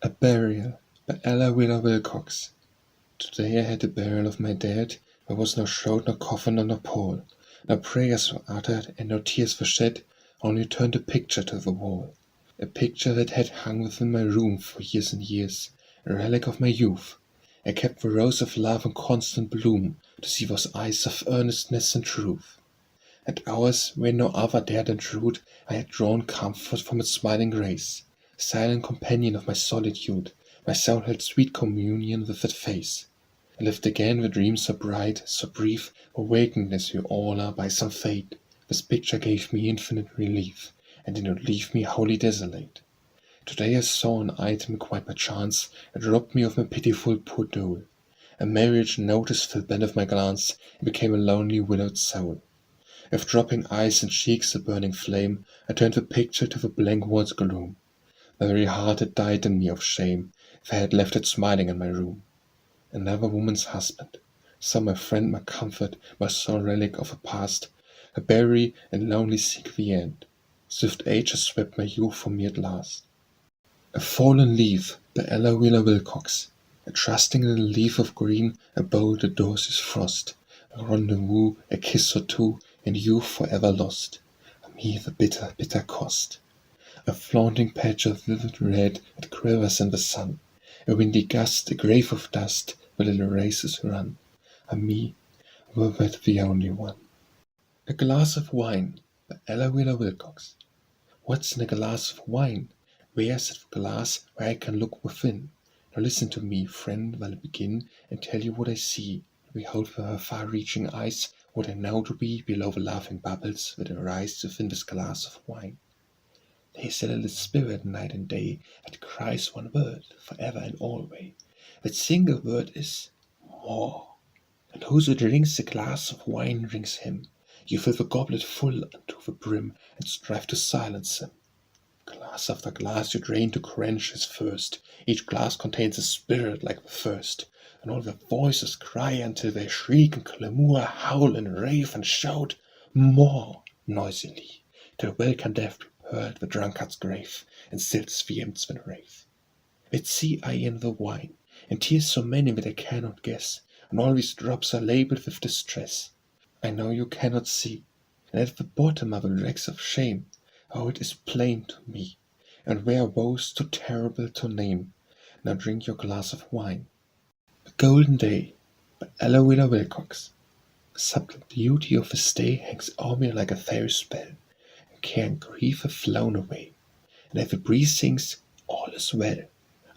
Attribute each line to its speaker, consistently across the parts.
Speaker 1: A Burial by Ella Wheeler Wilcox. Today I had the burial of my dad. There was no shroud, no coffin, nor pole. No prayers were uttered, and no tears were shed, only turned a picture to the wall. A picture that had hung within my room for years and years, a relic of my youth. I kept the rose of love in constant bloom, to see those eyes of earnestness and truth. At hours when no other dared intrude, I had drawn comfort from its smiling grace. Silent companion of my solitude, my soul held sweet communion with that face. I lived again the dreams so bright, so brief, awakened as we all are by some fate. This picture gave me infinite relief, and did not leave me wholly desolate. Today I saw an item quite by chance, that robbed me of my pitiful poor dole. A marriage notice fell beneath my glance, and became a lonely willowed soul. With dropping eyes and cheeks a burning flame, I turned the picture to the blank wall's gloom. My very heart had died in me of shame, if I had left it smiling in my room. Another woman's husband, some my friend, my comfort, my sole relic of a past, I bury and lonely seek the end. Swift age has swept my youth from me at last. A fallen leaf by Ella Wheeler Wilcox. A trusting little leaf of green, a bowl that adores his frost. A rendezvous, a kiss or two, and youth forever lost. Me the bitter, bitter cost. A flaunting patch of vivid red that quivers in the sun. A windy gust, a grave of dust, where little races run. Me, were but the only one. A glass of wine by Ella Wheeler Wilcox. What's in a glass of wine? Where's that glass where I can look within? Now listen to me, friend, while I begin, and tell you what I see. Behold with her far-reaching eyes what I know to be below the laughing bubbles that arise within this glass of wine. There is a little spirit night and day that cries one word forever and alway. That single word is more. And whoso drinks a glass of wine drinks him. You fill the goblet full unto the brim and strive to silence him. Glass after glass you drain to quench his thirst. Each glass contains a spirit like the first. And all the voices cry until they shriek and clamour, howl and rave and shout more noisily, till well can death be heard the drunkard's grave, and stills the emptsman rave. Yet see I in the wine, and tears so many that I cannot guess, and all these drops are labelled with distress. I know you cannot see, and at the bottom are the dregs of shame. Oh, it is plain to me, and where woes too terrible to name. Now drink your glass of wine. A Golden Day by Ella Wheeler Wilcox. The subtle beauty of this day hangs o'er me like a fairy spell, and care and grief have flown away. And if the breeze sings, all is well.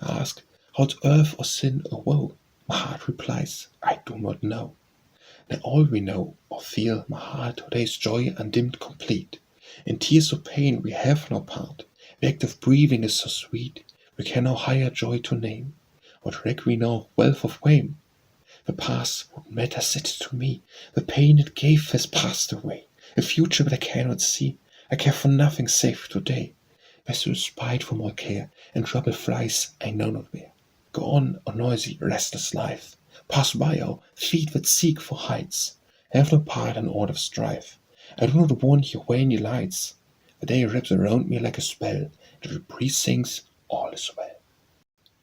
Speaker 1: I ask, how's earth or sin or woe? My heart replies, I do not know. Now all we know or feel, my heart today's joy undimmed complete. In tears of pain we have no part. The act of breathing is so sweet, we can no higher joy to name. What reck we now wealth of fame? The past, what matters it to me? The pain it gave has passed away. A future that I cannot see. I care for nothing save today. There's respite from all care, and trouble flies I know not where. Go on, O noisy, restless life. Pass by, O feet that seek for heights. Have no part in all of strife. I do not want your waning lights. The day wraps around me like a spell. The breeze sings, all is well.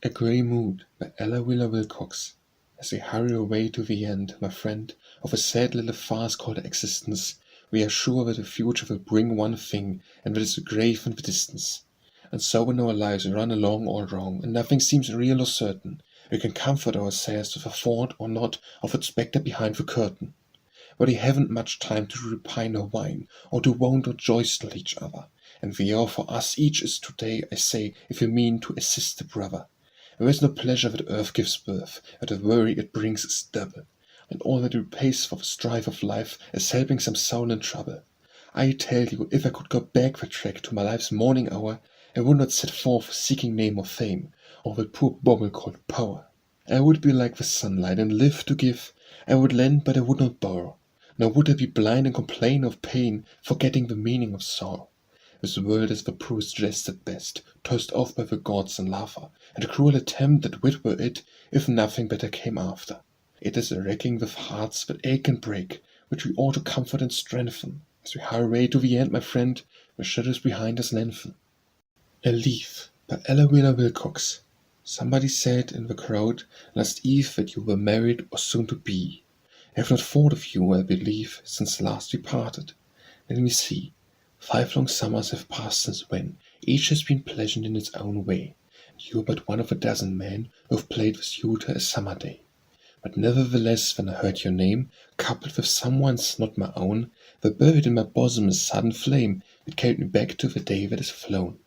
Speaker 1: A Grey Mood by Ella Wheeler Wilcox. As we hurry away to the end, my friend, of a sad little farce called existence, we are sure that the future will bring one thing, and that is the grave in the distance. And so when our lives run along all wrong, and nothing seems real or certain, we can comfort ourselves with a thought or not of its spectre behind the curtain. But we haven't much time to repine or whine, or to wound or joystle each other, and the hour for us each is today, I say, if we mean to assist the brother. There is no pleasure that earth gives birth, but the worry it brings is double, and all that repays for the strife of life is helping some soul in trouble. I tell you, if I could go back the track to my life's morning hour, I would not set forth seeking name or fame, or the poor bauble called power. I would be like the sunlight, and live to give. I would lend, but I would not borrow. Nor would I be blind and complain of pain, forgetting the meaning of sorrow. This world is the poorest jest at best, tossed off by the gods and laughter, and a cruel attempt at wit were it, if nothing better came after. It is a wrecking with hearts that ache and break, which we ought to comfort and strengthen. As we hurry away to the end, my friend, the shadows behind us lengthen. A Leaf by Ella Wheeler Wilcox. Somebody said in the crowd last eve that you were married or soon to be. I have not thought of you, I believe, since last we parted. Let me see. 5 long summers have passed since when, each has been pleasant in its own way, and you are but one of a dozen men who have played with you to a summer day. But nevertheless, when I heard your name, coupled with someone's not my own, there buried in my bosom a sudden flame that carried me back to the day that is flown.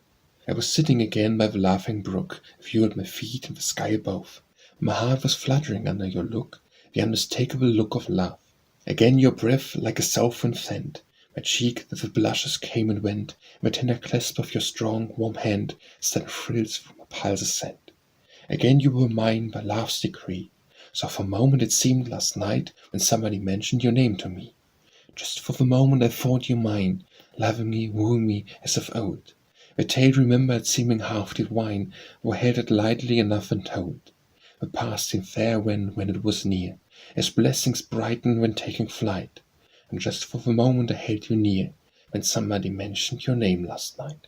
Speaker 1: I was sitting again by the laughing brook, a view at my feet and the sky above. My heart was fluttering under your look, the unmistakable look of love. Again your breath like a south wind fanned my cheek, that the blushes came and went, and the tender clasp of your strong, warm hand sent thrills through my pulses sent. Again you were mine by love's decree, so for a moment it seemed last night when somebody mentioned your name to me. Just for the moment I thought you mine, loving me, wooing me as of old. The tale remembered seeming half divine, were held it lightly enough and told. The past seemed fair when it was near, as blessings brighten when taking flight. And just for the moment I held you near, when somebody mentioned your name last night.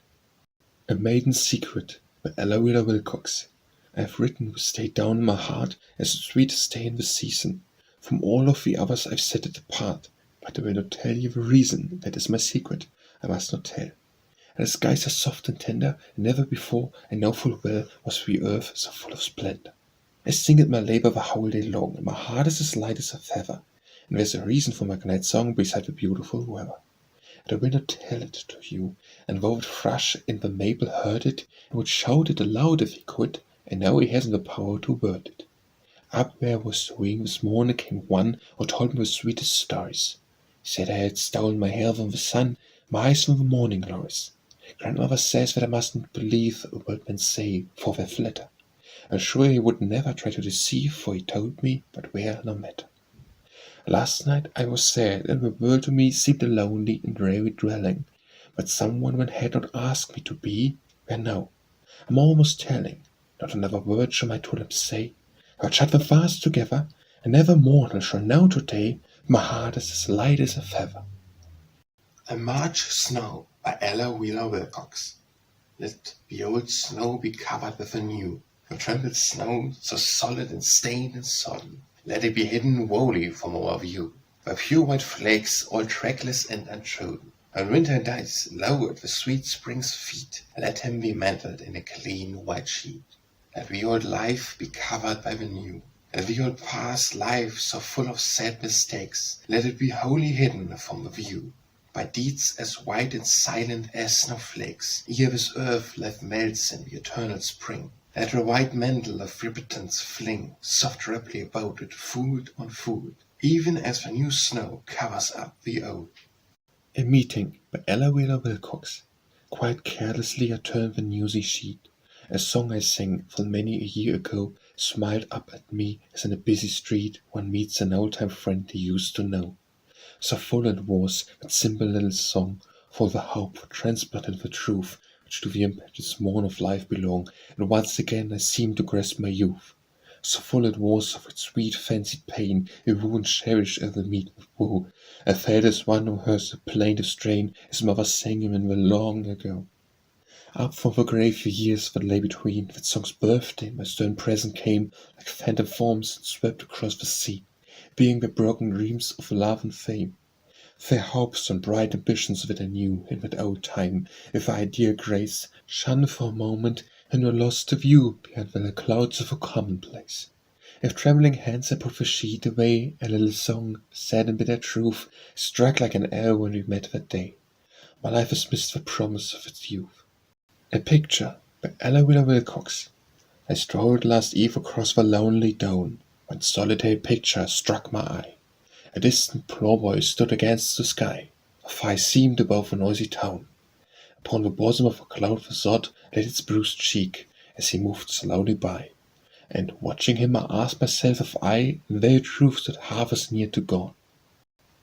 Speaker 1: A Maiden's Secret by Wilcox. I have written with stayed down in my heart as the sweetest day in the season. From all of the others I've set it apart, but I will not tell you the reason. That is my secret, I must not tell. And the skies are soft and tender, and never before, I know full well, was the earth so full of splendor. I sing at my labor the whole day long, and my heart is as light as a feather, and there's a reason for my glad song beside the beautiful weather. And I will not tell it to you, and though the thrush in the maple heard it, and would shout it aloud if he could, I know he hasn't the power to word it. Up where I was doing this morning came one who told me the sweetest stories. He said I had stolen my hair from the sun, my eyes from the morning glories. Grandmother says that I mustn't believe a word men say, for they flatter. I'm sure he would never try to deceive, for he told me, but where no matter. Last night I was sad, and the world to me seemed a lonely and dreary dwelling. But someone one had not asked me to be, where no, I'm almost telling. Not another word shall my tulips say. I'll shut them fast together, and never mortal shall know today my heart is as light as a feather.
Speaker 2: A March Snow by Wilcox. Let the old snow be covered with a new. The trampled snow, so solid and stained and sodden, let it be hidden wholly from our view, by pure white flakes, all trackless and untrodden. When winter dies low at the sweet spring's feet, let him be mantled in a clean white sheet. Let the old life be covered by the new, and the old past life so full of sad mistakes, let it be wholly hidden from the view, by deeds as white and silent as snowflakes, ere this earth life melts in the eternal spring. Let the white mantle of repentance fling soft rapidly about it, fold on fold, even as the new snow covers up the old.
Speaker 1: A Meeting by Wilcox. Quite carelessly I turned the newsy sheet. A song I sang full many a year ago smiled up at me as in a busy street one meets an old-time friend he used to know. So full it was, that simple little song, full the hope, for transplanted the truth, which to the impetuous morn of life belong, and once again I seemed to grasp my youth. So full it was of its sweet fancied pain, a wound cherished as the meat with woe. I felt as one who hears the plaintive strain his mother sang him in the long ago. Up from the grave the years that lay between, that song's birthday my stern present came, like phantom forms and swept across the sea, being the broken dreams of love and fame. Fair hopes and bright ambitions that I knew in that old time, with idea grace, shone for a moment and were lost to view behind the clouds of a commonplace. With trembling hands I put the sheet away, a little song, sad and bitter truth, struck like an arrow when we met that day. My life has missed the promise of its youth. A Picture by Wilcox. I strolled last eve across the lonely down, when solitary picture struck my eye. A distant ploughboy stood against the sky, a fire seemed above a noisy town. Upon the bosom of a cloud the sod laid its bruised cheek, as he moved slowly by. And watching him I asked myself if I, in very truth, stood half as near to God.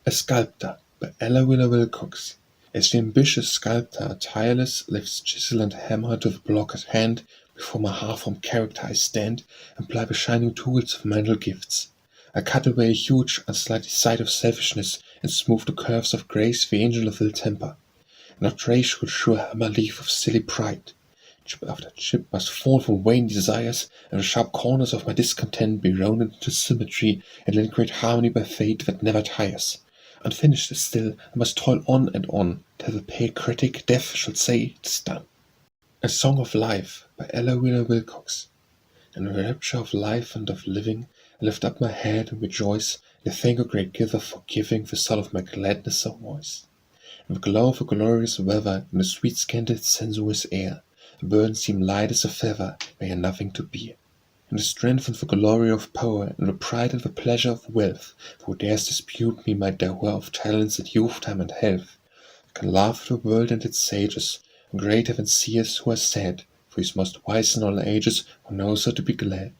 Speaker 1: A Sculptor by Wilcox. As the ambitious sculptor, tireless, lifts chisel and hammer to the block at hand, before my half-formed character I stand, and ply the shining tools of mental gifts. I cut away a huge, unsightly side of selfishness, and smooth the curves of grace, the angel of ill temper. Not trace would sure hammer leave of silly pride. Chip after chip must fall from vain desires, and the sharp corners of my discontent be rounded into symmetry, and lend great harmony by fate that never tires. Unfinished still, I must toil on and on, till the pale critic, death, shall say, "'Tis done." A Song of Life by Ella Wheeler Wilcox. In the rapture of life and of living, I lift up my head and rejoice, and thank a great Giver for giving the soul of my gladness a voice. In the glow of the glorious weather, in the sweet scented sensuous air, the burdens seem light as a feather, they are nothing to bear. In the strength and the glory of power, in the pride and the pleasure of wealth, who dares dispute me my dower of talents and youth, time and health? I can laugh at the world and its sages, and greater than seers who are sad, for he is most wise in all ages, who knows how to be glad.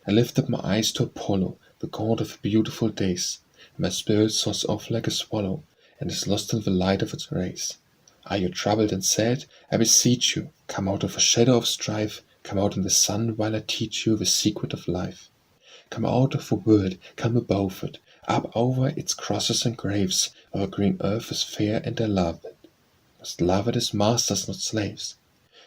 Speaker 1: I lift up my eyes to Apollo, the god of the beautiful days, and my spirit soars off like a swallow, and is lost in the light of its rays. Are you troubled and sad? I beseech you, come out of the shadow of strife, come out in the sun while I teach you the secret of life. Come out of the world, come above it, up over its crosses and graves, where the green earth is fair and I love it. Must love it as masters, not slaves.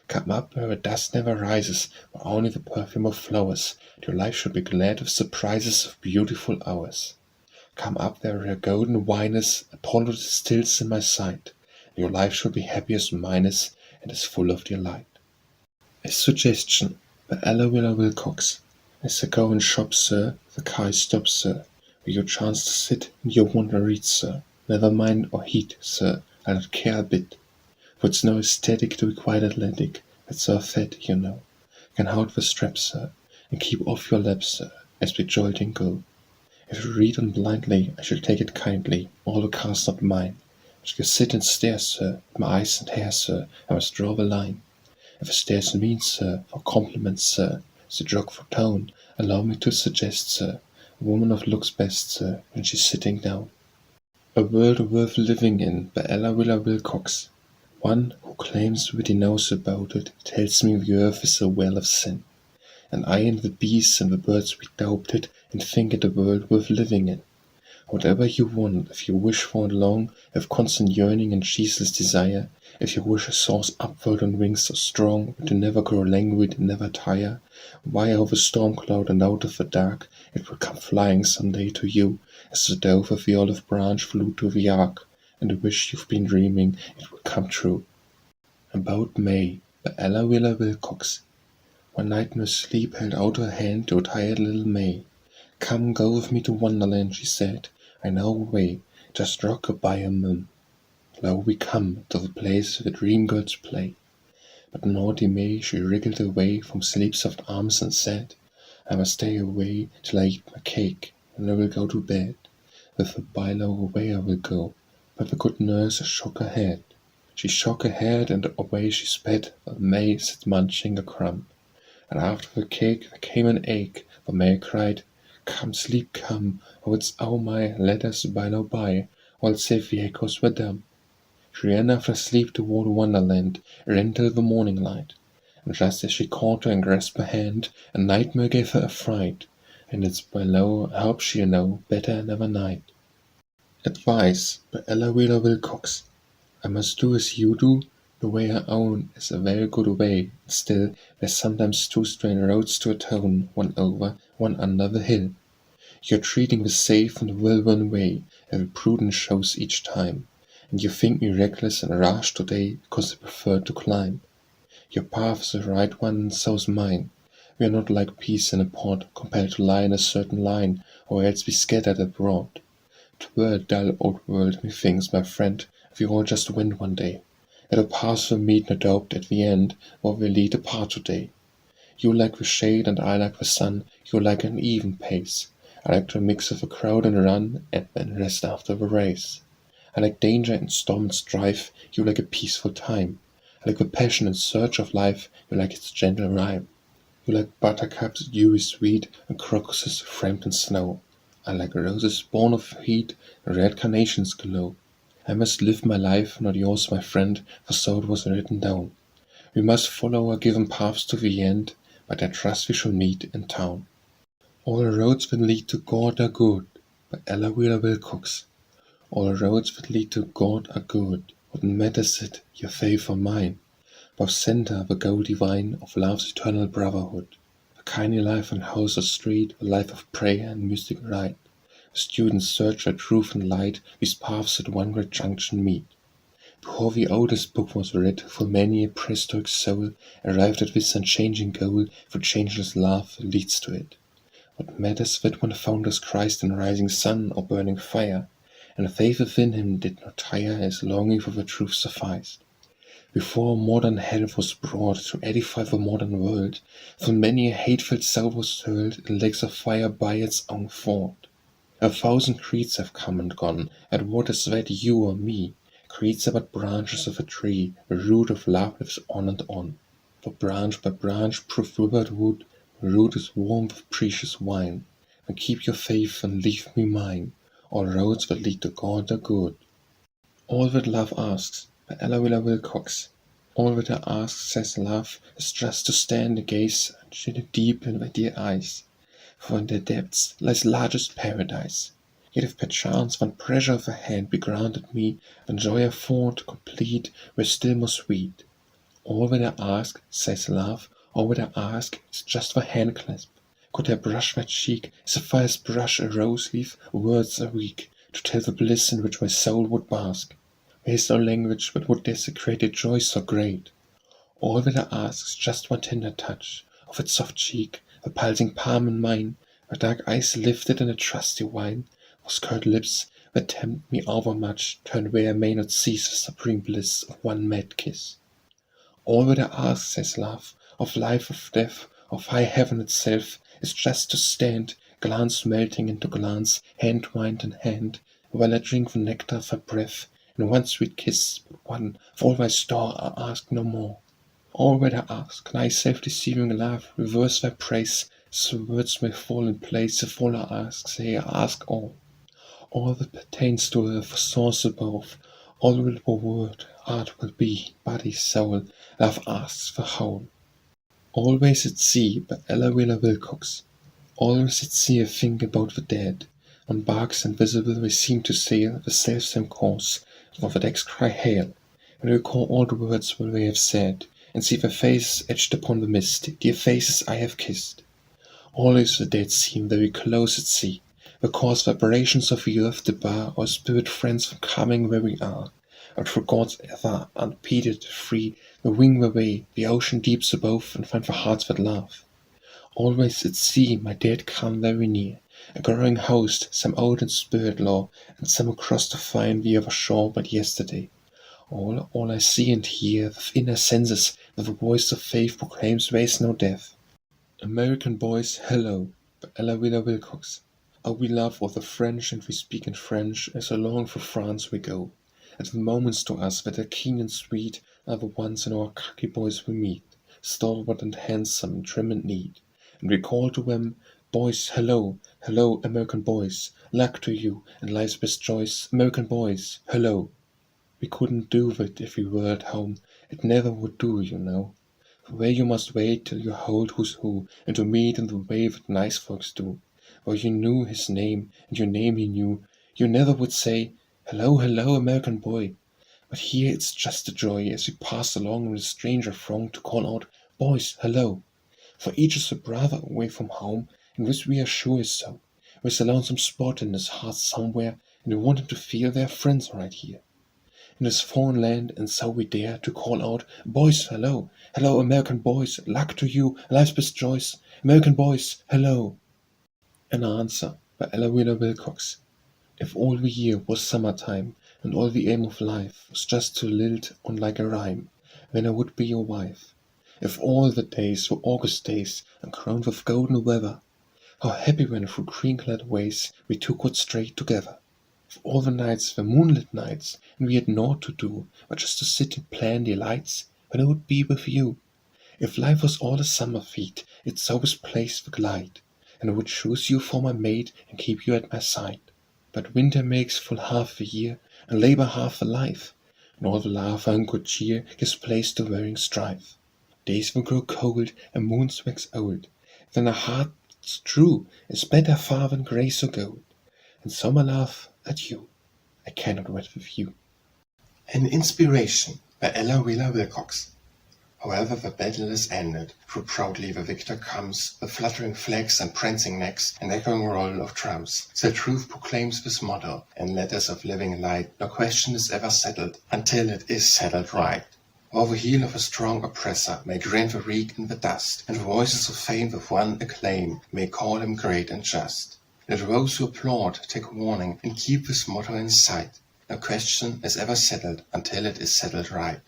Speaker 1: Come up where the dust never rises, where only the perfume of flowers, and your life should be glad with surprises of beautiful hours. Come up there where golden wine is, Apollo distills in my sight, and your life should be happy as mine is, and as full of delight. A Suggestion by Ella Wheeler Wilcox. As I go in shop, sir, the car stops, sir, where you chance to sit and you want to read, sir. Never mind or heed, sir, I don't care a bit. For it's no aesthetic to be quite athletic, that's so fat, you know. Can hold the strap, sir, and keep off your lap, sir, as we jolting go. If you read on blindly, I shall take it kindly, all the car's not mine. But you sit and stare, sir, at my eyes and hair, sir, I must draw the line. If a stare's mean, sir, for compliments, sir, as a joke for tone, allow me to suggest, sir, a woman of looks best, sir, when she's sitting down. A World Worth Living In by Ella Wheeler Wilcox. One who claims what he knows about it tells me the earth is a well of sin, and I and the beasts and the birds we doped it and think it a world worth living in. Whatever you want, if you wish for it long, have constant yearning and ceaseless desire, if your wish soars upward on wings so strong, to never grow languid and never tire, why over storm cloud and out of the dark, it will come flying some day to you, as the dove of the olive branch flew to the ark, and the wish you've been dreaming, it will come true. About May by Ella Wheeler Wilcox. One night no sleep held out her hand to a tired little May. Come, go with me to Wonderland, she said. I know a way, just rock a by a mum. Lo, we come to the place where dream girls play. But naughty May, she wriggled away from sleep's soft arms and said, I must stay away till I eat my cake, and I will go to bed. With the bilo away I will go. But the good nurse shook her head. She shook her head, and away she sped, while May sat munching a crumb. And after the cake there came an ache, for May cried, Come, sleep, come, oh it's oh my, let us bilo by, while save the echoes were dumb. She ran after sleep toward Wonderland, ran till the morning light, and just as she caught her and grasped her hand, a nightmare gave her a fright, and it's below I hope she'll know better another night. Advice by Ella Wheeler Wilcox. I must do as you do, the way I own is a very good way, still there's sometimes two strange roads to atone, one over, one under the hill. You're treating the safe and well-worn way, every prudence shows each time, and you think me reckless and rash today because I prefer to climb. Your path's the right one and so's mine. We are not like peas in a pod, compelled to lie in a certain line, or else be scattered abroad. 'Twere a dull old world, methinks, my friend, if we all just went one day. Let our paths meet not doped at the end, or we lead apart today. You like the shade and I like the sun, you like an even pace. I like to mix with the crowd and run, and then rest after the race. I like danger and storm and strife, you like a peaceful time. I like the passion and surge of life, you like its gentle rhyme. You like buttercups dewy sweet, and crocuses framed in snow. I like roses born of heat, and red carnations glow. I must live my life, not yours, my friend, for so it was written down. We must follow our given paths to the end, but I trust we shall meet in town. All roads that lead to God are good, by Ella Wheeler Wilcox. All roads that lead to God are good. What matters it, your faith or mine? Thou centre of a goal divine of love's eternal brotherhood, a kindly life in house or street, a life of prayer and mystic rite. Students search for truth and light, these paths at one great junction meet. Before the oldest book was read, full many a prehistoric soul arrived at this unchanging goal, for changeless love leads to it. What matters that one found us Christ in rising sun or burning fire, and faith within him did not tire, as longing for the truth sufficed. Before modern health was brought to edify the modern world, full many a hateful soul was hurled in lakes of fire by its own fault. 1,000 creeds have come and gone, and what is that you or me? Creeds are but branches of a tree, the root of love lives on and on. For branch by branch proof withered wood, the root is warm with precious wine. And keep your faith and leave me mine, all roads that lead to God are good. All that love asks, by Ella Wilcox. All that I ask, says love, is just to stand and gaze and shine deep in thy dear eyes. For in their depths lies largest paradise. Yet if perchance one pressure of a hand be granted me, then joy afford, complete, were still more sweet. All that I ask, says love, all that I ask is just for hand clasp. Could I brush my cheek, suffice as brush a rose leaf, words are weak, to tell the bliss in which my soul would bask. There is no language but would desecrate a joy so great. All that I ask is just one tender touch of its soft cheek, the pulsing palm in mine, her dark eyes lifted in a trusty wine, those curled lips that tempt me overmuch, turned where I may not seize the supreme bliss of one mad kiss. All that I ask, says love, of life, of death, of high heaven itself, is just to stand, glance melting into glance, hand twined in hand, while I drink the nectar of her breath, in one sweet kiss, but one, of all thy store I ask no more. All that I ask, thy self-deceiving love, reverse thy praise, so words may fall in place. If all I ask, say I ask all. All that pertains to earth, source above, all will be word, art will be, body, soul, love asks the whole. Always at sea, by Ella Wilcox. Always at sea I think about the dead. On barks invisible we seem to sail the selfsame course, for the decks cry hail, and recall all the words that we have said, and see their faces etched upon the mist, dear faces I have kissed. Always the dead seem very close at sea, the coarse vibrations of the earth debar our spirit friends from coming where we are, but for God's ever unimpeded, free, we wing the way, the ocean deeps above, and find the hearts that love. Always at sea my dead come very near, a growing host, some old in spirit lore, and some who crossed to find the other shore but yesterday. All I see and hear, with inner senses, that the voice of faith proclaims there is no death. American boys, hello, by Ella Wilcox. Oh, we love all the French, and we speak in French, as along for France we go. And the moments to us that are keen and sweet are the ones in our khaki boys we meet, stalwart and handsome, trim and neat. And we call to them, boys, hello, hello, American boys, luck to you, and life's best choice, American boys, hello. We couldn't do that if we were at home, it never would do, you know. For there you must wait till you hold who's who, and to meet in the way that nice folks do. For you knew his name, and your name he knew, you never would say, hello, hello, American boy. But here it's just a joy as we pass along in a stranger throng to call out, boys, hello. For each is a brother away from home, and this we are sure is so. There's a lonesome spot in his heart somewhere, and we want him to feel their friends right here in this foreign land, and so we dare to call out, boys, hello, hello, American boys, luck to you, life's best choice, American boys, hello. An answer by Ella Wilcox. If all the year was summertime, and all the aim of life was just to lilt on like a rhyme, then I would be your wife. If all the days were August days, and crowned with golden weather, how happy when through green-clad ways we two could stray together. If all the nights were moonlit nights, and we had naught to do but just to sit and plan delights, then I would be with you. If life was all a summer feat, its soberest place the glide, and I would choose you for my mate and keep you at my side. But winter makes full half the year, and labor half the life, and all the laughter and good cheer gives place to wearing strife. Days will grow cold, and moons wax old, then a heart's true is better far than grace or gold. And so, my love, adieu, I cannot wed with you.
Speaker 2: An inspiration by Ella Wilcox. However the battle is ended, for proudly the victor comes, with fluttering flags and prancing necks, and echoing roll of drums. Still truth proclaims this motto, in letters of living light, no question is ever settled, until it is settled right. While the heel of a strong oppressor may grind the weak in the dust, and the voices of fame with one acclaim may call him great and just. Let those who applaud take warning, and keep this motto in sight. No question is ever settled, until it is settled right.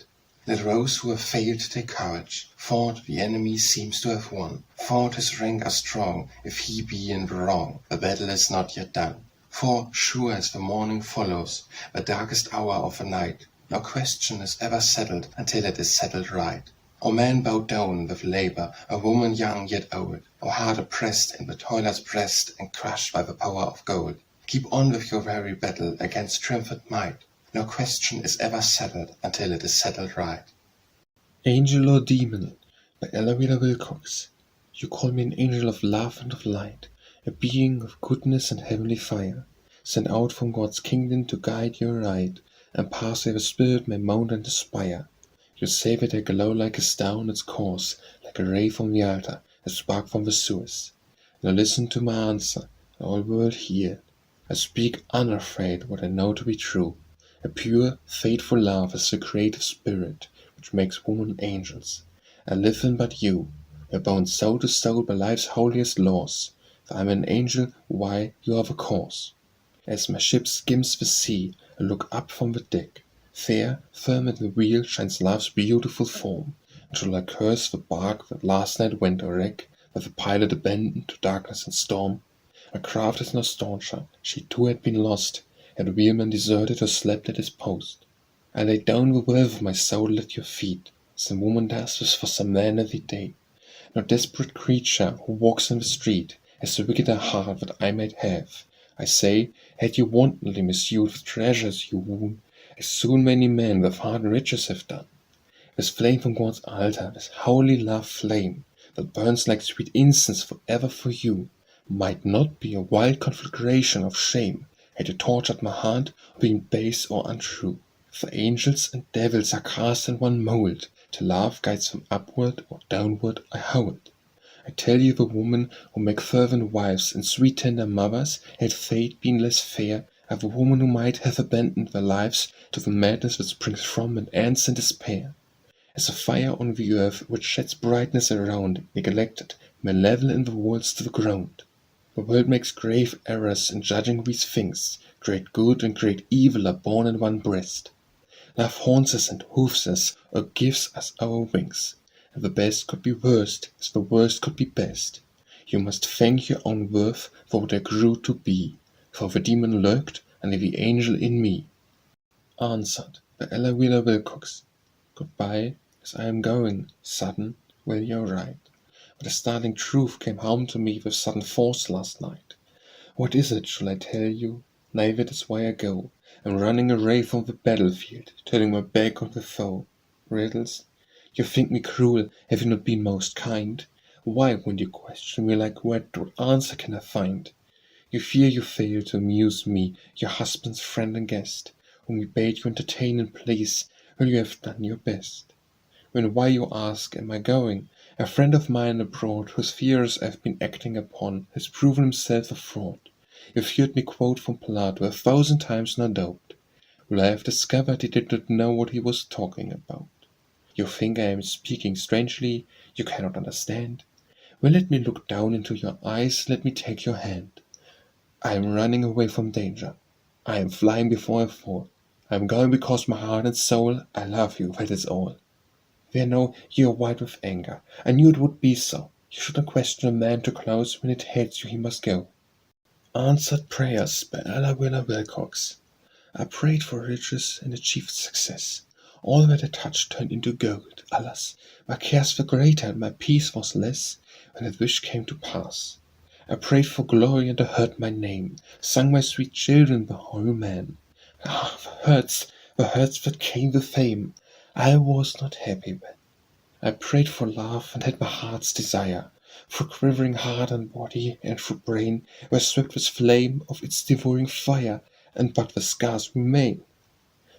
Speaker 2: Let those who have failed take courage, thought the enemy seems to have won, thought his rank are strong, if he be in the wrong, the battle is not yet done. For, sure as the morning follows, the darkest hour of the night, no question is ever settled, until it is settled right. O man bowed down with labor, a woman young yet old, O heart oppressed in the toiler's breast, and crushed by the power of gold, keep on with your very battle against triumphant might. No question is ever settled, until it is settled right.
Speaker 1: Angel or Demon by Ella Wheeler Wilcox. You call me an angel of love and of light, a being of goodness and heavenly fire, sent out from God's kingdom to guide your ride, and pass where the spirit may mount and aspire. You say that I glow like a star on its course, like a ray from the altar, a spark from the sewers. Now listen to my answer, and all world hear. I speak unafraid what I know to be true. A pure, faithful love is the creative spirit, which makes woman angels. I live in but you. We're bound soul to soul by life's holiest laws. If I'm an angel, why, you are the cause. As my ship skims the sea, I look up from the deck. There, firm at the wheel, shines love's beautiful form. And shall I curse the bark that last night went a wreck, with the pilot abandoned to darkness and storm? My craft is no stauncher, she too had been lost, and the wheelman deserted or slept at his post. I lay down the wealth of my soul at your feet, some woman does this for some man every day. No desperate creature who walks in the street has the wickeder heart that I might have. I say, had you wantonly misused the treasures you wound, as soon many men with heart and riches have done. This flame from God's altar, this holy love flame, that burns like sweet incense forever for you, might not be a wild conflagration of shame, had you tortured my heart, or been base or untrue. For angels and devils are cast in one mould, till love guides them upward or downward, I hold. I tell you the women who make fervent wives and sweet tender mothers, had fate been less fair, are the women who might have abandoned their lives to the madness that springs from and ends in despair. As a fire on the earth which sheds brightness around, neglected, may level in the walls to the ground. The world makes grave errors in judging these things. Great good and great evil are born in one breast. Love haunts us and hoofs us, or gives us our wings. If the best could be worst, as the worst could be best, you must thank your own worth for what I grew to be, for the demon lurked under the angel in me. Answered by Ella Wheeler Wilcox. Goodbye, as I am going, sudden, will you ride? But a startling truth came home to me with sudden force last night. What is it, shall I tell you? Nay, that is why I go. I'm running away from the battlefield, turning my back on the foe. Riddles? You think me cruel, have you not been most kind? Why, when you question me like what answer can I find? You fear you fail to amuse me, your husband's friend and guest, whom we bade you entertain and please, while you have done your best. When why you ask, am I going? A friend of mine abroad, whose fears I've been acting upon, has proven himself a fraud. You feared me quote from Plato 1,000 times, no doubt. Well, I have discovered he did not know what he was talking about. You think I am speaking strangely, you cannot understand. Well, let me look down into your eyes, let me take your hand. I am running away from danger. I am flying before I fall. I am going because my heart and soul, I love you, that is all. There, no, you are white with anger. I knew it would be so. You should not question a man too close. When it hates you, he must go. Answered Prayers by Ella Wheeler Wilcox. I prayed for riches and achieved success. All that I touched turned into gold. Alas, my cares were greater and my peace was less when that wish came to pass. I prayed for glory and I heard my name, sung my sweet children the whole man. Ah, the hurts that came with fame. I was not happy then. I prayed for love and had my heart's desire, for quivering heart and body and for brain were swept with flame of its devouring fire, and but the scars remain.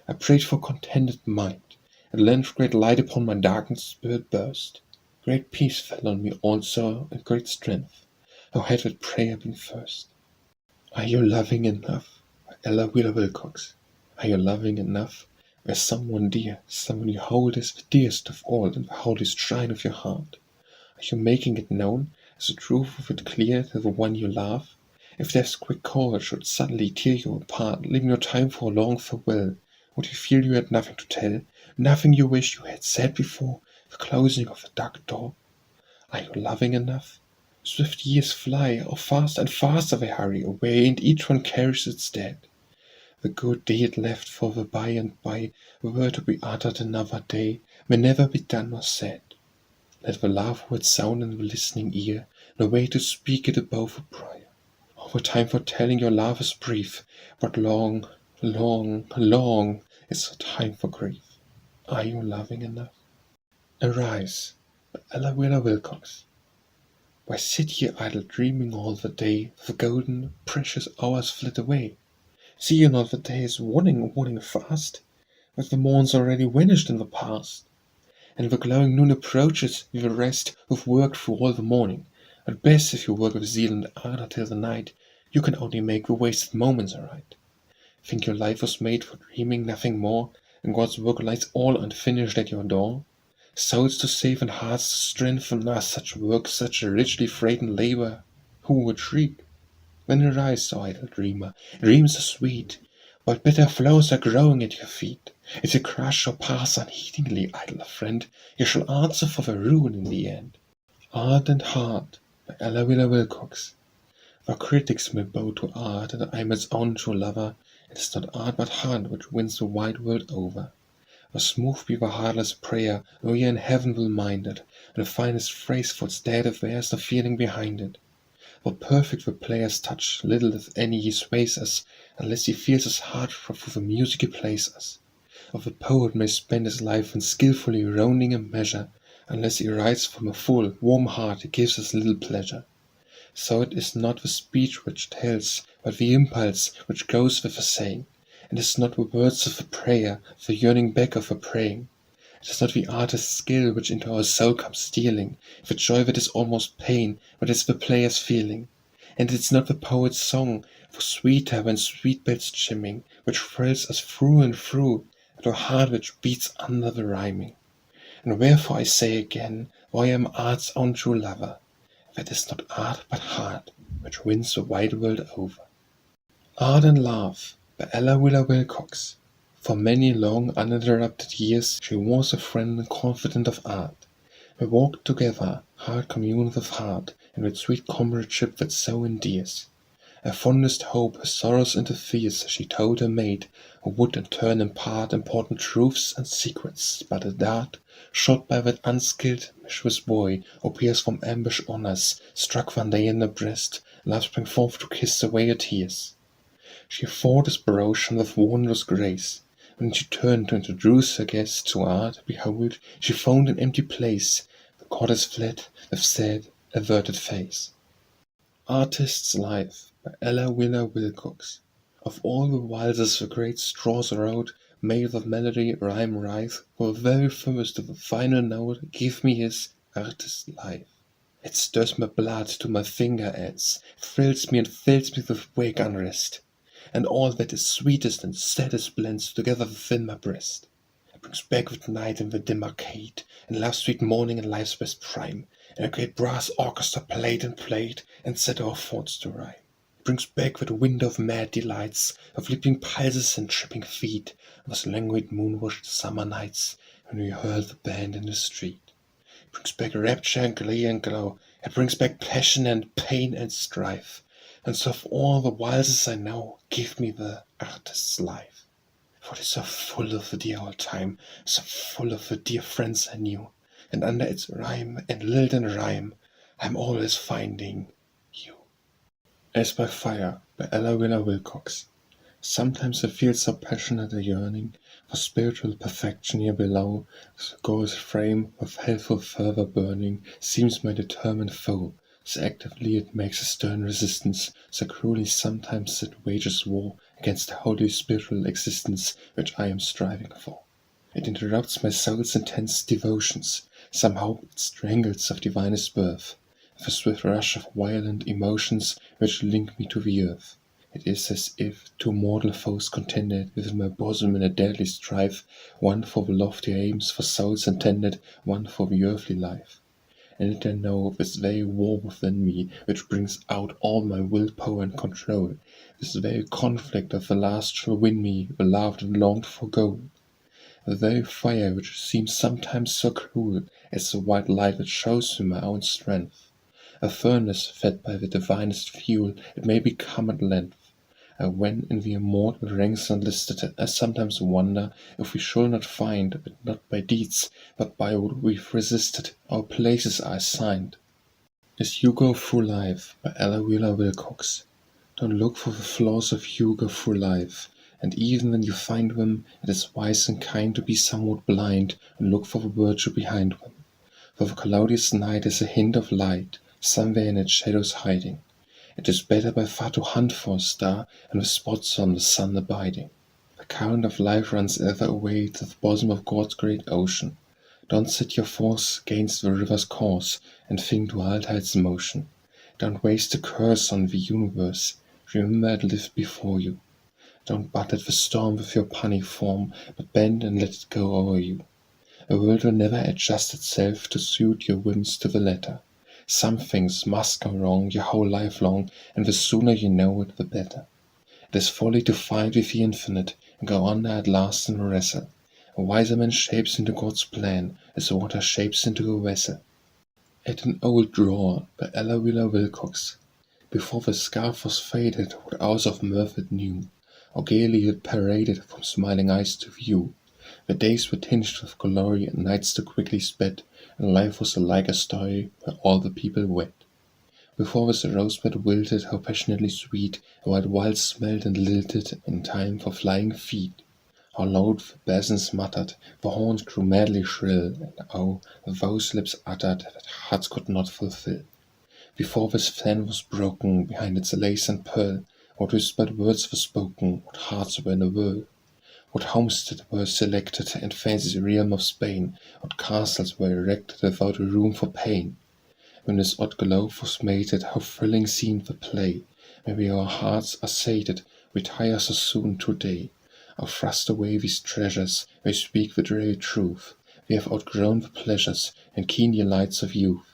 Speaker 1: I prayed for contented mind, At length great light upon my darkened spirit burst. Great peace fell on me also, and great strength. How had that prayer been first? Are you loving enough? By Ella Wheeler Wilcox. Are you loving enough? Where someone dear, someone you hold as the dearest of all in the holiest shrine of your heart. Are you making it known, as the truth of it clear to the one you love? If death's quick call should suddenly tear you apart, leaving no time for a long farewell, would you feel you had nothing to tell, nothing you wish you had said before the closing of the dark door? Are you loving enough? Swift years fly, or fast and faster they hurry away, and each one carries its dead. The good deed left for the by and by, the word to be uttered another day, may never be done or said. Let the love word sound in the listening ear, no way to speak it above a prayer. Oh, the time for telling your love is brief, but long, long, long is the time for grief. Are you loving enough? Arise, by Ella Wheeler Wilcox. Why sit ye idle dreaming all the day? The golden, precious hours flit away. See you not the day is waning fast? That the morn's already vanished in the past? And the glowing noon approaches, you will rest who've worked through all the morning. At best, if you work with zeal and ardor till the night, you can only make the wasted moments aright. Think your life was made for dreaming, nothing more, and God's work lies all unfinished at your door? Souls to save and hearts to strengthen, such work, such a richly freighted labor, who would shriek? Then arise, O idle dreamer, dreams are sweet, while bitter flowers are growing at your feet. If you crush or pass unheedingly, idle friend, you shall answer for the ruin in the end. Art and Heart, by Ella Wheeler Wilcox. For critics may bow to art, and I am its own true lover. It is not art but heart which wins the wide world over. For smooth be the heartless prayer, though ye in heaven will mind it, and the finest phrase falls dead if there is no feeling behind it. For perfect the player's touch, little if any he sways us, unless he feels his heart through the music he plays us. Or the poet may spend his life in skilfully rounding a measure, unless he writes from a full, warm heart he gives us little pleasure. So it is not the speech which tells, but the impulse which goes with the saying. It is not the words of the prayer, the yearning back of the praying. It is not the artist's skill which into our soul comes stealing, the joy that is almost pain, but is the player's feeling. And it is not the poet's song, for sweeter when sweet bells chimming, which thrills us through and through, but our heart which beats under the rhyming. And wherefore I say again, though I am art's own true lover, that is not art but heart, which wins the wide world over. Art and Love, by Ella Wheeler Wilcox. For many long uninterrupted years she was a friend and confidant of art. We walked together, heart communed with heart, and with sweet comradeship that so endears. Her fondest hope, her sorrows and her fears, she told her mate, who would in turn impart important truths and secrets. But a dart, shot by that unskilled, mischievous boy, who peers from ambush on us, struck one day in the breast, love sprang forth to kiss away her tears. She fought his broach with wondrous grace. When she turned to introduce her guest to art, behold, she found an empty place. The goddess fled with sad, averted face. Artist's Life, by Ella Wheeler Wilcox. Of all the waltzes the great Strauss wrote, made of melody, rhyme, rise, for the very first of the final note, give me his artist's life. It stirs my blood to my finger ends, thrills me and fills me with vague unrest. And all that is sweetest and saddest blends together within my breast. It brings back with night in the dim arcade, and love's sweet morning in life's best prime, and a great brass orchestra played and set our thoughts to rhyme. It brings back with wind of mad delights, of leaping pulses and tripping feet, those languid moon-washed summer nights, when we heard the band in the street. It brings back rapture and glee and glow, it brings back passion and pain and strife. And so of all the waltzes I know, give me the artist's life. For it is so full of the dear old time, so full of the dear friends I knew, and under its rhyme and lilt and rhyme, I'm always finding you. As by Fire, by Ella Wheeler Wilcox. Sometimes I feel so passionate a yearning for spiritual perfection here below, the gore's frame with healthful fervor burning seems my determined foe. So actively it makes a stern resistance, so cruelly sometimes it wages war against the holy spiritual existence which I am striving for. It interrupts my soul's intense devotions. Somehow it strangles of divinest birth, with a swift rush of violent emotions which link me to the earth. It is as if two mortal foes contended within my bosom in a deadly strife, one for the lofty aims for souls intended, one for the earthly life. And yet I know this very war within me, which brings out all my will power and control, this very conflict of the last shall win me the loved and longed for goal. The very fire which seems sometimes so cruel is the white light which shows me my own strength. A furnace fed by the divinest fuel, it may become at length. And when in the immortal ranks enlisted, I sometimes wonder if we shall not find that not by deeds, but by what we've resisted, our places are assigned. As you go through life, by Ella Wheeler Wilcox. Don't look for the flaws of you go through life, and even when you find them, it is wise and kind to be somewhat blind and look for the virtue behind them. For the cloudiest night is a hint of light, somewhere in its shadows hiding. It is better by far to hunt for a star, and with spots on the sun abiding. The current of life runs ever away to the bosom of God's great ocean. Don't set your force against the river's course, and think to halt its motion. Don't waste a curse on the universe, remember it lived before you. Don't butt at the storm with your punny form, but bend and let it go over you. A world will never adjust itself to suit your whims to the letter. Some things must go wrong your whole life long, and the sooner you know it, the better. It is folly to fight with the infinite, and go under at last and wrestle. A wiser man shapes into God's plan, as water shapes into a vessel. At an old drawer by Ella Wheeler Wilcox. Before the scarf was faded, what hours of mirth it knew, or gaily it paraded from smiling eyes to view. The days were tinged with glory, and nights too quickly sped, and life was like a story where all the people wed. Before this rosebud wilted, how passionately sweet, a white wild smelled and lilted in time for flying feet. How loud the basins muttered, the horns grew madly shrill, and oh, those lips uttered that hearts could not fulfill. Before this fan was broken, behind its lace and pearl, what whispered words were spoken, what hearts were in a whirl. What homestead were selected in Fancies' realm of Spain, what castles were erected without a room for pain. When this odd globe was mated, how thrilling seemed the play. Maybe our hearts are sated, retire so soon today. I'll thrust away these treasures, they speak the dreary truth. We have outgrown the pleasures and keen delights of youth.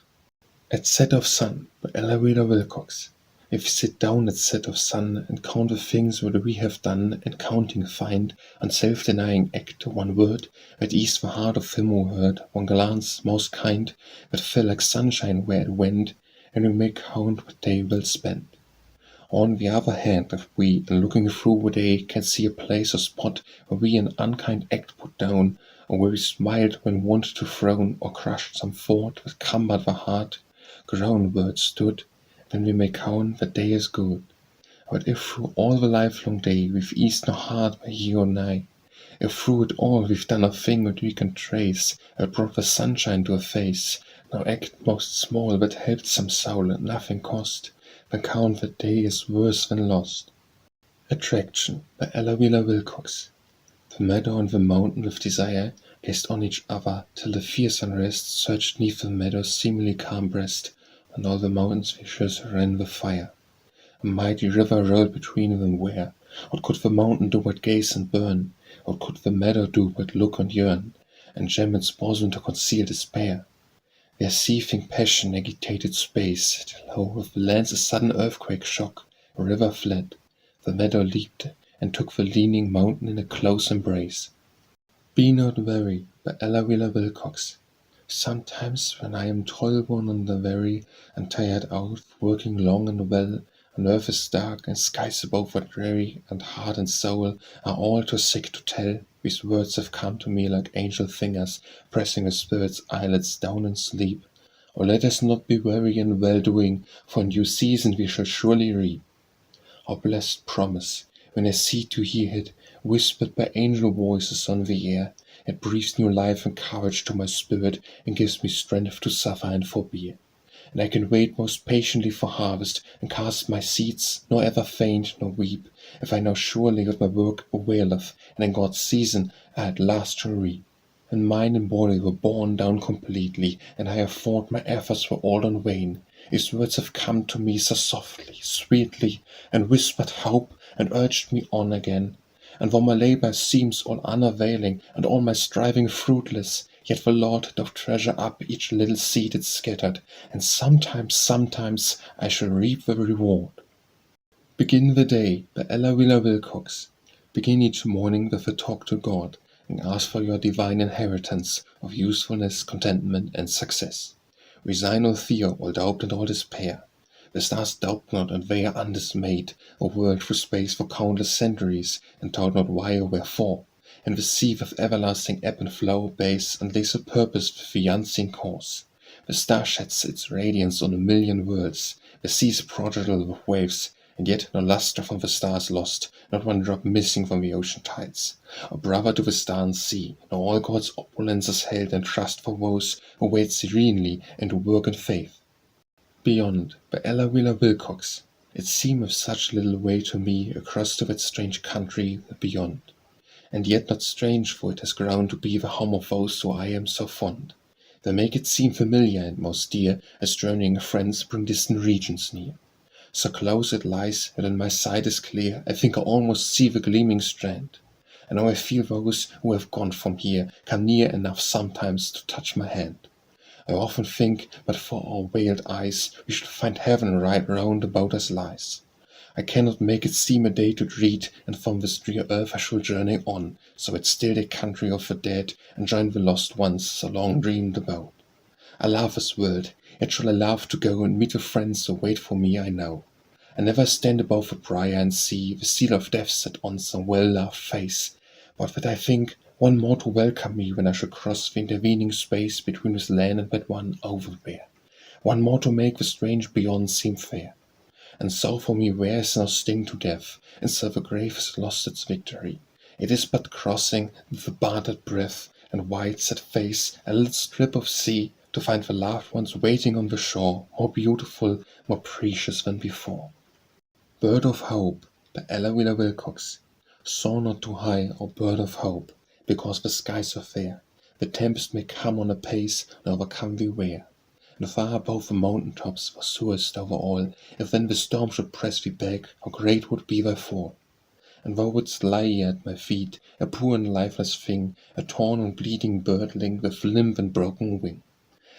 Speaker 1: At set of sun by Ella Wheeler Wilcox. If we sit down at set of sun and count the things that we have done, and counting find, on self-denying act, one word, that eased the heart of him who heard, one glance, most kind, that fell like sunshine where it went, and we may count what day well spent. On the other hand, if we, in looking through the day, can see a place or spot where we an unkind act put down, or where we smiled when wont to frown, or crushed some thought that cumbered the heart, grown where it stood, then we may count the day as good. But if through all the livelong day we've eased no heart by ye or nigh, if through it all we've done a thing that we can trace, that brought the sunshine to a face, no act most small but helped some soul and nothing cost, then count the day as worse than lost. Attraction by Ella Wheeler Wilcox. The meadow and the mountain with desire gazed on each other till the fierce unrest surged neath the meadow's seemingly calm breast, and all the mountain's fissures ran with fire. A mighty river rolled between them where, what could the mountain do but gaze and burn? What could the meadow do but look and yearn, and gem its bosom to conceal despair? Their seething passion agitated space, till lo, with the land's a sudden earthquake shock, a river fled, the meadow leaped, and took the leaning mountain in a close embrace. Be not weary by Ella Wheeler Wilcox. Sometimes when I am toil-worn and weary, and tired out, working long and well, and earth is dark, and skies above are dreary, and heart and soul are all too sick to tell, these words have come to me like angel fingers, pressing a spirit's eyelids down in sleep. Oh, let us not be weary in well-doing, for in due season we shall surely reap. Oh, blessed promise, when I seek to hear it, whispered by angel voices on the air, it breathes new life and courage to my spirit, and gives me strength to suffer and forbear. And I can wait most patiently for harvest, and cast my seeds, nor ever faint nor weep, if I know surely that my work availeth, and in God's season I at last shall reap. when mind and body were borne down completely, and I have thought my efforts were all in vain, his words have come to me so softly, sweetly, and whispered hope, and urged me on again. And though my labour seems all unavailing, and all my striving fruitless, yet the Lord doth treasure up each little seed it scattered, and sometimes I shall reap the reward. Begin the day by Ella Wheeler Wilcox. Begin each morning with a talk to God, and ask for your divine inheritance of usefulness, contentment, and success. Resign all fear, all doubt, and all despair. The stars doubt not, and they are undismayed, or whirled through space for countless centuries, and doubt not why or wherefore. And the sea with everlasting ebb and flow obeys, and lays a purpose with the unseen cause. The star sheds its radiance on a million worlds. The sea is prodigal with waves, and yet no lustre from the stars lost, not one drop missing from the ocean tides. A brother to the star and sea, nor all God's opulence is held in trust for those who wait serenely and who work in faith. Beyond, by Ella Wheeler Wilcox. It seemeth such little way to me across to that strange country beyond, and yet not strange, for it has grown to be the home of those who I am so fond. They make it seem familiar and most dear, as journeying friends bring distant regions near. So close it lies that when my sight is clear, I think I almost see the gleaming strand. And now I feel those who have gone from here come near enough sometimes to touch my hand. I often think, but for our veiled eyes, we should find heaven right round about us lies. I cannot make it seem a day to dread, and from this drear earth I shall journey on, so it's still the country of the dead, and join the lost ones so long dreamed about. I love this world, yet shall I love to go and meet the friends who wait for me I know. I never stand above the briar and see the seal of death set on some well-loved face, but that I think one more to welcome me when I shall cross the intervening space between this land and that one over there, one more to make the strange beyond seem fair. And so for me there is no sting to death, and so the grave has lost its victory. It is but crossing with a bated breath and white set face a little strip of sea, to find the loved ones waiting on the shore, more beautiful, more precious than before. Bird of Hope by Ella Wheeler Wilcox. Soar not too high, O bird of hope, because the skies are fair. The tempest may come on apace, and overcome thee where. And far above the mountain tops thou soarest over all. If then the storm should press thee back, how great would be thy fall! And thou wouldst lie here at my feet, a poor and lifeless thing, a torn and bleeding birdling with limp and broken wing.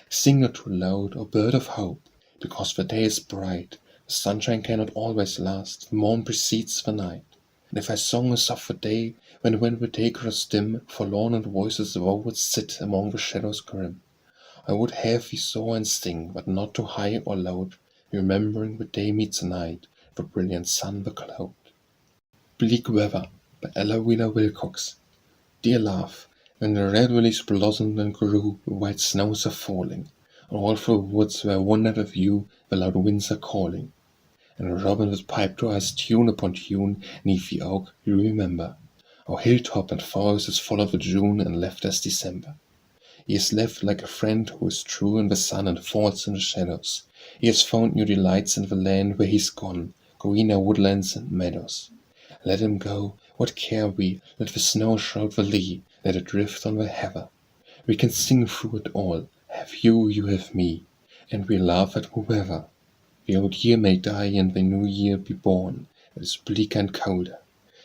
Speaker 1: Sing not too loud, O bird of hope, because the day is bright. The sunshine cannot always last, the morn precedes the night. And if thy song is of the day, when the day grows dim, forlorn and voices thou wouldst sit among the shadows grim, I would have thee soar and sing, but not too high or loud, remembering the day meets night, the brilliant sun the cloud. Bleak Weather by Ella Wheeler Wilcox. Dear love, when the red lilies blossomed and grew, the white snows are falling, and all through woods where I wandered with you, the loud winds are calling. And a robin would pipe to us tune upon tune, neath the oak you remember. Our hilltop and forest is full of the June, and left as December. He is left like a friend who is true in the sun and false in the shadows. He has found new delights in the land where he's gone, greener woodlands and meadows. Let him go, what care we? Let the snow shroud the lea, let it drift on the heather. We can sing through it all, have you, you have me, and we laugh at the weather. The old year may die and the new year be born, it is bleaker and colder.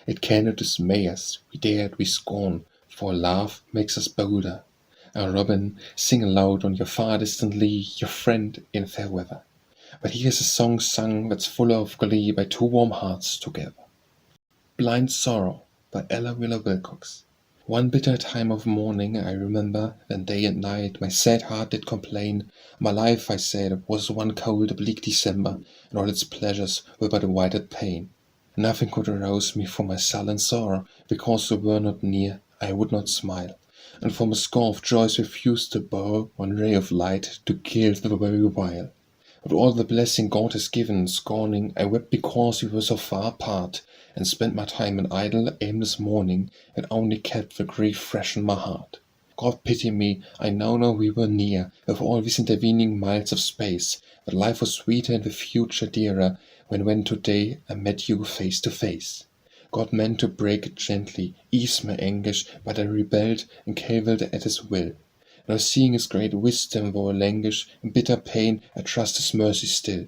Speaker 1: It cannot dismay us, we dare it, we scorn, for love makes us bolder. Ah, Robin, sing aloud on your far distant lea, your friend in fair weather. But here's a song sung that's full of glee by two warm hearts together. Blind Sorrow by Ella Wheeler Wilcox. One bitter time of morning I remember, when day and night my sad heart did complain. My life, I said, was one cold, bleak December, and all its pleasures were but whited pain. Nothing could arouse me from my sullen sorrow, because you were not near, I would not smile, and from a score of joys refused to borrow one ray of light to kill the very while. But all the blessing God has given, scorning, I wept because we were so far apart, and spent my time in idle, aimless mourning, and only kept the grief fresh in my heart. God pity me, I know we were near, with all these intervening miles of space, that life was sweeter and the future dearer, when today I met you face to face. God meant to break it gently, ease my anguish, but I rebelled and cavilled at his will. Now seeing his great wisdom though I languish in bitter pain, I trust his mercy still.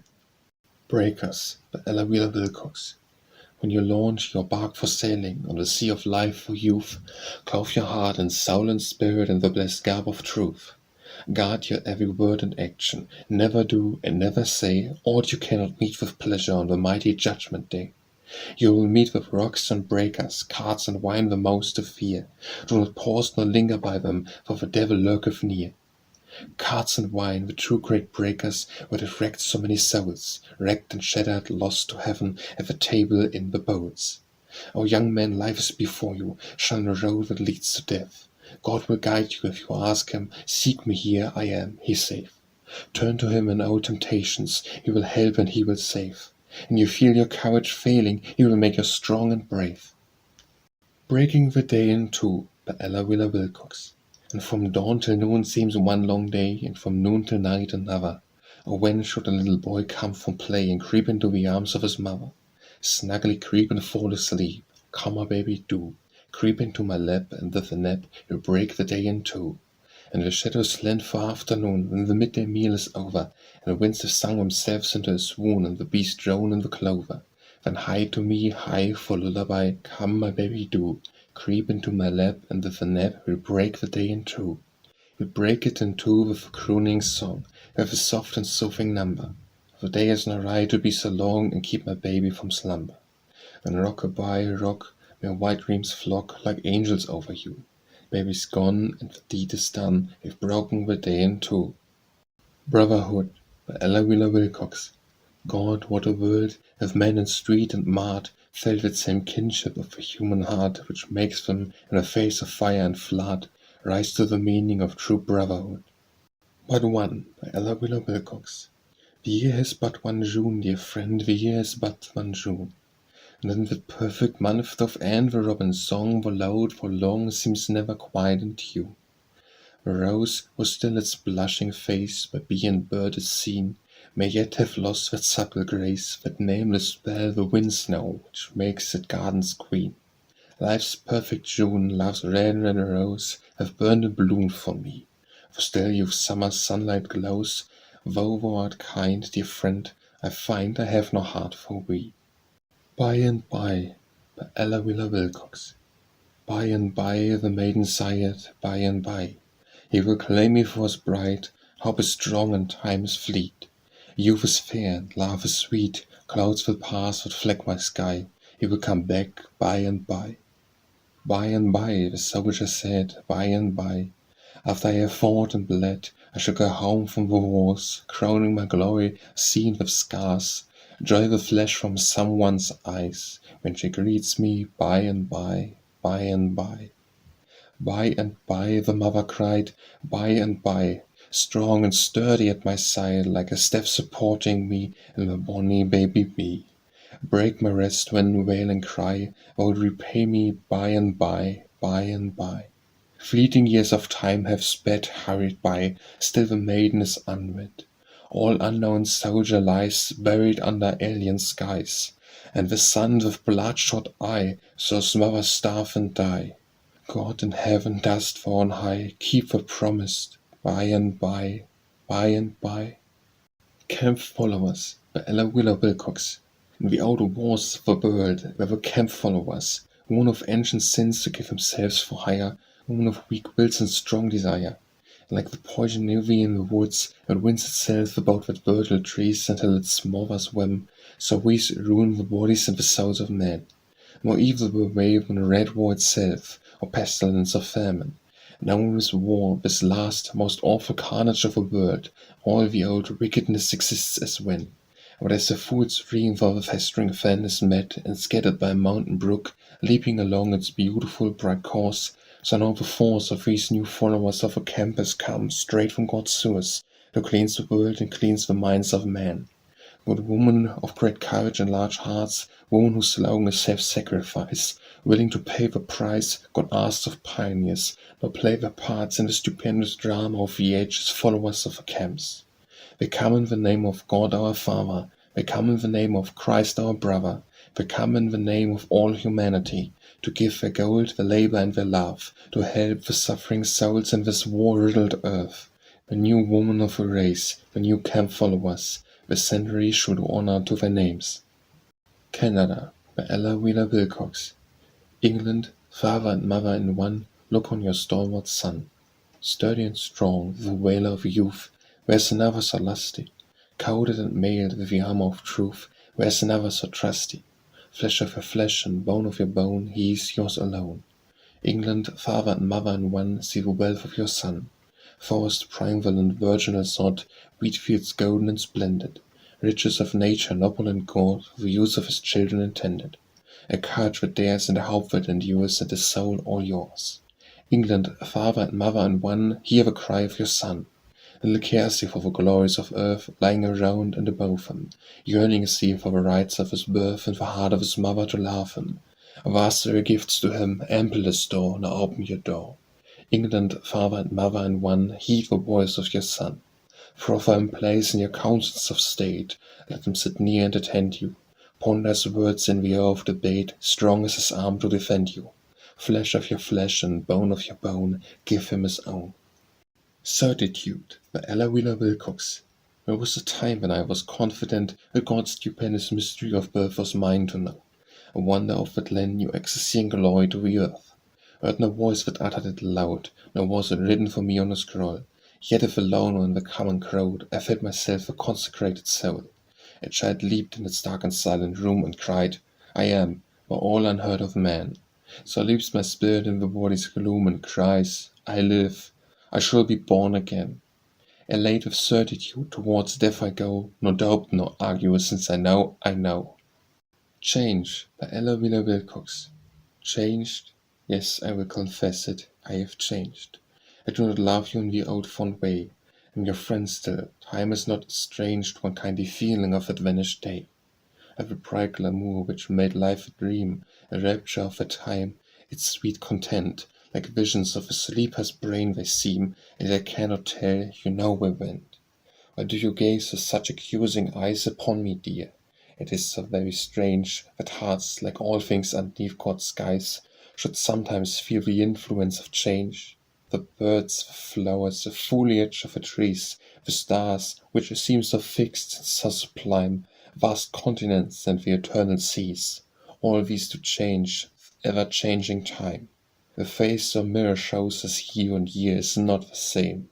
Speaker 1: Breakers by Ella Wheeler Wilcox. When you launch your bark for sailing on the sea of life for youth, clothe your heart and soul and spirit in the blessed garb of truth. Guard your every word and action, never do and never say aught you cannot meet with pleasure on the mighty judgment day. You will meet with rocks and breakers, carts and wine the most to fear. Do not pause nor linger by them, for the devil lurketh near. Carts and wine, the true great breakers, would have wrecked so many souls, wrecked and shattered, lost to heaven at the table in the bowls. O young man, life is before you, shun the road that leads to death. God will guide you if you ask him, seek me, here I am, he saith. Turn to him in old temptations, he will help and he will save. And you feel your courage failing, he will make you strong and brave. Breaking the Day in Two by Ella Wheeler Wilcox. And from dawn till noon seems one long day, and from noon till night another. Oh, when should a little boy come from play and creep into the arms of his mother? Snugly creep and fall asleep, come my baby do. Creep into my lap, and with a nap you'll break the day in two. And the shadows lend for afternoon, when the midday meal is over, and the winds have sung themselves into a swoon, and the bees drone in the clover. Then hie to me, hie for lullaby, come my baby do. Creep into my lap, and with a nap we'll break the day in two. We'll break it in two with a crooning song, with a soft and soothing number. The day is not right to be so long, and keep my baby from slumber. And rock-a-bye, rock, may white dreams flock like angels over you. Baby's gone, and the deed is done, we've broken the day in two. Brotherhood by Ella Wheeler Wilcox. God, what a world, if man in street and mart felt that same kinship of the human heart which makes them, in the face of fire and flood, rise to the meaning of true brotherhood. But one by Ella Wheeler Wilcox. The year has but one June, dear friend, the year has but one June. And in that perfect month of Anne, the robin's song, though loud for long, seems never quiet in tune. The rose, who still its blushing face by bee and bird is seen, may yet have lost that subtle grace, that nameless spell, the wind-snow, which makes it garden's queen. Life's perfect June, love's red rose, have burned and bloomed for me. For still your summer sunlight glows, though thou art kind, dear friend, I find I have no heart for thee. By and by Ella Wheeler Wilcox. By and by the maiden sighed, by and by. He will claim me for his bride, hope is strong and time is fleet. Youth is fair and love is sweet, clouds will pass that fleck my sky, he will come back by and by. By and by, the soldier said, by and by. After I have fought and bled, I shall go home from the wars, crowning my glory, seen with scars. Joy will flash from someone's eyes, when she greets me by and by, by and by. By and by, the mother cried, by and by, strong and sturdy at my side, like a staff supporting me and the bonny baby me. Break my rest when wail and cry, will repay me by and by, by and by. Fleeting years of time have sped, hurried by, still the maiden is unwed. All unknown soldier lies buried under alien skies, and the sun with bloodshot eye saws mother starve and die. God in heaven, dust for on high, keep the promised by and by, by and by. Camp Followers by Ella Wheeler Wilcox. In the outer wars of the world there were camp followers, born of ancient sins to give themselves for hire, born of weak wills and strong desire. And like the poison ivy in the woods, it winds itself about that virgin trees until it smothers them, so weeds ruin the bodies and the souls of men. More evil the wave than red war itself, or pestilence or famine. And only with war, this last, most awful carnage of the world, all the old wickedness exists as when. But as the food stream for the festering fen is met and scattered by a mountain brook, leaping along its beautiful bright course, so now the force of these new followers of a camp has come straight from God's source, to cleanse the world and cleanse the minds of man. Good woman of great courage and large hearts, woman whose slogan is self-sacrifice, willing to pay the price God asks of pioneers, nor play their parts in the stupendous drama of the ages, followers of the camps. They come in the name of God our Father, We come in the name of Christ our brother, we come in the name of all humanity, to give their gold, their labor, and their love, to help the suffering souls in this war-riddled earth. The new woman of the race, the new camp followers, the centuries should honor to their names. Canada, by Ella Wheeler Wilcox. England, father and mother in one, look on your stalwart son. Sturdy and strong, the wailer of youth, where's another so lusty? Coated and mailed with the armor of truth, where's another so trusty? Flesh of your flesh and bone of your bone, he is yours alone. England, father and mother in one, see the wealth of your son. Forest primeval and virginal sod, wheat fields golden and splendid, riches of nature noble and God, for the use of his children intended. A courage that dares and a hope that endures, and a soul all yours. England, father and mother in one, hear the cry of your son. Little cares he for the glories of earth, lying around and above him. Yearning is he for the rights of his birth, and the heart of his mother to love him. Vast are your gifts to him, ample the store, now open your door. England, father and mother in one, heed the voice of your son. Proffer him place in your councils of state, let him sit near and attend you. Ponder his words in the hour of debate, strong is his arm to defend you. Flesh of your flesh and bone of your bone, give him his own. Certitude, by Ella Wheeler Wilcox. There was a time when I was confident that God's stupendous mystery of birth was mine to know, a wonder of that lend new ecstasy and glory to the earth. Heard no voice that uttered it loud, nor was it written for me on a scroll. Yet if alone or in the common crowd, I felt myself a consecrated soul. A child leaped in its dark and silent room and cried, I am, by all unheard of man. So leaps my spirit in the body's gloom and cries, I live, I shall be born again. Elate with certitude towards death I go, nor doubt nor argue, since I know, I know. Change, by Ella Wheeler Wilcox. Changed? Yes, I will confess it, I have changed. I do not love you in the old fond way. I'm your friend still, time has not estranged one kindly feeling of that vanished day. Of the bright glamour which made life a dream, a rapture of a time, its sweet content, like visions of a sleeper's brain they seem, and I cannot tell, you know where went. Why do you gaze with such accusing eyes upon me, dear? It is so very strange that hearts, like all things underneath God's skies, should sometimes feel the influence of change. The birds, the flowers, the foliage of the trees, the stars, which seem so fixed and so sublime, vast continents and the eternal seas, all these to change, with ever-changing time. The face or mirror shows us year on year is not the same.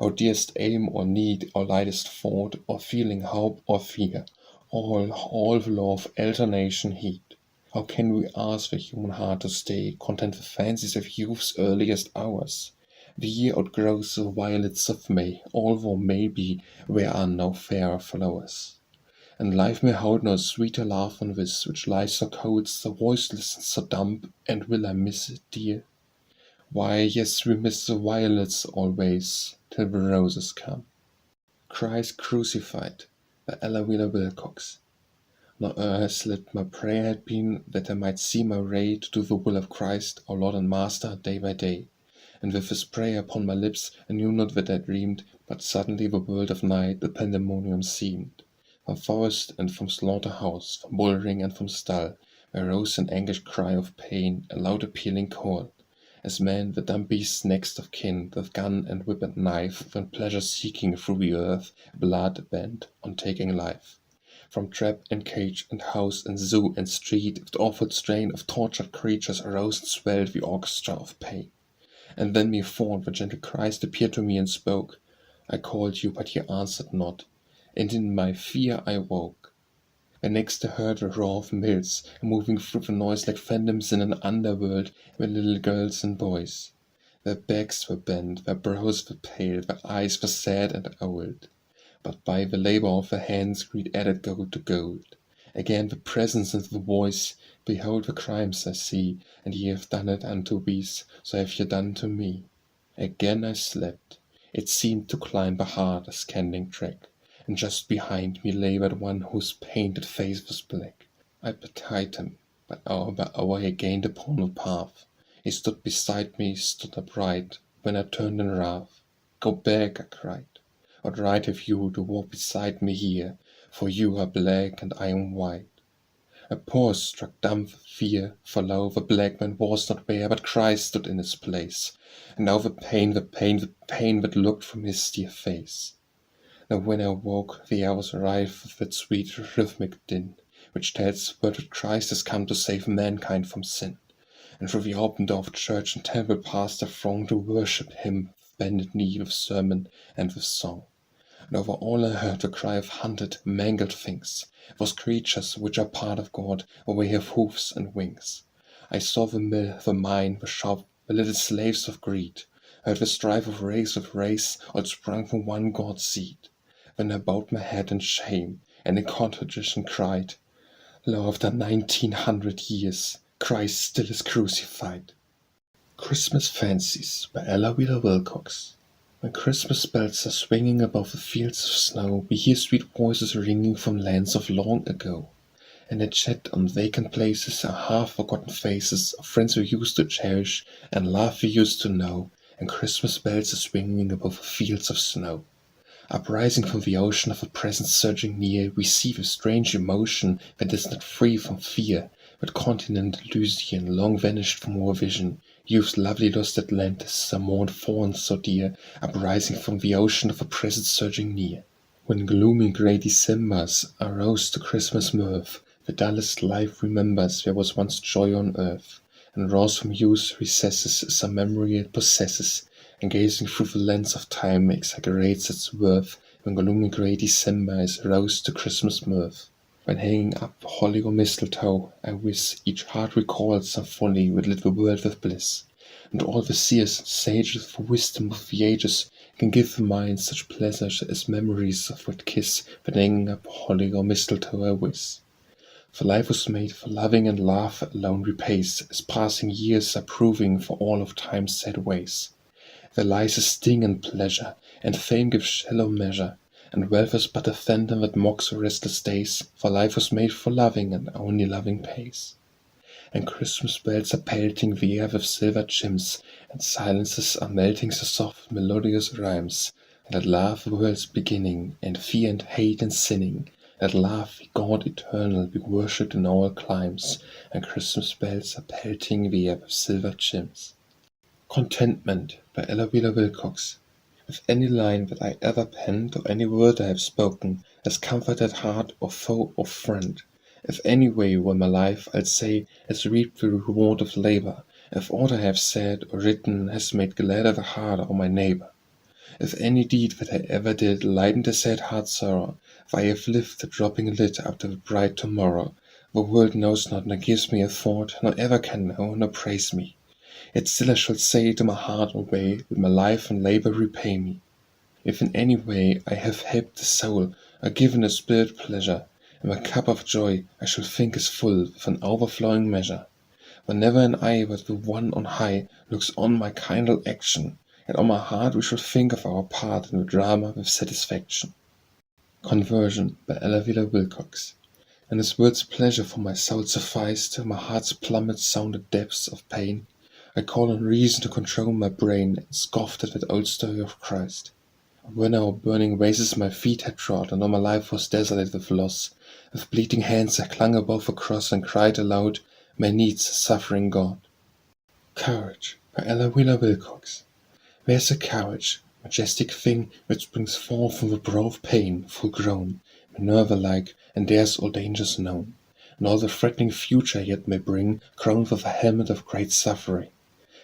Speaker 1: Our dearest aim or need, our lightest thought, or feeling hope or fear, all the law of alternation heed. How can we ask the human heart to stay, content with fancies of youth's earliest hours? The year outgrows the violets of May, although maybe there are no fairer flowers. And life may hold no sweeter laugh than this, which lies so cold, so voiceless, and so dumb, and will I miss it, dear? Why, yes, we miss the violets always, till the roses come. Christ Crucified, by Ella Wheeler Wilcox. No earthly my prayer had been that I might see my way to do the will of Christ, our Lord and Master, day by day. And with this prayer upon my lips, I knew not that I dreamed, but suddenly the world of night, the pandemonium seemed. From forest and from slaughterhouse, from bullring and from stall, there rose an anguished cry of pain, a loud appealing call. As man, the dumb beast's next of kin, with gun and whip and knife, went pleasure seeking through the earth, blood bent on taking life. From trap and cage and house and zoo and street, with awful strain of tortured creatures arose and swelled the orchestra of pain. And then methought the gentle Christ appeared to me and spoke. I called you, but you answered not, and in my fear I woke. And next I heard the roar of mills, moving through the noise like phantoms in an underworld, were little girls and boys. Their backs were bent, their brows were pale, their eyes were sad and old. But by the labor of their hands greed added gold to gold. Again the presence and the voice, behold the crimes I see, and ye have done it unto these, so have ye done to me. Again I slept. It seemed to climb the hard ascending track, and just behind me lay but one whose painted face was black. I petied him, but hour by hour he gained upon the path. He stood beside me, stood upright, when I turned in wrath. Go back, I cried. What right have you to walk beside me here? for you are black and I am white. A pause struck dumb with fear, for lo, the black man was not there, but Christ stood in his place. And now the pain that looked from his dear face. Now when I woke, the air was rife with that sweet rhythmic din, which tells the word that Christ has come to save mankind from sin. And through the open door of church and temple passed a throng to worship him with bended knee, with sermon, and with song. And over all I heard the cry of hunted, mangled things, those creatures which are part of God, or they have hoofs and wings. I saw the mill, the mine, the shop, the little slaves of greed, heard the strife of race with race, all sprung from one God's seed. Then I bowed my head in shame, and in contrition cried, Lo, after 1900 years, Christ still is crucified. Christmas Fancies by Ella Wheeler Wilcox. When Christmas bells are swinging above the fields of snow, we hear sweet voices ringing from lands of long ago, and they chat on vacant places are half-forgotten faces of friends we used to cherish and love we used to know, and Christmas bells are swinging above the fields of snow. Uprising from the ocean of a presence surging near, we see with strange emotion that is not free from fear, but continent Elysian, long vanished from our vision, youth's lovely lost Atlantis, some mourned thorns so dear, uprising from the ocean of a presence surging near. When gloomy grey Decembers arose to Christmas mirth, the dullest life remembers there was once joy on earth, and rose from youth's recesses some memory it possesses, and gazing through the lens of time exaggerates its worth, when gloomy grey December is rose to Christmas mirth. When hanging up holly or mistletoe, I wis each heart recalls some folly would lit the world with bliss, and all the seers and sages for wisdom of the ages can give the mind such pleasures as memories of that kiss when hanging up holly or mistletoe I wis. For life was made for loving, and love alone repays, as passing years are proving for all of time's sad ways. There lies a sting in pleasure, and fame gives shallow measure, and wealth is but a phantom that mocks restless days, for life was made for loving, and only loving pays. And Christmas bells are pelting the air with silver gems, and silences are melting the soft melodious rhymes, that love the world's beginning, and fear and hate and sinning, that love the God eternal be worshipped in all climes, and Christmas bells are pelting the air with silver gems. Contentment by Ella Wheeler Wilcox. If any line that I ever penned, or any word I have spoken, has comforted heart or foe or friend, if any way were my life, I'd say, has reaped the reward of labor, if aught I have said or written has made gladder the heart of my neighbor, if any deed that I ever did lightened a sad heart's sorrow, if I have lived the dropping lid up to the bright tomorrow, the world knows not, nor gives me a thought, nor ever can know, nor praise me. Yet still I shall say to my heart away, will my life and labor repay me. If in any way I have helped the soul, or given a spirit pleasure, and my cup of joy I shall think is full with an overflowing measure. Whenever an eye but the one on high looks on my kindly action, yet on my heart we shall think of our part in the drama with satisfaction. Conversion by Ella Wheeler Wilcox. And his words pleasure for my soul sufficed, till my heart's plummet sounded depths of pain. I call on reason to control my brain, and scoffed at that old story of Christ. When our burning races my feet had trod, and all my life was desolate with loss, with bleeding hands I clung above the cross, and cried aloud, my needs, suffering God. Courage by Ella Wheeler Wilcox. Where's a courage, majestic thing, which springs forth from the brow of pain, full grown, Minerva-like, and dares all dangers known, and all the threatening future yet may bring, crowned with a helmet of great suffering.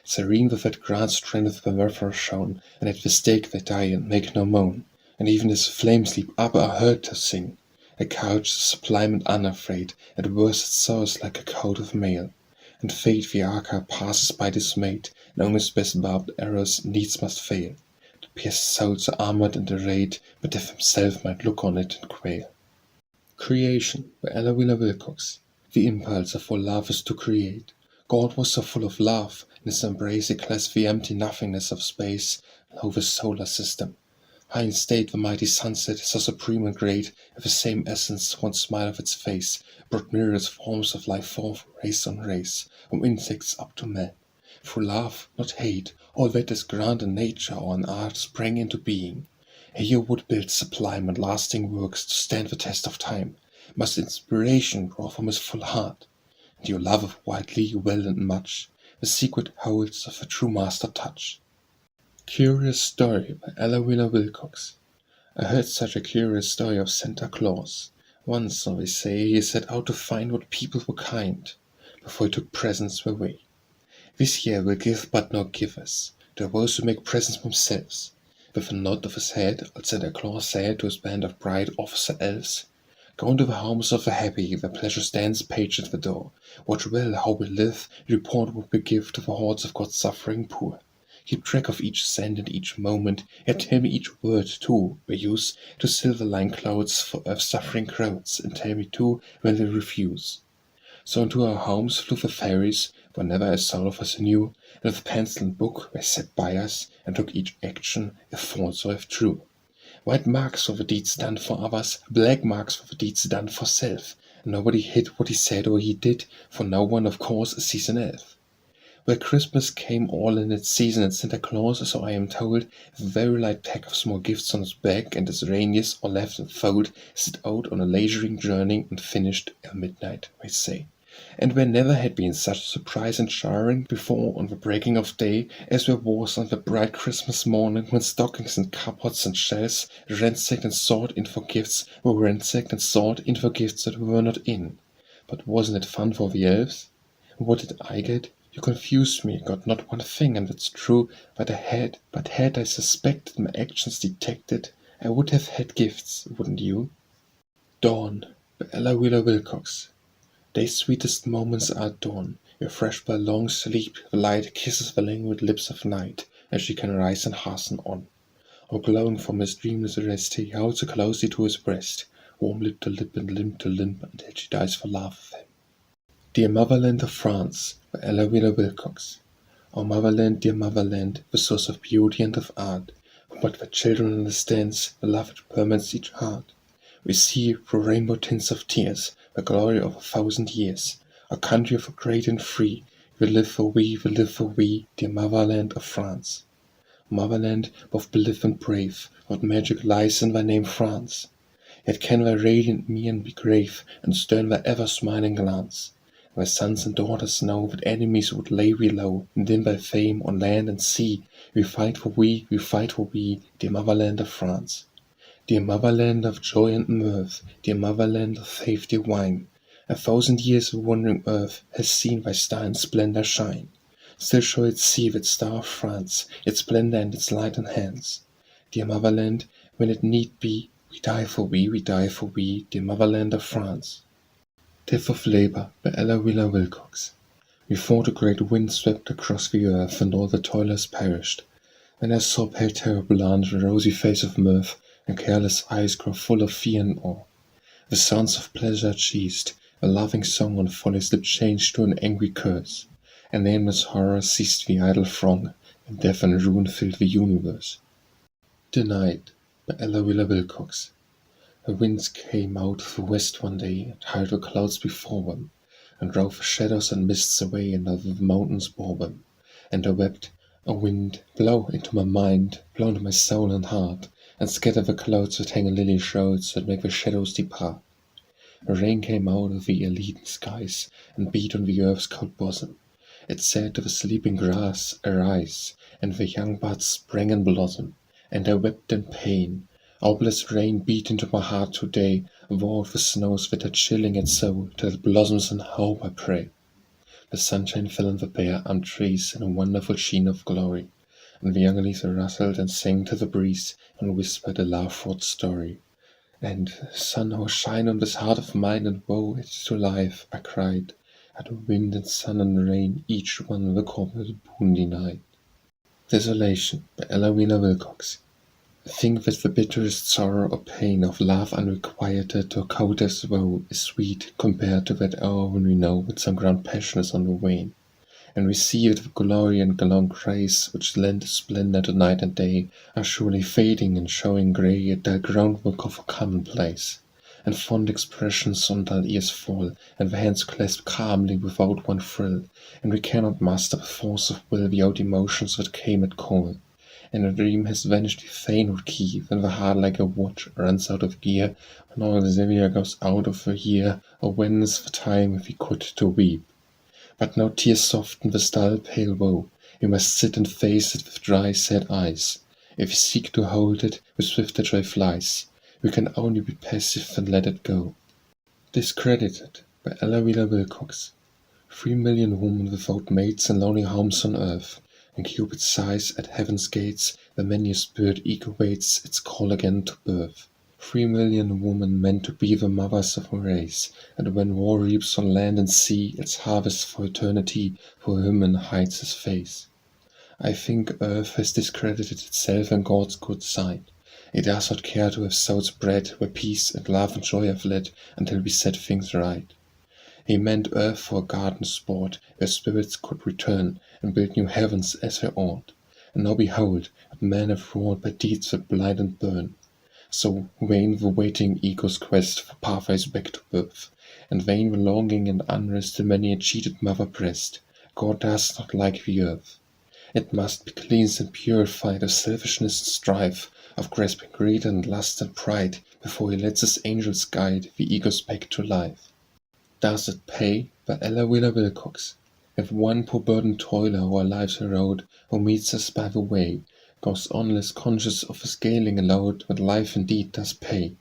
Speaker 1: Serene with that grand strength the murderer shown, and at the stake they die and make no moan, and even as flames leap up are heard to sing. A courage sublime and unafraid, at worst it soars like a coat of mail, and fate the archer passes by dismayed, and only his best barbed arrows needs must fail, to pierce souls so armored and arrayed, but death himself might look on it and quail. Creation by Ella Wheeler Wilcox. The impulse of all love is to create. God was so full of love, in his embrace he clasped the empty nothingness of space, lo the solar system. High in state the mighty sunset, so supreme and great, with the same essence, one smile of its face, brought myriad forms of life forth, race on race, from insects up to man. Through love, not hate, all that is grand in nature or in art sprang into being. Here would build sublime and lasting works to stand the test of time, must inspiration draw from his full heart, and your love of widely, well and much, the secret holds of a true master touch. Curious Story by Ella Wheeler Wilcox. I heard such a curious story of Santa Claus. Once, so they say, he set out to find what people were kind, before he took presents away. This year will give but no givers, to those who make presents themselves. With a nod of his head, old Santa Claus said to his band of bright officer elves, "Go into the homes of the happy, where pleasure stands page at the door. Watch well how we live, report what we give to the hordes of God's suffering poor. Keep track of each cent and each moment, yet tell me each word, too, we use to silver-line clouds for earth's suffering crowds, and tell me, too, when they refuse." So into our homes flew the fairies, whenever a soul of us knew, and with pencil and book they sat by us, and took each action, if false or if true. White marks for the deeds done for others, black marks for the deeds done for self, and nobody hid what he said or he did, for no one, of course, sees an elf. Well, Christmas came all in its season, and Santa Claus, so I am told, with a very light pack of small gifts on his back, and his reindeers all left in fold, set out on a leisurely journey, and finished at midnight, they say. And there never had been such a surprise and showering before on the breaking of day, as there was on the bright Christmas morning, when stockings and cupboards and shelves, ransacked and sought in for gifts, were ransacked and sought in for gifts that were not in. But wasn't it fun for the elves? What did I get? You confused me, got not one thing, and that's true, but had I suspected my actions detected, I would have had gifts, wouldn't you? Dawn by Ella Wheeler Wilcox. Day's sweetest moments are dawn, refreshed by long sleep, the light kisses the languid lips of night, as she can rise and hasten on. Or glowing from his dreamless rest, he holds her closely to his breast, warm lip to lip and limb to limb, until she dies for love of him. Dear Motherland of France by Ella Wheeler Wilcox. O motherland, dear motherland, the source of beauty and of art, what the children understands, the love which permeates each heart. We see through rainbow tints of tears the glory of 1,000 years, a country for great and free. We live for we, we live for we, dear motherland of France. Motherland, both beloved and brave, what magic lies in thy name, France? Yet can thy radiant mien be grave, and stern thy ever-smiling glance. Thy sons and daughters know that enemies would lay we low, and in thy fame on land and sea we fight for we fight for we, dear motherland of France. Dear motherland of joy and mirth, dear motherland of faith divine, 1,000 years the wandering earth has seen thy star and splendor shine. Still shall it see that star of France, its splendor and its light enhance. Dear motherland, when it need be, we die for we die for we, dear motherland of France. Death of Labor by Ella Wheeler Wilcox. Before the great wind swept across the earth, and all the toilers perished, then I saw pale terror blanch the rosy face of mirth, and careless eyes grow full of fear and awe. The sounds of pleasure ceased, a laughing song on folly's lip changed to an angry curse, and nameless horror seized the idle throng, and death and ruin filled the universe. The Night by Ella Wheeler Wilcox. The winds came out of the west one day, and hurled the clouds before them, and drove the shadows and mists away, and over the mountains bore them. And I wept, O wind, blow into my mind, blow into my soul and heart, and scatter the clouds that hang in lily shrouds, that make the shadows depart. The rain came out of the leaden skies, and beat on the earth's cold bosom. It said to the sleeping grass, Arise, and the young buds sprang and blossom. And I wept in pain. O blessed rain, beat into my heart today, war of the snows that are chilling its soul, till it blossoms in hope, I pray. The sunshine fell on the bare-armed trees in a wonderful sheen of glory, and the young leaves rustled and sang to the breeze, and whispered a love-fraught story. And, sun, oh shine on this heart of mine, and woe it to life, I cried, at wind and sun and rain, each one the corporate boon denied. Desolation by Ella Wheeler Wilcox. I think that the bitterest sorrow or pain of love unrequited or cold as woe is sweet compared to that hour when we know that some grand passion is on the wane, and we see that the glory and long grace which lend splendor to night and day are surely fading and showing grey at the groundwork of a commonplace, and fond expressions on dull ears fall, and the hands clasp calmly without one thrill, and we cannot master the force of will the old emotions that came at call. and a dream has vanished we fain would keep, when the heart like a watch runs out of gear, when all the Xavier goes out of the year, or when is the time if we could to weep. But no tears soften the dull pale woe, we must sit and face it with dry sad eyes. If we seek to hold it, with swifter joy flies, we can only be passive and let it go. Discredited by Ella Wheeler Wilcox. 3,000,000 women without mates and lonely homes on earth, and Cupid sighs at heaven's gates, where many a spirit eager waits its call again to birth. 3,000,000 women meant to be the mothers of a race, and when war reaps on land and sea its harvest for eternity, for human hides his face. I think earth has discredited itself in God's good sight. It does not care to have sowed bread where peace and love and joy have led, until we set things right. He meant earth for a garden sport, where spirits could return, and build new heavens as they ought. And now behold, what men have wrought by deeds that blind and burn. So vain the waiting ego's quest for pathways back to birth, and vain the longing and unrest in many a cheated mother breast. God does not like the earth. It must be cleansed and purified of selfishness and strife, of grasping greed and lust and pride, before he lets his angels guide the ego's back to life. Does it pay? By Ella Wheeler Wilcox. If one poor burdened toiler who our lives erode, who meets us by the way, goes on less conscious of his scaling a load, what life indeed does pay.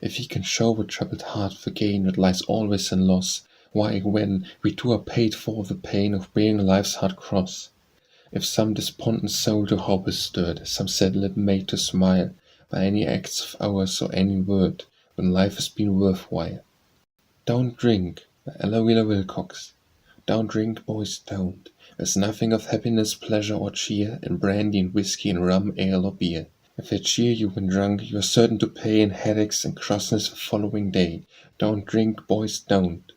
Speaker 1: If he can show a troubled heart the gain that lies always in loss, why, when we too are paid for the pain of bearing life's hard cross. If some despondent soul to hope is stirred, some sad lip made to smile, by any acts of ours or any word, when life has been worthwhile. Don't drink, by Ella Wheeler Wilcox. Don't drink, boys, don't. There's nothing of happiness, pleasure, or cheer in brandy and whiskey and rum, ale, or beer. If they cheer you when drunk, you are certain to pay in headaches and crossness the following day. Don't drink, boys, don't.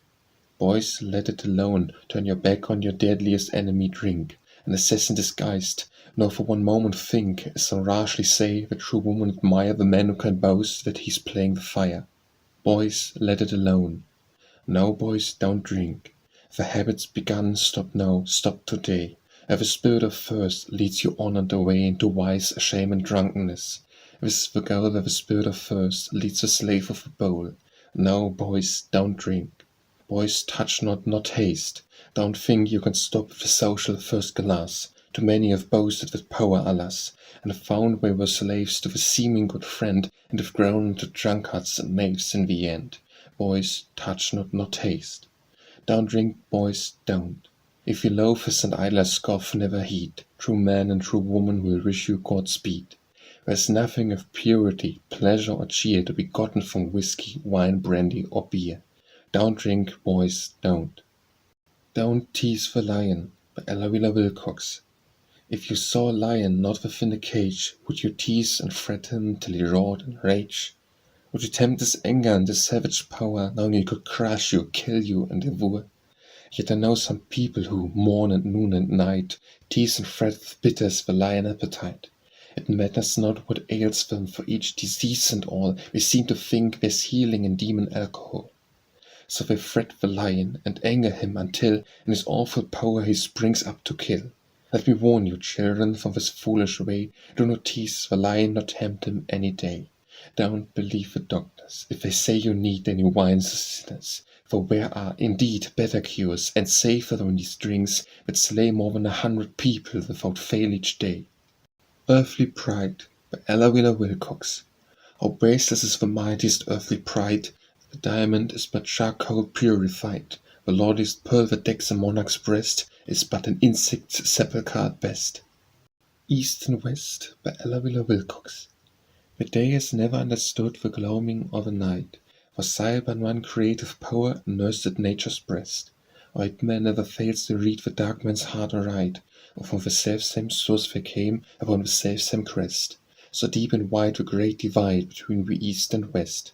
Speaker 1: Boys, let it alone. Turn your back on your deadliest enemy, drink. An assassin disguised, nor for one moment think, as so rashly say, the true woman admire the man who can boast that he's playing the fire. Boys, let it alone. No, boys, don't drink. The habits begun, stop now, stop today. If the spirit of thirst leads you on and away into vice, shame, and drunkenness, this is the goal where the spirit of thirst leads the slave of the bowl. No, boys, don't drink. Boys, touch not, nor taste. Don't think you can stop the social first glass. Too many have boasted with power, alas, and have found they were slaves to the seeming good friend, and have grown into drunkards and knaves in the end. Boys, touch not, nor taste. Don't drink, boys, don't. If you loafers and idlers scoff, never heed. True man and true woman will wish you Godspeed. There's nothing of purity, pleasure, or cheer to be gotten from whiskey, wine, brandy, or beer. Don't drink, boys, don't. Don't tease the lion, by Ella Wheeler Wilcox. If you saw a lion not within a cage, would you tease and fret him till he roared in rage? Would you tempt his anger and his savage power, knowing he could crush you, kill you, and devour? Yet I know some people who, morn and noon and night, tease and fret with bitter as the lion appetite. It matters not what ails them, for each disease and all, we seem to think there's healing in demon alcohol. So they fret the lion, and anger him until, in his awful power, he springs up to kill. Let me warn you, children, from this foolish way, do not tease the lion, nor tempt him any day. Don't believe the doctors, if they say you need any wines or sinners, for there are, indeed, better cures, and safer than these drinks, that slay more than 100 people without fail each day. Earthly Pride, by Ella Wheeler Wilcox. How baseless is the mightiest earthly pride! The diamond is but charcoal purified. The lordliest pearl that decks a monarch's breast is but an insect's sepulchre at best. East and West, by Ella Wheeler Wilcox. The day has never understood the gloaming or the night, for sigh by one creative power nursed at nature's breast. White man never fails to read the dark man's heart aright, or from the selfsame source there came upon the selfsame crest. So deep and wide the great divide between the East and West.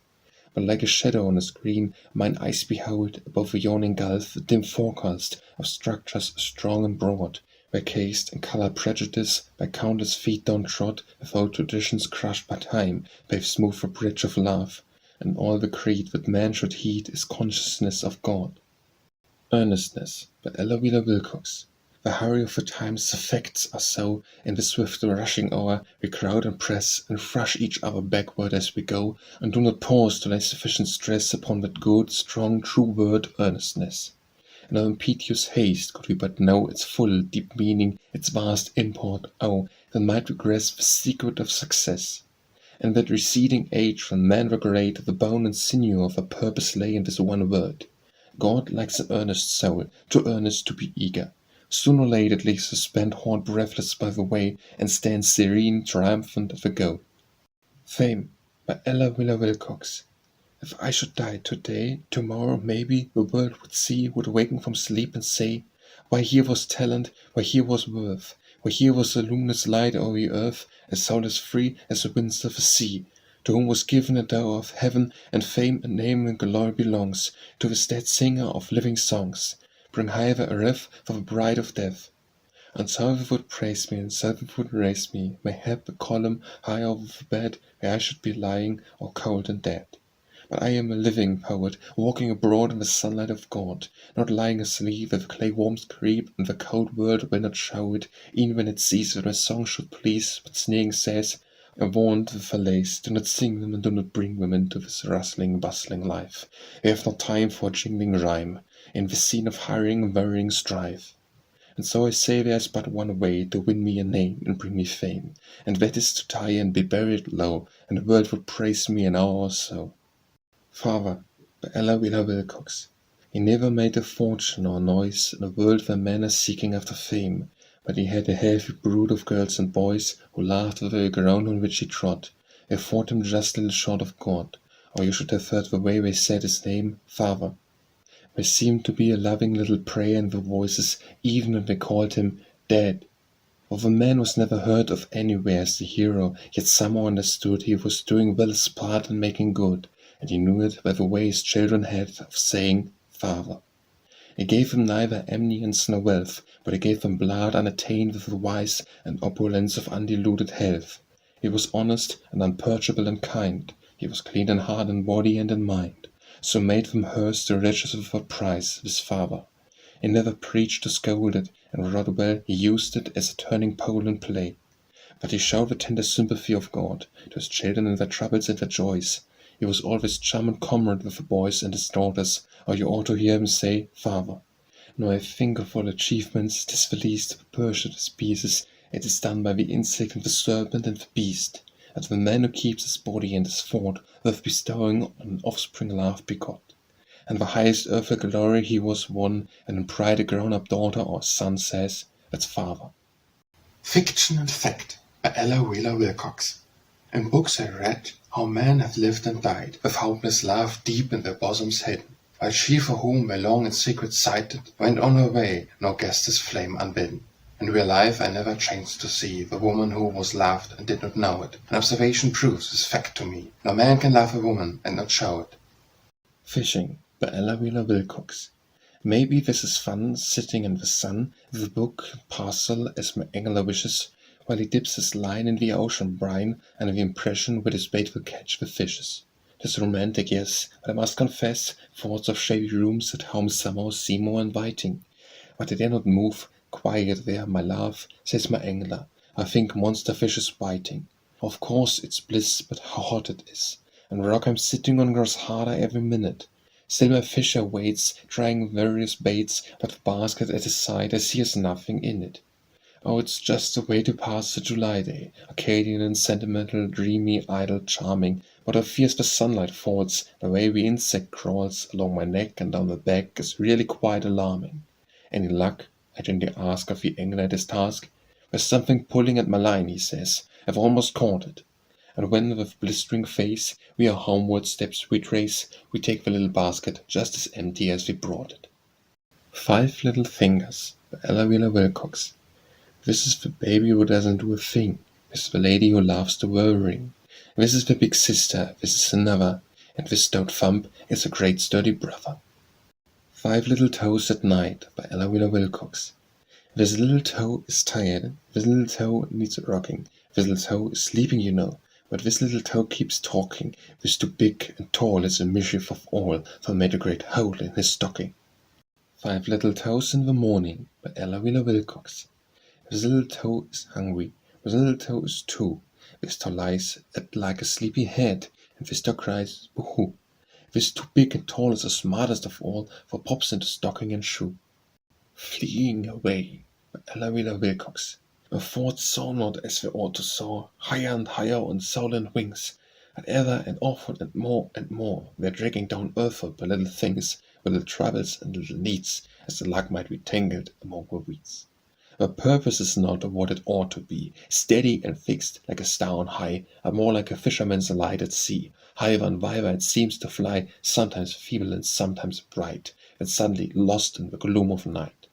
Speaker 1: But like a shadow on a screen, mine eyes behold, above the yawning gulf, the dim forecast of structures strong and broad, where caste and color prejudice, by countless feet downtrod, without traditions crushed by time, pave smooth the bridge of love, and all the creed that man should heed is consciousness of God. Ernestness, by Ella Wheeler Wilcox. The hurry of the time's effects are so, in the swift rushing hour, we crowd and press, and rush each other backward as we go, and do not pause to lay sufficient stress upon that good, strong, true word, earnestness. In our impetuous haste, could we but know its full, deep meaning, its vast import, oh, then might we grasp the secret of success. In that receding age when men were great, the bone and sinew of a purpose lay in this one word. God likes an earnest soul, too earnest to be eager. Sooner or later it leaves the spent heart breathless by the way, and stands serene, triumphant at the goal. Fame by Ella Wheeler Wilcox. If I should die today, tomorrow maybe the world would waken from sleep and say, why here was talent, why here was worth, why here was the luminous light o'er the earth, a soul as free as the winds of the sea, to whom was given a dower of heaven, and fame and name and glory belongs, to this dead singer of living songs, bring hither a wreath for the bride of death. And so they would praise me, and so they would raise me, mayhap a column high over the bed where I should be lying, or cold and dead. But I am a living poet, walking abroad in the sunlight of God, not lying asleep where the clay worms creep, and the cold world will not show it, e'en when it sees that my song should please, but sneering says, I warned the fallets, do not sing them and do not bring them into this rustling, bustling life. We have not time for a jingling rhyme, in this scene of hurrying and worrying strife. And so I say there is but one way to win me a name and bring me fame, and that is to die and be buried low, and the world would praise me an hour or so. Father by Ella Wheeler Wilcox. He never made a fortune or noise in a world where men are seeking after fame, but he had a healthy brood of girls and boys who laughed over the ground on which he trod. They thought him just a little short of God, or you should have heard the way they said his name, Father. There seemed to be a loving little prayer in their voices, even when they called him Dad. For the man was never heard of anywhere as the hero, yet somehow understood he was doing well his part and making good, and he knew it by the way his children had of saying Father. He gave them neither eminence nor wealth, but he gave them blood unattained with the wise, and opulence of undiluted health. He was honest and unpurchable and kind. He was clean in heart and body and in mind. So made them hers the riches of her price, his father. He never preached or scolded, and rather well he used it as a turning pole in play. But he showed the tender sympathy of God to his children in their troubles and their joys. He was always chum and comrade with the boys and his daughters, or you ought to hear him say, Father. Now I think of all achievements, 'tis the least of the purchased pieces, it is done by the insect and the serpent and the beast, and the man who keeps his body and his thought, worth bestowing on an offspring love begot. And the highest earthly glory he was won, and in pride a grown-up daughter or son says, that's Father.
Speaker 2: Fiction and Fact by Ella Wheeler Wilcox. In books I read how men have lived and died, with hopeless love deep in their bosoms hidden, while she for whom they long in secret sighted went on her way, nor guessed his flame unbidden. In real life I never chanced to see the woman who was loved and did not know it. An observation proves this fact to me. No man can love a woman and not show it.
Speaker 1: Fishing by Ella Wheeler Wilcox. Maybe this is fun, sitting in the sun, with a book and parcel as my angler wishes, while he dips his line in the ocean brine, and the impression with his bait will catch the fishes. 'Tis romantic, yes, but I must confess, thoughts of shady rooms at home somehow seem more inviting. But I dare not move, quiet there, my love, says my angler, I think monster fish is biting. Of course it's bliss, but how hot it is, and the rock I'm sitting on grows harder every minute. Still my fisher waits, trying various baits, but the basket at his side I see has nothing in it. Oh, it's just a way to pass the July day, Arcadian and sentimental, dreamy, idle, charming, but how fierce the sunlight falls, the way the insect crawls along my neck and down the back is really quite alarming. Any luck? I gently ask of the angler at his task. There's something pulling at my line, he says. I've almost caught it. And when with blistering face we our homeward steps retrace, we take the little basket just as empty as we brought it. 5 Little Fingers by Ella Wheeler Wilcox. This is the baby who doesn't do a thing. This is the lady who loves to worrying. This is the big sister, this is another, and this stout thump is a great sturdy brother. 5 Little Toes at Night by Ella Wheeler Wilcox. This little toe is tired, this little toe needs rocking, this little toe is sleeping, you know, but this little toe keeps talking, this too big and tall is a mischief of all, for made a great hole in his stocking. 5 Little Toes in the Morning by Ella Wheeler Wilcox. This little toe is hungry, this little toe is too. This toe lies like a sleepy head, and this toe cries, boo-hoo. This too big and tall is the smartest of all, for pops into stocking and shoe. Fleeing Away by Ella Wheeler Wilcox. The thoughts soar not as they ought to soar, higher and higher on sullen wings, and ever and often and more, they're dragging down earthward by little things, with little troubles and little needs, as the luck might be tangled among the weeds. The purpose is not what it ought to be, steady and fixed like a star on high, and more like a fisherman's light at sea. Higher and wider it seems to fly, sometimes feeble and sometimes bright, and suddenly lost in the gloom of night.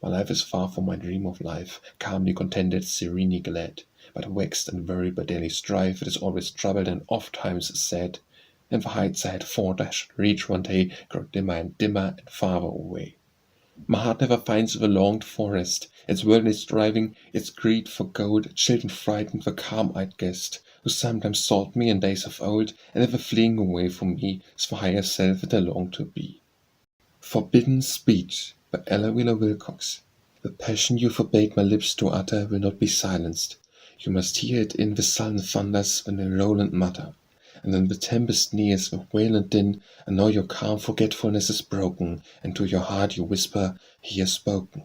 Speaker 1: My life is far from my dream of life, calmly contented, serenely glad, but vexed and worried by daily strife. It is always troubled and oft times sad, and the heights I had thought I should reach one day grow dimmer and dimmer and farther away. My heart never finds the longed for rest, its worldly striving, its greed for gold, chilled and frightened the calm-eyed guest, who sometimes sought me in days of old, and ever fleeing away from me is the higher self that I long to be. Forbidden Speech by Ella Wheeler Wilcox. The passion you forbade my lips to utter will not be silenced. You must hear it in the sullen thunders when they roll and mutter. And when the tempest nears with wail and din, and now your calm forgetfulness is broken, and to your heart you whisper, "He has spoken."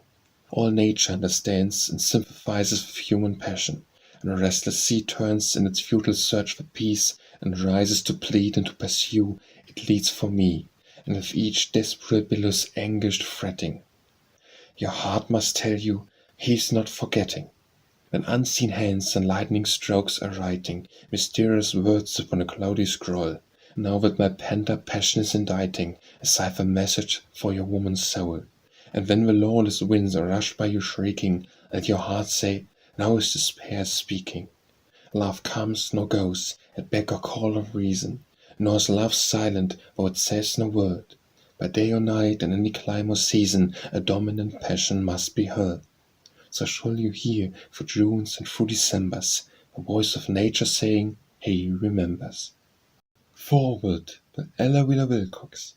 Speaker 1: All nature understands and sympathizes with human passion, and a restless sea turns in its futile search for peace, and rises to plead and to pursue. It leads for me, and with each desperate billow's anguished fretting. Your heart must tell you, he's not forgetting. When unseen hands and lightning strokes are writing mysterious words upon a cloudy scroll, now that my pent-up passion is inditing a cipher message for your woman's soul. And when the lawless winds rush by you shrieking, let your heart say, now is despair speaking. Love comes nor goes, at beck or call of reason, nor is love silent, though it says no word. By day or night, in any clime or season, a dominant passion must be heard. So shall you hear, through Junes and through Decembers, the voice of nature saying, he remembers. Forward by Ella Wheeler Wilcox.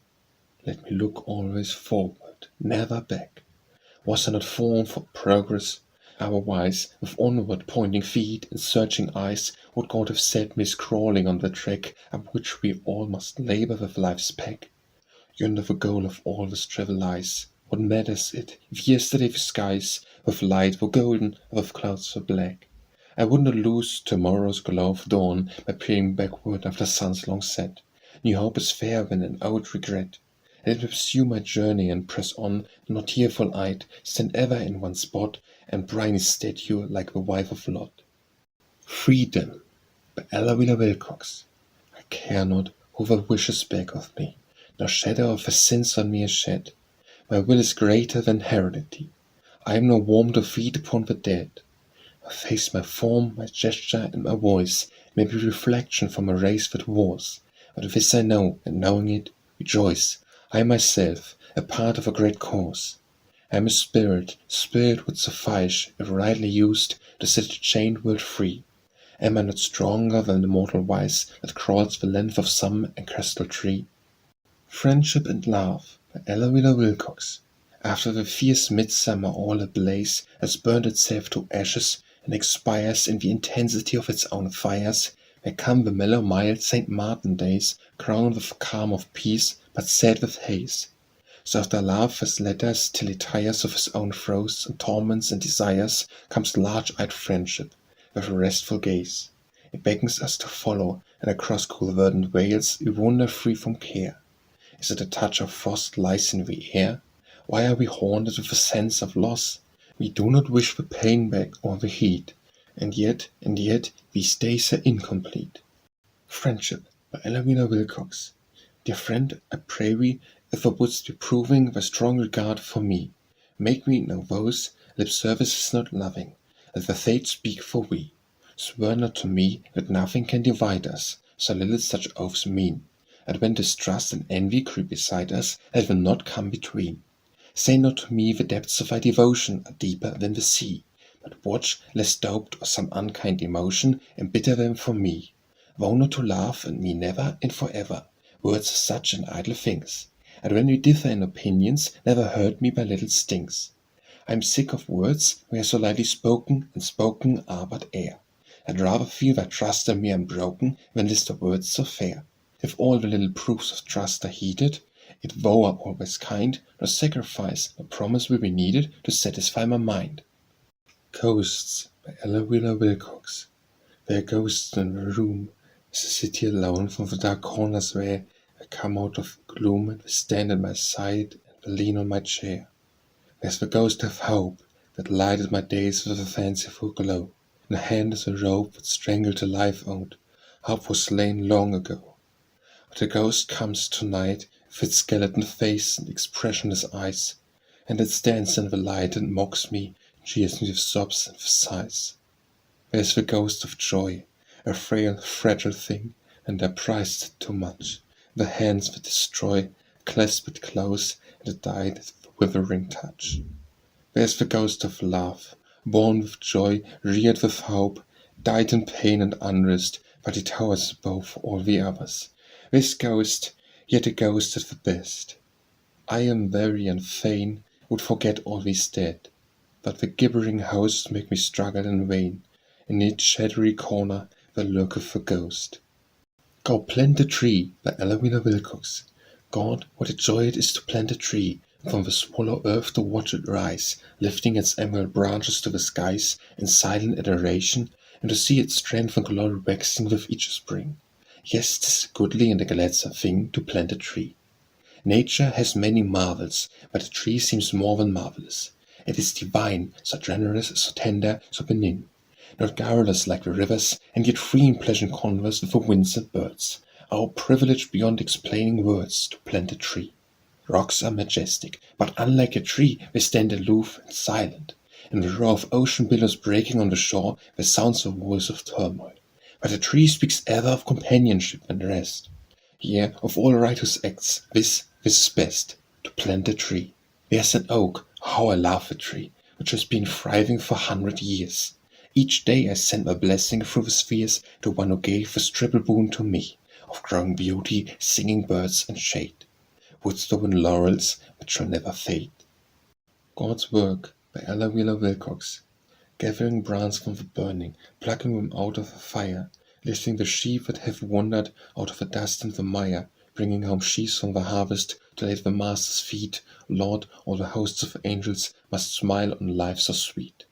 Speaker 1: Let me look always forward, never back. Was I not formed for progress? Otherwise, with onward pointing feet and searching eyes, would God have set me scrawling on the track up which we all must labor with life's pack? Yonder the goal of all this travel lies. What matters it if yesterday the skies with light were golden or with clouds were black? I would not lose tomorrow's glow of dawn by peering backward after sun's long set. New hope is fair when an old regret. Let me pursue my journey and press on, not tearful-eyed, stand ever in one spot, and briny statue like the wife of Lot. Freedom by Ella Wheeler Wilcox. I care not who the wishes beg of me, nor shadow of the sins on me is shed. My will is greater than heredity. I am no worm to feed upon the dead. My face, my form, my gesture, and my voice may be reflection from a race that was. But this I know, and knowing it, rejoice. I myself, a part of a great cause. I am a spirit would suffice, if rightly used, to set the chained world free. Am I not stronger than the mortal vice that crawls the length of some ancestral tree? Friendship and Love by Ella Wheeler Wilcox. After the fierce midsummer all ablaze has burned itself to ashes and expires in the intensity of its own fires, there come the mellow mild St. Martin days, crowned with calm of peace, but sad with haze. So after love has led us till he tires of his own throes and torments and desires, comes large-eyed friendship, with a restful gaze. It beckons us to follow, and across cool verdant vales we wander free from care. Is it a touch of frost lies in the air? Why are we haunted with a sense of loss? We do not wish the pain back or the heat, and yet, these days are incomplete. Friendship by Ella Wheeler Wilcox. Dear friend, I pray thee, if thou wouldst be proving thy strong regard for me, make me no vows, lip service is not loving, let the fates speak for we. Swear not to me that nothing can divide us, so little such oaths mean. And when distrust and envy creep beside us, let them not come between. Say not to me the depths of thy devotion are deeper than the sea, but watch lest doubt or some unkind emotion embitter them for me. Vow not to love, and me never and forever, words are such and idle things. and when we differ in opinions, never hurt me by little stings. I am sick of words we are so lightly spoken, and spoken are but air. I'd rather feel that trust in me am broken than list of words so fair. If all the little proofs of trust are heeded, it vow are always kind, no sacrifice, no promise will be needed to satisfy my mind. Ghosts by Ella Wheeler Wilcox. There are ghosts in the room, as I sit here alone from the dark corners where I come out of gloom, and they stand at my side and they lean on my chair. There's the ghost of hope that lighted my days with a fanciful glow. In the hand is a rope that strangled the life out. Hope was slain long ago. But the ghost comes tonight with its skeleton face and expressionless eyes, and it stands in the light and mocks me, cheers me with sobs and with sighs. There's the ghost of joy, a frail, fragile thing, and I prized it too much. The hands that destroy clasp it close, and it died at the withering touch. There's the ghost of love, born with joy, reared with hope, died in pain and unrest, but he towers above all the others. This ghost, yet a ghost at the best. I am weary and fain, would forget all these dead, but the gibbering hosts make me struggle in vain. In each shadowy corner there lurketh a ghost. Go plant a tree by Ella Wheeler Wilcox. God, what a joy it is to plant a tree, and from the swallow earth to watch it rise, lifting its emerald branches to the skies in silent adoration, and to see its strength and glory waxing with each spring. Yes, 'tis a goodly and a gladsome thing to plant a tree. Nature has many marvels, but a tree seems more than marvelous. It is divine, so generous, so tender, so benign. Not garrulous like the rivers, and yet free in pleasant converse with the winds and birds. Our privilege beyond explaining words to plant a tree. Rocks are majestic, but unlike a tree, they stand aloof and silent. In the roar of ocean billows breaking on the shore, there sounds a voice of turmoil. But a tree speaks ever of companionship and rest. Yea, of all righteous acts, this is best, to plant a tree. There's an oak, how I love the tree, which has been thriving for 100 years. Each day I send my blessing through the spheres to one who gave this triple boon to me, of growing beauty, singing birds, and shade. Wouldst thou win laurels which shall never fade? God's Work by Ella Wheeler Wilcox. Gathering brands from the burning, plucking them out of the fire, lifting the sheep that have wandered out of the dust and the mire, bringing home sheaves from the harvest to lay at the Master's feet. Lord, all the hosts of angels must smile on life so sweet.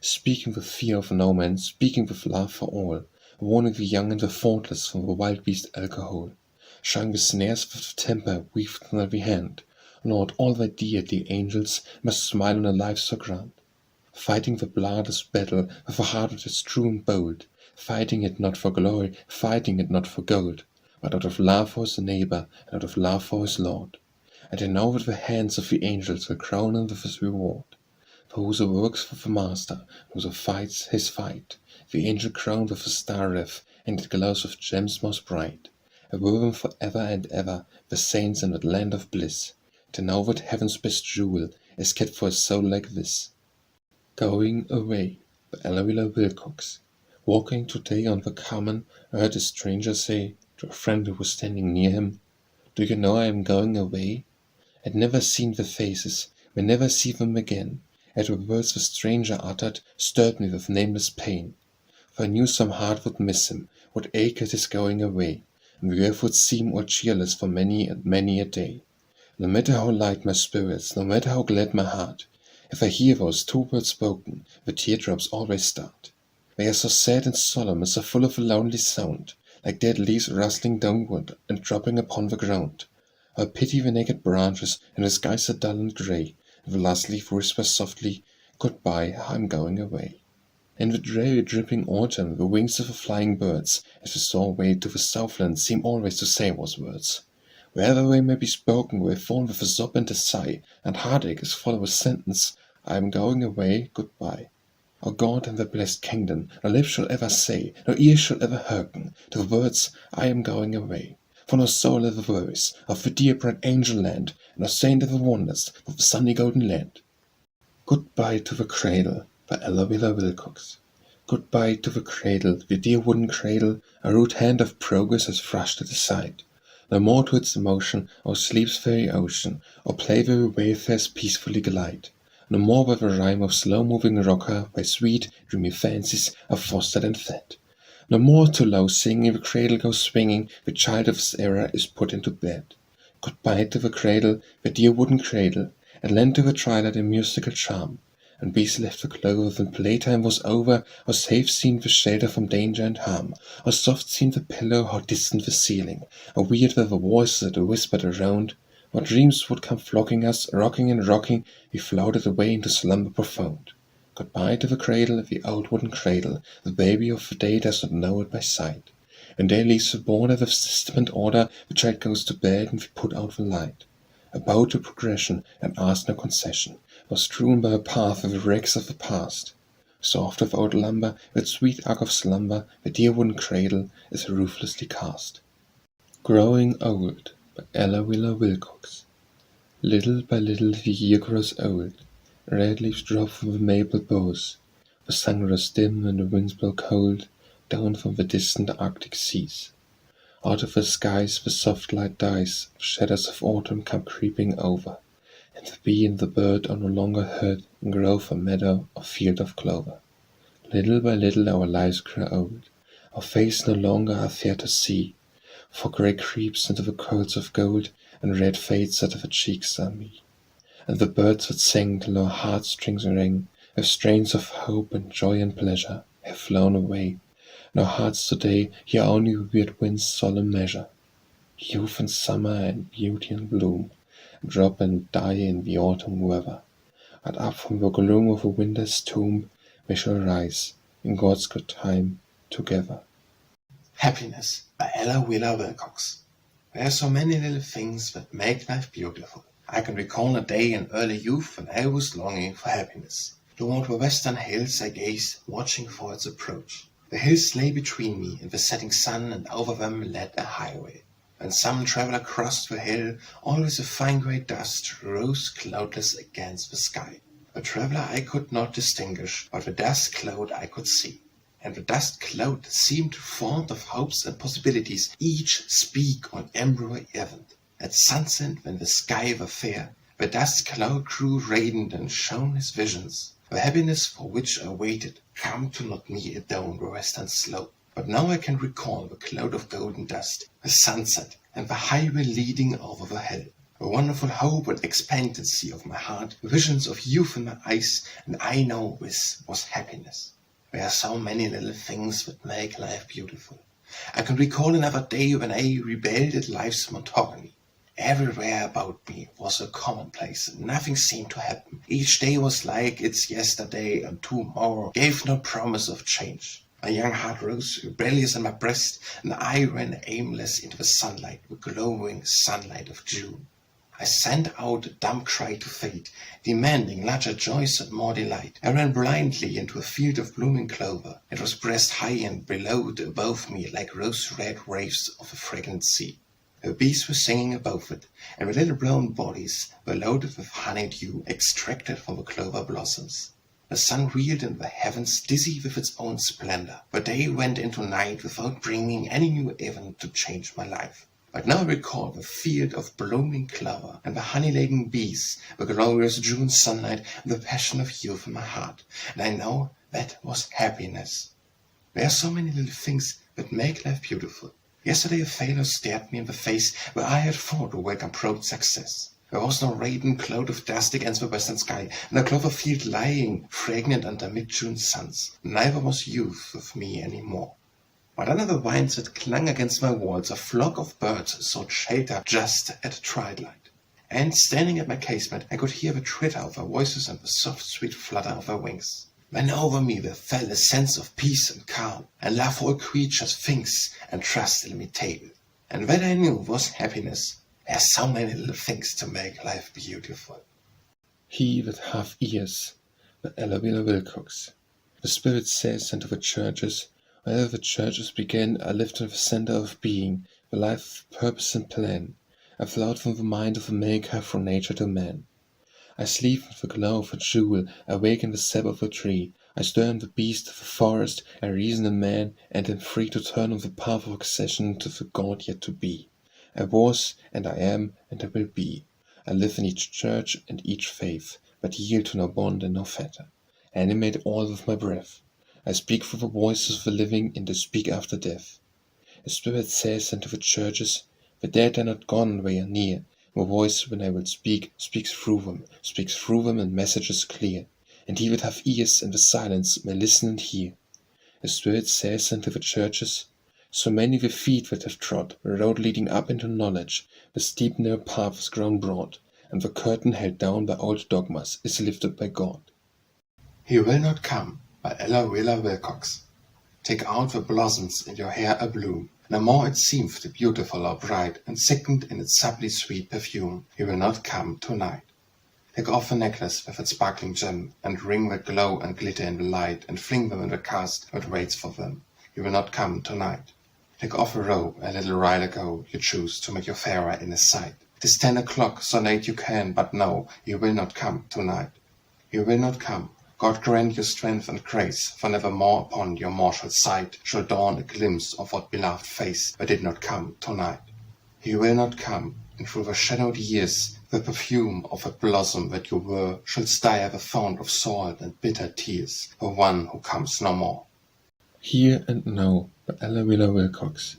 Speaker 1: Speaking with fear of no man, speaking with love for all, warning the young and the thoughtless from the wild beast alcohol, showing the snares with temper weaved on every hand. Lord, all thy dear angels must smile on a life so grand. Fighting the bloodless battle with a heart that is true and bold, fighting it not for glory, fighting it not for gold, but out of love for his neighbor and out of love for his Lord. And I know that the hands of the angels will crown him with his reward. For whoso works for the Master, whoso fights his fight, the angel crowned with a star wreath, and it glows with gems most bright. A woven for ever and ever, the saints in that land of bliss, to know that heaven's best jewel is kept for a soul like this. Going Away by Ella Wheeler Wilcox. Walking today on the common, I heard a stranger say to a friend who was standing near him, "Do you know I am going away?" I'd never seen the faces, may never see them again, yet the words the stranger uttered stirred me with nameless pain. For I knew some heart would miss him, would ache at his going away, and the earth would seem all cheerless for many and many a day. No matter how light my spirits, no matter how glad my heart, if I hear those two words spoken, the teardrops always start. They are so sad and solemn and so full of a lonely sound, like dead leaves rustling downward and dropping upon the ground. I pity the naked branches, and the skies are dull and grey, and the last leaf whispers softly, "Goodbye, I'm going away." In the dreary dripping autumn, the wings of the flying birds, as they soar away to the southland, seem always to say those words. Wherever they may be spoken, they fall with a sob and a sigh, and heartache is full of a sentence, "I am going away, goodbye." O God in the blessed kingdom, no lips shall ever say, no ears shall ever hearken, to the words, "I am going away." For no soul ever worries of the dear bright angel land, and no saint ever wanders of the sunny golden land. Goodbye to the Cradle by Ella Wheeler Wilcox. Goodbye to the cradle, the dear wooden cradle, a rude hand of progress has thrust it aside. No more to its emotion, or sleep's very ocean, or play where wayfarers peacefully glide. No more by the rhyme of slow-moving rocker, by sweet, dreamy fancies are fostered and fed. No more to low singing the cradle goes swinging, the child of its era is put into bed. Goodbye to the cradle, the dear wooden cradle, and lend to the twilight a musical charm. And bees left the clover when playtime was over, or safe seemed the shelter from danger and harm, or soft seemed the pillow, how distant the ceiling, or weird were the voices that whispered around. What dreams would come flocking us, rocking and rocking, we floated away into slumber profound. Goodbye to the cradle, the old wooden cradle, the baby of the day does not know it by sight. And there leaves the border with system and order, the child goes to bed and we put out the light. A bow to progression and ask no concession, was strewn by a path with the wrecks of the past. Soft with old lumber, with sweet arc of slumber, the dear wooden cradle is ruthlessly cast. Growing Old by Ella Wheeler Wilcox. Little by little the year grows old. Red leaves drop from the maple boughs. The sun grows dim and the winds blow cold down from the distant Arctic seas. Out of the skies the soft light dies, shadows of autumn come creeping over, and the bee and the bird are no longer heard in grove or meadow or field of clover. Little by little our lives grow old, our faces no longer are fair to see, for grey creeps into the curls of gold, and red fades out of the cheeks are me. And the birds that sang till our heartstrings rang, with strains of hope and joy and pleasure, have flown away. And our hearts today hear only the weird wind's solemn measure. Youth and summer and beauty and bloom drop and die in the autumn weather. And up from the gloom of a winter's tomb we shall rise in God's good time together.
Speaker 2: Happiness by Ella Wheeler Wilcox. There are so many little things that make life beautiful. I can recall a day in early youth when I was longing for happiness. Toward the western hills I gazed, watching for its approach. The hills lay between me and the setting sun, and over them led a highway. When some traveler crossed the hill, always a fine grey dust rose cloudless against the sky. The traveler I could not distinguish, but the dust cloud I could see. And the dust cloud seemed fond of hopes and possibilities, each speak on embryo event. At sunset, when the sky were fair, the dust cloud grew radiant and shone his visions. The happiness for which I waited come to not me down the western slope. But now I can recall the cloud of golden dust, the sunset, and the highway leading over the hill. The wonderful hope and expectancy of my heart, visions of youth in my eyes, and I know this was happiness. There are so many little things that make life beautiful. I can recall another day when I rebelled at life's monotony. Everywhere about me was a commonplace, and nothing seemed to happen. Each day was like its yesterday, and tomorrow gave no promise of change. My young heart rose rebellious in my breast, and I ran aimless into the sunlight, the glowing sunlight of June. I sent out a dumb cry to fate, demanding larger joys and more delight. I ran blindly into a field of blooming clover. It was breast high and billowed above me like rose-red waves of a fragrant sea. The bees were singing above it, and the little brown bodies were loaded with honey-dew extracted from the clover blossoms. The sun reeled in the heavens, dizzy with its own splendor. The day went into night without bringing any new event to change my life. But now I recall the field of blooming clover, and the honey-laden bees, the glorious June sunlight, and the passion of youth in my heart, and I know that was happiness. There are so many little things that make life beautiful. Yesterday a failure stared me in the face where I had thought to welcome proud success. There was no radiant cloud of dust against the western sky, and a clover field lying fragrant under mid-June suns. Neither was youth with me any more. But under the vines that clung against my walls, a flock of birds sought shelter just at twilight. And standing at my casement, I could hear the twitter of their voices and the soft, sweet flutter of their wings. Then over me there fell a sense of peace and calm, and love for all creatures, things, and trust illimitable. And that I knew was happiness. There are so many little things to make life beautiful.
Speaker 1: He that hath ears, by Ella Wheeler Wilcox. The Spirit says unto the churches, wherever the churches begin, I lift in the center of being, the life of purpose and plan. I float from the mind of the Maker from nature to man. I sleep with the glow of a jewel, I wake in the sap of a tree. I stir in the beast of the forest, I reason in man, and am free to turn on the path of accession to the God yet to be. I was, and I am, and I will be. I live in each church and each faith, but yield to no bond and no fetter. I animate all with my breath. I speak for the voices of the living, and I speak after death. The Spirit says unto the churches, the dead are not gone, they are near. My voice, when I will speak, speaks through them in messages clear. And he that hath ears in the silence may listen and hear. The Spirit says unto the churches, so many the feet that have trod the road leading up into knowledge, the steep narrow path is grown broad, and the curtain held down by old dogmas is lifted by God.
Speaker 2: He Will Not Come by Ella Wheeler Wilcox. Take out the blossoms in your hair abloom. No more it seemeth the beautiful or bright, and sickened in its subtly sweet perfume. He will not come tonight. Take off the necklace with its sparkling gem, and ring that glow and glitter in the light, and fling them in the cast that waits for them. He will not come tonight. Take off a robe a little while ago you choose to make you fairer in his sight. 'Tis 10 o'clock, so late you can, but no, he will not come tonight. He will not come. God grant you strength and grace, for never more upon your mortal sight shall dawn a glimpse of what beloved face that did not come tonight. He will not come, and through the shadowed years the perfume of a blossom that you were shall stir the fount of salt and bitter tears for one who comes no more.
Speaker 1: Here and Now by Ella Wheeler Wilcox.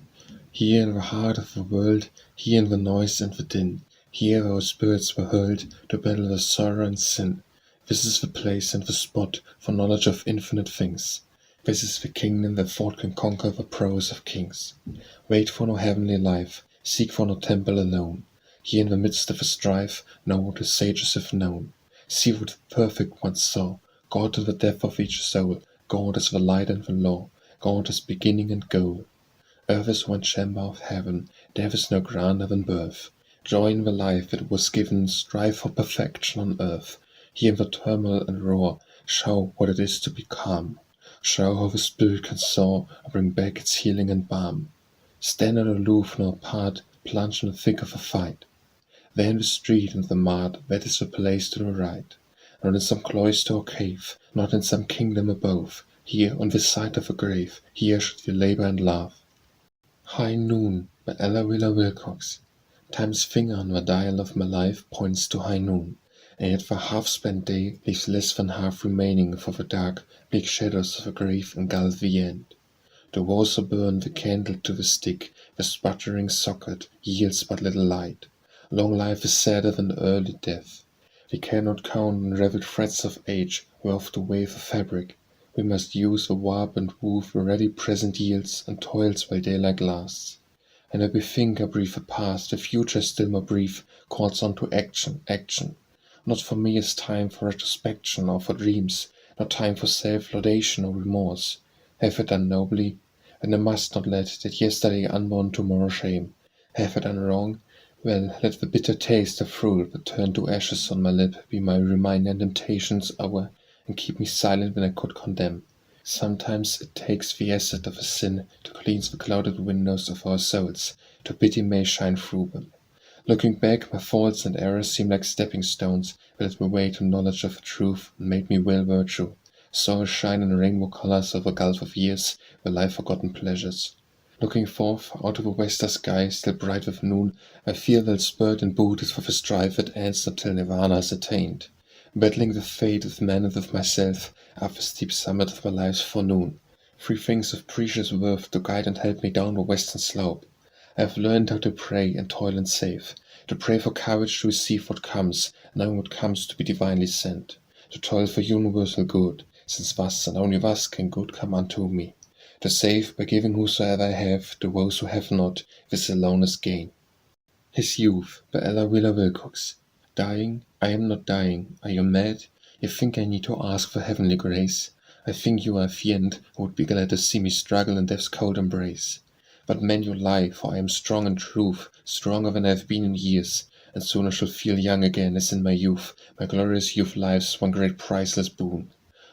Speaker 1: Here in the heart of the world, here in the noise and the din, here our spirits were hurled to battle with sorrow and sin. This is the place and the spot for knowledge of infinite things. This is the kingdom that thought can conquer the prowess of kings. Wait for no heavenly life, seek for no temple alone. Here in the midst of the strife, know what the sages have known. See what the perfect ones saw, God to the depth of each soul, God is the light and the law, God is beginning and goal. Earth is one chamber of heaven, death is no grander than birth. Joy in the life that was given, strive for perfection on earth. Hear the turmoil and roar, show what it is to be calm. Show how the spirit can soar, and bring back its healing and balm. Stand not aloof nor apart, plunge in the thick of a fight. There in the street and the mart, that is the place to the right. Not in some cloister or cave, not in some kingdom above. Here, on this side of a grave, here should you labor and laugh. High Noon by Ella Wheeler Wilcox. Time's finger on the dial of my life points to high noon, and yet the half-spent day leaves less than half remaining for the dark, bleak shadows of the grave engulf the end. The walls are burned, the candle to the stick, the sputtering socket yields but little light. Long life is sadder than early death. We cannot count on raveled threads of age whereof to weave a fabric. We must use the warp and woof the ready present yields and toils while daylight lasts. And I bethink I breathe a past, the future still more brief, calls on to action, action. Not for me is time for retrospection or for dreams, not time for self-laudation or remorse. Have I done nobly? And I must not let that yesterday unborn tomorrow shame. Have I done wrong? Well, let the bitter taste of fruit that turned to ashes on my lip be my reminder in temptation's hour, and keep me silent when I could condemn. Sometimes it takes the acid of a sin to cleanse the clouded windows of our souls, to pity may shine through them. Looking back, my faults and errors seem like stepping stones that led my way to knowledge of the truth and made me will virtue. Saw a shine in rainbow colors of a gulf of years, where life-forgotten pleasures. Looking forth out of a western sky, still bright with noon, I feel well spurred and booted for the strife that ends not till Nirvana is attained. Battling the fate with man and with myself, up the steep summit of my life's forenoon. 3 things of precious worth to guide and help me down the western slope. I have learned how to pray and toil and save, to pray for courage to receive what comes, knowing what comes to be divinely sent, to toil for universal good, since thus and only thus can good come unto me. To save by giving whosoever I have to those who have not, this alone is gain. His Youth by Ella Wheeler Wilcox. Dying? I am not dying. Are you mad? You think I need to ask for heavenly grace? I think you are a fiend who would be glad to see me struggle in death's cold embrace. But man, you lie, for I am strong in truth, stronger than I have been in years, and soon I shall feel young again as in my youth, my glorious youth life's one great priceless boon.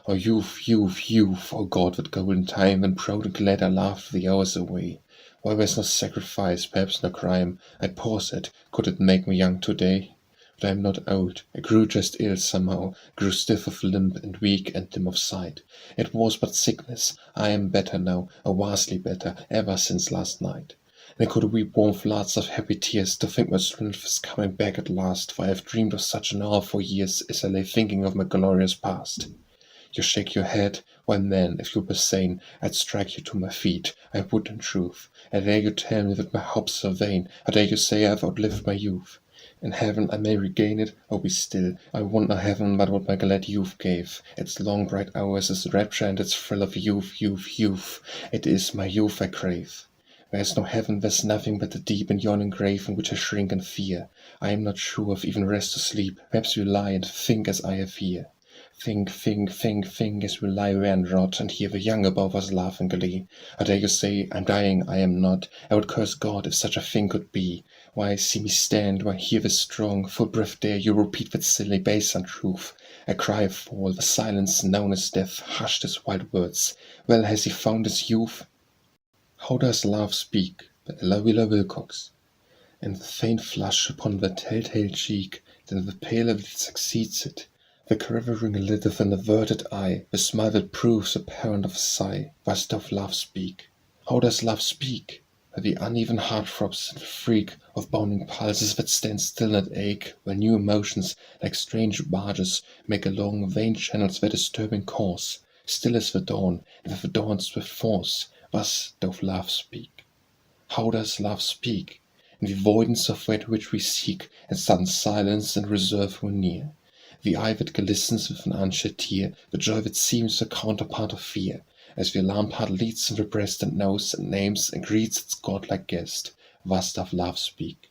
Speaker 1: O youth, youth, youth, O God, that golden time, when proud and glad I laughed the hours away. Why there's no sacrifice, perhaps no crime, I'd pause at, could it make me young today? But I am not old, I grew just ill somehow, grew stiff of limb and weak and dim of sight. It was but sickness, I am better now, oh vastly better, ever since last night. and I could weep warm floods of happy tears to think my strength is coming back at last, for I have dreamed of such an hour for years as I lay thinking of my glorious past. You shake your head, well then, if you were sane, I'd strike you to my feet, I would in truth. I dare you tell me that my hopes are vain, I dare you say I've outlived my youth. In heaven I may regain it, oh be still, I want no heaven but what my glad youth gave. Its long bright hours, its rapture and its thrill of youth, youth, youth. It is my youth I crave. There's no heaven, there's nothing but the deep and yawning grave in which I shrink and fear. I am not sure of even rest or sleep, perhaps you lie and think as I have here. Think, think as we lie there and rot, and hear the young above us laugh in glee. I dare you say, I'm dying, I am not. I would curse God if such a thing could be. Why see me stand, why hear this strong, full breath dare you repeat that silly base untruth? A cry of fall, the silence known as death, hushed his wild words. Well, has he found his youth? How does love speak? By Ella Wheeler Wilcox. And the faint flush upon the telltale cheek, then the paler that succeeds it, the quivering lid of an averted eye, the smile that proves apparent of a sigh, thus doth love speak. How does love speak? By the uneven heart-throbs and the freak of bounding pulses that stand still and ache, while new emotions, like strange barges, make along vain channels their disturbing course, still as the dawn, and with the dawn's swift force, thus doth love speak. How does love speak? In the voidance of that which we seek, and sudden silence and reserve when near. The eye that glistens with an unshed tear, the joy that seems the counterpart of fear, as the alarmed heart leads in the breast and knows and names and greets its godlike guest, thus doth love speak.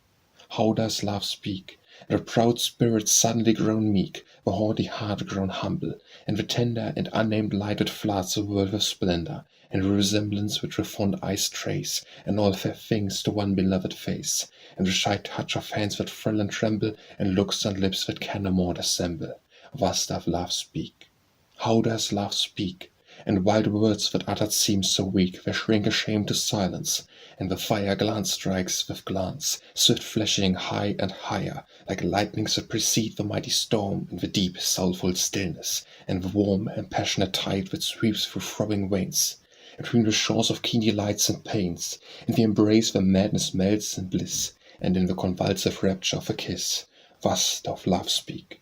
Speaker 1: How does love speak? And the proud spirit suddenly grown meek, the haughty heart grown humble, and the tender and unnamed light that floods the world with splendor, and the resemblance which the fond eyes trace, and all fair things to one beloved face, and the shy touch of hands that thrill and tremble, and looks and lips that can no more dissemble. Thus doth love speak. How does love speak? And wild words that uttered seem so weak, they shrink ashamed to silence, and the fire glance strikes with glance, swift flashing high and higher, like lightnings that precede the mighty storm in the deep soulful stillness, and the warm and passionate tide that sweeps through throbbing veins, between the shores of keen delights and pains, in the embrace where madness melts in bliss, and in the convulsive rapture of a kiss. Thus doth love speak.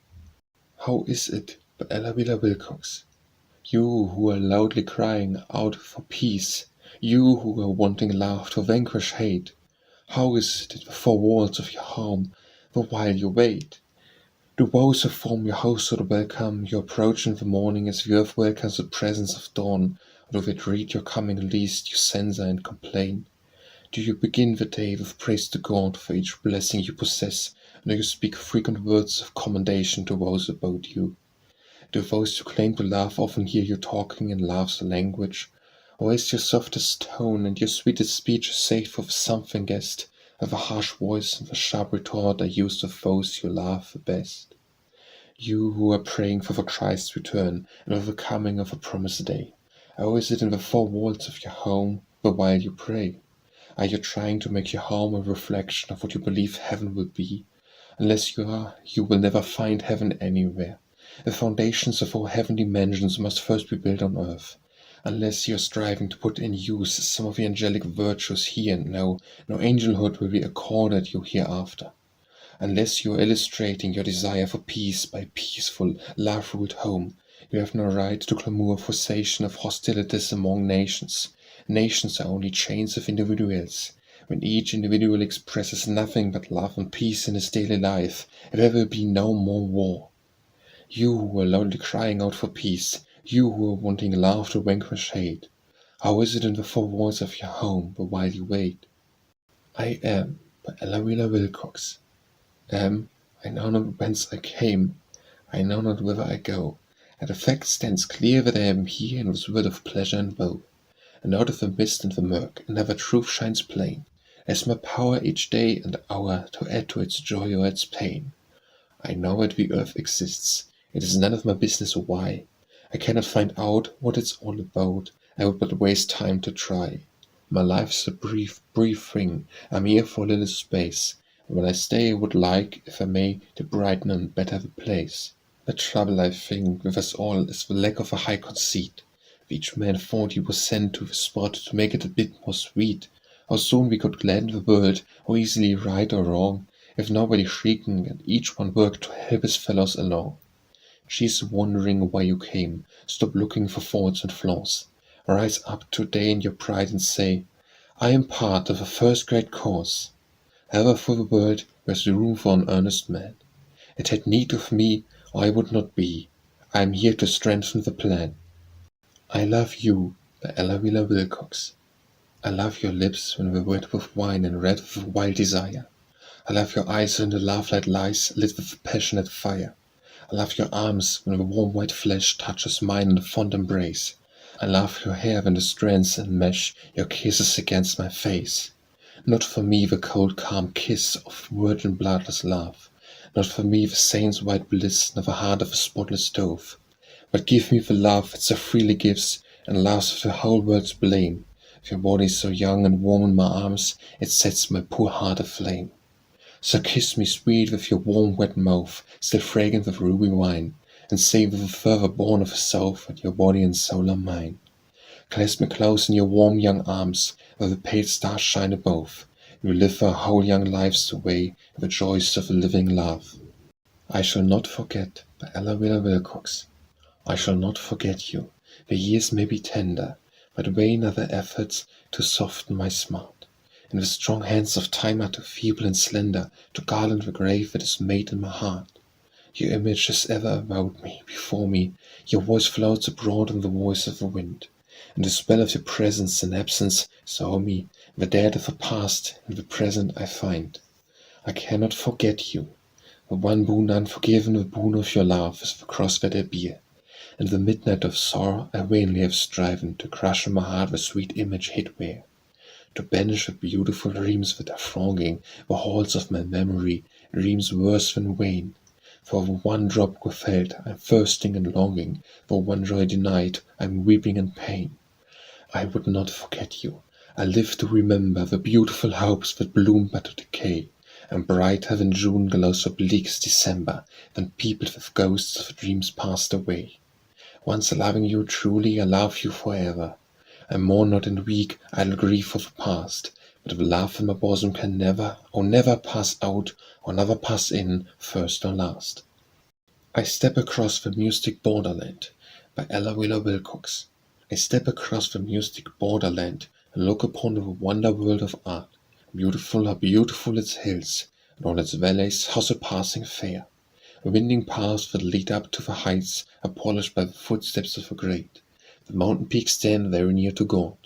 Speaker 1: How is it, by Ella Wheeler Wilcox? You who are loudly crying out for peace, you who are wanting love to vanquish hate, how is it in the four walls of your home, the while you wait? Do those who form your household welcome your approach in the morning as the earth welcomes the presence of dawn, or do they dread your coming lest you censure and complain? Do you begin the day with praise to God for each blessing you possess, and do you speak frequent words of commendation to those about you? Do those who claim to love often hear you talking in love's language? Or is your softest tone and your sweetest speech safe with something guessed, with a harsh voice and the sharp retort are used of those you love the best? You who are praying for the Christ's return and for the coming of a promised day, or is it in the four walls of your home, the while you pray? Are you trying to make your home a reflection of what you believe heaven will be? Unless you are, you will never find heaven anywhere. The foundations of all heavenly mansions must first be built on earth. Unless you are striving to put in use some of the angelic virtues here and now, no angelhood will be accorded you hereafter. Unless you are illustrating your desire for peace by a peaceful, love-ruled home, you have no right to clamour for cessation of hostilities among nations. Nations are only chains of individuals. When each individual expresses nothing but love and peace in his daily life, there will be no more war. You who are loudly crying out for peace, you who are wanting love to vanquish hate, how is it in the four walls of your home, the while you wait? I am, by Ella Wheeler Wilcox. Am, I know not whence I came, I know not whither I go, and the fact stands clear that I am here in this world of pleasure and woe. And out of the mist and the murk, another truth shines plain, as my power each day and hour to add to its joy or its pain. I know that the earth exists. It is none of my business why. I cannot find out what it's all about. I would but waste time to try. My life's a brief, brief thing. I'm here for a little space. And when I stay, I would like, if I may, to brighten and better the place. The trouble, I think, with us all is the lack of a high conceit. If each man thought he was sent to the spot to make it a bit more sweet, how soon we could land the world, how easily right or wrong, if nobody shrieking and each one worked to help his fellows along. She's wondering why you came, stop looking for faults and flaws. Rise up today in your pride and say, I am part of a first great cause. Ever for the world there's room for an earnest man. It had need of me, or I would not be. I am here to strengthen the plan. I love you, by Ella Wheeler Wilcox. I love your lips when they're wet with wine and red with wild desire. I love your eyes when the love light lies lit with passionate fire. I love your arms when the warm white flesh touches mine in a fond embrace. I love your hair when the strands enmesh your kisses against my face. Not for me the cold calm kiss of virgin bloodless love. Not for me the saint's white bliss nor the heart of a spotless dove. But give me the love that so freely gives and laughs with the whole world's blame. With your body so young and warm in my arms, it sets my poor heart aflame. So kiss me sweet with your warm wet mouth, still fragrant with ruby wine, and say with a fervour born of a soul that your body and soul are mine. Clasp me close in your warm young arms, where the pale stars shine above, and we live our whole young lives away with the joys of a living love. I shall not forget, by Ella Wheeler Wilcox. I shall not forget you. The years may be tender, but vain are their efforts to soften my smart. And the strong hands of time are too feeble and slender to garland the grave that is made in my heart. Your image is ever about me, before me, your voice floats abroad on the voice of the wind. And the spell of your presence and absence saw me, the dead of the past, in the present I find. I cannot forget you. The one boon unforgiven, the boon of your love, is the cross that I bear. In the midnight of sorrow I vainly have striven to crush in my heart the sweet image hid where. To banish the beautiful dreams that are thronging the halls of my memory, dreams worse than vain. For the one drop withheld I'm thirsting and longing, for one joy denied I'm weeping in pain. I would not forget you. I live to remember the beautiful hopes that bloom but to decay, and brighter than June glows the bleakest December, than peopled with ghosts of dreams passed away. Once loving you truly, I love you forever. I mourn not and weak, idle grief for the past, but the love in my bosom can never, oh never pass out, or never pass in, first or last. I step across the mystic borderland, by Ella Wheeler Wilcox. I step across the mystic borderland, and look upon the wonder world of art. Beautiful how beautiful its hills, and all its valleys how surpassing fair. The winding paths that lead up to the heights are polished by the footsteps of the great. The mountain peaks stand very near to God.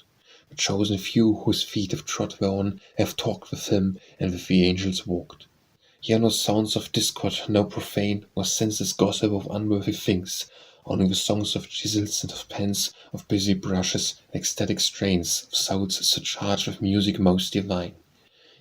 Speaker 1: The chosen few whose feet have trod thereon have talked with him and with the angels walked. Hear no sounds of discord, no profane or senseless gossip of unworthy things, only the songs of chisels and of pens, of busy brushes, and ecstatic strains, of souls surcharged with music most divine.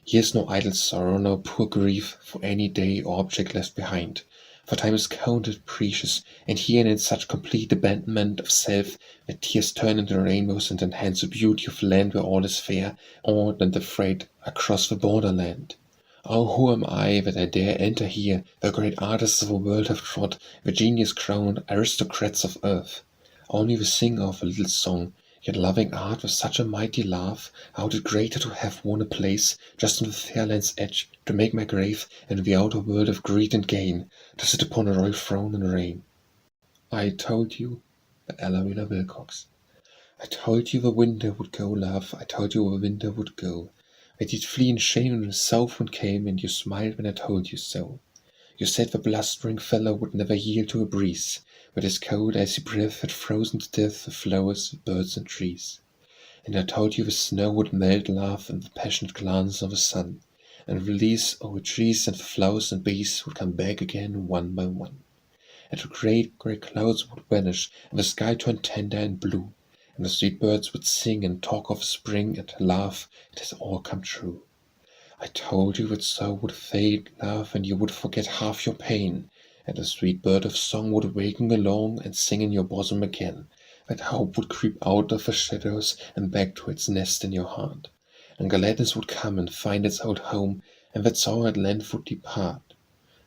Speaker 1: Here's no idle sorrow, no poor grief for any day or object left behind. For time is counted precious, and here in such complete abandonment of self that tears turn into rainbows and enhance the beauty of land where all is fair, awed and afraid across the borderland. Oh, who am I that I dare enter here, where great artists of the world have trod, the genius-crowned aristocrats of earth? Only the singer of a little song, yet loving art with such a mighty laugh, how it greater to have won a place just on the fair land's edge, to make my grave in the outer world of greed and gain, to sit upon a royal throne and reign. I told you, by Ella Wheeler Wilcox. I told you the winter would go, love, I told you the winter would go. That you'd flee in shame when the south wind came, and you smiled when I told you so. You said the blustering fellow would never yield to a breeze, but his cold icy breath had frozen to death the flowers, birds, and trees. And I told you the snow would melt, love, in the passionate glance of the sun, and the leaves of the trees and the flowers and bees would come back again one by one. And the great grey clouds would vanish, and the sky turn tender and blue, and the sweet birds would sing and talk of spring and laugh. It has all come true. I told you that sorrow would fade, love, and you would forget half your pain, and the sweet bird of song would waken along and sing in your bosom again, that hope would creep out of the shadows and back to its nest in your heart, and gladness would come and find its old home, and that sorrow at length would depart.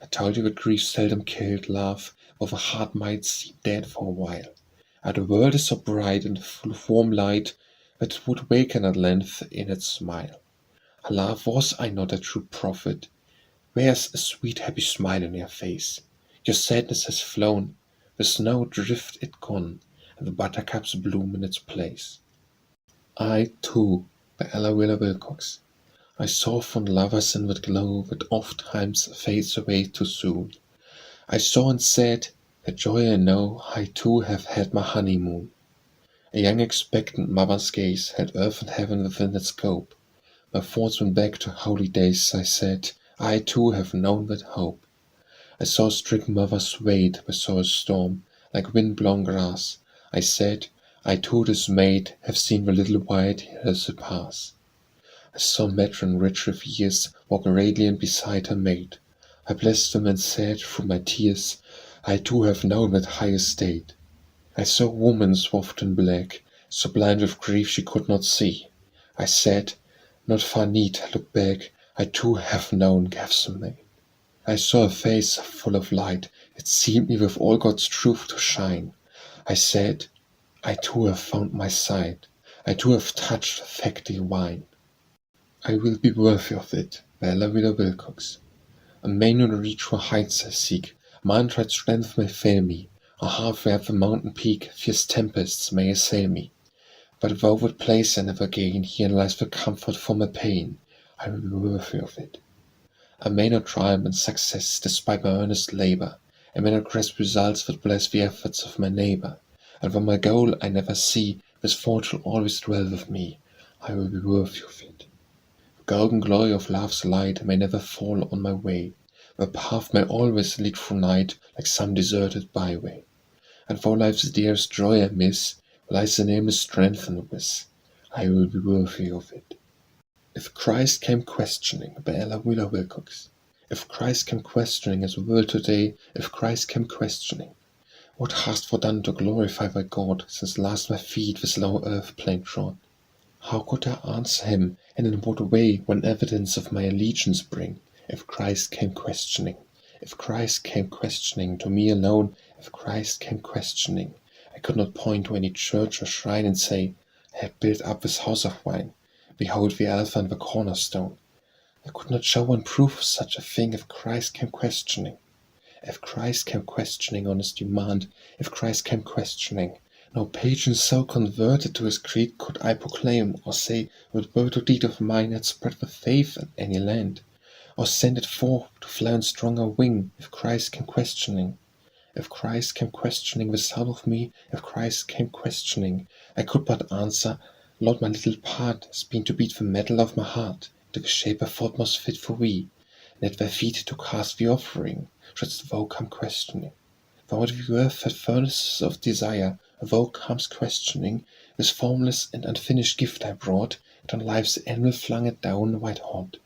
Speaker 1: I told you that grief seldom killed, love, though the heart might seem dead for a while. And the world is so bright and full of warm light that it would waken at length in its smile. Alas, was I not a true prophet? Where's a sweet happy smile on your face? Your sadness has flown, the snow drift it gone, and the buttercups bloom in its place. I, too, by Ella Wheeler Wilcox, I saw fond lovers in that glow that oft times fades away too soon. I saw and said, the joy I know, I too have had my honeymoon. A young expectant mother's gaze held earth and heaven within its scope. My thoughts went back to holy days, I said, I too have known that hope. I saw a stricken mother swayed by sorrow's storm, like wind-blown grass. I said, I too dismayed have seen the little white hills pass. I saw a matron rich with years walk radiant beside her maid. I blessed them and said through my tears, I too have known that high estate. I saw a woman swathed in black, so blind with grief she could not see. I said, not far need look back, I too have known Gethsemane. I saw a face full of light, it seemed me with all God's truth to shine. I said, I too have found my sight, I too have touched the fact divine. I will be worthy of it, by Ella Wheeler Wilcox. I may not reach for heights I seek, my untried strength may fail me, or halfway up the mountain peak fierce tempests may assail me. But though that place I never gain, here lies the comfort for my pain. I will be worthy of it. I may not triumph in success despite my earnest labor. I may not grasp results that bless the efforts of my neighbor. And though my goal I never see, misfortune always dwell with me. I will be worthy of it. The golden glory of love's light may never fall on my way. My path may always lead through night like some deserted byway. And though life's dearest joy I miss, lies the nameless strength in this. I will be worthy of it. If Christ came questioning, by Ella Wheeler Wilcox. If Christ came questioning as the world today, if Christ came questioning, what hast thou done to glorify thy God, since last my feet this low earth plane trod? How could I answer him, and in what way, when evidence of my allegiance bring, if Christ came questioning? If Christ came questioning to me alone, if Christ came questioning, I could not point to any church or shrine and say, I have built up this house of wine. Behold the Alpha and the cornerstone. I could not show one proof of such a thing if Christ came questioning. If Christ came questioning on his demand, if Christ came questioning, no pagan so converted to his creed could I proclaim, or say, with word or deed of mine had spread the faith in any land, or send it forth to fly on stronger wing, if Christ came questioning. If Christ came questioning the soul of me, if Christ came questioning, I could but answer, Lord, my little part has been to beat the metal of my heart into the shape I thought most fit for thee, and at thy feet to cast the offering, shouldst thou come questioning. Thou the earth had furnaces of desire, thou comest questioning, this formless and unfinished gift I brought, and on life's anvil flung it down white hot.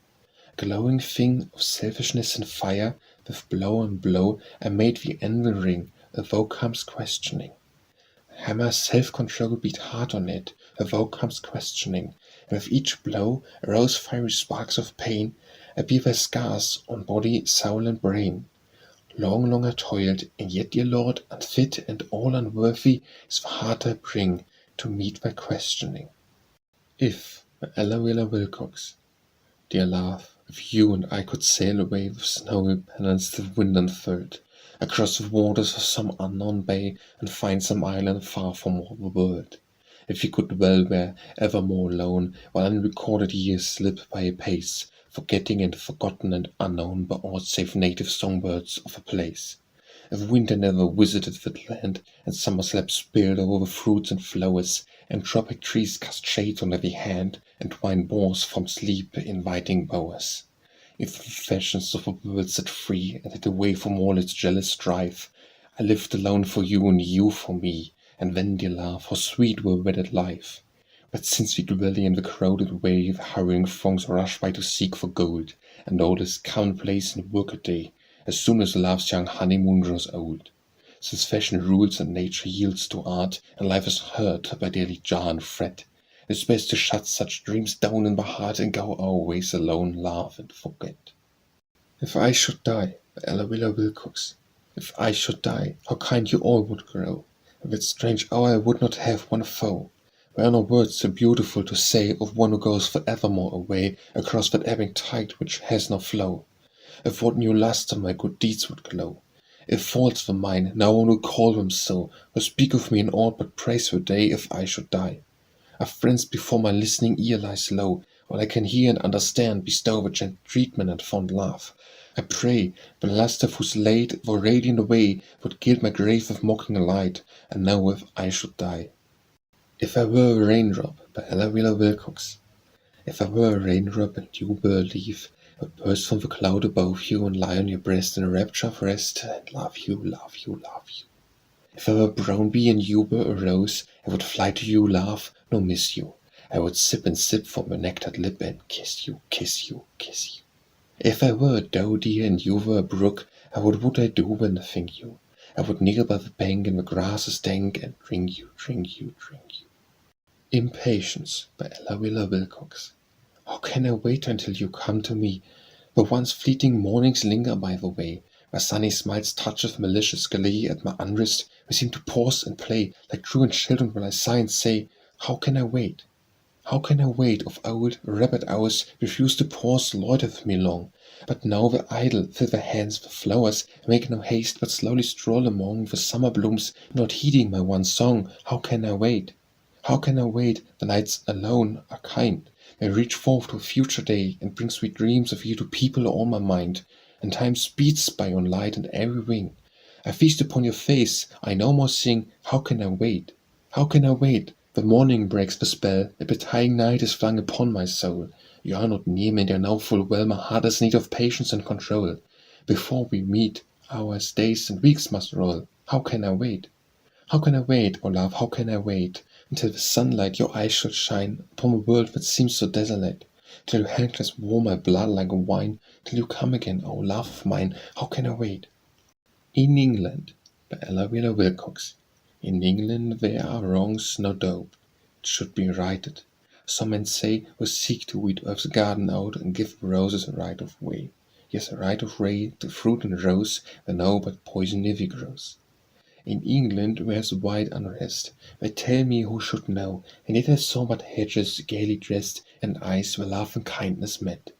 Speaker 1: A glowing thing of selfishness and fire, with blow on blow I made the anvil ring, thou comest questioning. Hammer self-control beat hard on it, thou comest questioning, and with each blow arose fiery sparks of pain, I bear thy scars on body, soul, and brain. Long I toiled, and yet, dear Lord, unfit and all unworthy is the heart I bring to meet thy questioning. If, by Ella Wheeler Wilcox, dear love, if you and I could sail away with snowy pennants the wind unfurled, across the waters of some unknown bay, and find some island far from all the world. If we could dwell there, evermore alone, while unrecorded years slip by apace, forgetting and forgotten and unknown by aught save native songbirds of a place. If winter never visited that land, and summer slept spilled over the fruits and flowers, and tropic trees cast shade on every hand, and twine boughs from sleep inviting bowers. If the fashions of the world set free, and hid away from all its jealous strife, I lived alone for you and you for me, and then, dear love, how sweet were wedded life! But since we dwell in the crowded way, the hurrying throngs rush by to seek for gold, and all is commonplace in work-a-day, as soon as love's young honeymoon grows old. Since fashion rules and nature yields to art, and life is hurt by daily jar and fret, it's best to shut such dreams down in the heart and go our ways alone, laugh and forget. If I should die, by Ella Wheeler Wilcox, if I should die, how kind you all would grow. In that strange hour I would not have one foe. Were no words so beautiful to say of one who goes forevermore away across that ebbing tide which has no flow? If what new lustre my good deeds would glow, if faults were mine, no one would call them so, or speak of me in aught but praise for day if I should die. Of friends before my listening ear lies low, while I can hear and understand bestow with gentle treatment and fond laugh. I pray, the lustre whose laid were radiant away would gild my grave with mocking light, and know if I should die. If I were a raindrop, by Ella Wheeler Wilcox. If I were a raindrop and you were a leaf, I would burst from the cloud above you and lie on your breast in a rapture of rest, and love you, love you, love you. If I were a brown bee and you were a rose, I would fly to you, laugh, no miss you. I would sip and sip from your nectared lip and kiss you, kiss you, kiss you. If I were a doe deer and you were a brook, would I do when I think you? I would kneel by the bank in the grasses dank and drink you, drink you, drink you. Impatience, by Ella Wheeler Wilcox. How can I wait until you come to me? The once fleeting mornings linger by the way. My sunny smiles touch with malicious glee at my unrest. We seem to pause and play like truant children while I sigh and say, how can I wait? How can I wait of old, rapid hours, refuse to pause, loiter with me long? But now the idle fill their hands with flowers, make no haste, but slowly stroll among the summer blooms, not heeding my one song. How can I wait? How can I wait? The nights alone are kind. They reach forth to a future day, and bring sweet dreams of you to people all my mind. And time speeds by on light and every wing. I feast upon your face, I no more sing, how can I wait? How can I wait? The morning breaks the spell, a betying night is flung upon my soul. You are not near me, and I know full well my heart has need of patience and control. Before we meet, hours, days, and weeks must roll. How can I wait? How can I wait, oh love, how can I wait? Until the sunlight your eyes shall shine upon a world that seems so desolate. Till your handclasp warm my blood like a wine. Till you come again, oh love of mine, how can I wait? In England, by Ella Wheeler Wilcox. In England there are wrongs, no doubt. It should be righted. Some men say who seek to weed earth's garden out and give the roses a right of way. Yes, a right of way to fruit and rose, where no but poison ivy grows. In England where's wide unrest, they tell me who should know, and yet I saw but hedges gaily dressed, and eyes where love and kindness met.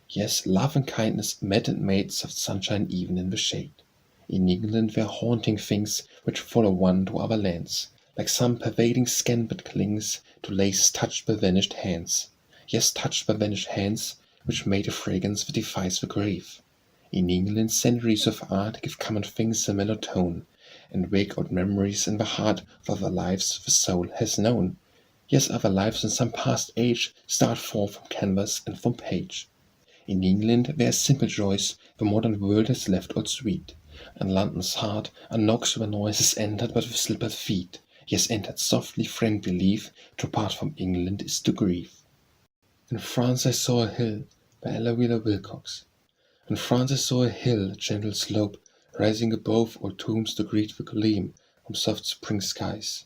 Speaker 1: Yes, love and kindness met and made soft sunshine even in the shade. In England were haunting things which follow one to other lands, like some pervading scan that clings to lace touched by vanished hands. Yes, touched by vanished hands, which made a fragrance that defies the grave. In England centuries of art give common things a mellow tone, and wake out memories in the heart of other lives the soul has known. Yes, other lives in some past age start forth from canvas and from page. In England there are simple joys the modern world has left all sweet, and London's heart unknocks where noise is entered but with slippered feet. Yes, entered softly, friend believe, to part from England is to grieve. In France I saw a hill, by Ella Wheeler Wilcox. In France I saw a hill, a gentle slope, rising above all tombs to greet the gleam from soft spring skies.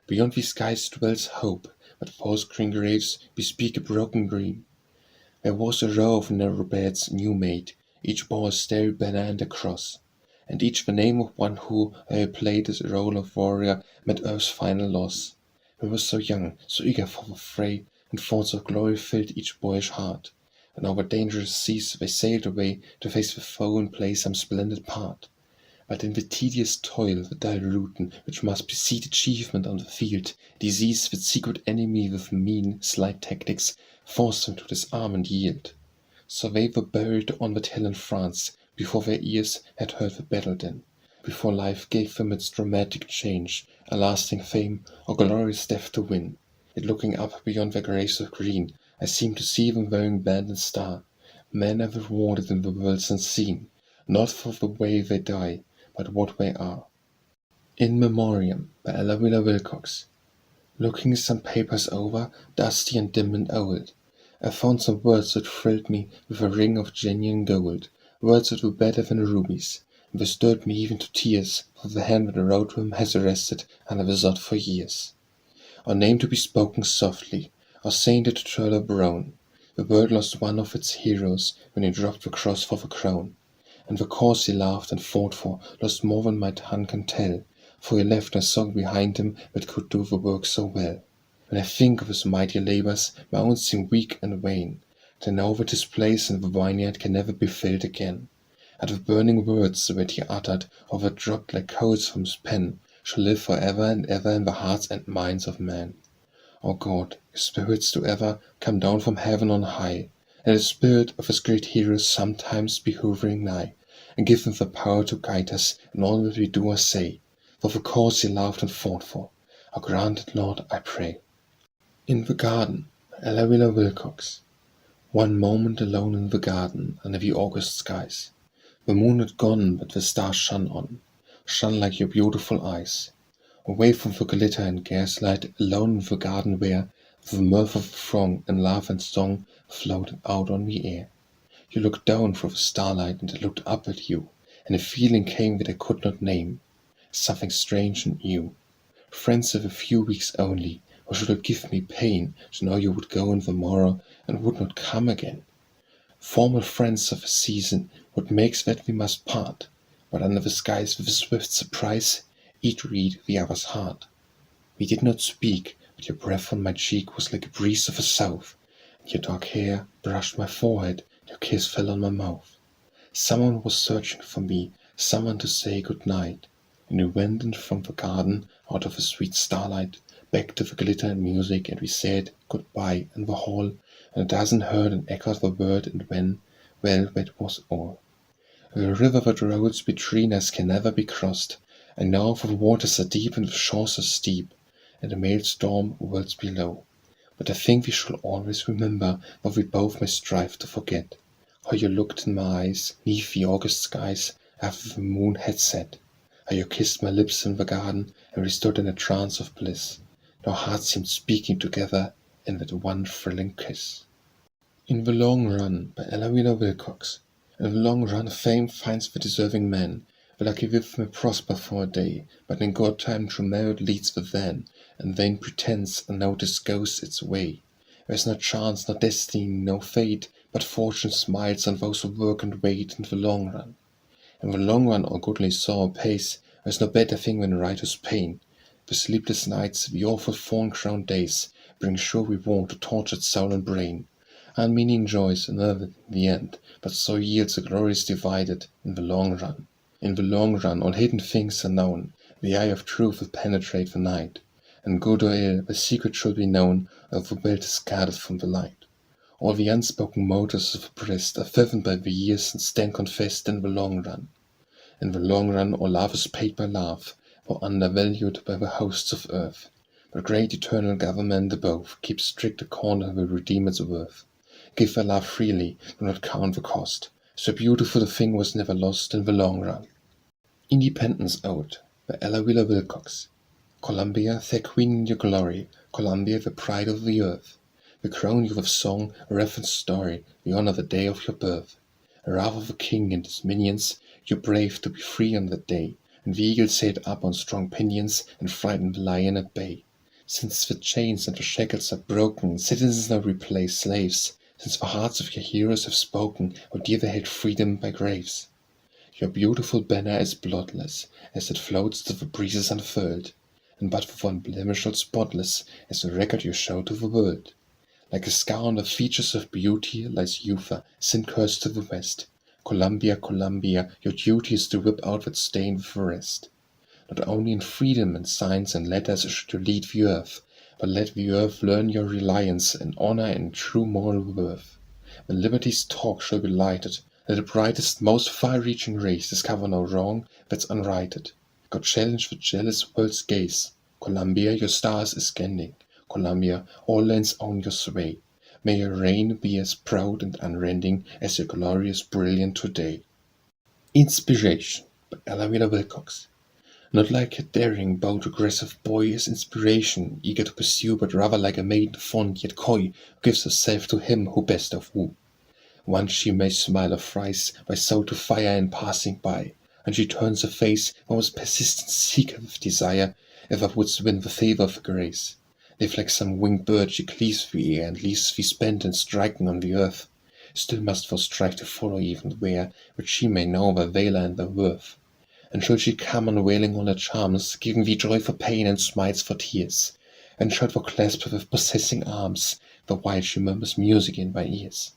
Speaker 1: Beyond these skies dwells hope, but false green graves bespeak a broken dream. There was a row of narrow beds new made, each bore a starry banner and a cross, and each the name of one who, ere played his role of warrior, met earth's final loss. We were so young, so eager for the fray, and thoughts of glory filled each boyish heart. And over dangerous seas they sailed away to face the foe and play some splendid part. But in the tedious toil, the dull routine which must precede achievement on the field, disease, that secret enemy with mean, slight tactics, forced them to disarm and yield. So they were buried on that hill in France, before their ears had heard the battle din, before life gave them its dramatic change, a lasting fame, or glorious death to win. Yet looking up beyond their graves of green, I seem to see them wearing band and star, men ever rewarded in the world's unseen, not for the way they die, but what they are. In Memoriam, by Ella Wheeler Wilcox. Looking some papers over, dusty and dim and old, I found some words that thrilled me with a ring of genuine gold, words that were better than rubies, and they stirred me even to tears, for the hand that wrote them has rested under the sod for years. Our name to be spoken softly, our sainted Turler Brown. The world lost one of its heroes when he dropped the cross for the crown, and the cause he loved and fought for lost more than my tongue can tell, for he left a song behind him that could do the work so well. When I think of his mighty labours, my own seem weak and vain. But I know that his place in the vineyard can never be filled again. And the burning words that he uttered, or that dropped like coals from his pen, shall live for ever and ever in the hearts and minds of men. O God, your spirits do ever come down from heaven on high, and the spirit of his great heroes sometimes be hovering nigh, and give him the power to guide us in all that we do or say, for the cause he loved and fought for. O grant it, Lord, I pray. In the Garden, by Ella Wheeler Wilcox. One moment alone in the garden, under the August skies. The moon had gone, but the stars shone on, shone like your beautiful eyes. Away from the glitter and gaslight, alone in the garden where the mirth of the throng and laugh and song floated out on the air. You looked down through the starlight, and I looked up at you, and a feeling came that I could not name, something strange and new. Friends of a few weeks only, or should it give me pain to know you would go in the morrow and would not come again? Formal friends of a season, what makes that we must part? But under the skies with a swift surprise, each read the other's heart. We did not speak, but your breath on my cheek was like a breeze of the south, and your dark hair brushed my forehead, and your kiss fell on my mouth. Someone was searching for me, someone to say good night, and we went in from the garden, out of the sweet starlight, back to the glitter and music, and we said goodbye in the hall, and a dozen heard and echoed the word, and when, well, that was all. The river that rolls between us can never be crossed, and now the waters are deep and the shores are steep, and the maelstrom whirls below. But I think we shall always remember what we both may strive to forget, how you looked in my eyes 'neath the August skies after the moon had set, how you kissed my lips in the garden, and we stood in a trance of bliss. Our hearts seemed speaking together in that one thrilling kiss. In the Long Run, by Ella Wheeler Wilcox. In the long run fame finds the deserving man. The lucky whip may prosper for a day, but in good time true merit leads the van, and vain pretense unnoticed goes its way. There is no chance, no destiny, no fate, but fortune smiles on those who work and wait in the long run. In the long run all goodly sorrow pays, there is no better thing than righteous pain. The sleepless nights, the awful thorn-crowned days, bring sure reward to tortured soul and brain. Unmeaning joys unearthed in the end, but so yields the glories divided in the long run. In the long run all hidden things are known, the eye of truth will penetrate the night, and good or ill, the secret should be known, or the will discarded from the light. All the unspoken motives of the breast are fathomed by the years and stand confessed in the long run. In the long run all love is paid by love, though undervalued by the hosts of earth. But great eternal government above keeps strict account and will redeem its worth. Give thy love freely, do not count the cost. So beautiful a thing was never lost in the long run. Independence Ode, by Ella Wheeler Wilcox. Columbia, thy queen in your glory, Columbia, the pride of the earth. We crown you with song, reverence, story, we honor the day of your birth. A wrath of a king and his minions, you brave to be free on that day, and the eagle sailed up on strong pinions, and frightened the lion at bay. Since the chains and the shackles are broken, citizens now replace slaves. Since the hearts of your heroes have spoken, how dear they held freedom by graves. Your beautiful banner is bloodless, as it floats to the breezes unfurled, and but for one blemish all spotless, as the record you show to the world. Like a scar on the features of beauty lies Eupha, sin-cursed to the west. Columbia, Columbia, your duty is to whip out that stain with the rest. Not only in freedom and science and letters should you lead the earth, but let the earth learn your reliance and honor and true moral worth. When liberty's torch shall be lighted, let the brightest, most far-reaching rays discover no wrong that's unrighted. God challenge the jealous world's gaze. Columbia, your stars is scanning. Columbia, all lands own your sway. May your reign be as proud and unrending as your glory is brilliant today. Inspiration, by Ella Wheeler Wilcox. Not like a daring, bold, aggressive boy is inspiration, eager to pursue, but rather like a maiden fond yet coy, who gives herself to him who best of woo. Once she may smile a thrice, by soul to fire in passing by, and she turns her face, one was persistent seeker with desire, if thou wouldst win the favour of grace. If like some winged bird she cleaves the air, and leaves thee spent and striking on the earth, still must thou strive to follow even where, which she may know thy valour and thy worth. And should she come unveiling all her charms, giving thee joy for pain and smiles for tears, and shalt thou clasp her with possessing arms, the while she murmurs music in my ears.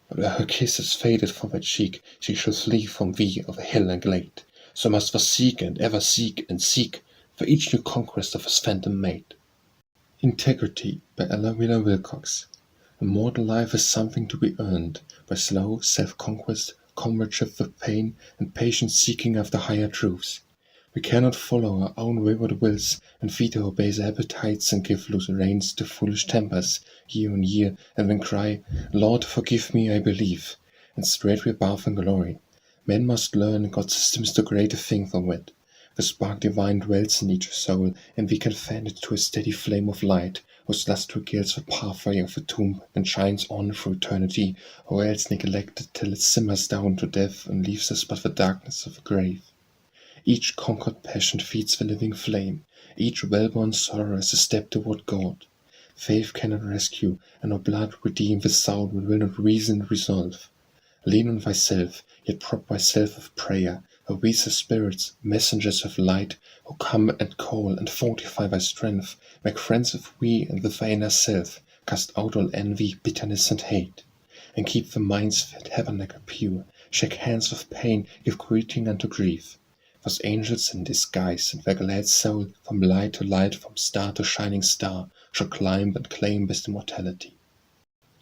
Speaker 1: But where her kiss is faded from thy cheek, she shall flee from thee over hill and glade. So must thou seek and ever seek and seek for each new conquest of his phantom maid. Integrity by Ella Wheeler Wilcox. A mortal life is something to be earned by slow self-conquest, comradeship with pain, and patient seeking after higher truths. We cannot follow our own wayward wills and feed our base appetites and give loose reins to foolish tempers year on year, and then cry, Lord, forgive me, I believe, and straightway bow in glory. Men must learn God's systems to greater thing than wit. The spark divine dwells in each soul, and we can fan it to a steady flame of light, whose lust regales the pathway of a tomb and shines on through eternity, or else neglected till it simmers down to death and leaves us but the darkness of a grave. Each conquered passion feeds the living flame, each well-born sorrow is a step toward God. Faith cannot rescue, and no blood redeem the soul that will not reason resolve. Lean on thyself, yet prop thyself with prayer, O weaker spirits, messengers of light, who come and call and fortify thy strength, make friends with we and with thy inner self, cast out all envy, bitterness, and hate, and keep the mind's fed tabernacle pure, shake hands with pain, give greeting unto grief. Those angels in disguise, and their glad soul, from light to light, from star to shining star, shall climb and claim best immortality.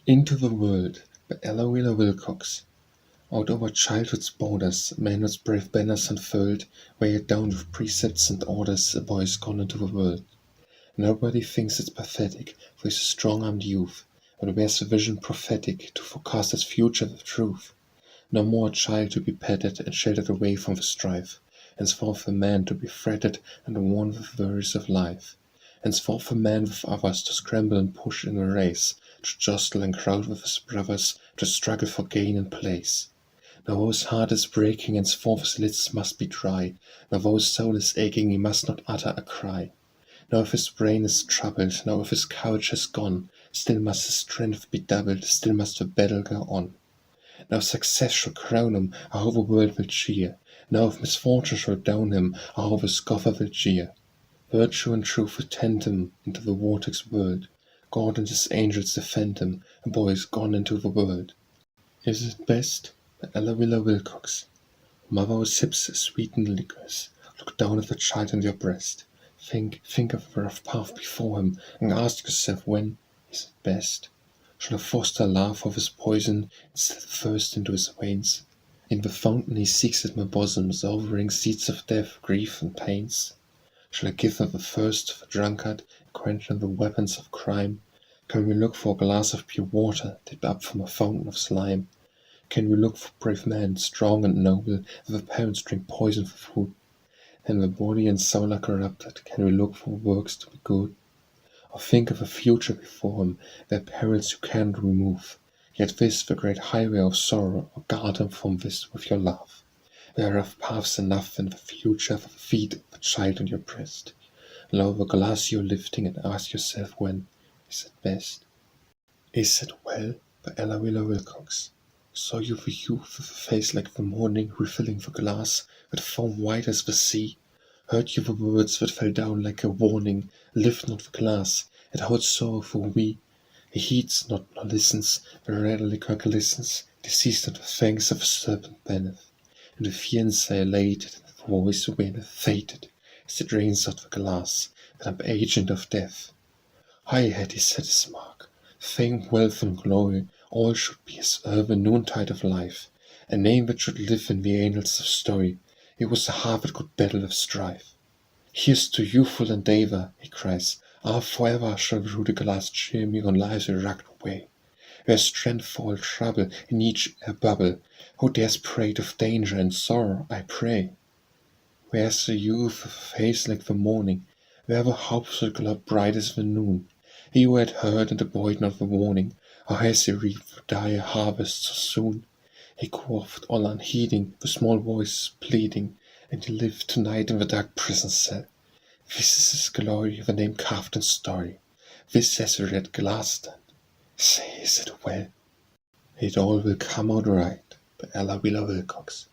Speaker 1: Into the World by Ella Wheeler Wilcox. Out over childhood's borders, manhood's brave banners unfurled, weighed down with precepts and orders, a boy is gone into the world. Nobody thinks it's pathetic, for he's a strong-armed youth, but wears the vision prophetic to forecast his future with truth. No more a child to be petted and sheltered away from the strife, henceforth a man to be fretted and worn with worries of life. Henceforth a man with others to scramble and push in a race, to jostle and crowd with his brothers, to struggle for gain and place. Now though his heart is breaking, henceforth his lids must be dry. Now though his soul is aching, he must not utter a cry. Now if his brain is troubled, now if his courage has gone, still must his strength be doubled, still must the battle go on. Now success shall crown him, how the world will cheer. Now if misfortune shall down him, how the scoffer will jeer. Virtue and truth attend him into the vortex world. God and his angels defend him, a boy is gone into the world. Is it best? By Ella Wheeler Wilcox. Mother who sips sweetened liquors, look down at the child in your breast. Think of the rough path before him, and ask yourself when is it best. Shall I foster love of his poison, instead thirst into his veins? In the fountain he seeks at my bosom, souring seeds of death, grief, and pains. Shall I give him the thirst of a drunkard, quench him the weapons of crime? Can we look for a glass of pure water, dipped up from a fountain of slime? Can we look for brave men, strong and noble, if the parents drink poison for food? And the body and soul are corrupted, can we look for works to be good? Or think of a future before him, where perils you cannot remove, yet this the great highway of sorrow, or guard him from this with your love. There are rough paths enough in the future for the feet of the child on your breast. Lower the glass you're lifting and ask yourself when is it best. Is it well? By Ella Wheeler Wilcox. Saw you the youth with a face like the morning, refilling the glass, with foam white as the sea? Heard you the words that fell down like a warning, lift not the glass, it holds sorrow for we. He heeds not nor listens, the red liquor glistens, deceased at the fangs of a serpent banneth, and the fiancé elated, the voice waileth fated, as it drains out the glass, that I'm agent of death. High had he set his mark, fame, wealth, and glory, all should be his the noontide of life, a name that should live in the annals of story. It was a heart that could battle with strife. Here's to youthful endeavor, he cries, forever shall through the glass cheer me on life's rugged way. Where strength for all trouble, in each a bubble, who dares prate of danger and sorrow, I pray? Where's the youth with a face like the morning, where the hopes that glow bright as the noon? He who had heard and abode not the warning, how has he reaped the dire harvest so soon? He quaffed all unheeding, the small voice pleading, and he lived tonight in the dark prison cell. This is his glory, the name carved in story. This has the red glass stand. Say, is it well? It all will come out right, by Ella Wheeler Wilcox.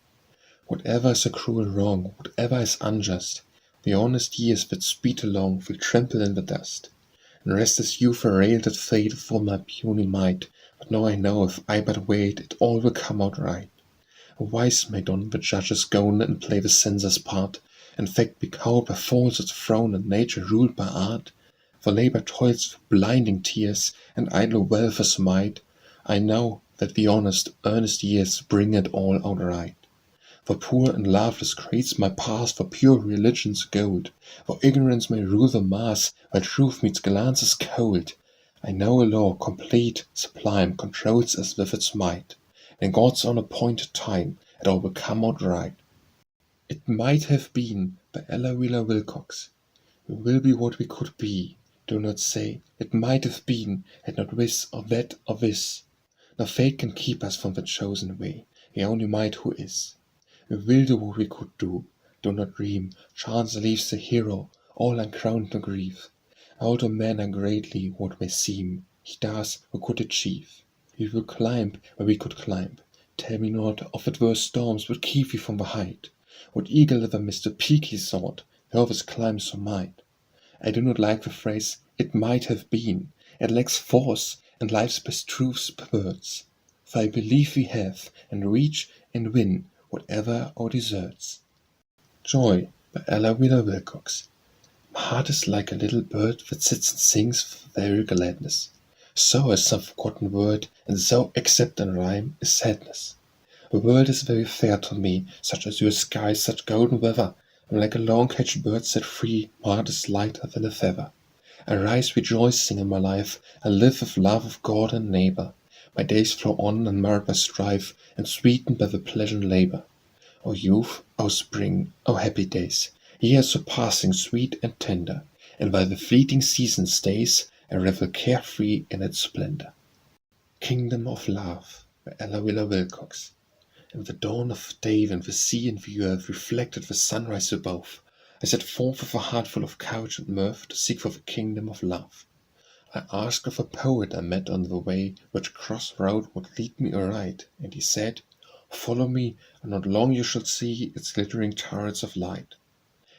Speaker 1: Whatever is a cruel wrong, whatever is unjust, the honest years that speed along will trample in the dust. and restless youth railed at fate for my puny might. But now I know if I but wait, it all will come out right. A wise Maiden, the judges scorn and play the censor's part, and fact be cowed by falsehood's frown and nature ruled by art. For labor toils for blinding tears, and idle wealth is might. I know that the honest, earnest years bring it all out right. For poor and loveless creates my past for pure religion's gold, for ignorance may rule the mass, while truth meets glances cold. I know a law complete, sublime, controls us with its might. In God's own appointed time, it all will come out right. It might have been by Ella Wheeler Wilcox. We will be what we could be. Do not say, it might have been, had not this or that or this. No fate can keep us from the chosen way, he only might who is. We will do what we could do. Do not dream, chance leaves the hero, all uncrowned no grief. Out of men are greatly what may seem, he does who could achieve. We will climb where we could climb. Tell me not of adverse storms would keep you from the height. What eagle ever missed the peak he sought, whoever's climb so might. I do not like the phrase, it might have been. It lacks force, and life's best truths perverts. For I believe we have, and reach, and win, whatever our deserts. Joy by Ella Wheeler Wilcox. My heart is like a little bird that sits and sings for very gladness. So is some forgotten word, and so, except in rhyme, is sadness. The world is very fair to me, such azure skies, such golden weather. I'm like a long-caged bird set free, my heart is lighter than a feather. I rise rejoicing in my life, I live with love of God and neighbor. My days flow on unmarred by strife, and sweetened by the pleasant labor. O youth, O spring, O happy days, years surpassing sweet and tender, and while the fleeting season stays, I revel carefree in its splendor. Kingdom of Love by Ella Wheeler Wilcox. In the dawn of day, when the sea and the earth reflected the sunrise above, I set forth with a heart full of courage and mirth to seek for the kingdom of love. I asked of a poet I met on the way which cross-road would lead me aright, and he said, "Follow me, and not long you shall see its glittering turrets of light.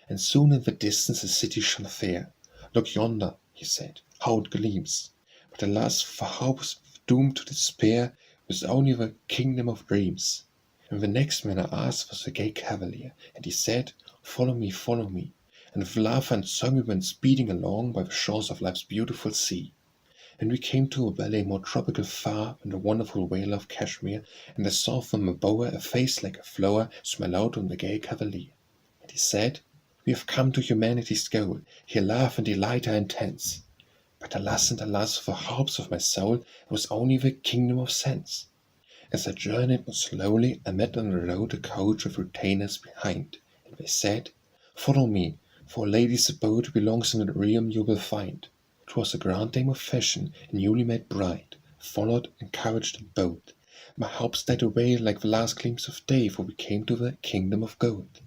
Speaker 1: And soon in the distance a city shall fair. Look yonder," he said, "how it gleams. But alas, for hopes doomed to despair, with only the kingdom of dreams." And the next man I asked was the gay cavalier, and he said, follow me, and with laughter and song we went speeding along by the shores of life's beautiful sea. And we came to a valley more tropical far than the wonderful vale of Kashmir, and I saw from a bower a face like a flower smile out on the gay cavalier. And he said, "We have come to humanity's goal, here love and delight are intense." But alas and alas, for hopes of my soul, it was only the kingdom of sense. As I journeyed more slowly, I met on the road a coach with retainers behind, and they said, "Follow me, for a lady's abode belongs in the realm you will find." 'Twas a grand dame of fashion, a newly made bride, followed, encouraged, and bold. My hopes died away like the last gleams of day, for we came to the kingdom of gold.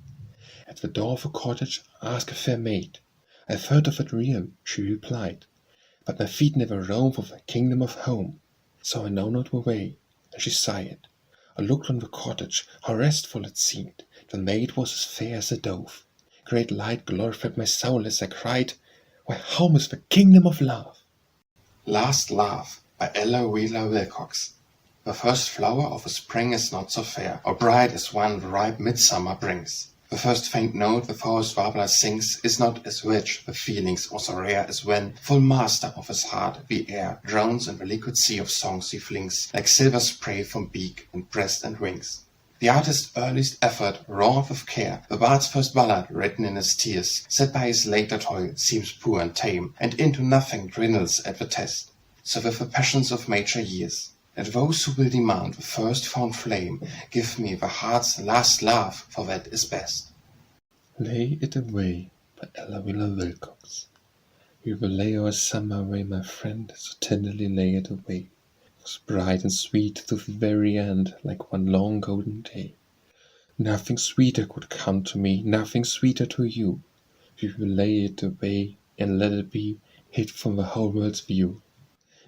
Speaker 1: At the door of a cottage I asked a fair maid. "I've heard of that realm," she replied, "but my feet never roam for the kingdom of home, so I know not the way." And she sighed. I looked on the cottage, how restful it seemed. The maid was as fair as a dove. Great light glorified my soul as I cried, "Why, home is the kingdom of love."
Speaker 2: Last Laugh by Ella Wheeler Wilcox. The first flower of a spring is not so fair or bright as one the ripe midsummer brings. The first faint note the forest warbler sings is not as rich with feelings or so rare as when, full master of his heart, the air drones in the liquid sea of songs he flings, like silver spray from beak and breast and wings. The artist's earliest effort, wrought with care, the bard's first ballad, written in his tears, set by his later toil, seems poor and tame, and into nothing dwindles at the test. So with the passions of mature years, let those who will demand the first found flame give me the heart's last laugh, for that is best.
Speaker 1: Lay it away by Ella Wheeler Wilcox. We will lay our summer away, my friend, so tenderly lay it away. It was bright and sweet to the very end, like one long golden day. Nothing sweeter could come to me, nothing sweeter to you. We will lay it away and let it be hid from the whole world's view.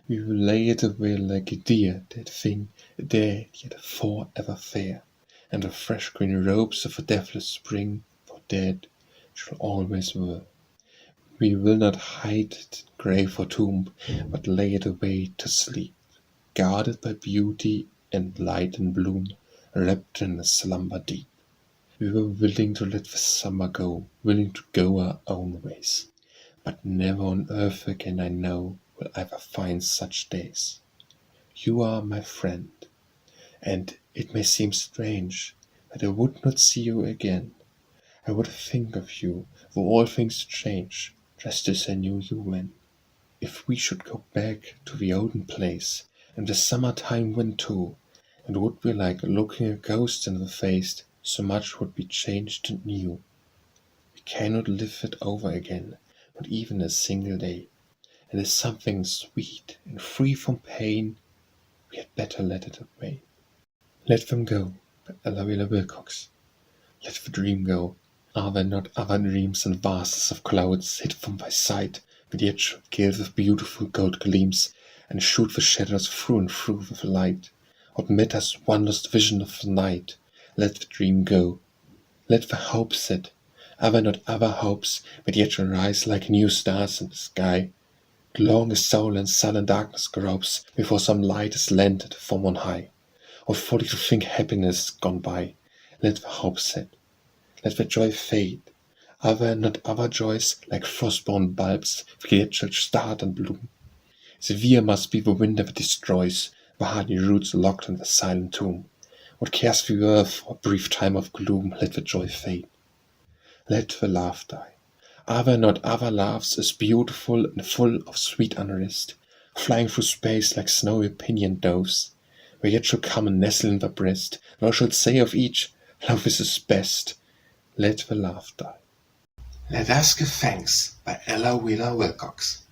Speaker 1: We will lay it away like a dear dead thing, dead yet forever fair, and the fresh green robes of a deathless spring, for dead shall always wear. We will not hide it in grave or tomb, but lay it away to sleep, guarded by beauty and light and bloom, wrapped in a slumber deep. We were willing to let the summer go, willing to go our own ways, but never on earth again I know will ever find such days. You are my friend, and it may seem strange that I would not see you again. I would think of you, though all things change, just as I knew you when. If we should go back to the olden place, and the summertime went too, it would be like looking a ghost in the face, so much would be changed and new. We cannot live it over again, not even a single day. It is something sweet and free from pain. We had better let it away. Let them go, by Ella Wilcox. Let the dream go. Are there not other dreams and vases of clouds hid from thy sight, that yet should gild with beautiful gold gleams, and shoot the shadows through and through with light? What matters one lost vision of the night? Let the dream go. Let the hope sit. Are there not other hopes, that yet shall rise like new stars in the sky? Long a soul in sullen darkness gropes, before some light is landed from on high. Or folly to think happiness gone by. Let the hope sit. Let the joy fade. Are there not other joys, like frost-born bulbs, that yet shall start and bloom? Severe must be the winter that destroys the hardy roots locked in the silent tomb. What cares the earth for a brief time of gloom? Let the joy fade. Let the laugh die. Are there not other laughs as beautiful and full of sweet unrest, flying through space like snowy pinioned doves? Where yet shall come and nestle in the breast, nor shall say of each, love is his best. Let the laugh die.
Speaker 2: Let us give thanks by Ella Wilcox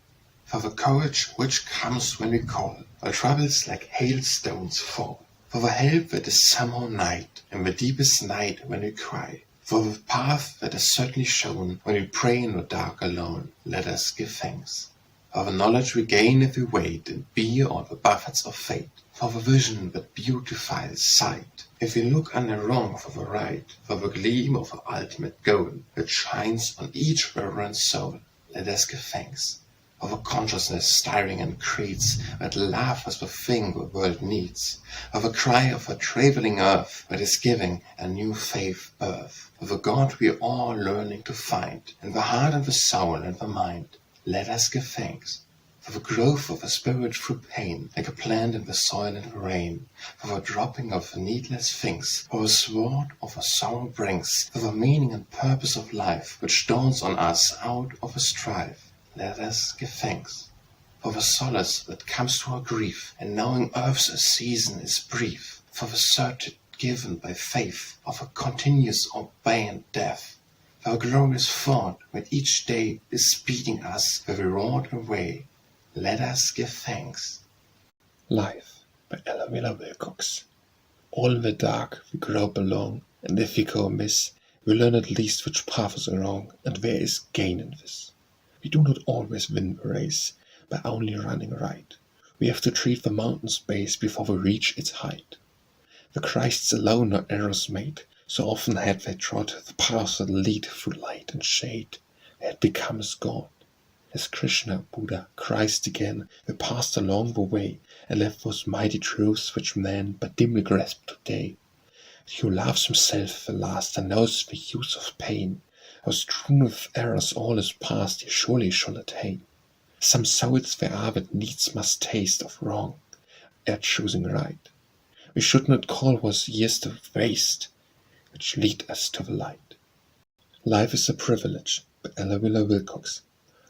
Speaker 2: for the courage which comes when we call, while troubles like hailstones fall, for the help that is somehow night, in the deepest night when we cry, for the path that is certainly shown when we pray in the dark alone. Let us give thanks for the knowledge we gain if we wait and bear all the buffets of fate, for the vision that beautifies sight, if we look on the wrong for the right, for the gleam of the ultimate goal that shines on each reverent soul. Let us give thanks for the consciousness stirring in creeds that love is the thing the world needs, for the cry of a traveling earth that is giving a new faith birth, for the God we are all learning to find in the heart and the soul and the mind. Let us give thanks for the growth of a spirit through pain, like a plant in the soil and the rain, for the dropping of the needless things, for the sword of a sorrow brings, for the meaning and purpose of life, which dawns on us out of a strife. Let us give thanks for the solace that comes to our grief, and knowing earth's season is brief, for the certitude given by faith of a continuous obeying death, for a glorious thought that each day is speeding us where we wrought away. Let us give thanks.
Speaker 1: Life by Ella Wilcox. All in the dark we grope along, and if we go amiss, we learn at least which path is wrong, and there is gain in this. We do not always win the race by only running right. We have to tread the mountain's base before we reach its height. The Christs alone are errors made, so often had they trod the paths that lead through light and shade. They had become as God. As Krishna, Buddha, Christ again, they passed along the way and left those mighty truths which man but dimly grasp today. He who loves himself the last and knows the use of pain, how strewn with errors all is past, he surely shall attain. Some souls there are that needs must taste of wrong, ere choosing right. We should not call those years to waste, which lead us to the light. Life is a privilege, by Ella Wilcox.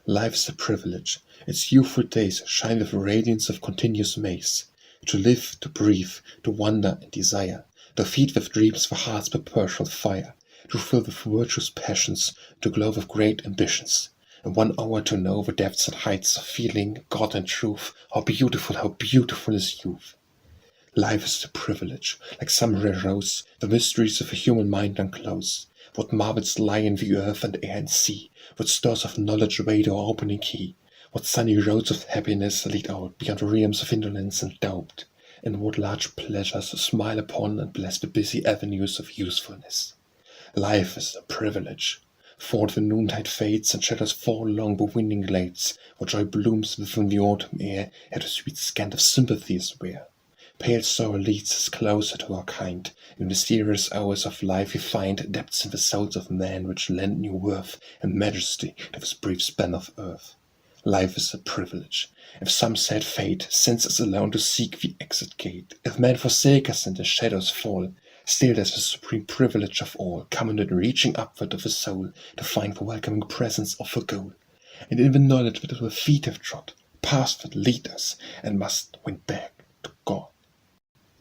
Speaker 1: Life is a privilege. Its youthful days shine with the radiance of continuous maze. To live, to breathe, to wonder and desire, to feed with dreams the heart's perpetual fire, to fill with virtuous passions, to glow with great ambitions. In 1 hour to know the depths and heights of feeling, God and truth. How beautiful is youth! Life is a privilege, like some rare rose, the mysteries of a human mind unclose. What marvels lie in the earth and air and sea, what stores of knowledge wait our opening key, what sunny roads of happiness lead out beyond realms of indolence and doubt, and what large pleasures smile upon and bless the busy avenues of usefulness. Life is a privilege, Forth the noontide fades, and shadows fall along the winding glades, where joy blooms within the autumn air, at a sweet scent of sympathy is where. Pale sorrow leads us closer to our kind. In mysterious hours of life we find depths in the souls of man which lend new worth and majesty to this brief span of earth. Life is a privilege. If some sad fate sends us alone to seek the exit gate, if men forsake us and the shadows fall, still there's the supreme privilege of all, coming and reaching upward of the soul to find the welcoming presence of the goal. And in the knowledge that our feet have trod, paths that lead us, and must win back to God.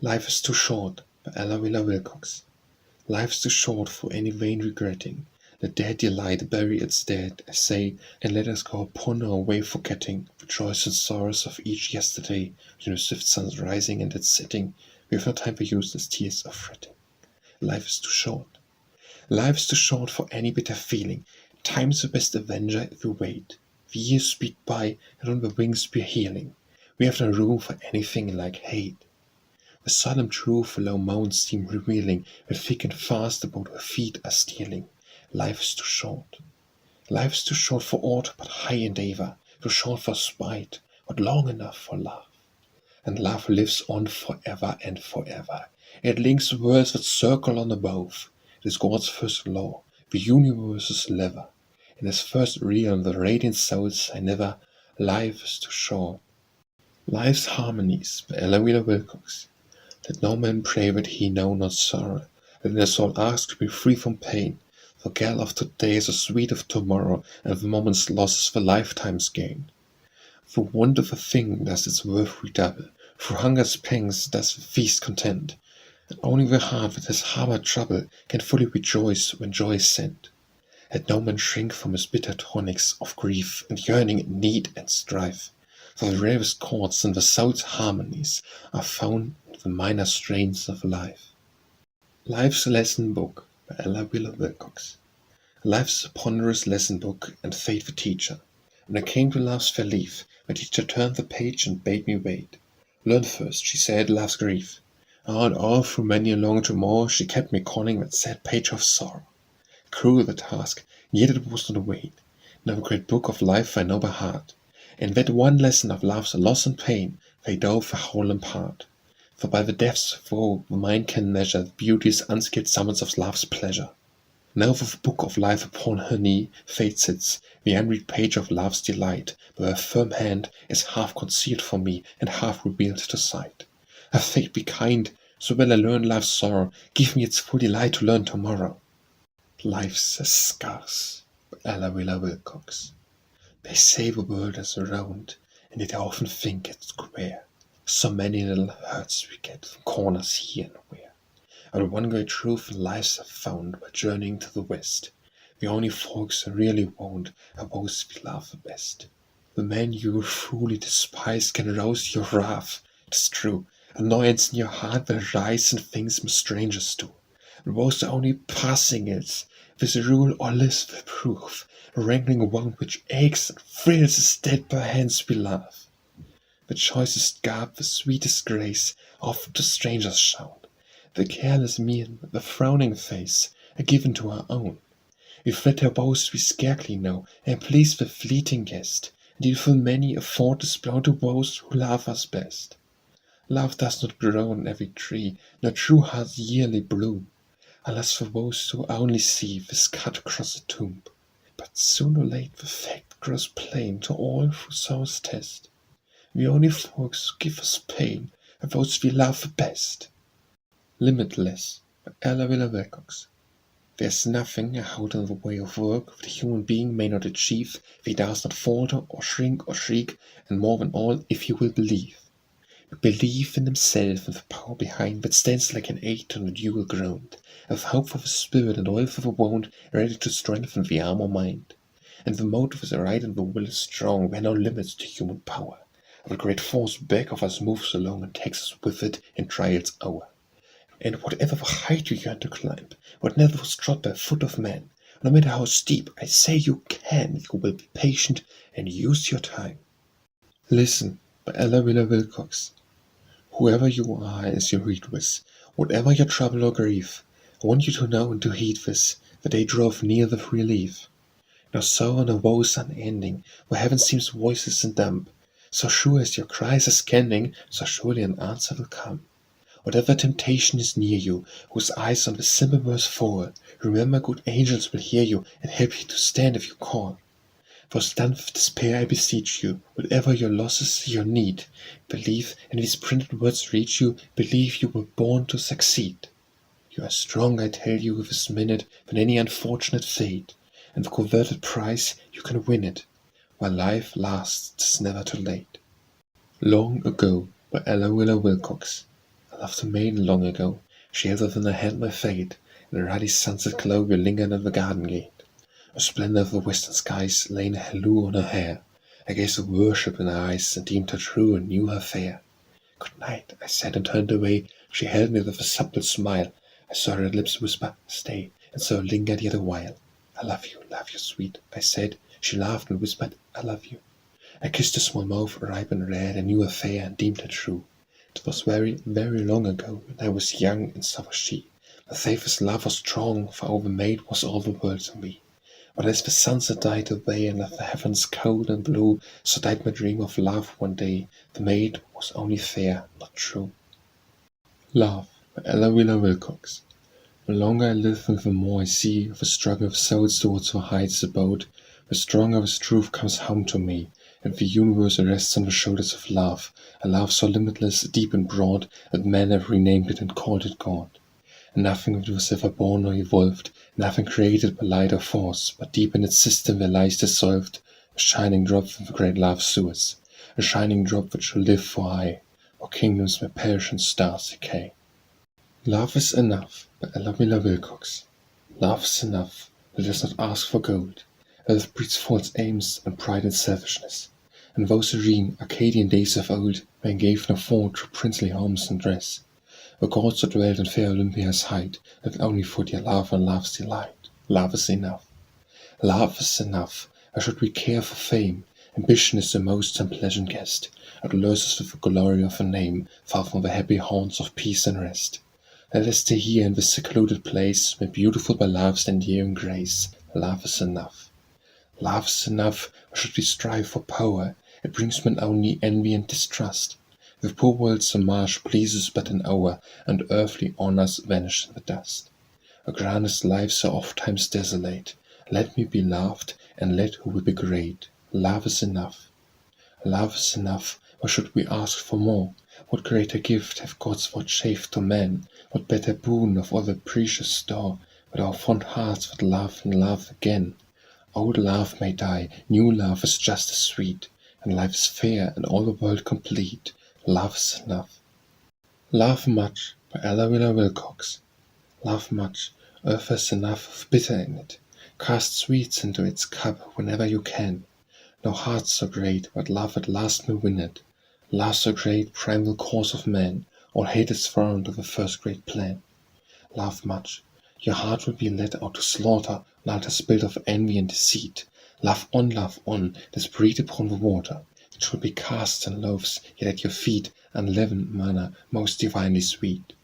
Speaker 1: Life is too short, by Ella Wilcox. Life's too short for any vain regretting. Let dead delight bury its dead, I say, and let us go upon our way forgetting the joys and sorrows of each yesterday, between the swift sun's rising and its setting. We have no time for useless tears of fretting. Life is too short. Life is too short for any bitter feeling. Time is the best avenger if we wait. The years speed by, and on the wings we're healing. We have no room for anything like hate. The solemn truth the low mountains seem revealing, where thick and fast about our feet are stealing. Life is too short. Life is too short for aught but high endeavor, too short for spite, but long enough for love. And love lives on forever and forever. It links the worlds that circle on above. It is God's first law, the universe's lever. In his first realm the radiant souls I never. Life is too short. Life's Harmonies by Ella Wilcox. Let no man pray that he know not sorrow. Let their soul ask to be free from pain. For gall of today is the sweet of tomorrow, and the moment's loss is the lifetime's gain. For want of a thing does its worth redouble. Through hunger's pangs does the feast content. And only the heart that has harbored trouble can fully rejoice when joy is sent. Let no man shrink from his bitter tonics of grief and yearning, need and strife. For the rarest chords in the soul's harmonies are found in the minor strains of life. Life's Lesson Book by Ella Wilcox. Life's a ponderous lesson book, and fate the teacher. When I came to love's fair leaf, my teacher turned the page and bade me wait. Learn first, she said, love's grief. And all through many a long tomorrow she kept me conning that sad page of sorrow. Cruel the task, yet it was not weight. Now the great book of life I know by heart. And that one lesson of love's loss and pain they doth the whole impart. For by the depths of woe the mind can measure the beauty's unskilled summits of love's pleasure. Now with the book of life upon her knee, fate sits, the unread page of love's delight, where her firm hand is half concealed from me and half revealed to sight. Ah, fate be kind, so will I learn life's sorrow, give me its full delight to learn tomorrow. Life's a scarce, by Ella Wilcox. They say the world is round, and yet I often think it's square. So many little hurts we get from corners here and where. And one great truth in life's I've found while journeying to the west. The only folks I really want are those we love the best. The man you truly despise can rouse your wrath, 'tis true. Annoyance in your heart will rise in things most strangers do. And those are only passing ills, with rule or list with proof, a wrangling wound which aches and thrills is dead by hands we love. The choicest garb, the sweetest grace, oft to strangers shown. The careless mien, the frowning face, are given to our own. We flatter those we scarcely know, and please the fleeting guest, and deal full many a foretaste blow to those who love us best. Love does not grow on every tree, nor true hearts yearly bloom, alas for those who only see this cut across a tomb. But soon or late the fact grows plain to all who sorrow's test. The only folks who give us pain are those we love the best. Limitless, by Ella Wilcox. There's nothing out in the way of work that a human being may not achieve if he does not falter or shrink or shriek, and more than all, if he will believe. Believe in himself and the power behind that stands like an aid on the dual ground, of hope for the spirit and oil for the wound, ready to strengthen the arm or mind. And the motive is right and the will is strong, there are no limits to human power. The great force back of us moves along and takes us with it in trial's hour. And whatever the height you yearn to climb, what never was trod by foot of man, no matter how steep, I say you can, you will be patient and use your time. Listen, by Ella Wilcox. Whoever you are as you read this, whatever your trouble or grief, I want you to know and to heed this, The day drove near with relief. Now sorrow and woes unending, where heaven seems voiceless and dumb, so sure as your cries are scanning, so surely an answer will come. Whatever temptation is near you, whose eyes on the simple verse fall, remember good angels will hear you and help you to stand if you call. For done with despair I beseech you, whatever your losses, your need, believe, and these printed words reach you, believe you were born to succeed. You are strong, I tell you, with this minute than any unfortunate fate, and with coveted prize you can win it. While life lasts, 'tis never too late. Long Ago by Ella Wheeler Wilcox. I loved a maiden long ago. She held within her hand my fate. In a ruddy sunset glow we lingered at the garden gate. A splendor of the western skies lay in a halloo on her hair. I gazed with worship in her eyes, and deemed her true and knew her fair. Good night, I said, and turned away. She held me with a supple smile. I saw her lips whisper, stay, and so lingered yet a while. I love you, sweet, I said. She laughed and whispered, I love you. I kissed her small mouth, ripe and red, and knew her fair and deemed her true. It was very, very long ago, and I was young, and so was she. My faith's love was strong, for our maid was all the world to me. But as the sunset died away and left the heavens cold and blue, so died my dream of love one day. The maid was only fair, not true. Love by Ella Wheeler Wilcox. The longer I live, the more I see of the struggle of souls towards the heights abode, the stronger this truth comes home to me, and the universe rests on the shoulders of love, a love so limitless, deep and broad, that men have renamed it and called it God. And nothing of it was ever born or evolved, nothing created by light or force, but deep in its system there lies dissolved a shining drop from the great love source, a shining drop which shall live for aye, or kingdoms may perish and stars decay. Love is enough by Ella Wheeler Wilcox. Love is enough, that does not ask for gold, that breeds false aims and pride and selfishness. And those serene Arcadian days of old men gave no thought to princely homes and dress. The gods that dwelt on fair Olympia's height lived only for their love and love's delight. Love is enough. Love is enough. Why should we care for fame? Ambition is the most unpleasant guest, that lures us with the glory of a name, far from the happy haunts of peace and rest. Let us stay here in this secluded place, made beautiful by love's endearing grace. Love is enough. Love is enough. Why should we strive for power? It brings men only envy and distrust. The poor world's march pleases but an hour, and earthly honors vanish in the dust. A grandest life so oft times desolate. Let me be loved, and let who will be great. Love is enough. Love is enough. Why should we ask for more? What greater gift have gods vouchsafed to man? What better boon of all the precious store, but our fond hearts would love and love again? Old love may die, new love is just as sweet, and life is fair and all the world complete. Love is enough. Love much by Ella Wheeler Wilcox. Love much, earth has enough of bitter in it. Cast sweets into its cup whenever you can. No heart so great, but love at last may win it. Love so great, primal cause of man, all hate is thrown to the first great plan. Love much, your heart will be led out to slaughter, an altar built of envy and deceit. Love on, this breed upon the water. It shall be cast in loaves, yet at your feet, unleavened manna, most divinely sweet.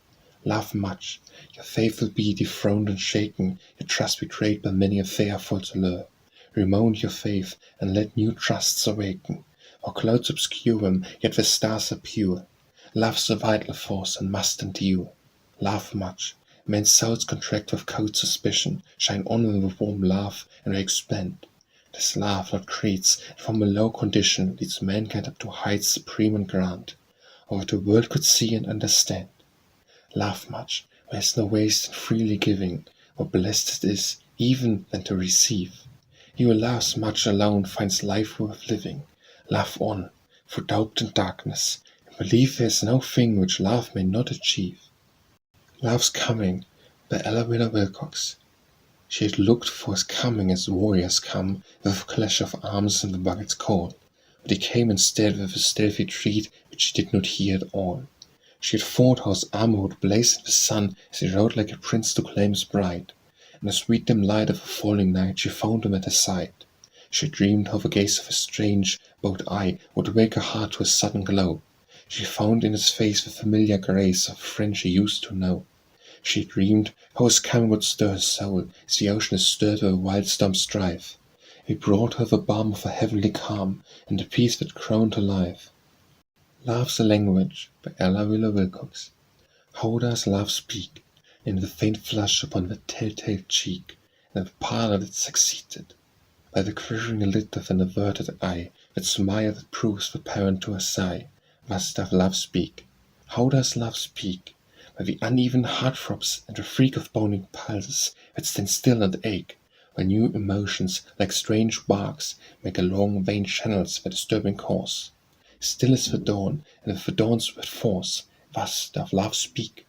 Speaker 1: Love much, your faith will be dethroned and shaken, your trust betrayed by many a fair false allure. Remount your faith, and let new trusts awaken. For clouds obscure them, yet the stars are pure. Love's a vital force, and must endure. Love much, men's souls contract with cold suspicion, shine on with warm love, and they expand. This love not creates, and from a low condition leads mankind up to heights supreme and grand, of what the world could see and understand. Love much, there is no waste in freely giving, more blessed it is, even than to receive. He who loves much alone finds life worth living. Love on, through doubt and darkness, and believe there is no thing which love may not achieve. Love's Coming by Ella Wheeler Wilcox. She had looked for his coming as warriors come, with a clash of arms and the bucket's call, but he came instead with a stealthy tread which she did not hear at all. She had thought how his armor would blaze in the sun as he rode like a prince to claim his bride. In the sweet dim light of a falling night she found him at her side. She dreamed how the gaze of a strange, bold eye would wake her heart to a sudden glow. She found in his face the familiar grace of a friend she used to know. She dreamed how his coming would stir her soul, as the ocean is stirred where wild storms strive. He brought her the balm of a heavenly calm, and the peace that crowned her life. Love's a Language by Ella Wheeler Wilcox. How does love speak? In the faint flush upon the telltale cheek, and the pallor that succeeded. By the quivering lid of an averted eye, that smile that proves the parent to a sigh. Thus doth love speak. How does love speak? By the uneven heart throbs and the freak of bounding pulses that stand still and ache, while new emotions, like strange barks, make along vein channels their disturbing course. Still is the dawn, and with the dawn's with force, thus doth love speak.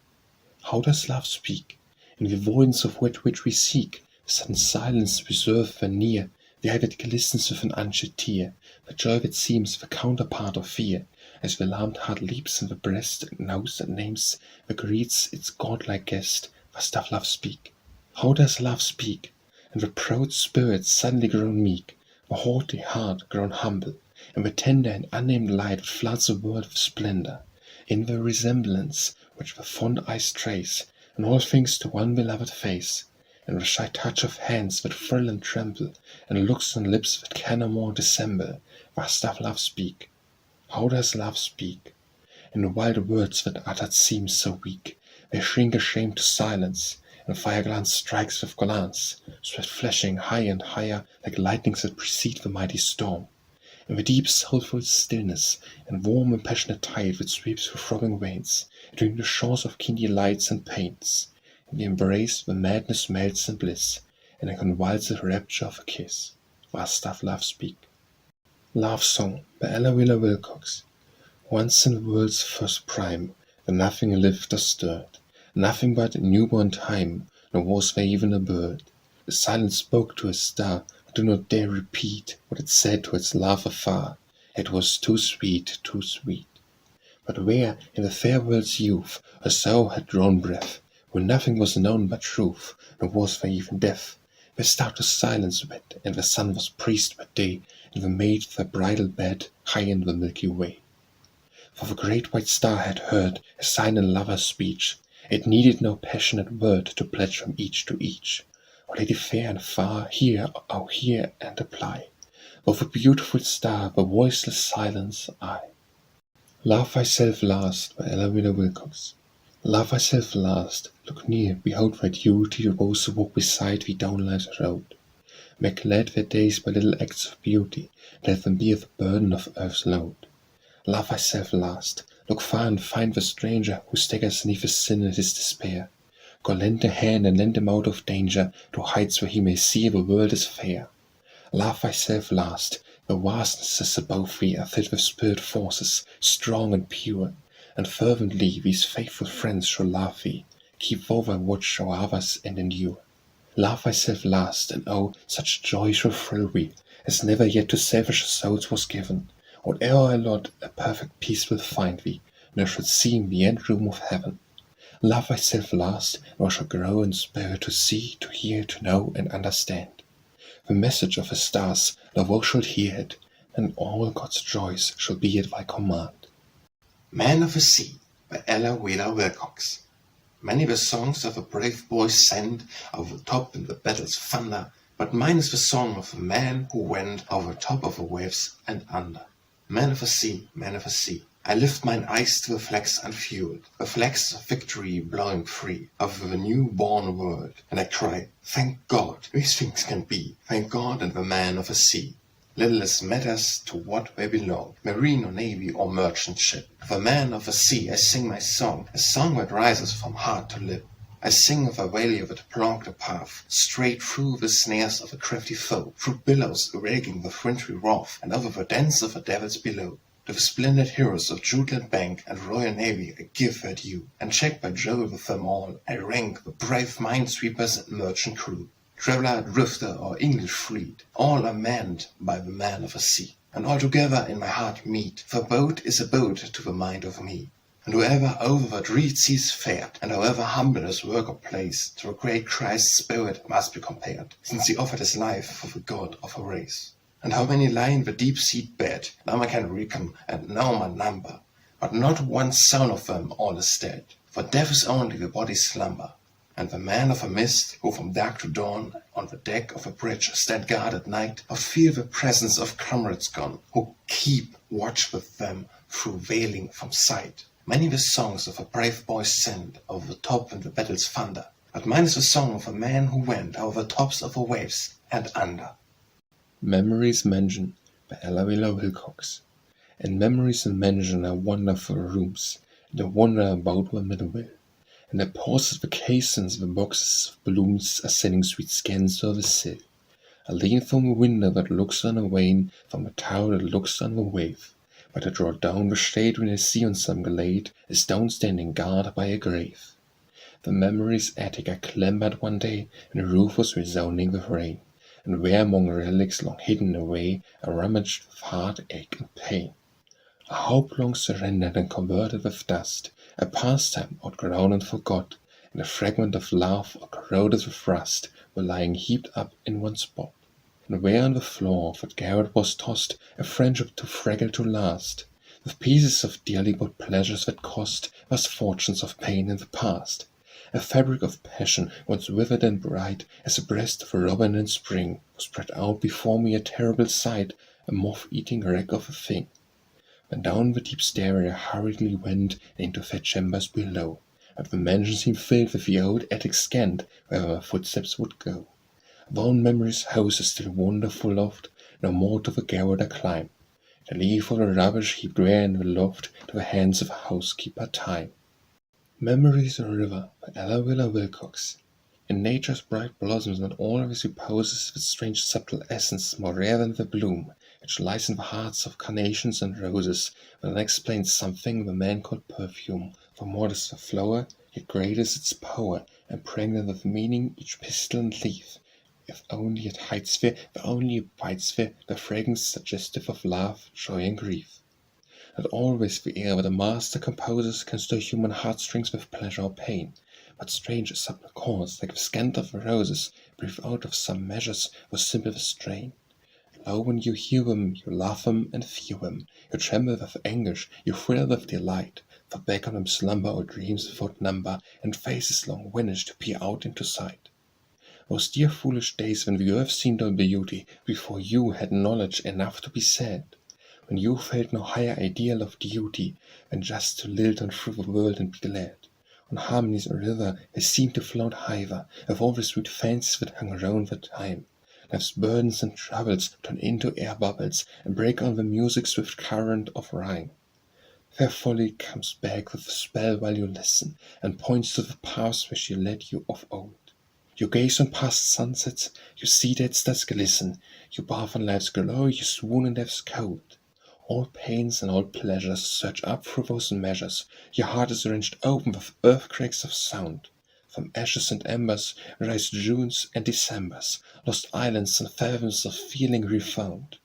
Speaker 1: How does love speak? In the avoidance of which we seek, the sudden silence reserved when near, the eye that glistens with an unshed tear, the joy that seems the counterpart of fear, as the alarmed heart leaps in the breast and knows and names, that greets its godlike guest, thus doth love speak. How does love speak? And the proud spirit suddenly grown meek, the haughty heart grown humble, and the tender and unnamed light that floods the world with splendor, in the resemblance which the fond eyes trace, in all things to one beloved face, and the shy touch of hands that thrill and tremble, and looks and lips that can no more dissemble, thus doth love speak. How does love speak? In the wild words that uttered seem so weak, they shrink ashamed to silence, and fire glance strikes with glance, swift flashing high and higher, like lightnings that precede the mighty storm. In the deep soulful stillness, and warm and passionate tide that sweeps through throbbing veins, between the shores of keen delights and pains, in the embrace the madness melts in bliss, and the convulsive rapture of a kiss, thus doth love speak. Love Song by Ella Wheeler Wilcox. Once in the world's first prime, when nothing lived or stirred, nothing but newborn time, nor was there even a bird, the silence spoke to a star, do not dare repeat what it said to its love afar. It was too sweet, too sweet. But where, in the fair world's youth, a soul had drawn breath, where nothing was known but truth, nor was there even death, where stoutest silence wed, and the sun was priest by day, and the maid their bridal bed high in the Milky Way. For the great white star had heard a sign in lover's speech. It needed no passionate word to pledge from each to each. O lady fair and far, hear, oh hear and apply. Of a beautiful star, the voiceless silence I. Love thyself last by Ella Wheeler Wilcox. Love thyself last, look near, behold thy duty, those who walk beside thee down life's road. Make glad their days by little acts of beauty, let them bear the burden of earth's load. Love thyself last, look far and find the stranger who staggers 'neath his sin and his despair. Go lend a hand and lend him out of danger to heights where he may see the world is fair. Love thyself last, the vastnesses above thee are filled with spirit forces, strong and pure, and fervently these faithful friends shall love thee, keep thou thy watch o'er others and endure. Love thyself last, and oh, such joy shall thrill thee, as never yet to selfish souls was given. Whate'er I lot, a perfect peace will find thee, nor shall seem the end room of heaven. Love thyself last, and thou shalt grow in spirit to see, to hear, to know, and understand. The message of the stars, thou shalt hear it, and all God's joys shall be at thy command.
Speaker 2: Man of the Sea by Ella Wheeler Wilcox. Many the songs of a brave boy sent over top in the battle's thunder, but mine is the song of a man who went over top of the waves and under. Man of the sea, man of the sea, I lift mine eyes to the flags unfueled, the flags of victory blowing free over the new-born world, and I cry, thank God, these things can be, thank God and the man of the sea. Little as matters to what they belong, marine or navy or merchant ship. To the man of the sea I sing my song, a song that rises from heart to lip. I sing of a whaler that plonked a path, straight through the snares of a crafty foe, through billows raking the wintry wrath, and over the dens of the devils below. To the splendid heroes of Jutland Bank and Royal Navy I give their due, and checked by Jove with them all, I rank the brave minesweepers and merchant crew. Traveller, drifter, or English fleet, all are manned by the man of the sea, and all together in my heart meet, for boat is a boat to the mind of me. And whoever over the dread seas fared, and however humble his work or place, to the great Christ's spirit must be compared, since he offered his life for the God of a race. And how many lie in the deep-seaed bed, now I can reckon, and know my number, but not one sound of them all is dead, for death is only the body's slumber. And the men of a mist, who from dark to dawn on the deck of a bridge stand guard at night, or feel the presence of comrades gone, who keep watch with them through veiling from sight. Many the songs of a brave boy send over the top in the battle's thunder, but mine is the song of a man who went over the tops of the waves and under.
Speaker 1: Memories Mansion by Ella Wilcox. And memories in mansion are wonderful rooms, and I wonder about them at will. And the pauses, the cases, the boxes of blooms are sending sweet scans over the sill. I lean from a window that looks on a wane, from a tower that looks on the wave. But I draw down the shade when I see on some glade a stone standing guard by a grave. The memory's attic I clambered one day, and the roof was resounding with rain. And where among relics long hidden away, I rummaged with heartache and pain. A hope long surrendered and converted with dust, a pastime outgrown and forgot, and a fragment of love corroded with rust were lying heaped up in one spot. And where on the floor of that garret was tossed a friendship too fragile to last, with pieces of dearly bought pleasures that cost vast fortunes of pain in the past. A fabric of passion, once withered and bright as the breast of a robin in spring, was spread out before me a terrible sight, a moth-eating wreck of a thing. When down the deep stairway I hurriedly went, and into fat chambers below, and the mansion seemed filled with the old attic scant, wherever my footsteps would go. Worn memory's house is still wonderful loft, no more to the garret I climb, to leave all the rubbish heaped there in the loft to the hands of housekeeper Time. Memories a River by Ella Wilcox. In nature's bright blossoms not always reposes with strange subtle essence more rare than the bloom, which lies in the hearts of carnations and roses, when unexplained something the man called perfume, for modest the flower, yet great is its power, and pregnant with meaning each pistil and leaf. If only it hides there, if only it bites there, the fragrance suggestive of love, joy, and grief. Not always the air that a master composes can stir human heartstrings with pleasure or pain, but strange subtle chords, like the scent of roses, breathe out of some measures with simple strain. Lo, when you hear them, you love them and fear them, you tremble with anguish, you thrill with delight, for back on them slumber or dreams without number, and faces long vanished to peer out into sight. Those dear foolish days when the earth seemed all beauty, before you had knowledge enough to be sad, when you felt no higher ideal of duty than just to lilt on through the world and be glad. On harmony's river they seemed to float hither, of all the sweet fancies that hung around the time. Life's burdens and troubles turn into air bubbles, and break on the music's swift current of rhyme. Fair folly comes back with a spell while you listen, and points to the paths where she led you of old. You gaze on past sunsets, you see dead stars glisten, you bath in life's glory, you swoon in death's cold. All pains and all pleasures surge up through those measures, your heart is wrenched open with earthquakes of sound. From ashes and embers rise Junes and Decembers, lost islands and fathoms of feeling refound.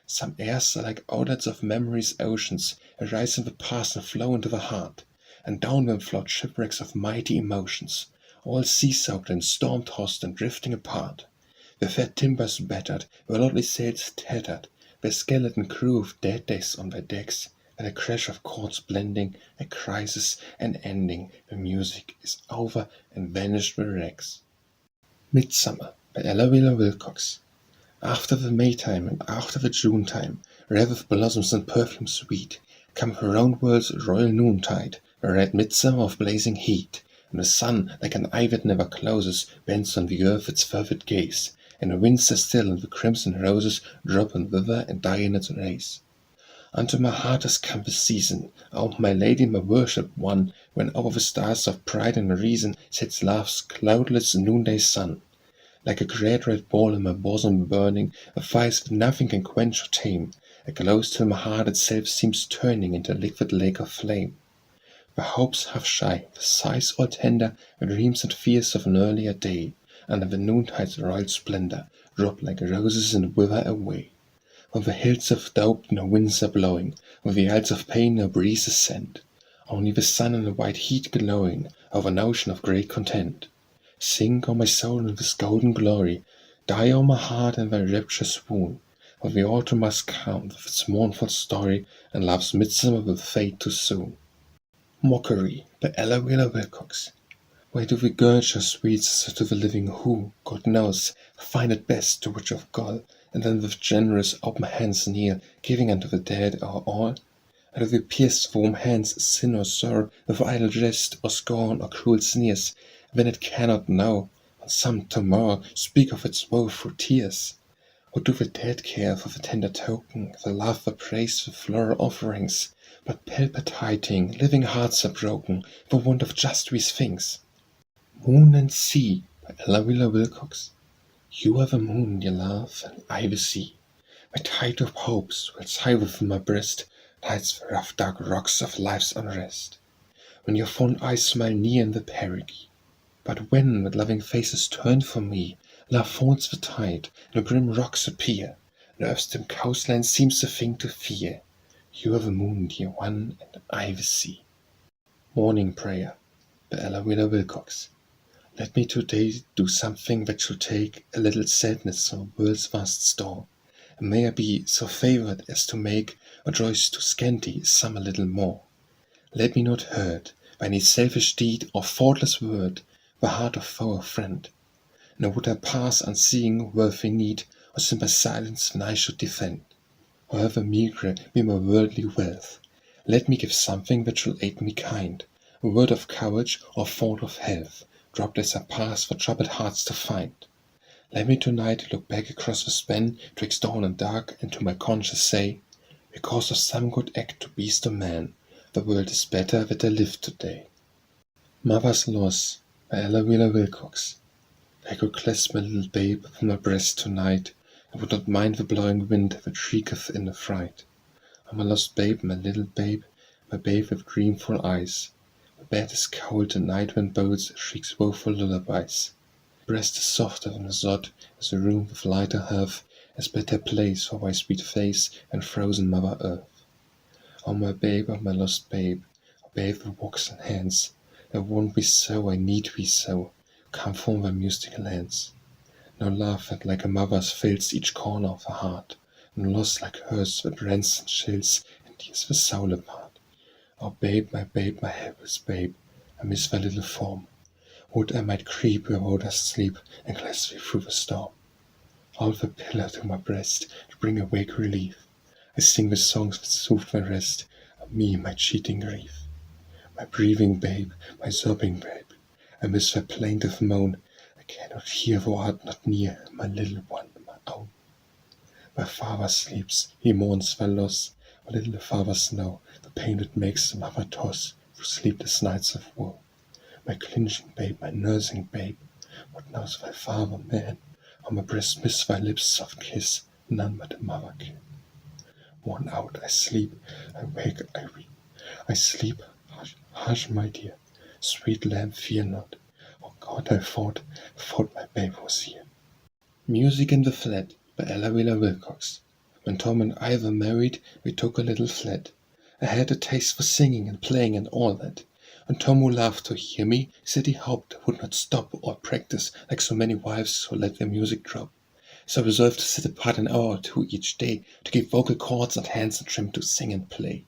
Speaker 1: Some airs are like outlets of memory's oceans, arise in the past and flow into the heart, and down them float shipwrecks of mighty emotions, all sea-soaked and storm-tossed and drifting apart. The fat timbers battered, the lordly sails tattered, their skeleton crew of dead days on their decks, and a crash of chords blending, a crisis, an ending, the music is over and vanished the wrecks. Midsummer by Ella Wilcox. After the Maytime and after the Junetime, red with blossoms and perfume sweet, come the round world's royal noontide, the red midsummer of blazing heat, and the sun, like an eye that never closes, bends on the earth its fervid gaze, and the winds are still, and the crimson roses drop and wither and die in its race. Unto my heart has come the season, O my lady, my worshipped one, when over the stars of pride and reason sets love's cloudless noonday sun. Like a great red ball in my bosom burning, a fire that nothing can quench or tame, it glows till my heart itself seems turning into a liquid lake of flame. The hopes half shy, the sighs all tender, the dreams and fears of an earlier day, under the noontide's royal splendor, drop like roses and wither away. From the hills of doubt no winds are blowing, from the isles of pain no breezes send, only the sun and the white heat glowing over an ocean of great content. Sink, O my soul, in this golden glory, die, O my heart, in thy rapture swoon, for the autumn must come with its mournful story, and love's midsummer will fade too soon. Mockery by Ella Wilcox. Why do we gurge our sweets to the living who, God knows, find it best to rich of gall, and then with generous open hands kneel, giving unto the dead our all? And do we pierce the warm hands, sin or sorrow, with idle jest or scorn or cruel sneers, when it cannot now, on some tomorrow, speak of its woe through tears? What do the dead care for the tender token, the love, the praise, the floral offerings? But palpitating, living hearts are broken, for want of just these things. Moon and Sea by Ella Wheeler Wilcox. You are the moon, dear love, and I the sea. My tide of hopes will sigh within my breast, lights the rough dark rocks of life's unrest. When your fond eyes smile near in the perigee, but when with loving faces turn from me, love faults the tide, and grim rocks appear, and earth's dim coastline seems a thing to fear. You are the moon, dear one, and I the sea. Morning Prayer by Ella Wheeler Wilcox. Let me today do something that shall take a little sadness from the world's vast store, and may I be so favored as to make our joys too scanty some a little more. Let me not hurt, by any selfish deed or thoughtless word, the heart of foe or friend, nor would I pass unseeing worthy need, or sin by silence when I should defend. However meagre be my worldly wealth, let me give something that shall aid me kind, a word of courage or thought of health, dropped as I pass for troubled hearts to find. Let me tonight look back across the span twixt dawn and dark, and to my conscience say, because of some good act to beast or man, the world is better that I live today. Mother's Loss by Ella Wheeler Wilcox. If I could clasp my little babe upon my breast tonight, I would not mind the blowing wind that shrieketh in affright. Oh, my lost babe, my little babe, my babe with dreamful eyes. My bed is cold, and night wind bodes shrieks woeful lullabies. My breast is softer than a sod, as a room with lighter hearth, as better place for my sweet face and frozen mother earth. Oh, my babe, oh, my lost babe, oh, babe with waxen hands, I want thee so, I need thee so, come from thy mystic lands. No love that like a mother's fills each corner of the heart, no loss like hers that rends and chills and tears the soul apart. Oh, babe, my helpless babe, I miss thy little form. Would I might creep where thou dost sleep, and clasp thee through the storm. Hold the pillow to my breast, to bring awake relief. I sing the songs that soothe my rest, of me my cheating grief. My breathing babe, my sobbing babe, I miss thy plaintive moan. I cannot hear thou art not near, my little one, my own. My father sleeps, he mourns thy loss. My little fathers know the pain that makes the mother toss through sleepless nights of woe. My clinching babe, my nursing babe, what knows thy father, man? On my breast miss thy lips' soft kiss, none but a mother can. Worn out, I sleep, I wake, I weep. I sleep, hush, hush, my dear, sweet lamb, fear not. Oh God, I thought my babe was here. Music in the Flat by Ella Wheeler Wilcox. When Tom and I were married, we took a little flat. I had a taste for singing and playing and all that. And Tom, who loved to hear me, said he hoped I would not stop or practice like so many wives who let their music drop. So I resolved to sit apart an hour or two each day to keep vocal cords and hands in trim to sing and play.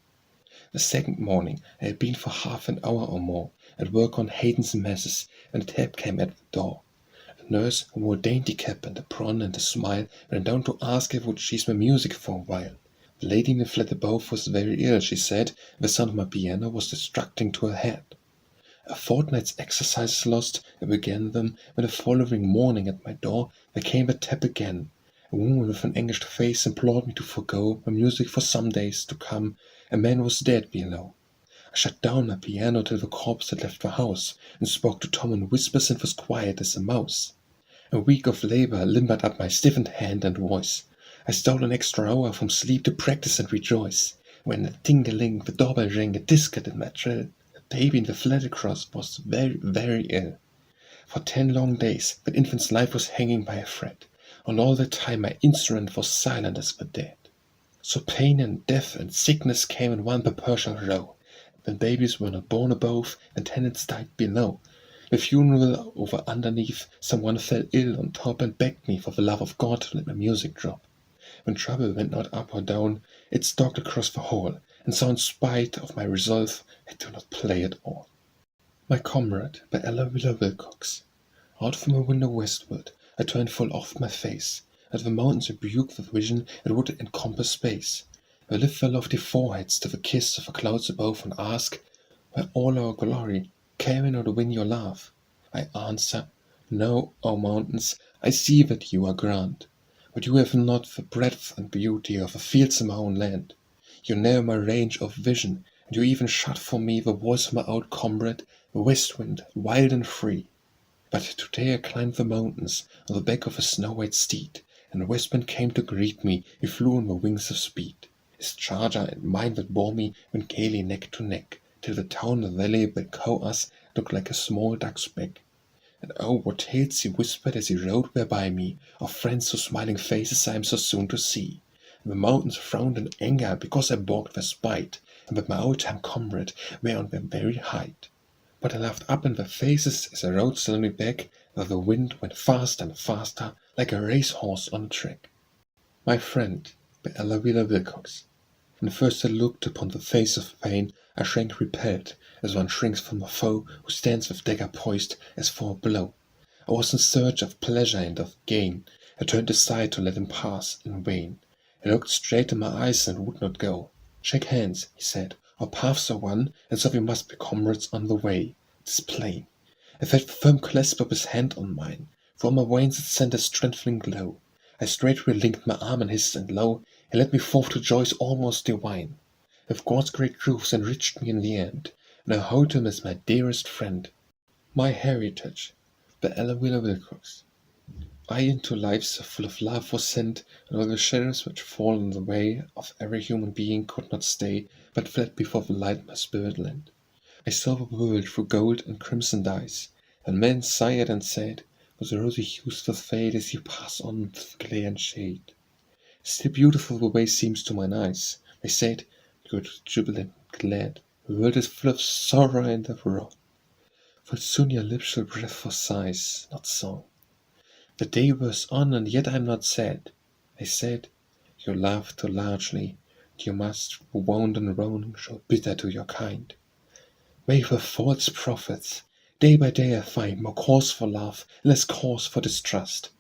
Speaker 1: The second morning I had been for half an hour or more at work on Haydn's masses when a tap came at the door. A nurse who wore a dainty cap and a prawn and a smile ran down to ask if I would cease my music for a while. The lady in the flat above was very ill, she said, and the sound of my piano was distracting to her head. A fortnight's exercise lost, I began them, when the following morning at my door there came a tap again. A woman with an anguished face implored me to forego my music for some days to come. A man was dead below. I shut down my piano till the corpse had left the house, and spoke to Tom in whispers and was quiet as a mouse. A week of labor limbered up my stiffened hand and voice. I stole an extra hour from sleep to practice and rejoice. When a ting-a-ling, the doorbell rang, a discredit in my trill. The baby in the flat across was very, very ill. For 10 long days that infant's life was hanging by a thread. And all the time my instrument was silent as the dead. So pain and death and sickness came in one perpetual row. When babies were not born above, and tenants died below. The funeral over underneath, someone fell ill on top and begged me for the love of God to let my music drop. When trouble went not up or down, it stalked across the hall, and so in spite of my resolve, I do not play at all. My Comrade by Ella Wheeler Wilcox. Out from a window westward, I turned full oft my face, at the mountains rebuke the vision it would encompass space. I lift their lofty foreheads to the kiss of the clouds above and ask, by all our glory, can we not win your love? I answer, no, O mountains, I see that you are grand, but you have not the breadth and beauty of the fields in my own land. You narrow my range of vision, and you even shut from me the voice of my old comrade, the west wind, wild and free. But today I climbed the mountains on the back of a snow-white steed, and the west wind came to greet me. He flew on the wings of speed. His charger and mine that bore me went gaily neck to neck, till the town and valley below us looked like a small duck's back. And oh, what tales he whispered as he rode there by me, of friends whose smiling faces I am so soon to see. And the mountains frowned in anger because I balked their spite, and that my old-time comrade were on their very height. But I laughed up in their faces as I rode slowly back, while the wind went faster and faster, like a racehorse on a track. My Friend by Ella Wheeler Wilcox. When first I looked upon the face of pain, I shrank repelled, as one shrinks from a foe who stands with dagger poised as for a blow. I was in search of pleasure and of gain. I turned aside to let him pass, in vain. He looked straight in my eyes and would not go. Shake hands, he said, our paths are one, and so we must be comrades on the way. 'Tis plain. I felt the firm clasp of his hand on mine. From my veins it sent a strengthening glow. I straightway linked my arm in his, and lo, he led me forth to joys almost divine. With God's great truths enriched me in the end, and I hold him as my dearest friend. My Heritage by Ella Wheeler Wilcox. I into life so full of love was sent, and all the shadows which fall in the way of every human being could not stay, but fled before the light my spirit lent. I saw the world through gold and crimson dyes, and men sighed and said, with rosy hues that fade as you pass on through glare and shade. Still beautiful the way seems to mine eyes. They said, good, jubilant, glad, the world is full of sorrow and of wrong. For soon your lips shall breathe for sighs, not song. The day wears on, and yet I am not sad. They said, you laugh too largely, and you must, who wound and wrong, show bitter to your kind. They were false prophets. Day by day I find more cause for love, less cause for distrust.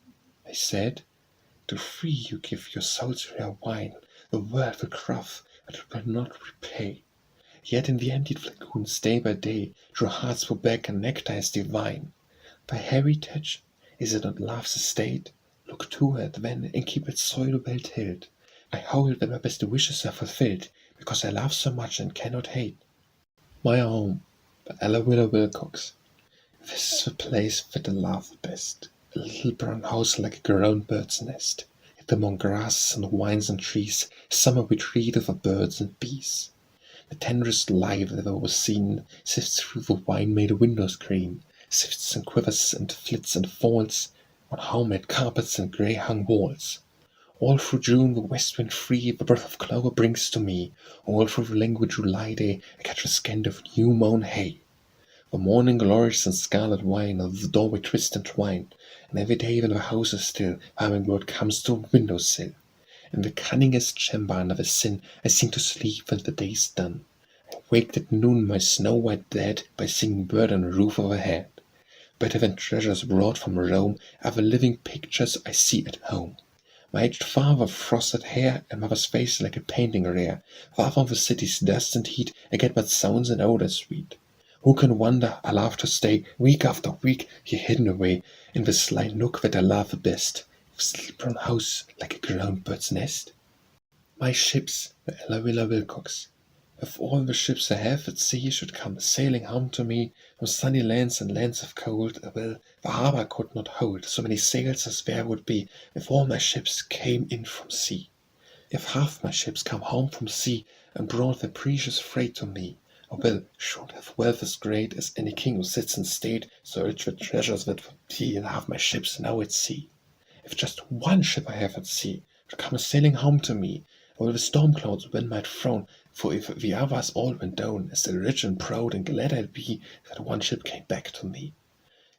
Speaker 1: They said, to free you give your soul's rare wine, the world will quaff, but it will not repay. Yet in the emptied flagoons day by day, true hearts pour back a nectar as divine. Thy heritage, is it not love's estate? Look to it then, and keep its soil well tilled. I hold that my best wishes are fulfilled, because I love so much and cannot hate. My Home by Ella Wheeler Wilcox. This is the place that I love the best, a little brown house like a grown bird's nest, yet among grasses and vines and trees, summer retreat of the birds and bees. The tenderest life that ever was seen sifts through the wine-made window screen, sifts and quivers and flits and falls on homemade carpets and grey-hung walls. All through June the west wind free the breath of clover brings to me. All through the languid July day I catch a scent of new-mown hay. The morning glories in scarlet wine of the doorway twist and twine, and every day when the house is still, hummingbird comes to the window-sill. In the cunningest chamber under the sin I sing to sleep when the day's done. I waked at noon my snow-white dead by singing bird on the roof overhead. Better than treasures brought from Rome are the living pictures I see at home. My aged father frosted hair, and mother's face like a painting rare. Far from the city's dust and heat, I get but sounds and odors sweet. Who can wonder I love to stay, week after week, here hidden away, in the sly nook that I love the best, this little brown house like a grown bird's nest? My Ships by Ella Wheeler Wilcox. If all the ships I have at sea should come sailing home to me, from sunny lands and lands of cold, well, the harbour could not hold so many sails as there would be, if all my ships came in from sea. If half my ships come home from sea, and brought their precious freight to me, I will, should have wealth as great as any king who sits in state, so rich with treasures that would be in half my ships now at sea. If just one ship I have at sea should come sailing home to me, or the storm clouds wind might frown, for if the others all went down, still rich and proud and glad I'd be that one ship came back to me.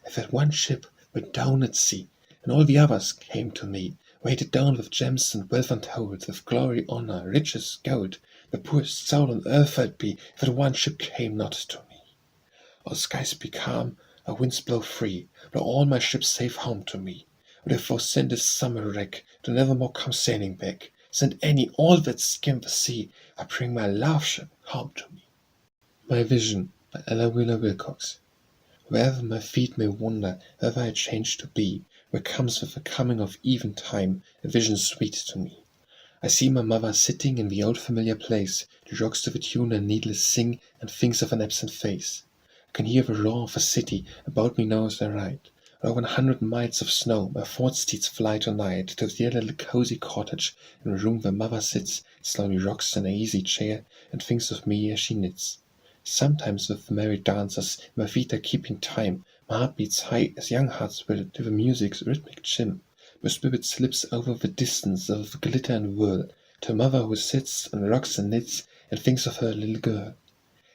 Speaker 1: If that one ship went down at sea, and all the others came to me, weighted down with gems and wealth untold, with glory, honor, riches, gold, the poorest soul on earth I'd be if that one ship came not to me. All skies be calm, our winds blow free, blow all my ships safe home to me. Therefore send this summer wreck to never more come sailing back. Send any, all that skim the sea, I bring my love ship home to me. My Vision by Ella Wheeler Wilcox. Wherever my feet may wander, wherever I change to be, where comes with the coming of eventime a vision sweet to me. I see my mother sitting in the old familiar place, the rocks to the tune and needless sing, and thinks of an absent face. I can hear the roar of a city about me now as I ride. Over 100 miles of snow, my thoughts steeds fly tonight to the dear little cozy cottage in the room where mother sits, slowly rocks in an easy chair, and thinks of me as she knits. Sometimes with the merry dancers, my feet are keeping time. My heart beats high as young hearts will to the music's rhythmic chime. My spirit slips over the distance of the glitter and whirl, to a mother who sits and rocks and knits and thinks of her little girl.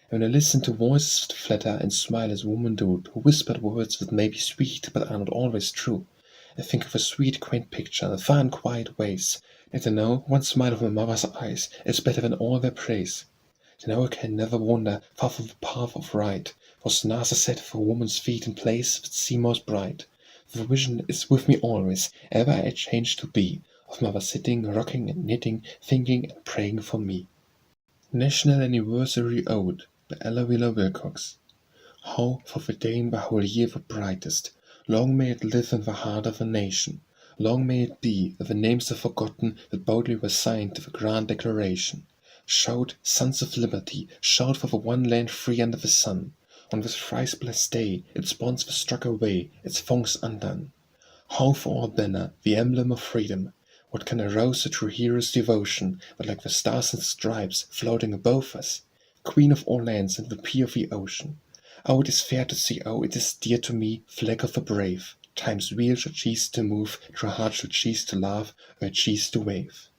Speaker 1: And when I listen to voices that flatter and smile as women do, to whispered words that may be sweet but are not always true, I think of a sweet quaint picture, the far and quiet ways, and I know one smile of my mother's eyes is better than all their praise. Then I can never wander far from the path of right, for snares are set for woman's feet in place that seem most bright. The vision is with me always, ever I change to be, of mother sitting, rocking and knitting, thinking and praying for me. National Anniversary Ode by Ella Wheeler Wilcox. How for the day in the whole year the brightest, long may it live in the heart of a nation. Long may it be that the names are forgotten that boldly were signed to the grand declaration. Shout, sons of liberty, shout for the one land free under the sun. On this thrice blessed day its bonds were struck away, its thongs undone. How for our banner, the emblem of freedom, what can arouse a true hero's devotion, but like the stars and stripes floating above us, Queen of all lands and the peer of the ocean. Oh, it is fair to see, oh, it is dear to me, flag of the brave. Time's wheel should cease to move, true heart should cease to laugh, or it cease to wave.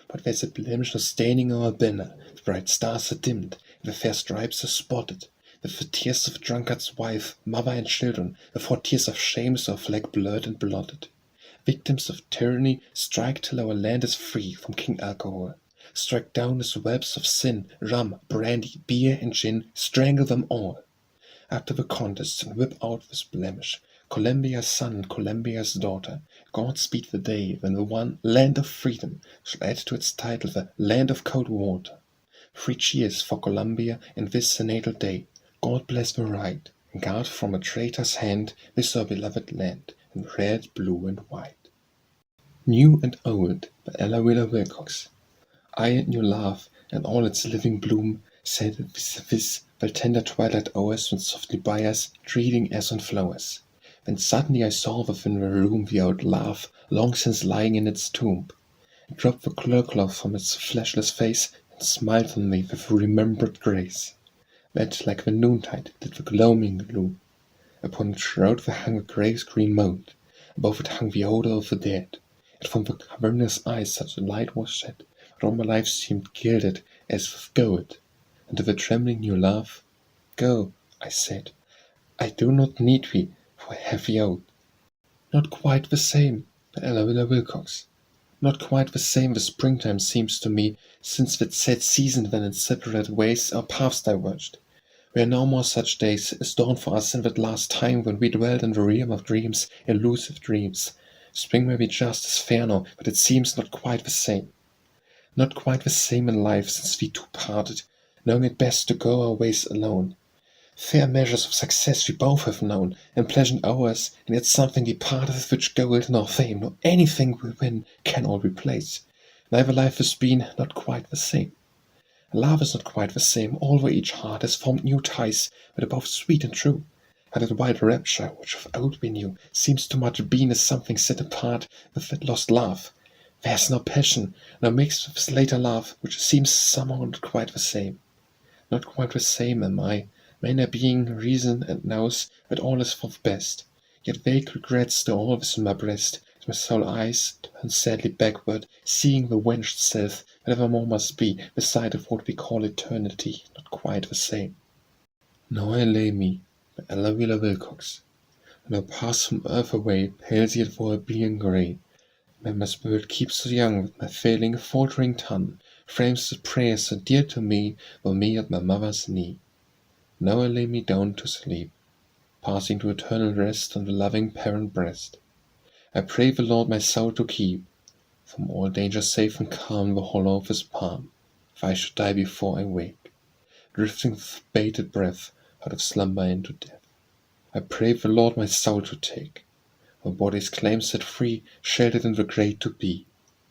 Speaker 1: But there's a blemish no staining our banner, the bright stars are dimmed, and the fair stripes are spotted. With the tears of a drunkard's wife, mother and children, the 4 tears of shame is our flag blurred and blotted. Victims of tyranny, strike till our land is free from King Alcohol. Strike down his webs of sin, rum, brandy, beer, and gin, strangle them all. After the contest, and whip out this blemish, Columbia's son and Columbia's daughter, God speed the day when the one land of freedom shall add to its title the land of cold water. 3 cheers for Columbia in this her natal day. God bless the right, and guard from a traitor's hand this our beloved land, in red, blue, and white. New and Old by Ella Wheeler Wilcox. I and new love, and all its living bloom, said vis-a-vis the tender twilight hours went softly by us, treading as on flowers. Then suddenly I saw within the room the old love, long since lying in its tomb. It dropped the cloth from its fleshless face, and smiled on me with remembered grace. That, like the noontide, did the gloaming gloom. Upon its shroud there hung a grey-green mould, above it hung the odour of the dead, and from the cavernous eyes such a light was shed, that all my life seemed gilded as with gold. And to the trembling new love, "Go," I said, "I do not need thee, for I have thee out." Not quite the same, by Ella Wheeler Wilcox. Not quite the same the springtime seems to me, since that sad season when in separate ways our paths diverged. There are no more such days as dawned for us in that last time when we dwelt in the realm of dreams, elusive dreams. Spring may be just as fair now, but it seems not quite the same. Not quite the same in life since we two parted, knowing it best to go our ways alone. Fair measures of success we both have known, and pleasant hours, and yet something departeth which gold nor fame nor anything we win can all replace. Neither life has been not quite the same. Love is not quite the same, although each heart has formed new ties that are both sweet and true. And that wild rapture, which of old we knew, seems too much been as something set apart with that lost love. There's no passion, no mixed with this later love, which seems somehow not quite the same. Not quite the same am I, man a being reason and knows that all is for the best. Yet vague regrets stir always in my breast, as my soul eyes turn sadly backward, seeing the vanished self that evermore must be, beside of what we call eternity, not quite the same. Now I lay me, by Ella Wheeler Wilcox, and I pass from earth away, palsy yet for a being grey. And my spirit keeps so young that my failing, faltering tongue frames the prayers so dear to me, while me at my mother's knee. Now I lay me down to sleep, passing to eternal rest on the loving parent breast. I pray the Lord my soul to keep, from all danger safe and calm the hollow of his palm, if I should die before I wake, drifting with bated breath out of slumber into death. I pray the Lord my soul to take, my body's claim set free, sheltered in the grave to be.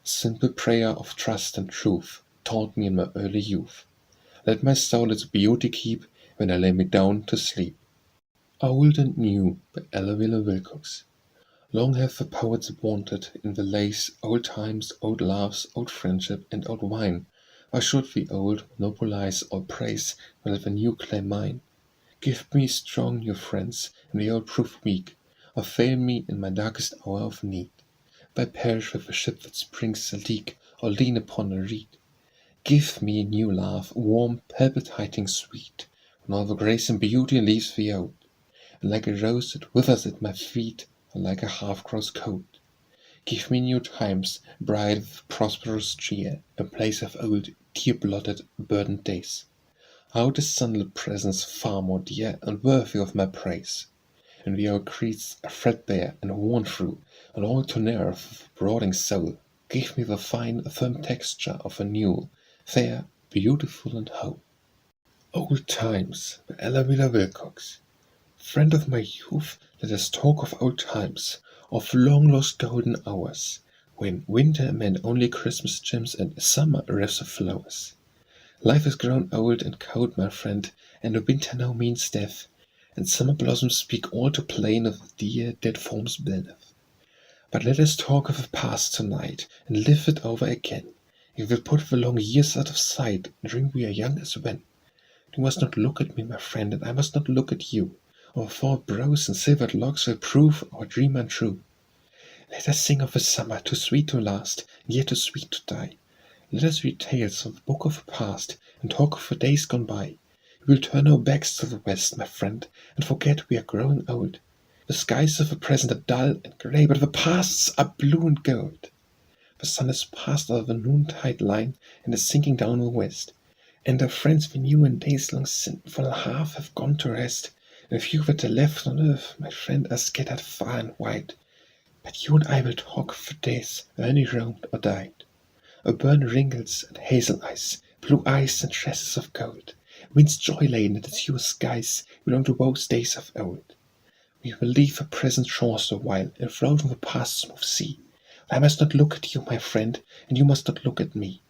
Speaker 1: A simple prayer of trust and truth, taught me in my early youth. Let my soul its beauty keep, when I lay me down to sleep. Old and New by Ella Wheeler Wilcox. Long have the poets wanted in the lace old times, old loves, old friendship, and old wine. Why should the old monopolize all praise, while the new claim mine? Give me strong new friends, and the old prove weak, or fail me in my darkest hour of need. If I perish with a ship that springs a leak, or lean upon a reed. Give me a new love, warm, palpitating, sweet, when all the grace and beauty leaves the old, and like a rose it withers at my feet, or like a half-grown coat. Give me new times, bright with prosperous cheer, a place of old, tear-blotted, burdened days. Out is sunlit presence far more dear and worthy of my praise. And the old creeds are threadbare and worn through, and all to nerve of a brooding soul. Give me the fine, firm texture of a new, fair, beautiful, and whole. Old Times by Ella Wheeler Wilcox. Friend of my youth, let us talk of old times, of long-lost golden hours, when winter meant only Christmas gems and summer wreaths of flowers. Life has grown old and cold, my friend, and the winter now means death, and summer blossoms speak all too plain of the dear dead forms beneath. But let us talk of the past tonight, and live it over again. If we put the long years out of sight, and drink we are young as when. You must not look at me, my friend, and I must not look at you. Our forward brows and silvered locks will prove our dream untrue. Let us sing of a summer too sweet to last, and yet too sweet to die. Let us read tales from the book of the past, and talk of the days gone by. We will turn our backs to the west, my friend, and forget we are growing old. The skies of the present are dull and grey, but the past's are blue and gold. The sun has passed over the noontide line, and is sinking down the west. And our friends we knew in days long sinful half have gone to rest, and the few that are left on earth, my friend, are scattered far and wide. But you and I will talk of the days early roamed or died. Auburn wrinkles and hazel eyes, blue eyes and tresses of gold, winds joy-laden and azure skies belong to those days of old. We will leave the present shores a while and float on the past smooth sea. I must not look at you, my friend, and you must not look at me.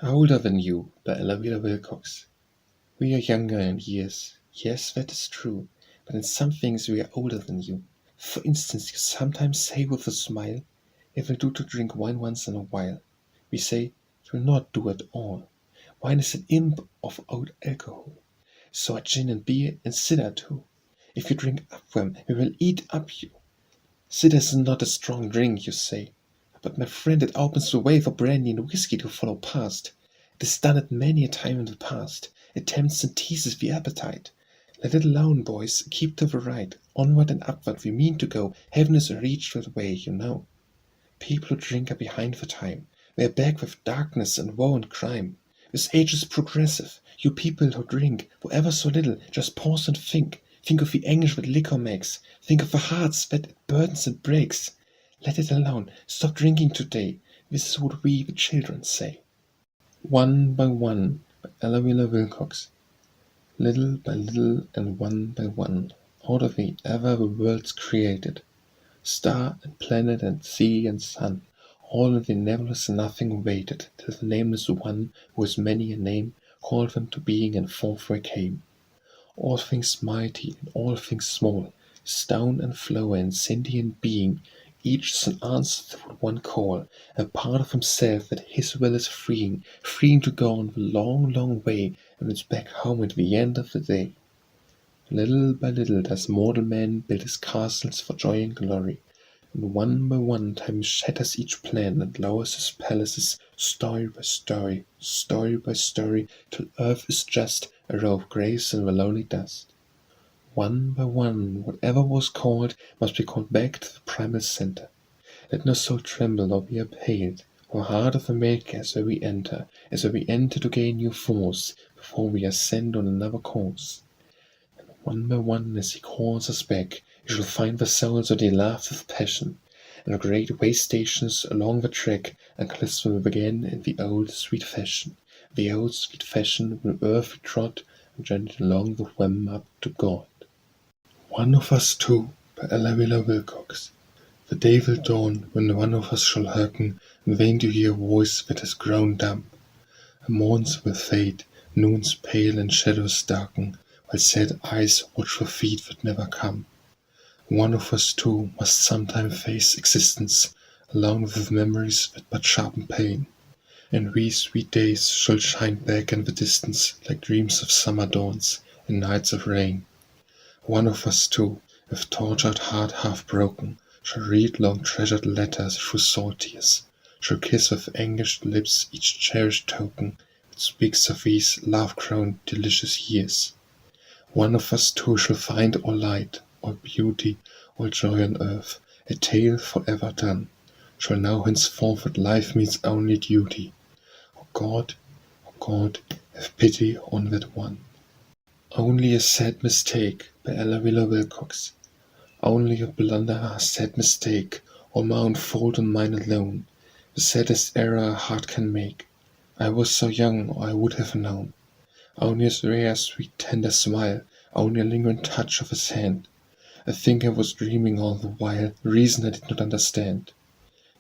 Speaker 1: Older than you by Ella Wheeler Wilcox. We are younger in years, yes, that is true, but in some things we are older than you. For instance, you sometimes say with a smile, "It will do to drink wine once in a while." We say, "It will not do at all. Wine is an imp of old alcohol. So are gin and beer and cider too. If you drink up them, we will eat up you. Cider is not a strong drink, you say. But my friend, it opens the way for brandy and whiskey to follow past. It has done it many a time in the past. It tempts and teases the appetite. Let it alone, boys. Keep to the right. Onward and upward we mean to go. Heaven is reached that way, you know. People who drink are behind the time. They are back with darkness and woe and crime. This age is progressive. You people who drink, whoever so little, just pause and think. Think of the anguish that liquor makes. Think of the hearts that it burdens and breaks. Let it alone. Stop drinking today. This is what we, the children, say. One by One by Ella Wheeler Wilcox. Little by little and one by one, out of the ever the world's created. Star and planet and sea and sun, all in the nebulous nothing waited, till the nameless One, who is many a name, called them to being and forth they came. All things mighty and all things small, stone and flower and sentient being, each is an answer to one call, a part of himself that his will is freeing, freeing to go on the long, long way, and it's back home at the end of the day. Little by little does mortal man build his castles for joy and glory, and one by one time shatters each plan and lowers his palaces, story by story, till earth is just a row of graves in the lonely dust. One by one, whatever was called must be called back to the primal center. Let no soul tremble or be appalled, or heart of the maker as we enter to gain new force, before we ascend on another course. One by one, as he calls us back, you shall find the souls where they laugh with passion, and the great way stations along the track, and cliffs will begin in the old sweet fashion, the old sweet fashion when earth we trod, and journeyed along the whim up to God. One of us two, by Ella Wilcox. The day will dawn when one of us shall hearken in vain to hear a voice that has grown dumb. Morns will fade, noons pale and shadows darken, while sad eyes watch for feet that never come. One of us two must sometime face existence, alone with memories that but sharpen pain, and we sweet days shall shine back in the distance like dreams of summer dawns and nights of rain. One of us two, with tortured heart half broken, shall read long treasured letters through salt tears, shall kiss with anguished lips each cherished token that speaks of these love-crowned delicious years. One of us two shall find all light, all beauty, all joy on earth, a tale forever done, shall know henceforward life means only duty. O God, have pity on that one. Only a sad mistake, by Ella Wilcox. Only a blunder, a sad mistake, all my own fault and mine alone, the saddest error a heart can make. I was so young, or I would have known. Only his rare, sweet, tender smile, only a lingering touch of his hand. I think I was dreaming all the while, reason I did not understand.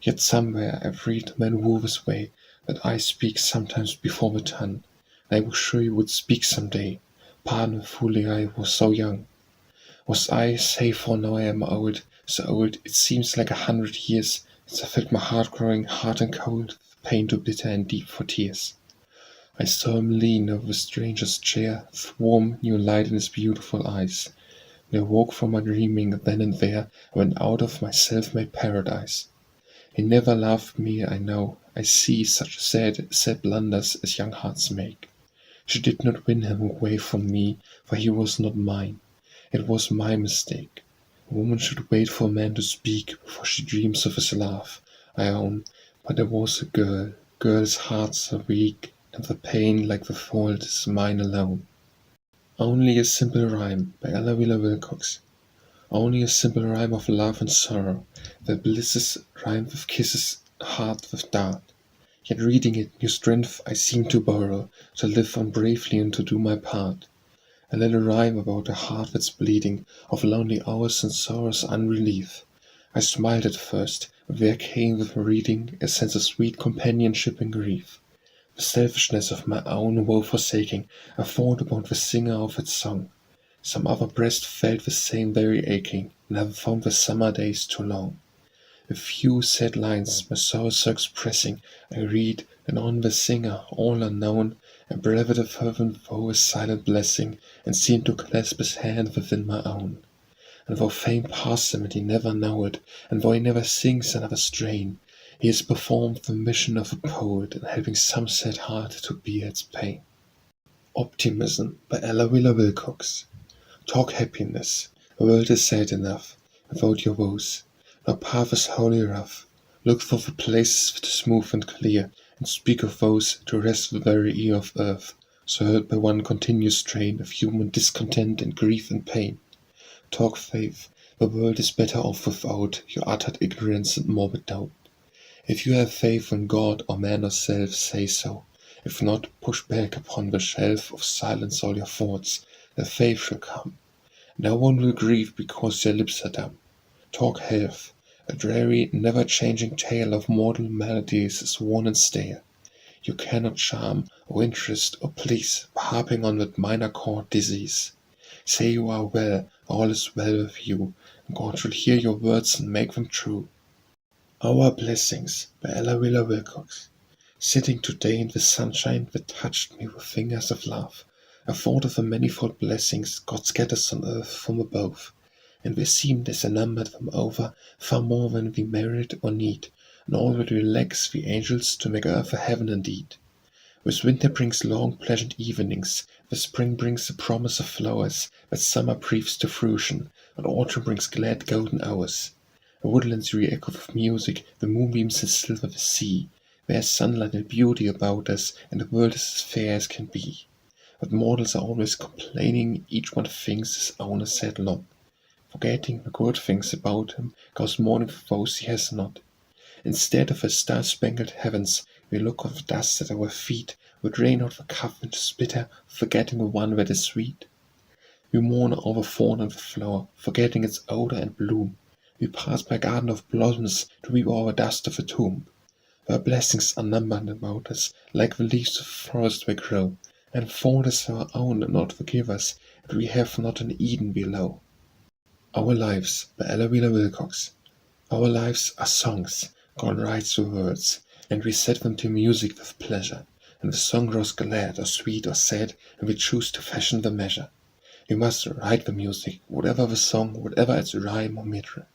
Speaker 1: Yet somewhere I've read a man woo his way, that I speak sometimes before the tongue. I was sure you would speak some day. Pardon fully, I was so young. Was I, say for now I am old, so old it seems like 100 years, since I felt my heart growing hard and cold, the pain too bitter and deep for tears. I saw him lean over the stranger's chair, with warm new light in his beautiful eyes. And I woke from my dreaming then and there, I went out of my self-made paradise. He never loved me, I know, I see such sad, sad blunders as young hearts make. She did not win him away from me, for he was not mine. It was my mistake. A woman should wait for a man to speak before she dreams of his love, I own, but there was a girl. Girls' hearts are weak, and the pain, like the fault, is mine alone. Only a simple rhyme, by Ella Wilcox. Only a simple rhyme of love and sorrow, where blisses rhyme with kisses, heart with dart. Yet reading it, new strength I seem to borrow, to live on bravely and to do my part. A little rhyme about a heart that's bleeding, of lonely hours and sorrows unrelief. I smiled at first, but there came with reading a sense of sweet companionship in grief. The selfishness of my own woe forsaking, I thought about the singer of that song. Some other breast felt the same very aching, and have found the summer days too long. A few sad lines my soul so expressing, I read, and on the singer, all unknown, I breathed a fervent vow, a silent blessing, and seemed to clasp his hand within my own. And though fame passed him and he never knowed, and though he never sings another strain, he has performed the mission of a poet in helping some sad heart to bear its pain. Optimism, by Ella Wilcox. Talk happiness, the world is sad enough, without your woes. No path is wholly rough. Look for the places that are smooth and clear, and speak of those to rest the very ear of earth, so heard by one continuous strain of human discontent and grief and pain. Talk faith, the world is better off without your uttered ignorance and morbid doubt. If you have faith in God or man or self, say so. If not, push back upon the shelf of silence all your thoughts, the faith shall come. No one will grieve because your lips are dumb. Talk health. A dreary, never-changing tale of mortal maladies is worn and stale. You cannot charm, or interest, or please, by harping on that minor chord disease. Say you are well, all is well with you, and God shall hear your words and make them true. Our Blessings, by Ella Wilcox. Sitting today in the sunshine that touched me with fingers of love, I thought of the manifold blessings God scatters on earth from above, and there seemed as I numbered them over far more than we merit or need, and all that we lacks the angels to make earth a heaven indeed. With winter brings long pleasant evenings, the spring brings the promise of flowers, that summer breathes to fruition, and autumn brings glad golden hours. The woodlands re-echo with music, the moonbeams and silver the sea. There is sunlight and beauty about us, and the world is as fair as can be. But mortals are always complaining, each one thinks his own a sad lot, forgetting the good things about him, cause mourning for those he has not. Instead of the star-spangled heavens, we look on the dust at our feet, we drain out the cup and spitter, forgetting the one that is sweet. We mourn over the thorn and the flower, forgetting its odor and bloom. We pass by a garden of blossoms to weep over the dust of the tomb. Our blessings are numbered about us, like the leaves of the forest they grow, and the fault is our own and not forgive us, that we have not an Eden below. Our lives, by Ella Wheeler Wilcox. Our lives are songs, God writes the words, and we set them to music with pleasure, and the song grows glad or sweet or sad, and we choose to fashion the measure. We must write the music, whatever the song, whatever its rhyme or metre.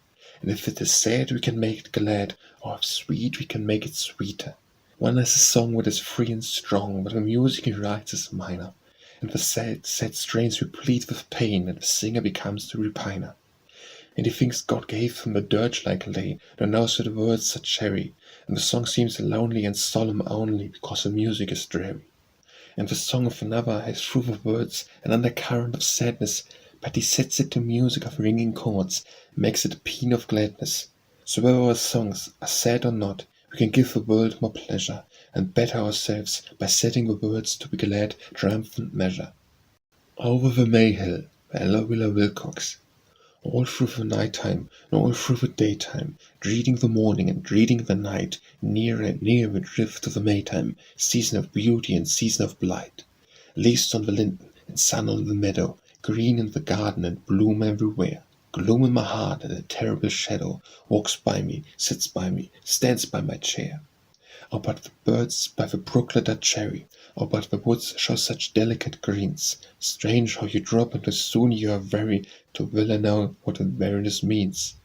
Speaker 1: And if it is sad, we can make it glad, or if sweet, we can make it sweeter. One has a song that is free and strong, but the music he writes is minor, and the sad strains replete with pain, and the singer becomes the repiner. And he thinks God gave him a dirge-like lay, though knows that the words are cherry, and the song seems lonely and solemn only because the music is dreary. And the song of another has through the words an undercurrent of sadness, but he sets it to music of ringing chords, makes it a paean of gladness. So whether our songs are sad or not, we can give the world more pleasure, and better ourselves by setting the words to be glad, triumphant measure. Over the May Hill, by Ella Wheeler Wilcox. All through the night time, and all through the daytime, dreading the morning and dreading the night, near and near we drift to the Maytime, season of beauty and season of blight. Leaves on the linden, and sun on the meadow, green in the garden and bloom everywhere. Gloom in my heart, and a terrible shadow walks by me, sits by me, stands by my chair. Oh, but the birds by the brooklet are cherry, oh, but the woods show such delicate greens. Strange how you drop into soon you are very, to will I know what the weariness means.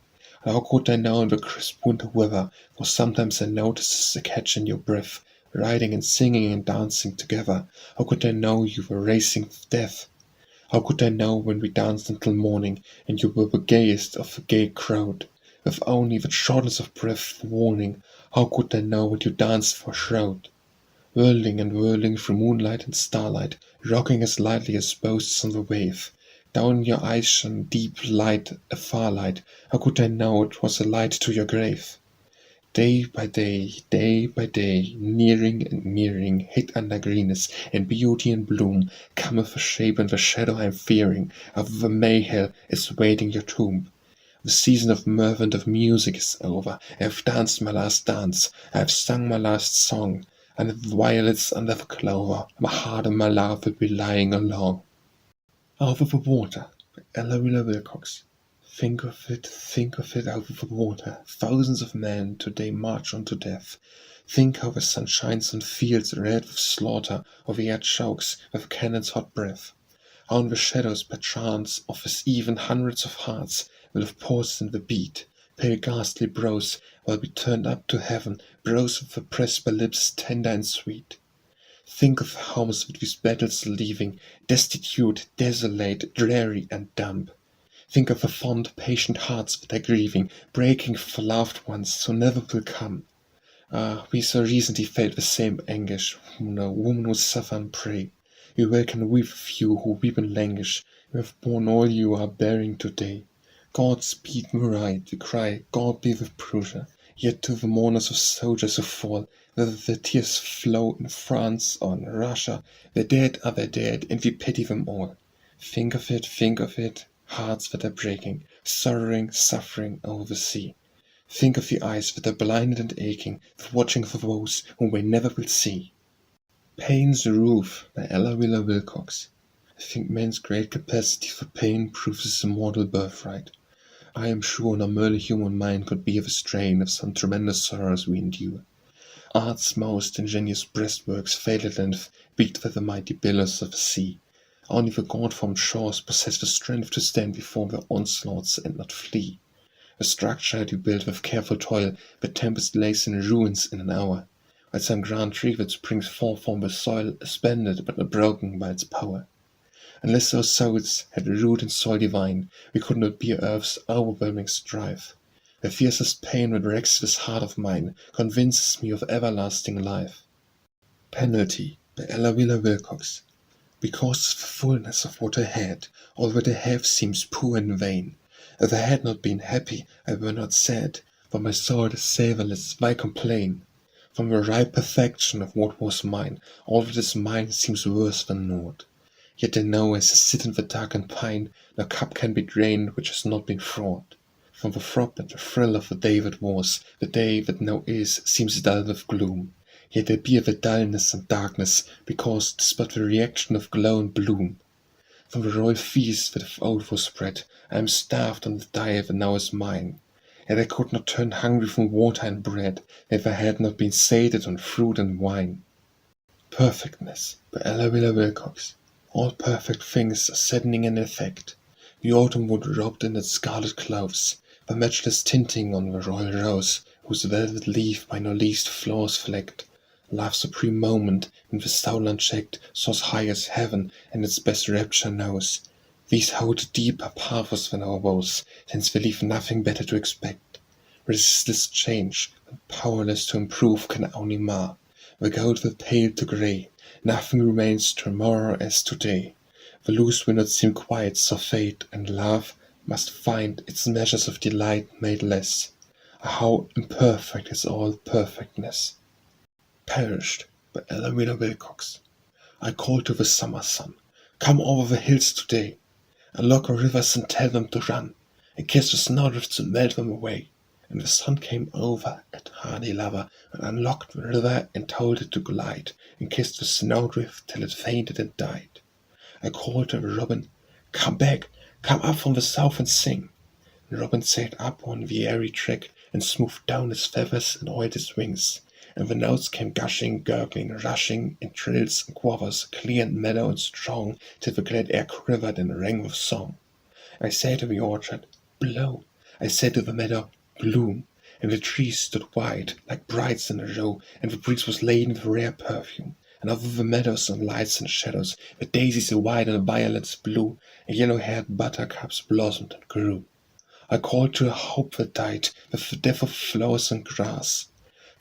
Speaker 1: And how could I know in the crisp winter weather, for sometimes I notice a catch in your breath, riding and singing and dancing together. How could I know you were racing with death? How could I know when we danced until morning, and you were the gayest of the gay crowd, with only the shortness of breath for warning? How could I know what you danced for shroud? Whirling and whirling through moonlight and starlight, rocking as lightly as boats on the wave. Down in your eyes shone deep light, a far light. How could I know it was a light to your grave? Day by day, nearing and nearing, hid under greenness and beauty and bloom, cometh the shape and the shadow I am fearing, of the Mayhill is waiting your tomb. The season of mirth and of music is over. I have danced my last dance, I have sung my last song, and the violets under the clover, my heart and my love will be lying along. Out of the water, by Ella Wheeler Wilcox. Think of it out of the water. Thousands of men today march on to death. Think how the sun shines on fields red with slaughter, or the air chokes with cannon's hot breath. How in the shadows perchance of his even hundreds of hearts will have paused in the beat, pale ghastly brows will be turned up to heaven, brows with the pressed by lips tender and sweet. Think of the homes that these battles are leaving, destitute, desolate, dreary and dumb. Think of the fond, patient hearts that are grieving, breaking for loved ones who never will come. Ah, we so recently felt the same anguish, no woman who suffer and pray. We well can weep with you who weep and languish, you have borne all you are bearing today. God speed me right, we cry, God be with Prussia. Yet to the mourners of soldiers who fall, whether the tears flow in France or in Russia, the dead are the dead, and we pity them all. Think of it, hearts that are breaking, sorrowing, suffering over the sea. Think of the eyes that are blinded and aching, with watching for those whom we never will see. Pain's Roof, by Ella Wheeler Wilcox. I think man's great capacity for pain proves his immortal birthright. I am sure no merely human mind could bear the strain of some tremendous sorrows we endure. Art's most ingenious breastworks fail at length, beat by the mighty billows of the sea. Only the god-formed shores possess the strength to stand before their onslaughts and not flee. The structure had you built with careful toil, the tempest lays in ruins in an hour, while some grand tree that springs forth from the soil is bended but not broken by its power. Unless our souls had root and soil divine, we could not bear earth's overwhelming strife. The fiercest pain that wrecks this heart of mine convinces me of everlasting life. Penalty, by Ella Wheeler Wilcox. because of the fullness of what I had, all that I have seems poor and vain. If I had not been happy, I were not sad, for my soul is savourless, why complain? From the ripe perfection of what was mine, all that is mine seems worse than naught. Yet I know as I sit in the dark and pine, no cup can be drained which has not been fraught. From the throb and the thrill of the day that was, the day that now is seems dull with gloom. Yet I bear the dullness and darkness, because 'tis but the reaction of glow and bloom. From the royal feast that of old was spread, I am starved on the diet that now is mine. Yet I could not turn hungry from water and bread, if I had not been sated on fruit and wine. Perfectness, by Ella Wheeler Wilcox. All perfect things are saddening in effect. The autumn wood robed in its scarlet clothes, the matchless tinting on the royal rose, whose velvet leaf by no least flaws flecked. Love's supreme moment, when the soul unchecked soars high as heaven, and its best rapture knows. These hold deeper pathos than our woes, since we leave nothing better to expect. Resistless change, and powerless to improve, can only mar. The gold will pale to grey, nothing remains tomorrow as today. The loose will not seem quiet, so fate and love must find its measures of delight made less. How imperfect is all perfectness! Perished, by Ella Wheeler Wilcox. I call to the summer sun, come over the hills today, unlock our rivers and tell them to run, and kiss the snowdrifts and melt them away. And the sun came over at hardy lover, and unlocked the river and told it to glide, and kissed the snowdrift till it fainted and died. I called to the robin, come back, come up from the south and sing. And robin sat up on the airy track, and smoothed down his feathers and oiled his wings. And the notes came gushing, gurgling, rushing, in trills and quavers, clear and mellow and strong, till the glad air quivered and rang with song. I said to the orchard, blow. I said to the meadow, bloom. And the trees stood white, like brides in a row, and the breeze was laden with rare perfume. And over the meadows on lights and shadows, the daisies white and violets blue, and yellow-haired buttercups blossomed and grew. I called to a hope that died with the death of flowers and grass.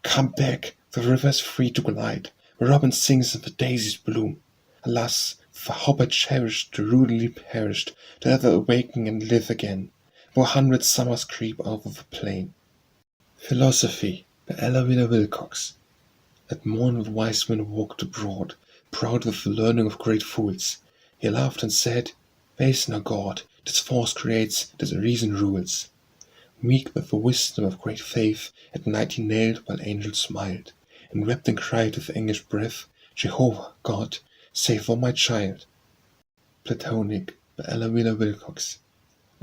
Speaker 1: Come back, the river is free to glide, the robin sings and the daisies bloom. Alas, the hope I cherished rudely perished, to ever awaken and live again, though 100 summers creep over the plain. Philosophy, by Ella Wheeler Wilcox. At morn the wise man walked abroad, proud with the learning of great fools. He laughed and said, there is no God, 'tis force creates, 'tis reason rules. Meek with the wisdom of great faith, at night he knelt while angels smiled, and wept and cried with anguish breath, Jehovah, God, save for my child. Platonic, by Ella Wheeler Wilcox.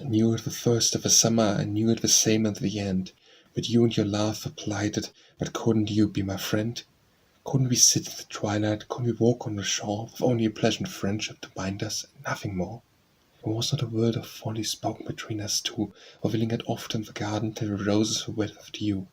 Speaker 1: I knew it the first of the summer, I knew it the same at the end, but you and your love were plighted, but couldn't you be my friend? Couldn't we sit in the twilight, couldn't we walk on the shore, with only a pleasant friendship to bind us, and nothing more? There was not a word of folly spoken between us two, or we lingered oft in the garden till the roses were wet with dew.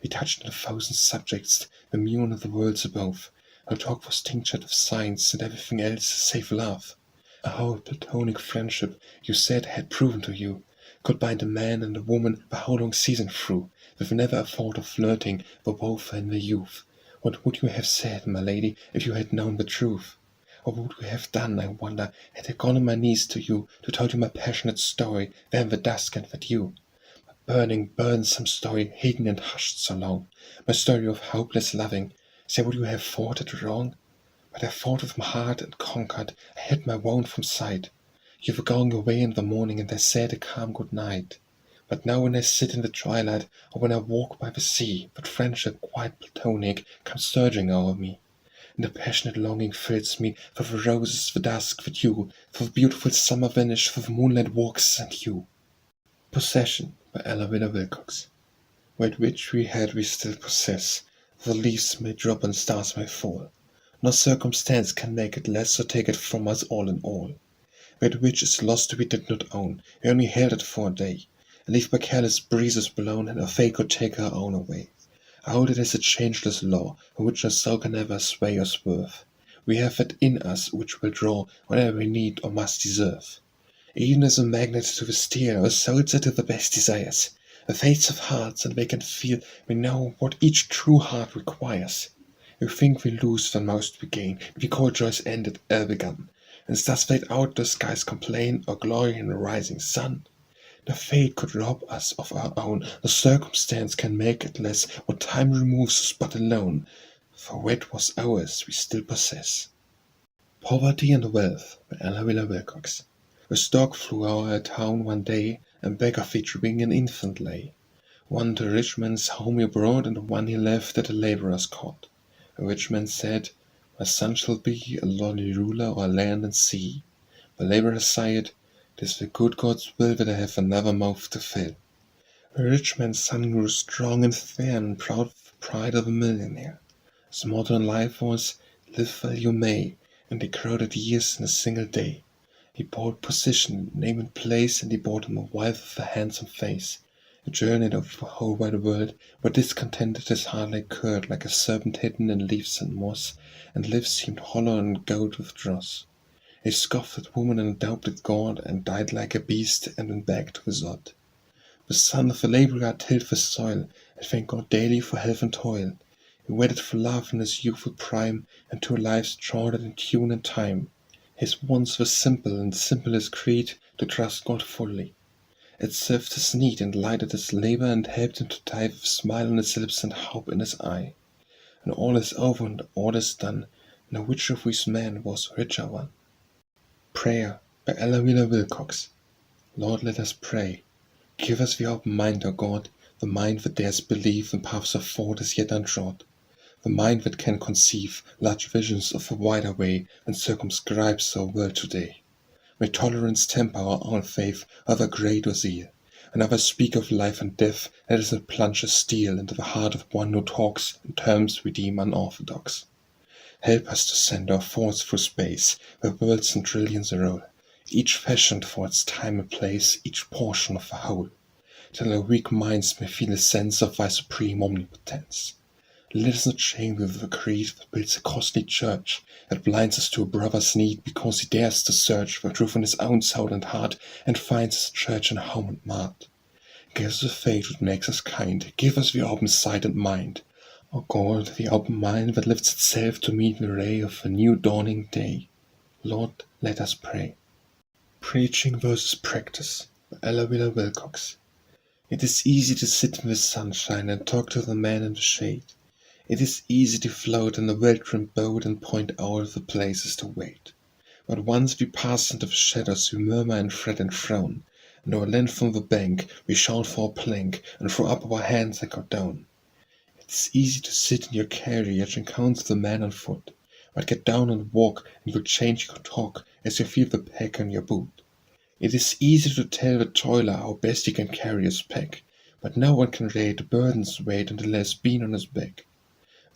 Speaker 1: We touched on 1,000 subjects, the moon of the worlds above. Our talk was tinctured of science and everything else save love. A whole platonic friendship, you said, had proven to you, could bind a man and a woman the whole long season through, with never a thought of flirting, the woeful in the youth. What would you have said, my lady, if you had known the truth? What would you have done, I wonder, had I gone on my knees to you, to tell you my passionate story, there in the dusk and the dew? My burning, burdensome story, hidden and hushed so long, my story of hopeless loving. Say, would you have thought it wrong? But I fought with my heart and conquered, I hid my wound from sight. You were going away in the morning, and I said a calm good night. But now when I sit in the twilight, or when I walk by the sea, that friendship, quite platonic, comes surging over me. And a passionate longing fills me for the roses, the dusk, the dew, for the beautiful summer vanish, for the moonlight walks and you. Possession, by Ella Wheeler Wilcox. What which we had we still possess, the leaves may drop and stars may fall. No circumstance can make it less or take it from us all in all. That which is lost we did not own, we only held it for a day, and leave by careless breezes blown, and our fate could take our own away. I hold it as a changeless law, from which our soul can never sway or swerve. We have it in us which will draw whatever we need or must deserve. Even as a magnet to the steel, our souls are to the best desires. The fates of hearts, and they can feel, we know what each true heart requires. We think we lose when most we gain, we call joys ended ere begun. and stars fade out, the skies complain, or glory in the rising sun. No fate could rob us of our own, no circumstance can make it less, what time removes us but alone, for what was ours we still possess. Poverty and Wealth by Ella Wheeler Wilcox. A stork flew o'er a town one day, and beggar feet wring an infant lay. One to a rich man's home he brought, and one he left at a labourer's cot. A rich man said, "My son shall be a lordly ruler o'er land and sea." The labourer sighed, "'Tis the good God's will that I have another mouth to fill." The rich man's son grew strong and fair, and proud with the pride of a millionaire. His motto in life was, "Live while you may," and he crowded years in a single day. He bought position, name and place, and he bought him a wife with a handsome face. He journeyed over the whole wide world, where discontented his heart lay curled like a serpent hidden in leaves and moss, and lips seemed hollow and gold with dross. He scoffed at woman and doubted God, and died like a beast, and went back to his odd. The son of a labourer tilled the soil, and thanked God daily for health and toil. He wedded for love in his youthful prime, and to a life chartered in tune and time. His wants were simple, and simple his creed, to trust God fully. It served his need, and lighted his labour, and helped him to die with a smile on his lips and hope in his eye. And all is over, and all is done. Now which of these men was the richer one? Prayer by Ella Wheeler Wilcox. Lord, let us pray. Give us the open mind, O God, the mind that dares believe in paths of thought as yet untrod. The mind that can conceive large visions of a wider way than circumscribes our world today. May tolerance temper our own faith, other great or zeal. And if I speak of life and death, let us not plunge a steel into the heart of one who talks in terms we deem unorthodox. Help us to send our thoughts through space, where worlds and trillions roll, each fashioned for its time and place, each portion of the whole, till our weak minds may feel a sense of thy supreme omnipotence. Let us not shame with the creed that builds a costly church, that blinds us to a brother's need because he dares to search for truth in his own soul and heart, and finds his church in home and mart. Give us the faith that makes us kind, give us the open sight and mind, O God, the open mind that lifts itself to meet the ray of a new dawning day. Lord, let us pray. Preaching versus Practice by Ella Wheeler Wilcox. It is easy to sit in the sunshine and talk to the man in the shade. It is easy to float in a well-trimmed boat and point out the places to wait. But once we pass into the shadows, we murmur and fret and frown, and our land from the bank we shout for a plank and throw up our hands and go down. It is easy to sit in your carriage and count the man on foot, but get down and walk, and you change your talk as you feel the peg on your boot. It is easy to tell the toiler how best he can carry his pack, but no one can rate the burden's weight until he has been on his back.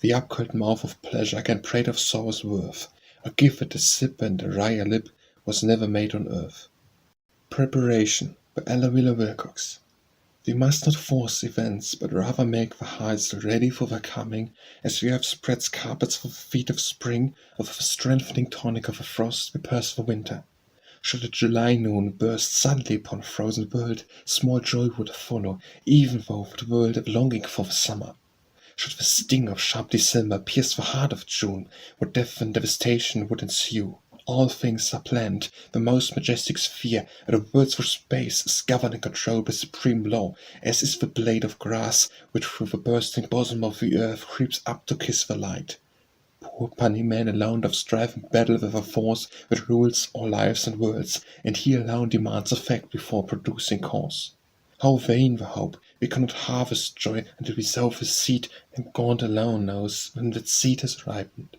Speaker 1: The upcurled mouth of pleasure can prate of sorrow's worth, or give it a sip and a wry lip was never made on earth. Preparation by Ella Wheeler Wilcox. We must not force events, but rather make the hearts ready for their coming, as the earth spreads carpets for the feet of spring, or with the strengthening tonic of a frost prepares for winter. Should a July noon burst suddenly upon a frozen world, small joy would follow, even though the world had longing for the summer. Should the sting of sharp December pierce the heart of June, what death and devastation would ensue. All things are planned, the most majestic sphere, and the world through space is governed and controlled by supreme law, as is the blade of grass, which through the bursting bosom of the earth creeps up to kiss the light. Poor puny man alone doth strive and battle with a force that rules all lives and worlds, and he alone demands effect before producing cause. How vain the hope! We cannot harvest joy until we sow the seed, and God alone knows when that seed has ripened.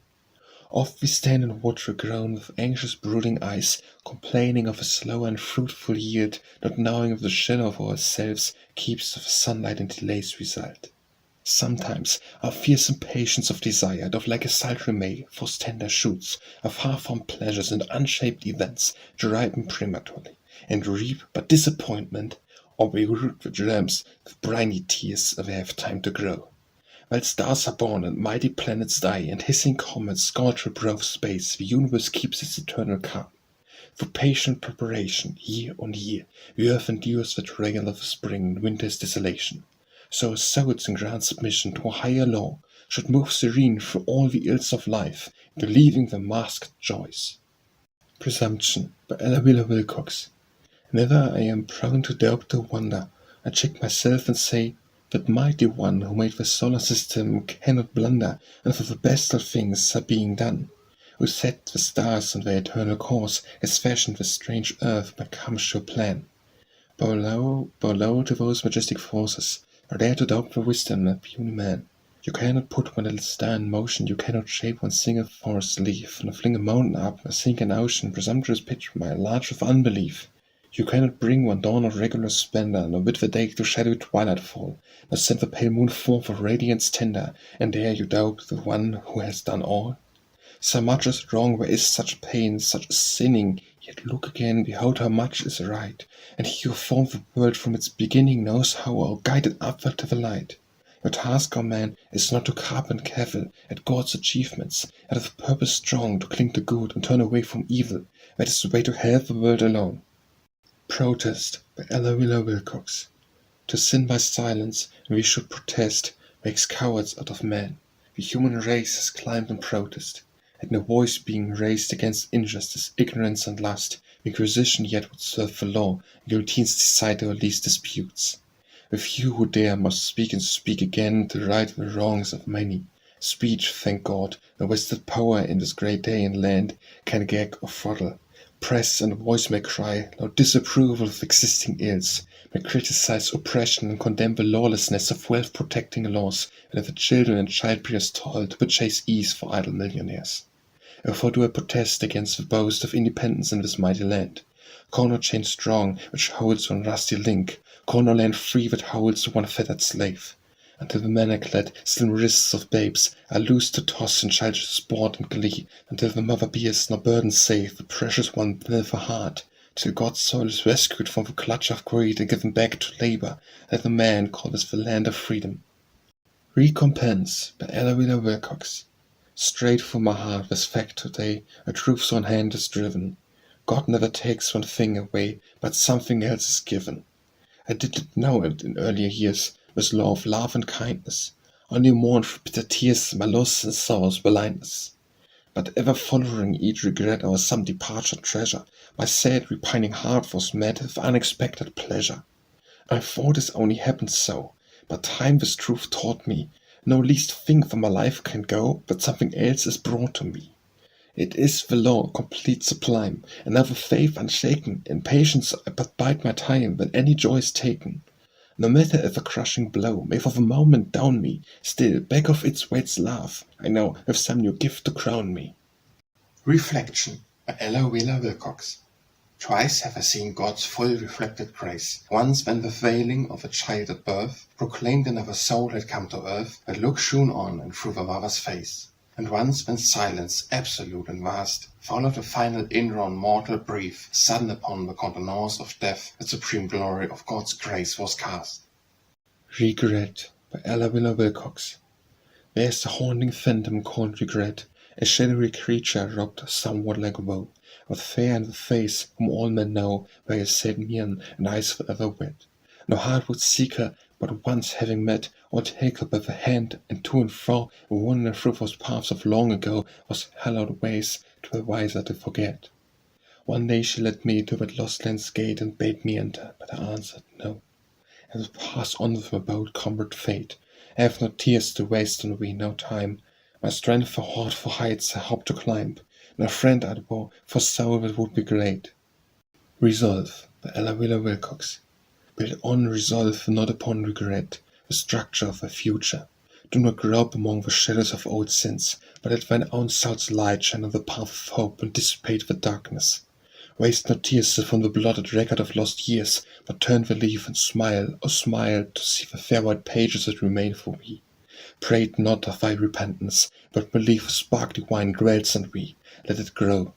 Speaker 1: Oft we stand and watch the ground with anxious brooding eyes, complaining of a slow and fruitful yield, not knowing if the shadow of ourselves keeps the sunlight and delays result. Sometimes our fierce impatience of desire doth like a sultry May force tender shoots of half-formed pleasures and unshaped events to ripen prematurely, and reap but disappointment, or we root the germs with briny tears ere they have time to grow. While stars are born and mighty planets die, and hissing comets scorch the broad space, the universe keeps its eternal calm. Through patient preparation, year on year, the earth endures the trial of spring and winter's desolation. So our souls in grand submission to a higher law should move serene through all the ills of life, believing the masked joys. Presumption by Ella Wheeler Wilcox. Whenever I am prone to doubt or wonder, I check myself and say, that mighty one who made the solar system cannot blunder, and for the best of things are being done, who set the stars on their eternal course, has fashioned the strange earth by come sure plan. Bow low to those majestic forces, or dare to doubt the wisdom of puny man. You cannot put one little star in motion, you cannot shape one single forest leaf, nor fling a mountain up, nor sink an ocean, presumptuous pitch by large of unbelief. You cannot bring one dawn of regular splendor, nor bid the day to shadowy twilight fall, nor send the pale moon forth of radiance tender, and dare you doubt the one who has done all? So much is wrong, where is such pain, such sinning, yet look again, behold how much is right, and he who formed the world from its beginning knows how or guided upward to the light. Your task, O man, is not to carp and cavil at God's achievements, and of purpose strong to cling to good and turn away from evil. That is the way to help the world alone. Protest by Ella Wheeler Wilcox. To sin by silence, when we should protest, makes cowards out of men. The human race has climbed in protest, and no voice being raised against injustice, ignorance, and lust, the Inquisition yet would serve the law, and guillotines decide our least disputes. The few who dare must speak and speak again to right the wrongs of many. Speech, thank God, no wasted power in this great day and land, can gag or throttle. Press and voice may cry loud disapproval of existing ills, may criticize oppression and condemn the lawlessness of wealth-protecting laws, and of the children and childbearers toil to purchase ease for idle millionaires. Therefore do I protest against the boast of independence in this mighty land. Call no chain strong which holds one rusty link, call no land free that holds one fettered slave. Until the manna-clad, slim wrists of babes are loosed to toss in childish sport and glee, until the mother bears no burden save the precious one beneath her heart, till God's soil is rescued from the clutch of greed and given back to labor, that the man call this the land of freedom. Recompense by Ella Wheeler Wilcox. Straight from my heart this fact today, a truth's one hand is driven. God never takes one thing away, but something else is given. I did not know it in earlier years, with law of love and kindness, only mourned for bitter tears my loss and sorrow's blindness. But ever following each regret or some departure treasure, my sad repining heart was met with unexpected pleasure. I thought this only happened so, but time this truth taught me, no least thing from my life can go, but something else is brought to me. It is the law, complete sublime, and now with faith unshaken, in patience I but bide my time, when any joy is taken. No matter if a crushing blow may for the moment down me, still back of its waits love, I know, with some new gift to crown me.
Speaker 2: Reflection by Ella Wheeler Wilcox. Twice have I seen God's full reflected grace. Once when the veiling of a child at birth proclaimed another soul had come to earth, a look shone on and through the mother's face. And once when silence, absolute and vast, followed the final indrawn mortal breath, sudden upon the contenance of death, the supreme glory of God's grace was cast.
Speaker 1: Regret by Ella Wheeler Wilcox. There is a haunting phantom called regret, a shadowy creature robbed somewhat like woe, with fair in the face, whom all men know, where his sad mien and eyes forever wet. No heart would seek her, but once having met, or take her by the hand, and to and fro, wander through those paths of long ago, those hallowed ways, 'twere wiser to forget. One day she led me to that lost land's gate, and bade me enter, but I answered no. And would pass on with my bold comrade fate. I have no tears to waste on we, no time. My strength for hoard for heights I hope to climb. No friend I'd woe, for so that would be great. Resolve by Ella Wheeler Wilcox. Build on resolve, not upon regret, the structure of a future. Do not grope among the shadows of old sins, but let thine own soul's light shine on the path of hope and dissipate the darkness. Waste no tears from the blotted record of lost years, but turn the leaf and smile, oh smile, to see the fair white pages that remain for we. Prate not of thy repentance, but believe a spark divine dwells in we. Let it grow,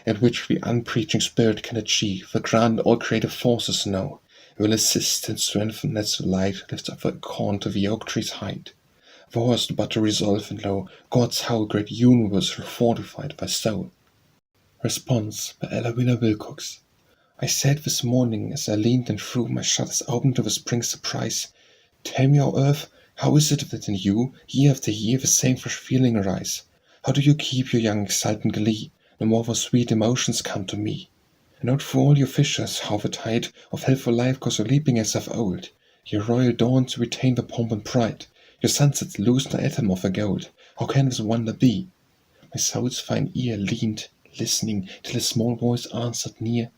Speaker 1: and which the unpreaching spirit can achieve, the grant all creative forces know, will assist and strengthen as the light lifts up the corn to the oak tree's height. Thou hast but to resolve, and lo, God's whole great universe fortified by soul. Response by Ella Wheeler Wilcox. I said this morning as I leaned and threw my shutters open to the spring's surprise, tell me, O earth, how is it that in you, year after year, the same fresh feeling arise? How do you keep your young exultant glee? no more for sweet emotions come to me. And not for all your fissures how the tide of healthful life goes leaping as of old. Your royal dawns retain the pomp and pride, your sunsets lose no atom of their gold. How can this wonder be? My soul's fine ear leaned, listening, till a small voice answered near.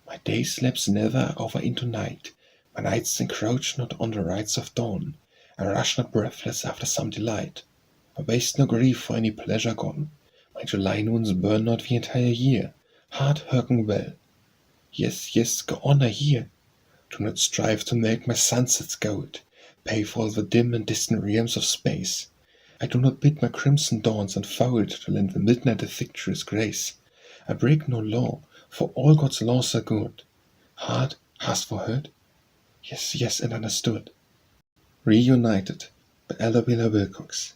Speaker 1: My day slips never over into night, my nights encroach not on the rights of dawn. I rush not breathless after some delight, I waste no grief for any pleasure gone. My July noons burn not the entire year. Heart, hearken well. Yes, yes, go on, I hear. Do not strive to make my sunsets gold, pay for all the dim and distant realms of space. I do not bid my crimson dawns unfold to lend the midnight a victorious grace. I break no law, for all God's laws are good. Heart, hast thou heard? Yes, yes, and understood. Reunited by Ella Wilcox.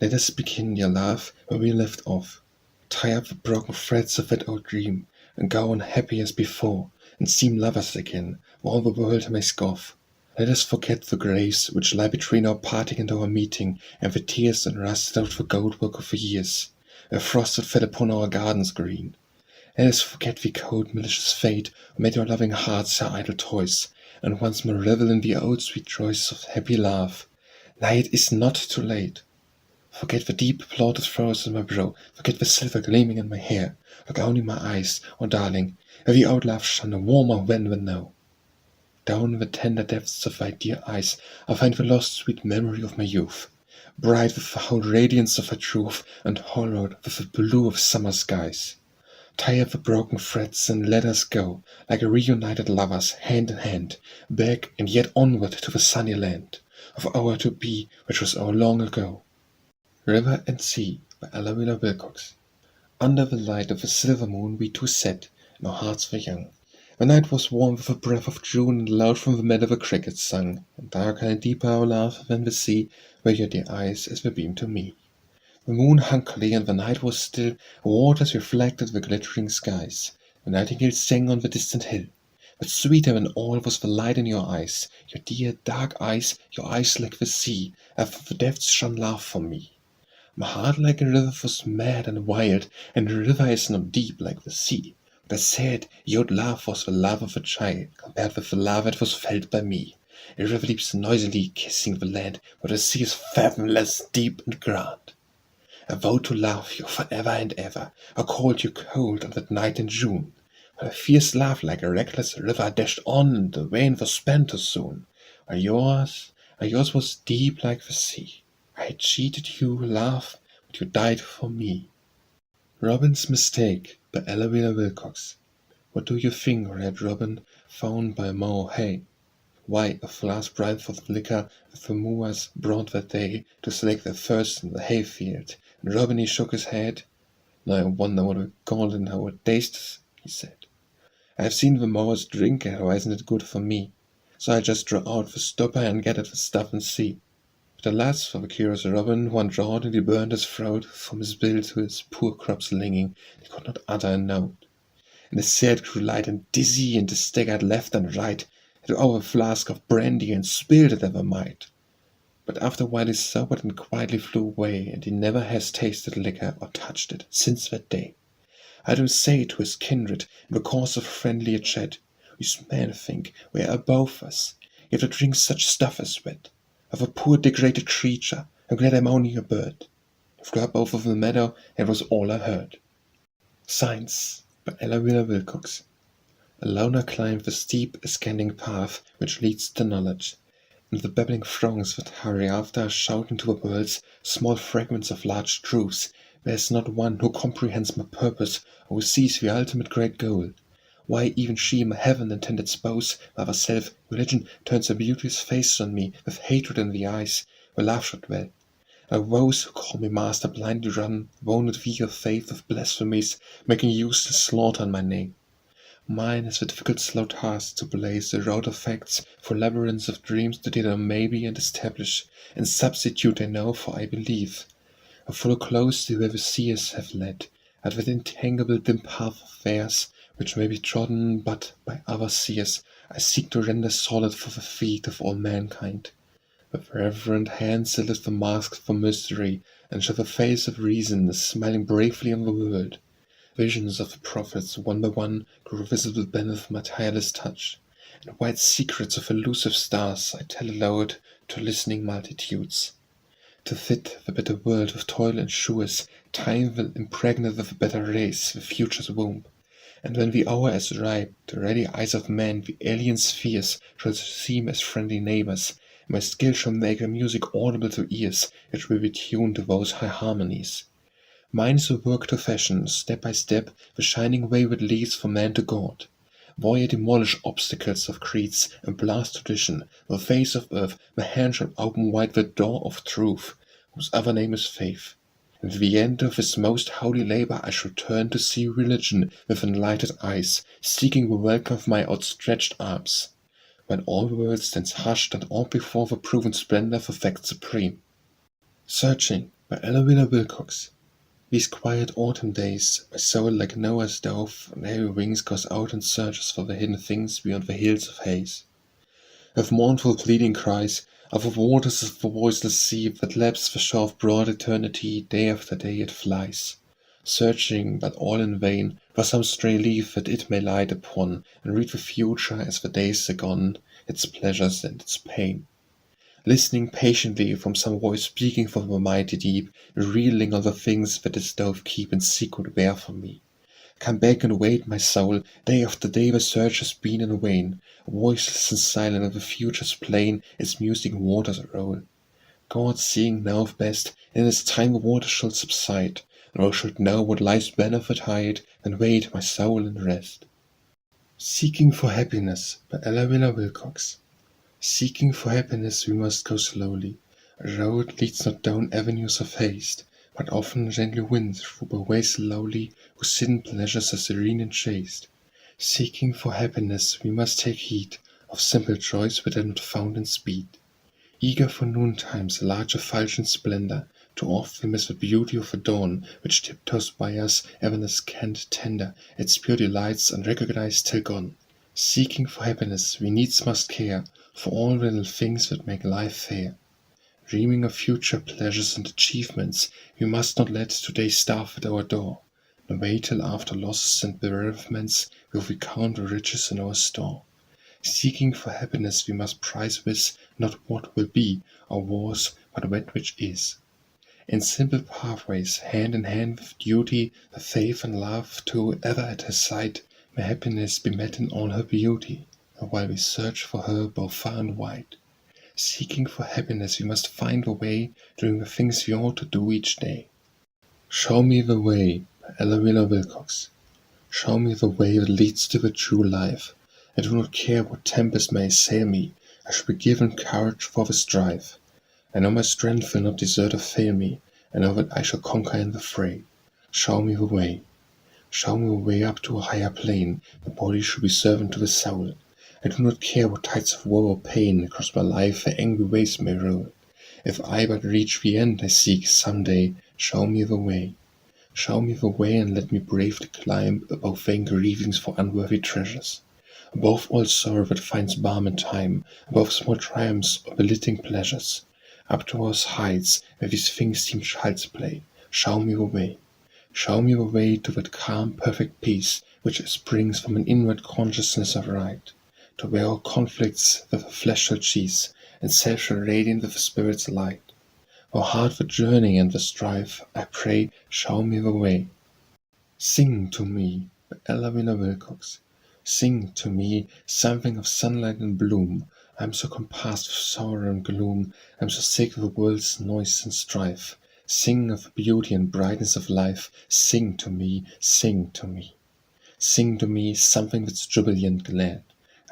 Speaker 1: Let us begin, dear love, where we left off. Tie up the broken threads of that old dream, and go on happy as before, and seem lovers again, while all the world may scoff. Let us forget the graves which lie between our parting and our meeting, and the tears that rusted out the gold-work of the years, where frost that fell upon our gardens green. Let us forget the cold, malicious fate who made our loving hearts her idle toys, and once more revel in the old sweet joys of happy love. Nay, it is not too late. Forget the deep plotted furrows in my brow, forget the silver gleaming in my hair. Look only in my eyes, oh darling, where the old love shone a warmer when than now. Down in the tender depths of thy dear eyes I find the lost sweet memory of my youth, bright with the whole radiance of her truth, and hollowed with the blue of summer skies. Tie up the broken threads and let us go, like reunited lovers, hand in hand, back and yet onward to the sunny land of our to-be, which was our long ago. River and Sea by Ella Wilcox. Under the light of a silver moon we two sat, and our hearts were young. The night was warm with the breath of June, and loud from the meadow the crickets sung, and darker and deeper our love than the sea were your dear eyes as they beamed to me. The moon hung clear and the night was still, the waters reflected the glittering skies. The nightingale sang on the distant hill. But sweeter than all was the light in your eyes, your dear dark eyes, your eyes like the sea, and from the depths shone love for me. My heart like a river was mad and wild, and the river is not deep like the sea. But I said your love was the love of a child, compared with the love that was felt by me. A river leaps noisily, kissing the land, but the sea is fathomless, deep and grand. I vowed to love you forever and ever. I called you cold on that night in June, when a fierce love like a reckless river dashed on, and the vein was spent too soon. While yours was deep like the sea. I had cheated you, love, but you died for me. Robin's Mistake by Ella Wilcox. What do you think, Red Robin, found by mow hay? Why, a flask bright full of liquor that the mowers brought that day to slake their thirst in the hayfield, and Robin he shook his head. Now I wonder what we call it and how it tastes, he said. I have seen the mowers drink it, why isn't it good for me? So I just draw out the stopper and get at the stuff and see. But alas for the curious Robin, who undrawed and he burned his throat, from his bill to his poor crops linging, he could not utter a note. And his head grew light and dizzy, and he staggered left and right, and threw over a flask of brandy, and spilled it ever might. But after a while he sobered and quietly flew away, and he never has tasted liquor or touched it since that day. I do say to his kindred, in the course of friendlier chat, these men think we are above us, yet to drink such stuff as that. Of a poor degraded creature, I'm glad I'm only a bird. I flew up over the meadow, and it was all I heard. Signs by Ella Wilcox. Alone I climbed the steep, ascending path which leads to knowledge, and the babbling throngs that hurry after shouting to the world's small fragments of large truths. There is not one who comprehends my purpose, or who sees the ultimate great goal. Why, even she, my heaven-intended spouse, my other self, religion, turns her beauteous face on me, with hatred in the eyes, where love should dwell. And woes who call me master blindly run, wounded veil faith with blasphemies, making useless slaughter on my name. Mine is the difficult slow task to blaze the road of facts for labyrinths of dreams to dare maybe and establish, and substitute I know for I believe. I follow closely where the seers have led, at that entangled dim path of theirs, which may be trodden but by other seers, I seek to render solid for the feet of all mankind. With reverent hands I lift the mask for mystery, and show the face of reason as smiling bravely on the world. Visions of the prophets, one by one, grew visible beneath my tireless touch, and white secrets of elusive stars I tell aloud to listening multitudes. To fit the better world with toil ensures, time will impregnate with a better race the future's womb. And when the hour is ripe, the ready eyes of men the alien spheres shall seem as friendly neighbors, and my skill shall make the music audible to ears which will be tuned to those high harmonies. Mine is the work to fashion, step by step, the shining way that leads from man to God. Void demolish obstacles of creeds, and blast tradition, the face of earth, my hand shall open wide the door of truth, whose other name is faith. At the end of this most holy labor I shall turn to see religion with enlightened eyes, seeking the welcome of my outstretched arms. When all the world stands hushed and awed before the proven splendor of a fact supreme. Searching by Wilcox. These quiet autumn days, my soul like Noah's dove on airy wings goes out and searches for the hidden things beyond the hills of haze. With mournful pleading cries, of the waters of the voiceless sea that laps the shore of broad eternity, day after day it flies, searching, but all in vain, for some stray leaf that it may light upon, and read the future as the days are gone, its pleasures and its pain. Listening patiently from some voice speaking from the mighty deep, reeling on the things that its dove keep in secret there for me. Come back and wait, my soul, day after day the search has been in vain, voiceless and silent on the future's plain its musing waters roll. God seeing now of best, in his time the waters shall subside, and thou shalt know what lies benefit hide, and wait, my soul, in rest. Seeking for Happiness by Ella Wilcox. Seeking for happiness we must go slowly. A road leads not down avenues of haste, but often gently wins through by ways lowly, whose hidden pleasures are serene and chaste. Seeking for happiness we must take heed of simple joys that are not found in speed. Eager for noontime's large effulgent splendor, too often miss the beauty of the dawn, which tiptoes by us ever in a scant tender, its pure delights unrecognized till gone. Seeking for happiness we needs must care for all the little things that make life fair. Dreaming of future pleasures and achievements, we must not let today starve at our door, nor wait till after losses and bereavements will we count the riches in our store. Seeking for happiness we must prize with not what will be or was, but that which is. In simple pathways, hand in hand with duty, the faith and love too ever at her side, may happiness be met in all her beauty, and while we search for her both far and wide. Seeking for happiness we must find the way, doing the things we ought to do each day. Show me the way, by Ella Wilcox. Show me the way that leads to the true life. I do not care what tempest may assail me, I shall be given courage for the strife. I know my strength will not desert or fail me, I know that I shall conquer in the fray. Show me the way. Show me a way up to a higher plane, the body should be servant to the soul. I do not care what tides of woe or pain across my life the angry waves may roll. If I but reach the end I seek some day, show me the way. Show me the way and let me bravely climb above vain grievings for unworthy treasures. Above all sorrow that finds balm in time, above small triumphs or belittling pleasures. Up to those heights where these things seem child's play, show me the way. Show me the way to that calm, perfect peace which springs from an inward consciousness of right, to where all conflicts with the flesh shall cease, and self shall radiate with the spirit's light. O heart the journey and the strife, I pray, show me the way. Sing to me, by Ella Wilcox. Sing to me something of sunlight and bloom. I am so compassed with sorrow and gloom, I am so sick of the world's noise and strife. Sing of the beauty and brightness of life, sing to me, sing to me. Sing to me something that's jubilant glad.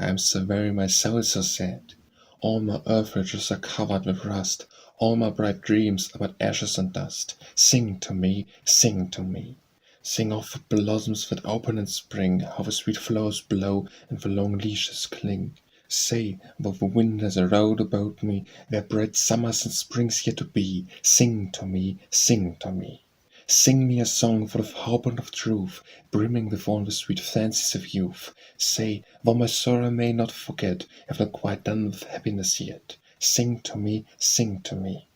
Speaker 1: I am so very, my soul so sad. All my earth riches are covered with rust, all my bright dreams are but ashes and dust. Sing to me, sing to me. Sing of the blossoms that open in spring, how the sweet flowers blow and the long leashes cling. Say, though the wind has a road about me, there are bright summers and springs yet to be. Sing to me, sing to me. Sing me a song full of hope and of truth, brimming with all the sweet fancies of youth. Say, though my sorrow may not forget, I've not quite done with happiness yet. Sing to me, sing to me.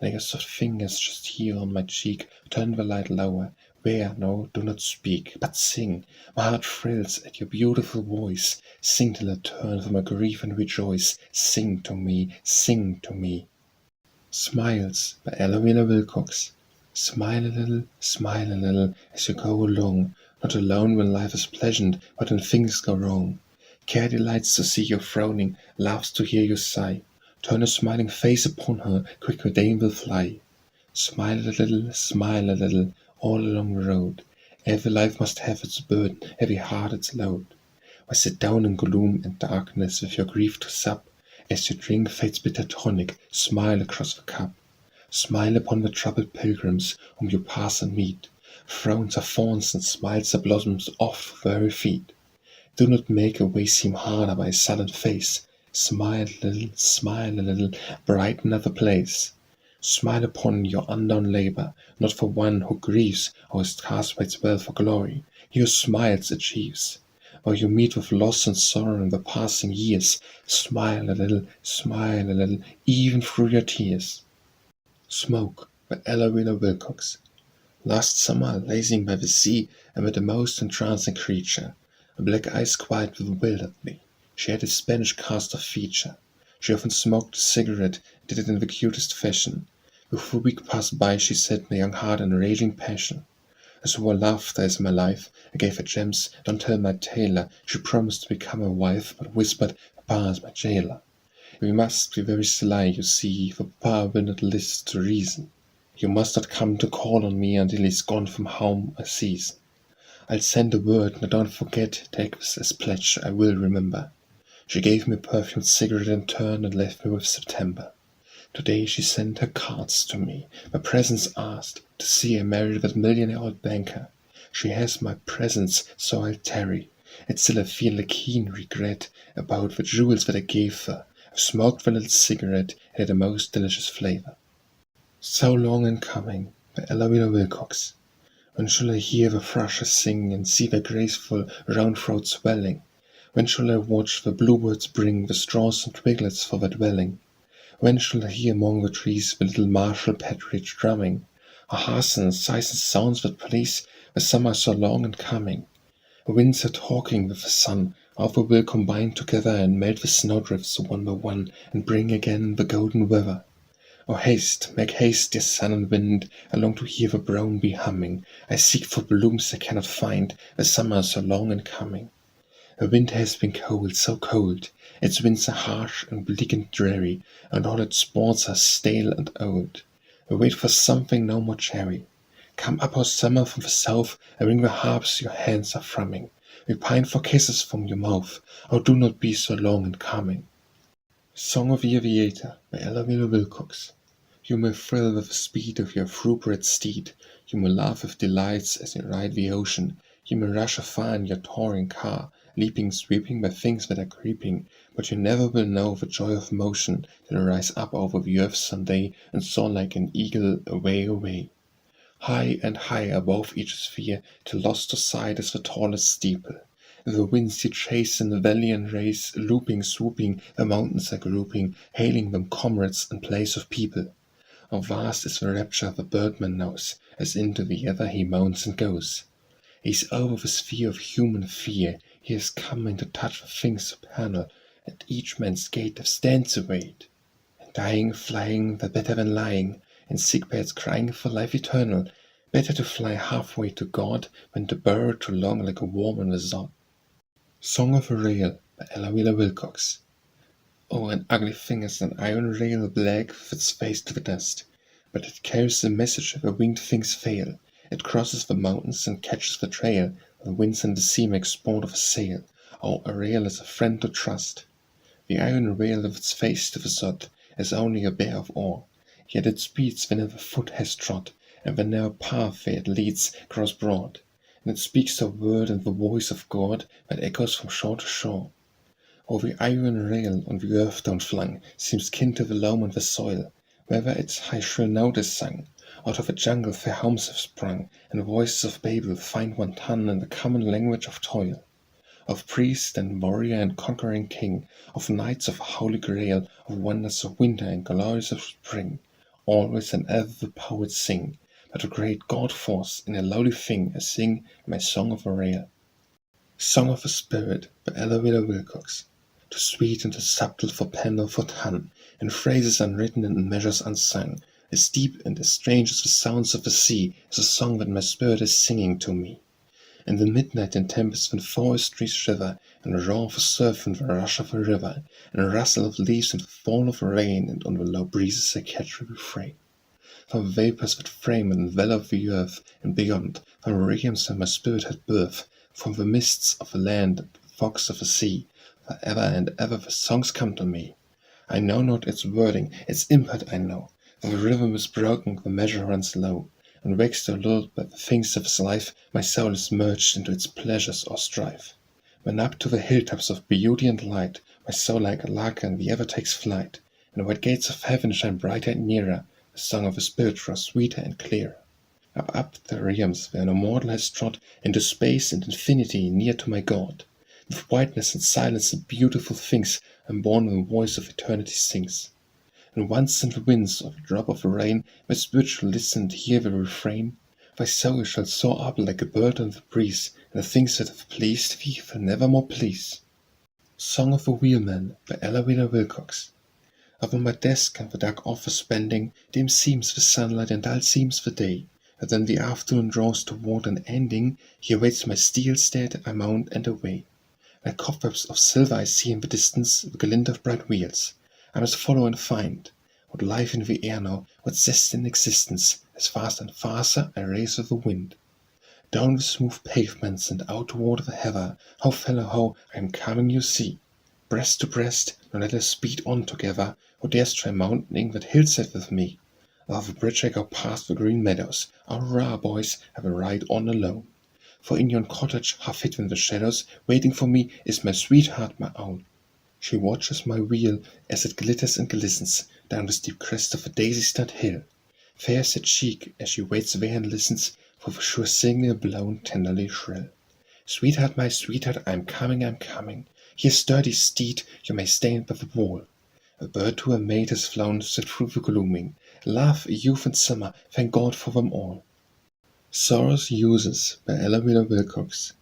Speaker 1: Lay your soft fingers just here on my cheek, turn the light lower, Where, no, do not speak, but sing. My heart thrills at your beautiful voice. Sing till I turn from my grief and rejoice. Sing to me, sing to me. Smiles by Ella Wilcox. Smile a little as you go along, not alone when life is pleasant, but when things go wrong. Care delights to see you frowning, laughs to hear you sigh. Turn a smiling face upon her, quick her day will fly. Smile a little, all along the road. Every life must have its burden, every heart its load. Why sit down in gloom and darkness with your grief to sup? As you drink fate's bitter tonic, smile across the cup. Smile upon the troubled pilgrims whom you pass and meet. Frowns are thorns and smiles are blossoms off the very feet. Do not make a way seem harder by a sullen face. Smile a little, brighten other place. Smile upon your undone labor, not for one who grieves or his task waits well for glory. Your smiles achieves. While you meet with loss and sorrow in the passing years, smile a little, even through your tears. Smoke by Ella Wilcox. Last summer, lazing by the sea, I met a most entrancing creature. A black eyes quiet bewildered me. She had a Spanish cast of feature. She often smoked a cigarette, did it in the cutest fashion. Before a week passed by, she set my young heart in raging passion. I swore laughter is my life. I gave her gems, don't tell my tailor. She promised to become my wife, but whispered, Papa is my jailer. We must be very sly, you see, for Papa will not list to reason. You must not come to call on me until he's gone from home a season. I'll send a word, now don't forget, take this as pledge, I will remember. She gave me a perfumed cigarette in turn and left me with September. Today she sent her cards to me, my presents asked, to see I marry that millionaire old banker. She has my presents, so I'll tarry. And still I feel a keen regret about the jewels that I gave her. I've smoked the little cigarette, it had a most delicious flavor. So long in coming, by Ella Wilcox. When shall I hear the thrushes sing and see their graceful round throats swelling? When shall I watch the bluebirds bring the straws and twiglets for their dwelling? When shall I hear among the trees the little martial partridge drumming? Or hasten sighs and sounds that please the summer so long in coming? The winds are talking with the sun, how they will combine together and melt the snowdrifts one by one and bring again the golden weather. Oh haste, make haste, dear sun and wind, I long to hear the brown bee humming. I seek for blooms I cannot find, the summer so long in coming. The winter has been cold, so cold, its winds are harsh and bleak and dreary, and all its sports are stale and old. I wait for something no more cherry. Come up, O summer, from the south, and bring the harps your hands are thrumming. We pine for kisses from your mouth, oh do not be so long in coming. Song of the Aviator by Ella Wilcox. You may thrill with the speed of your thoroughbred steed. You may laugh with delights as you ride the ocean. You may rush afar in your touring car, leaping, sweeping by things that are creeping. But you never will know the joy of motion till you rise up over the earth someday and soar like an eagle away, away. High and high above each sphere, till lost to sight is the tallest steeple. The winds you chase in the valiant race, looping, swooping, the mountains are grouping, hailing them comrades and place of people. How vast is the rapture the birdman knows, as into the ether he mounts and goes. He's over the sphere of human fear, he has come into touch with things supernal, at each man's gate that stands to wait. And dying, flying, the better than lying, in sick beds crying for life eternal, better to fly halfway to God than to burrow too long like a worm in the sod. Song of a Rail by Ella Wilcox. Oh, an ugly thing is an iron rail black with its face to the dust, but it carries the message where winged things fail. It crosses the mountains and catches the trail, the winds and the sea make sport of a sail. Oh, a rail is a friend to trust. The iron rail with its face to the sod is only a bear of ore, yet it speeds whenever foot has trod, and the narrow path where it leads grows broad, and it speaks a word in the voice of God that echoes from shore to shore. Oh, the iron rail on the earth downflung seems kin to the loam on the soil, wherever its high shrill note is sung. Out of a jungle fair homes have sprung, and voices of Babel find one tongue in the common language of toil. Of priest and warrior and conquering king, of knights of holy grail, of wonders of winter and glories of spring, always and ever the poets sing, but a great God force in a lowly thing I sing my song of a rail. Song of a Spirit by Ella Wheeler Wilcox. Too sweet and too subtle for pen or for tongue, in phrases unwritten and in measures unsung, as deep and as strange as the sounds of the sea, is a song that my spirit is singing to me. In the midnight and tempest when forest trees shiver, and the roar of the surf and the rush of a river, and the rustle of leaves and the fall of rain, and on the low breezes I catch a refrain. From vapors that frame and envelop the earth, and beyond, from realms where my spirit had birth, from the mists of the land and the fogs of the sea, for ever and ever the songs come to me. I know not its wording, its import I know. When the rhythm is broken, the measure runs low, and wakes to lulled by the things of its life, my soul is merged into its pleasures or strife. When up to the hilltops of beauty and light, my soul like a lark and the ever takes flight, and the white gates of heaven shine brighter and nearer, the song of the spirit grows sweeter and clearer. Up the realms where no mortal has trod, into space and infinity near to my God. With whiteness and silence and beautiful things, I'm born when the voice of eternity sings. And once in the winds of a drop of rain, my spirit shall listen and hear the refrain. Thy soul shall soar up like a bird on the breeze, and the things that have pleased thee will nevermore please. Song of a Wheelman by Ella Wheeler Wilcox. Upon my desk and the dark office spending, dim seems the sunlight and dull seems the day. And then the afternoon draws toward an ending, here waits my steel steed, I mount and away. Like cobwebs of silver I see in the distance the glint of bright wheels. I must follow and find what life in the air now, what zest in existence, as fast and faster I race with the wind. Down the smooth pavements and out toward the heather, ho fellow ho, I am coming you see. Breast to breast, now let us speed on together, who dares try mounting that hillside with me? Above the bridge I go past the green meadows, hurrah boys, I will ride on alone. For in yon cottage, half hidden in the shadows, waiting for me is my sweetheart, my own. She watches my wheel as it glitters and glistens down the steep crest of a daisy-studded hill. Fair is her cheek as she waits there and listens for the sure signal blown tenderly shrill. Sweetheart, my sweetheart, I'm coming, I'm coming. Here, sturdy steed, you may stand by the wall. A bird to a mate has flown straight through the gloaming. Love, youth, and summer, thank God for them all. Sorrow's Uses by Ella Wheeler Wilcox.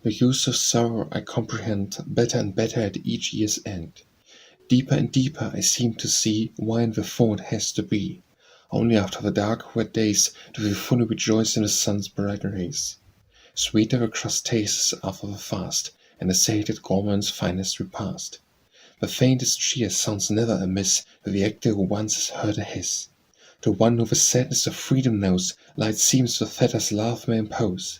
Speaker 1: The use of sorrow I comprehend better and better at each year's end. Deeper and deeper I seem to see why and wherefore it has to be. Only after the dark wet days do we fully rejoice in the sun's bright rays. Sweeter the crust tastes after the fast, and the sated gourmand's finest repast. The faintest cheer sounds never amiss to the actor who once has heard a hiss. To one who the sadness of freedom knows, light seems the fetters love may impose.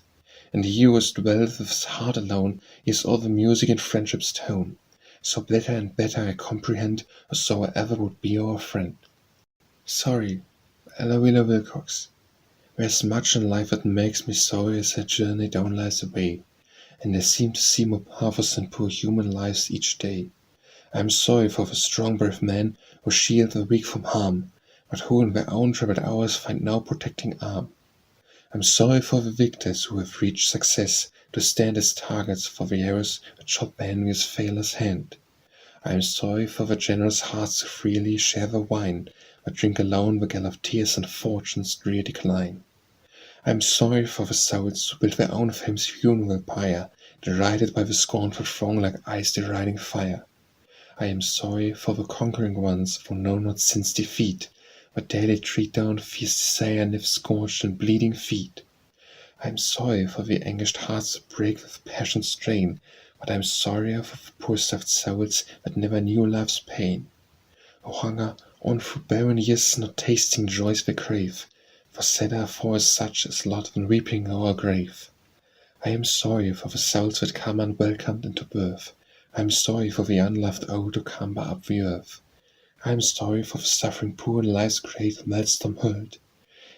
Speaker 1: And he who has dwelt with his heart alone hears all the music in friendship's tone. So better and better I comprehend whosoever would be our friend. Sorry, Ella Wheeler Wilcox. There's much in life that makes me sorry as I journey down life's way, and I seem to see more pathos than poor human lives each day. I am sorry for the strong brave men who shield the weak from harm, but who in their own troubled hours find no protecting arm. I am sorry for the victors who have reached success to stand as targets for the arrows that shot the enemy's failures hand. I am sorry for the generous hearts who freely share the wine, but drink alone the gall of tears and fortune's drear decline. I am sorry for the souls who build their own fame's funeral pyre, derided by the scornful throng like ice deriding fire. I am sorry for the conquering ones who know not sin's defeat, but daily treat down fierce desire and live scorched and bleeding feet. I am sorry for the anguished hearts that break with passion's strain, but I am sorrier for the poor soft souls that never knew love's pain. Who hunger on through barren years, not tasting joys they crave, for sadder for such as lot than weeping o'er a grave. I am sorry for the souls that come unwelcomed into birth. I am sorry for the unloved old who cumber up the earth. I am sorry for the suffering poor in life's great maelstrom hurled.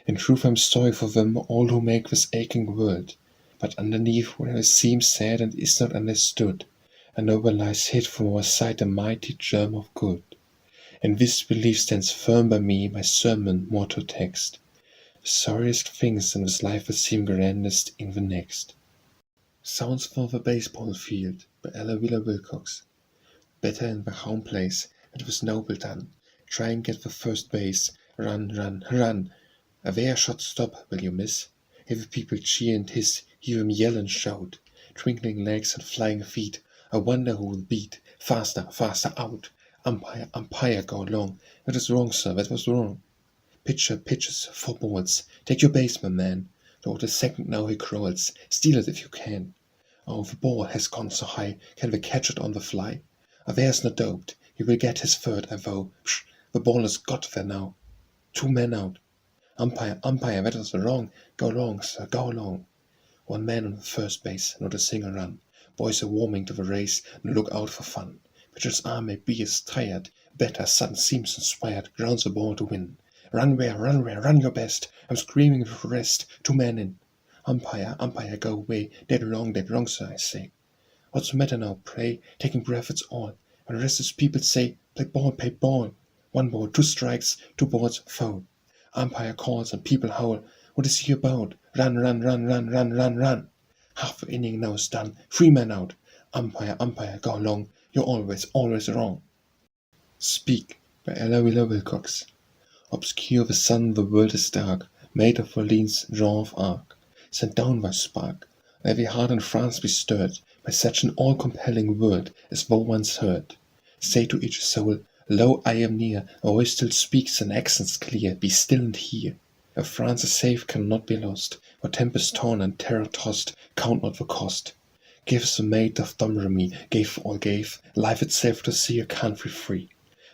Speaker 1: In truth I am sorry for them all who make this aching world. But underneath where it seems sad and is not understood, I know where lies hid from our sight a mighty germ of good. And this belief stands firm by me, my sermon motto text. The sorriest things in this life will seem grandest in the next. Sounds for the Baseball Field by Ella Wheeler Wilcox. Better in the home place, it was noble done. Try and get the first base. Run, run, run. A where shot stop, will you miss? Hear people cheer and hiss, hear them yell and shout. Twinkling legs and flying feet, I wonder who will beat. Faster, faster, out! Umpire, umpire, go along. That was wrong, sir, that was wrong. Pitcher pitches 4 balls. Take your base, my man. Toward the second now he crawls. Steal it if you can. Oh, the ball has gone so high. Can we catch it on the fly? Oh, there's no doubt. He will get his third, I vow. Psh, the ball has got there now. 2 men out. Umpire, umpire, that was wrong. Go along, sir, go along. 1 man on the first base, not a single run. Boys are warming to the race and look out for fun. Pitcher's arm may be as tired. Batter sudden seems inspired. Grounds the ball to win. Run where, run your best. I'm screaming with rest. 2 men in. Umpire, umpire, go away. Dead wrong, sir, I say. What's the matter now, pray? Taking breath, it's all. When restless people say, play ball. 1 ball, 2 strikes, 2 balls, foul. Umpire calls and people howl. What is he about? Run. Half the inning now is done. 3 men out. Umpire, go along. You're always wrong. Speak, by Ella Wheeler Wilcox. Obscure the sun, the world is dark. Made of Orleans, Jean of Arc. Sent down by spark. Every heart in France be stirred by such an all-compelling word as thou once heard. Say to each soul, lo, I am near. A voice still speaks in accents clear. Be still and hear. If France is safe, cannot be lost. For tempest torn and terror tossed, count not the cost. Gives the maid of Domremy, gave all gave, life itself to see a country free.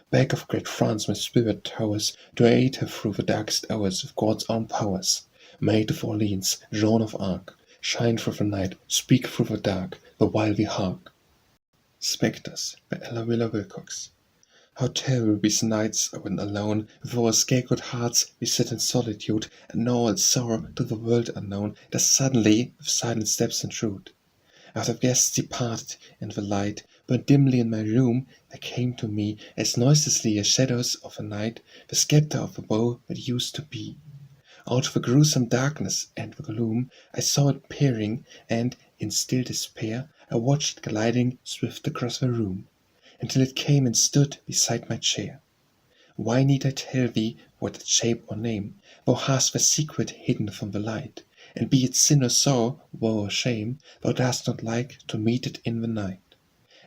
Speaker 1: Back of great France my spirit towers, to aid her through the darkest hours of God's own powers. Maid of Orleans, Jean of Arc, shine through the night, speak through the dark, the while we hark. Spectres, by Ella Wheeler Wilcox. How terrible these nights when alone, with our scarecrowed hearts we sit in solitude, and know all sorrow to the world unknown does suddenly with silent steps intrude. After guests departed, and the light burned dimly in my room, there came to me, as noiselessly as shadows of a night, the sceptre of the bow that used to be. Out of the gruesome darkness and the gloom I saw it peering, and, in still despair, I watched it gliding swift across the room, until it came and stood beside my chair. Why need I tell thee what its shape or name? Thou hast the secret hidden from the light, and be it sin or sorrow, woe or shame, thou dost not like to meet it in the night.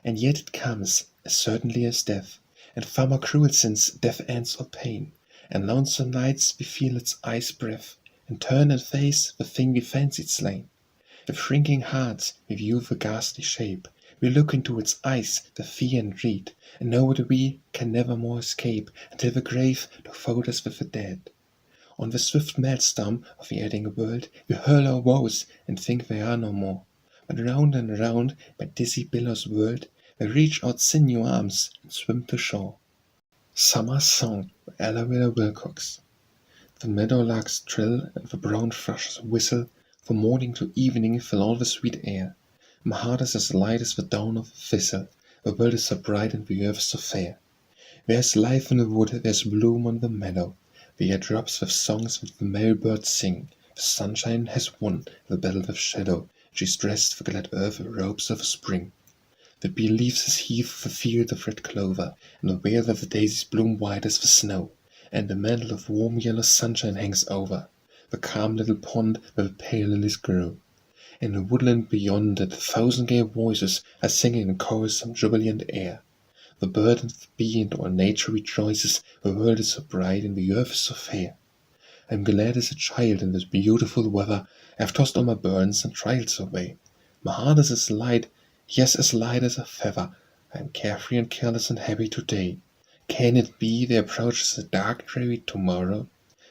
Speaker 1: And yet it comes, as certainly as death, and far more cruel since death ends all pain, and lonesome nights we feel its ice breath, and turn and face the thing we fancied slain. With shrinking hearts we view the ghastly shape, we look into its eyes the fear and dread, and know that we can never more escape until the grave doth fold us with the dead. On the swift maelstrom of the eddying world we hurl our woes and think they are no more, but round and round by dizzy billows whirled we reach out sinew arms and swim to shore. Summer Song, by Ella Wheeler Wilcox. The meadowlarks trill and the brown thrushes whistle, from morning to evening fill all the sweet air. My heart is as light as the dawn of a thistle, the world is so bright and the earth so fair. There's life in the wood, there's bloom on the meadow, the air drops with songs that the male birds sing. The sunshine has won the battle with shadow, she's dressed the glad earth with robes of spring. The bee leaves his heath of a field of red clover, and the where the daisies bloom white as the snow, and a mantle of warm yellow sunshine hangs over the calm little pond where the pale lilies grow. In the woodland beyond it 1,000 gay voices are singing in chorus some jubilant air. The bird and the bee and all nature rejoices, the world is so bright and the earth is so fair. I am glad as a child in this beautiful weather, I have tossed all my burdens and trials away. My heart is as light, yes, as light as a feather, I am carefree and careless and happy today. Can it be there approaches a dark dreary tomorrow?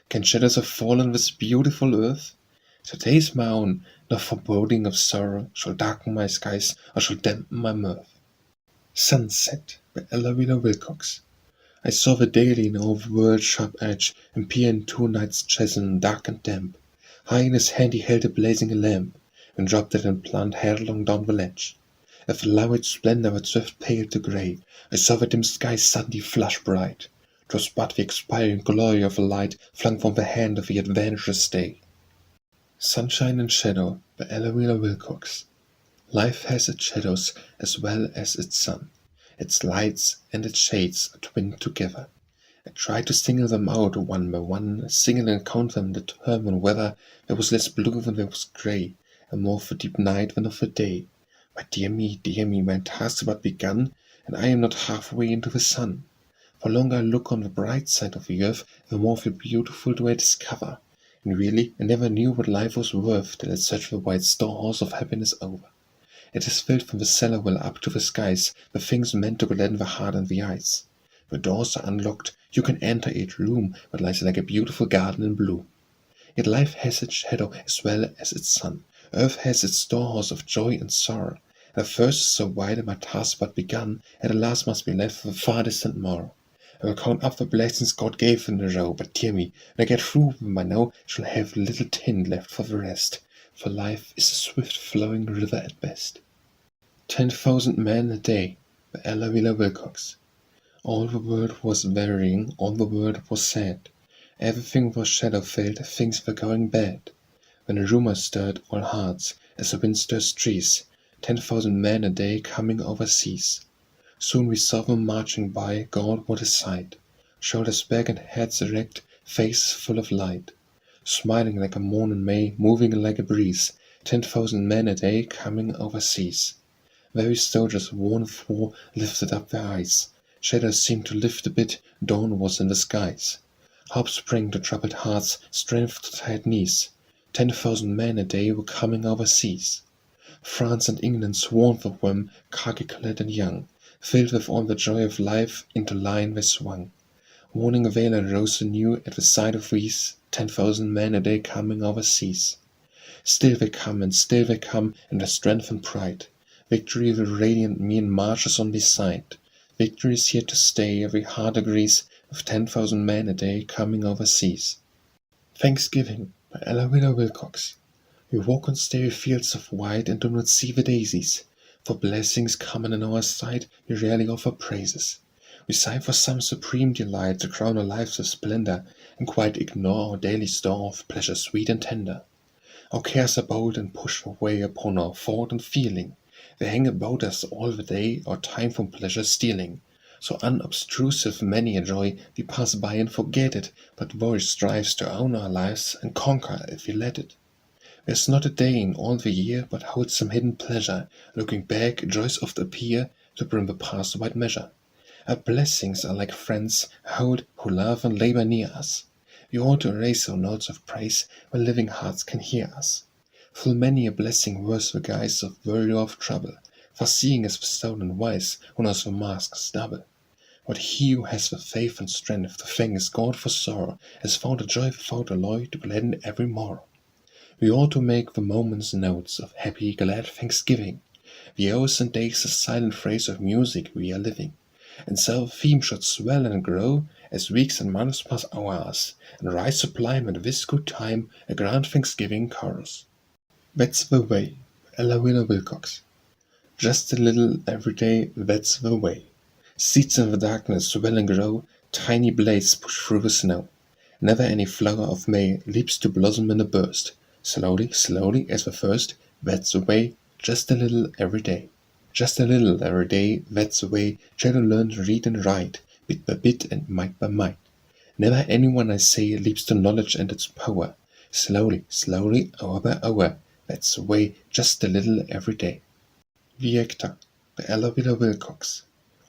Speaker 1: Can shadows have fallen this beautiful earth? Today is my own, no foreboding of sorrow shall darken my skies or shall dampen my mirth. Sunset, by Ella Wheeler Wilcox. I saw the daily in all the world's sharp edge, and peer into night's chasm dark and damp. High in his hand he held a blazing lamp, and dropped it and plunged headlong down the ledge. If the lowered splendor had swift paled to grey, I saw the dim sky suddenly flush bright. 'Twas but the expiring glory of a light flung from the hand of the adventurous day. Sunshine and Shadow, by Ella Wheeler Wilcox. Life has its shadows as well as its sun. Its lights and its shades are twinned together, I tried to single them out one by one, single and count them, determine whether there was less blue than there was grey, and more of a deep night than of a day. But dear me, my task is but begun, and I am not halfway into the sun. The longer I look on the bright side of the earth, the more of the beautiful do I discover. And really, I never knew what life was worth till I searched the wide storehouse of happiness over. It is filled from the cellar well up to the skies, the things meant to gladden the heart and the eyes. The doors are unlocked, you can enter each room that lies like a beautiful garden in bloom. Yet life has its shadow as well as its sun. Earth has its storehouse of joy and sorrow. And the first is so wide and my task but begun, and the last must be left for the far distant morrow. I will count up the blessings God gave in a row, but dear me, when I get through them I know shall have little tin left for the rest, for life is a swift flowing river at best. 10,000 men a day by Ella Wheeler Wilcox. All the world was varying, all the world was sad. Everything was shadow-filled, things were going bad. When a rumor stirred all hearts, as the wind stirs trees, 10,000 men a day coming overseas. Soon we saw them marching by, God, what a sight! Shoulders back and heads erect, faces full of light. Smiling like a morn in May, moving like a breeze, 10,000 men a day coming overseas. Very soldiers worn with war lifted up their eyes. Shadows seemed to lift a bit, dawn was in the skies. Hope sprang to troubled hearts, strength to tired knees. 10,000 men a day were coming overseas. France and England swarmed with them, khaki-clad and young. Filled with all the joy of life, into line they swung. Warning valor rose anew at the sight of these 10,000 men a day coming overseas. Still they come, and still they come, in their strength and pride. Victory will radiant mean marches on beside. Victory is here to stay, every heart agrees, with 10,000 men a day coming overseas. Thanksgiving by Ella Wheeler Wilcox. We walk on starry fields of white and do not see the daisies. For blessings common in our sight, we rarely offer praises. We sigh for some supreme delight to crown our lives with splendor, and quite ignore our daily store of pleasure sweet and tender. Our cares are bold and push away upon our thought and feeling. They hang about us all the day, our time from pleasure stealing. So unobtrusive many a joy, we pass by and forget it, but voice strives to own our lives and conquer if we let it. There's not a day in all the year but holds some hidden pleasure. Looking back, joys oft appear to bring the past wide measure. Our blessings are like friends hold who love and labor near us. We ought to raise our notes of praise when living hearts can hear us. Full many a blessing wears the guise of worry or of trouble. For seeing is bestowed on wise, who knows the mask is double. But he who has the faith and strength to thank his God for sorrow has found a joy without alloy to gladden every morrow. We ought to make the moments notes of happy, glad thanksgiving. The hours and days a silent phrase of music we are living. And so theme should swell and grow as weeks and months pass hours, and rise sublime at this good time a grand thanksgiving chorus. That's the way, Ella Wheeler Wilcox. Just a little every day, that's the way. Seeds in the darkness swell and grow, tiny blades push through the snow. Never any flower of May leaps to blossom in a burst. Slowly, slowly as the first, that's the way, just a little every day. Just a little every day, that's the way, children learn to read and write, bit by bit and mite by mite. Never anyone, I say, leaps to knowledge and its power. Slowly, slowly, hour by hour, that's the way, just a little every day. The Actor by Ella Wheeler Wilcox.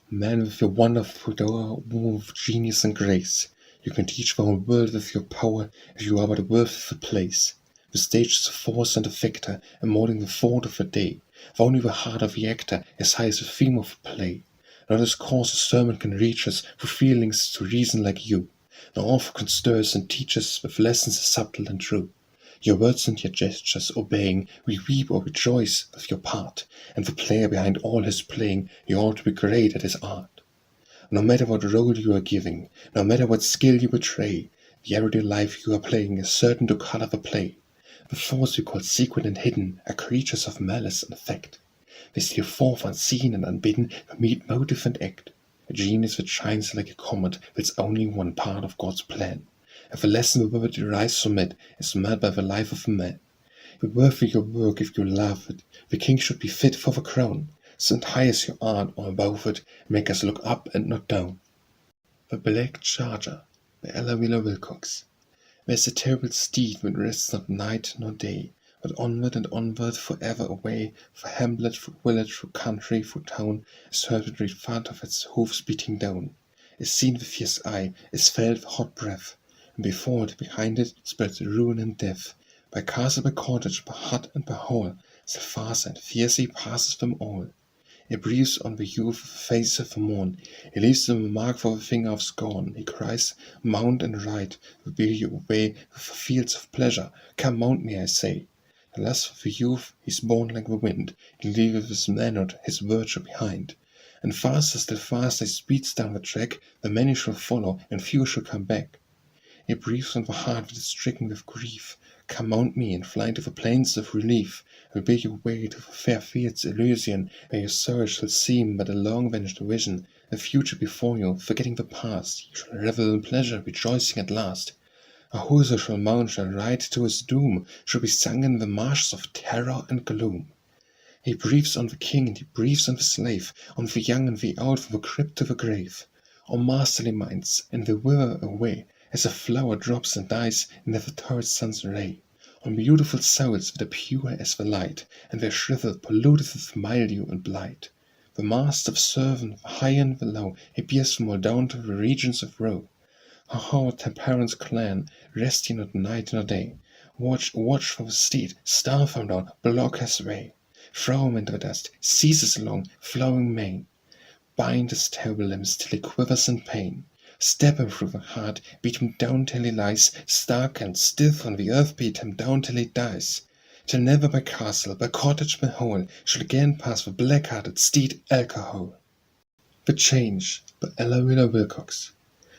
Speaker 1: Man with your wonderful door, woman with genius and grace, you can teach the whole world with your power if you are but worth the place. The stage is a force and a factor, and molding the thought of the day. For only the heart of the actor as high as the theme of the play. Not as coarse a sermon can reach us for feelings to reason like you. Nor author can stir us and teach us with lessons as subtle and true. Your words and your gestures obeying, we weep or rejoice with your part, and the player behind all his playing, you ought to be great at his art. No matter what role you are giving, no matter what skill you betray, the everyday life you are playing is certain to color the play. The thoughts we call secret and hidden are creatures of malice and effect. They steal forth unseen and unbidden to meet motive and act. A genius that shines like a comet fills only one part of God's plan. And the lesson the word derives from it is made by the life of a man. Be worthy your work if you love it. The king should be fit for the crown. Stand high as your art or above it, make us look up and not down. The Black Charger by Ella Wheeler Wilcox. There's a terrible steed that rests not night nor day, but onward and onward, forever away, for hamlet, for village, for country, for town, is heard the great thud of its hoofs beating down, is seen the fierce eye, is felt the hot breath, and before it, behind it, spreads ruin and death. By castle, by cottage, by hut and by hall, so fast and fiercely passes them all. He breathes on the youth of the face of the morn. He leaves them a mark for the finger of scorn. He cries, "Mount and ride, will bear you away to the fields of pleasure. Come, mount me, I say." Alas for the youth, he's born like the wind. He leaveth his manhood, his virtue behind. And faster, still faster, he speeds down the track. The many shall follow, and few shall come back. He breathes on the heart that is stricken with grief. Come, mount me, and fly to the plains of relief. I will bear you away to the fair fields Elysian, where your sorrow shall seem but a long-vanished vision, a future before you, forgetting the past. You shall revel in pleasure, rejoicing at last. Whoso shall mount shall ride to his doom, shall be sunk in the marshes of terror and gloom. He breathes on the king, and he breathes on the slave, on the young and the old, from the crypt to the grave. O masterly minds, and they wither away, as a flower drops and dies in the torrid sun's ray, on beautiful souls that are pure as the light, and their shriveled, polluted with mildew and blight. The master, the servant, the high and the low, he bears them all down to the regions of woe. How Temperance clan, rest ye not night nor day. Watch for the steed, starve him down, block his way. Throw him into the dust, seize his long, flowing mane. Bind his terrible limbs till he quivers in pain. Stab him through the heart, beat him down till he lies stark and stiff on the earth, beat him down till he dies. Till never by castle, by cottage, by hole, shall again pass the black-hearted steed Alcohol. The Change by Ella Wheeler Wilcox.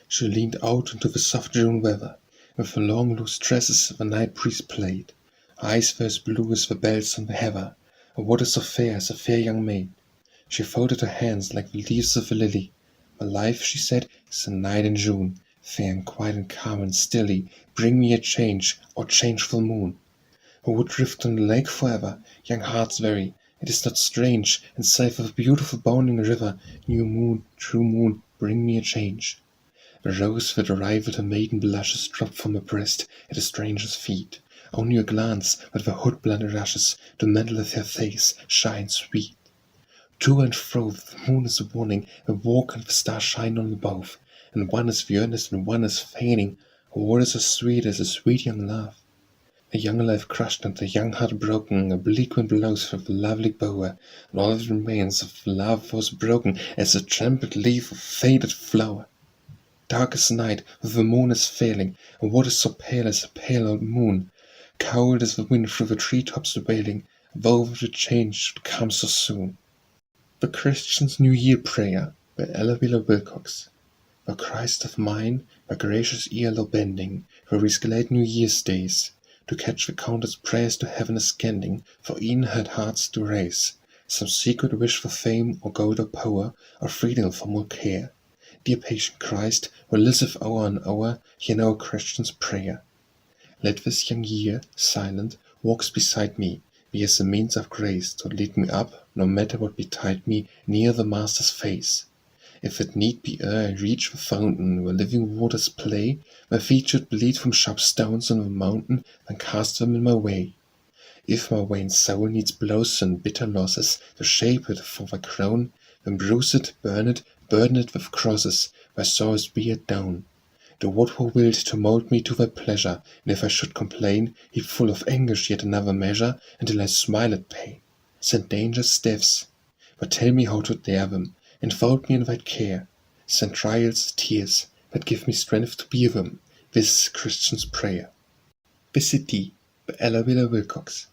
Speaker 1: She leaned out into the soft June weather. With her long loose tresses the night breeze played. Her eyes were as blue as the bells on the heather. Her water so fair as a fair young maid. She folded her hands like the leaves of a lily. My life, she said, is a night in June, fair and quiet and calm and stilly. Bring me a change, or changeful moon. Who would drift on the lake forever? Young hearts vary. It is not strange, and sight of a beautiful bounding river. New moon, true moon, bring me a change. The rose that arrived her maiden blushes dropped from her breast at a stranger's feet. Only a glance, but the hood blood rushes to mantle of her face, shine sweet. To and fro the moon is warning, a walk and the stars shine on both, and one is the earnest and one is feigning. What is as sweet as a sweet young love? A young life crushed and a young heart broken, a bleak wind blows through the lovely bower, and all that remains of love was broken as a trampled leaf of faded flower. Dark as night, the moon is failing, and what is so pale as a pale old moon? Cold as the wind through the tree-tops wailing, woe that the change should come so soon. The Christian's New Year Prayer by Ella Wheeler Wilcox. Thou Christ of mine, thy gracious ear low bending, for these glad New Year's days, to catch the countless prayers to heaven ascending, for e'en had hearts to raise some secret wish for fame, or gold, or power, or freedom from all care. Dear patient Christ, who liveth hour on hour, hear now a Christian's prayer. Let this young year, silent, walks beside me, be as a means of grace to lead me up, no matter what betide me, near the Master's face. If it need be ere I reach the fountain where living waters play, my feet should bleed from sharp stones on the mountain, then cast them in my way. If my vain soul needs blows and bitter losses to shape it for thy crown, then bruise it, burden it with crosses, thy sorrows bear it down. Do what thou wilt to mould me to thy pleasure, and if I should complain, heap full of anguish yet another measure, until I smile at pain. Send dangers, deaths, but tell me how to dare them, enfold me in thy care. Send trials, tears, but give me strength to bear them. This Christian's prayer. Visitee by Ella Wheeler Wilcox.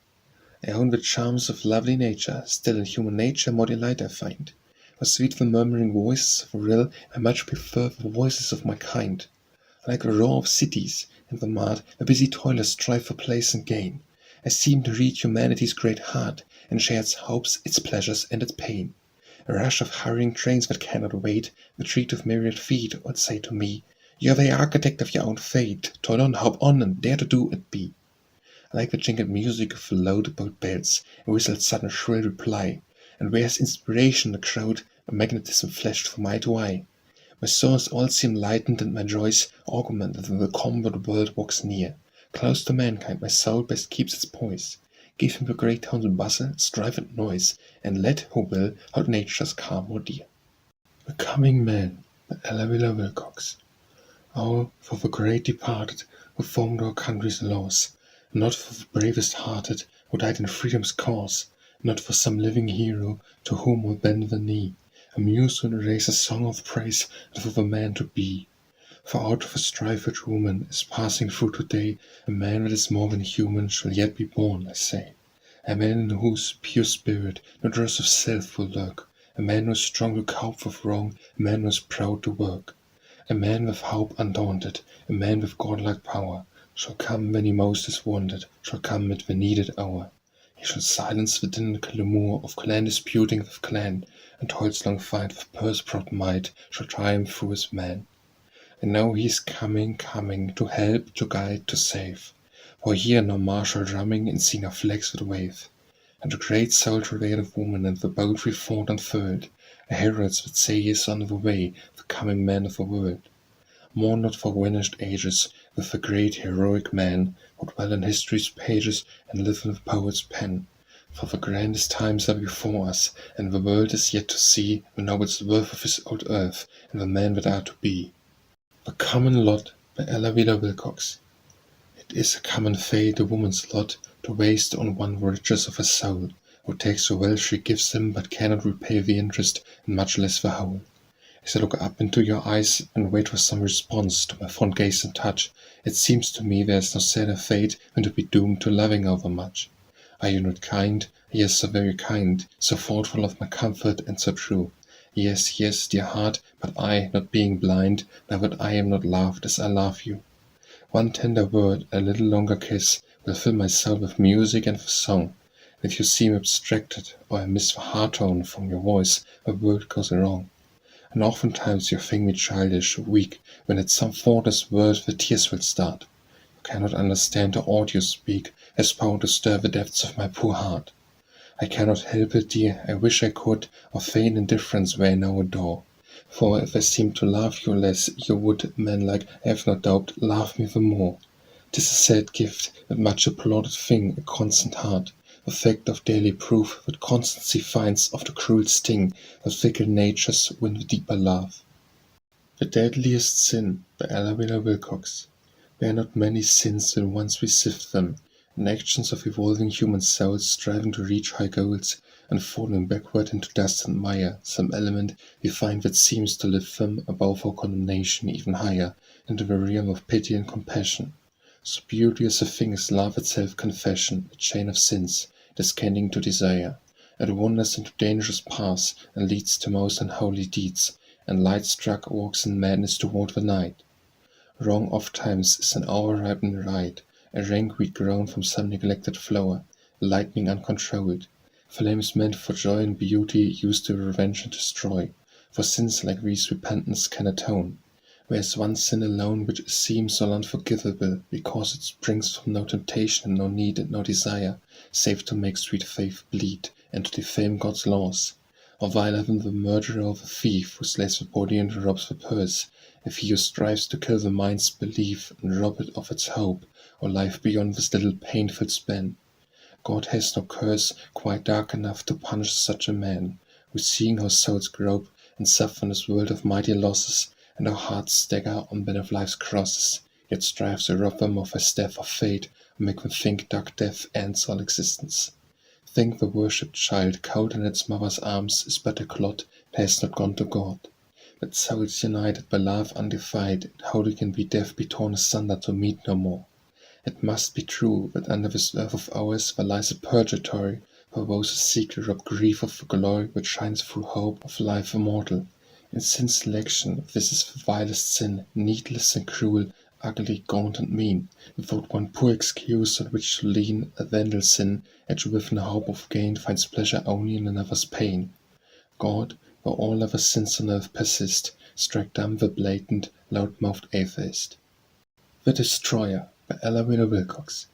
Speaker 1: I own the charms of lovely nature, still in human nature more delight I find. For sweet the murmuring voices of a rill, I much prefer the voices of my kind. Like the roar of cities, in the mart, where busy toilers strive for place and gain, I seem to read humanity's great heart, and share its hopes, its pleasures, and its pain. A rush of hurrying trains that cannot wait, the tread of myriad feet, would say to me, "You are the architect of your own fate, toil on, hope on, and dare to do and be." I like the jingled music of the loud boat bells, a whistle's sudden shrill reply, and where's inspiration in the crowd, a magnetism flashed from eye to eye. My sorrows all seem lightened and my joys augmented when the combat world walks near. Close to mankind my soul best keeps its poise. Give him the great town's bustle, strife and noise, and let, who will, hold nature's calm more dear. The Coming Man by Ella Wilcox. Oh, for the great departed who formed our country's laws, not for the bravest hearted who died in freedom's cause, not for some living hero to whom will bend the knee, a muse will raise a song of praise, and for the man to be. For out of the strife which woman is passing through today, a man that is more than human shall yet be born, I say. A man in whose pure spirit no dross of self will lurk, a man who is strong to cope with wrong, a man who is proud to work. A man with hope undaunted, a man with godlike power, shall come when he most is wanted, shall come at the needed hour. He shall silence the din and clamour of clan disputing with clan, and toil's long fight with purse-proud might shall triumph through his man. And now he is coming, to help, to guide, to save. For hear no martial drumming and see no flags that wave. And the great soul travail of woman and the boldly fought unfurled, a heralds that say he is on the way, the coming man of the world. Mourn not for vanished ages, with the great heroic man, who dwell in history's pages and live in the poet's pen. For the grandest times are before us, and the world is yet to see the noble worth of his old earth, and the men that are to be. The Common Lot by Ella Wilcox. It is a common fate, a woman's lot, to waste on one the riches of her soul, who takes the wealth she gives him, but cannot repay the interest, and much less the whole. As I look up into your eyes and wait for some response to my fond gaze and touch, it seems to me there is no sadder fate than to be doomed to loving overmuch. Are you not kind? Yes, so very kind, so thoughtful of my comfort and so true. Yes, yes, dear heart, but I, not being blind, now that I am not loved as I love you. One tender word, a little longer kiss, will fill my soul with music and with song. And if you seem abstracted, or I miss the heart tone from your voice, a word goes wrong. And oftentimes you think me childish, weak, when at some thoughtless word the tears will start. You cannot understand the aught you speak, as power to stir the depths of my poor heart. I cannot help it, dear, I wish I could, or feign indifference where I now adore. For if I seemed to love you less, you would, manlike, I have no doubt, love me the more. 'Tis a sad gift, that much applauded thing, a constant heart, the fact of daily proof that constancy finds of the cruel sting, that fickle natures win the deeper love. The Deadliest Sin by Ella Wilcox. There are not many sins when once we sift them, in actions of evolving human souls striving to reach high goals, and falling backward into dust and mire, some element we find that seems to lift them above our condemnation even higher, into the realm of pity and compassion. So beauteous a thing is love itself, confession, a chain of sins, descending to desire. It wanders into dangerous paths, and leads to most unholy deeds, and light-struck walks in madness toward the night. Wrong ofttimes is an over-ripened right, a rank weed grown from some neglected flower, lightning uncontrolled. Flames meant for joy and beauty used to revenge and destroy. For sins like these repentance can atone. There is one sin alone which seems all unforgivable, because it springs from no temptation, no need, and no desire, save to make sweet faith bleed, and to defame God's laws. Or vile heaven the murderer or the thief, who slays the body and robs the purse, if he who strives to kill the mind's belief, and rob it of its hope, or life beyond this little painful span. God has no curse quite dark enough to punish such a man, who seeing how souls grope and suffer in this world of mighty losses, and our hearts stagger on bed of life's crosses, yet strives to rob them of their staff of fate, and make them think dark death ends all existence. Think the worshipped child cowed in its mother's arms is but a clot that has not gone to God. That souls united by love undivided, how they can be deaf be torn asunder to meet no more. It must be true that under this earth of ours there lies a purgatory, for those who seek to rob grief of the glory which shines through hope of life immortal. In sin's selection, this is the vilest sin, needless and cruel, ugly, gaunt and mean, without one poor excuse on which to lean, a vandal sin, which with no hope of gain finds pleasure only in another's pain. God, where all other sins on earth persist, strike dumb the blatant, loud-mouthed atheist. The Destroyer by Ella Wilcox.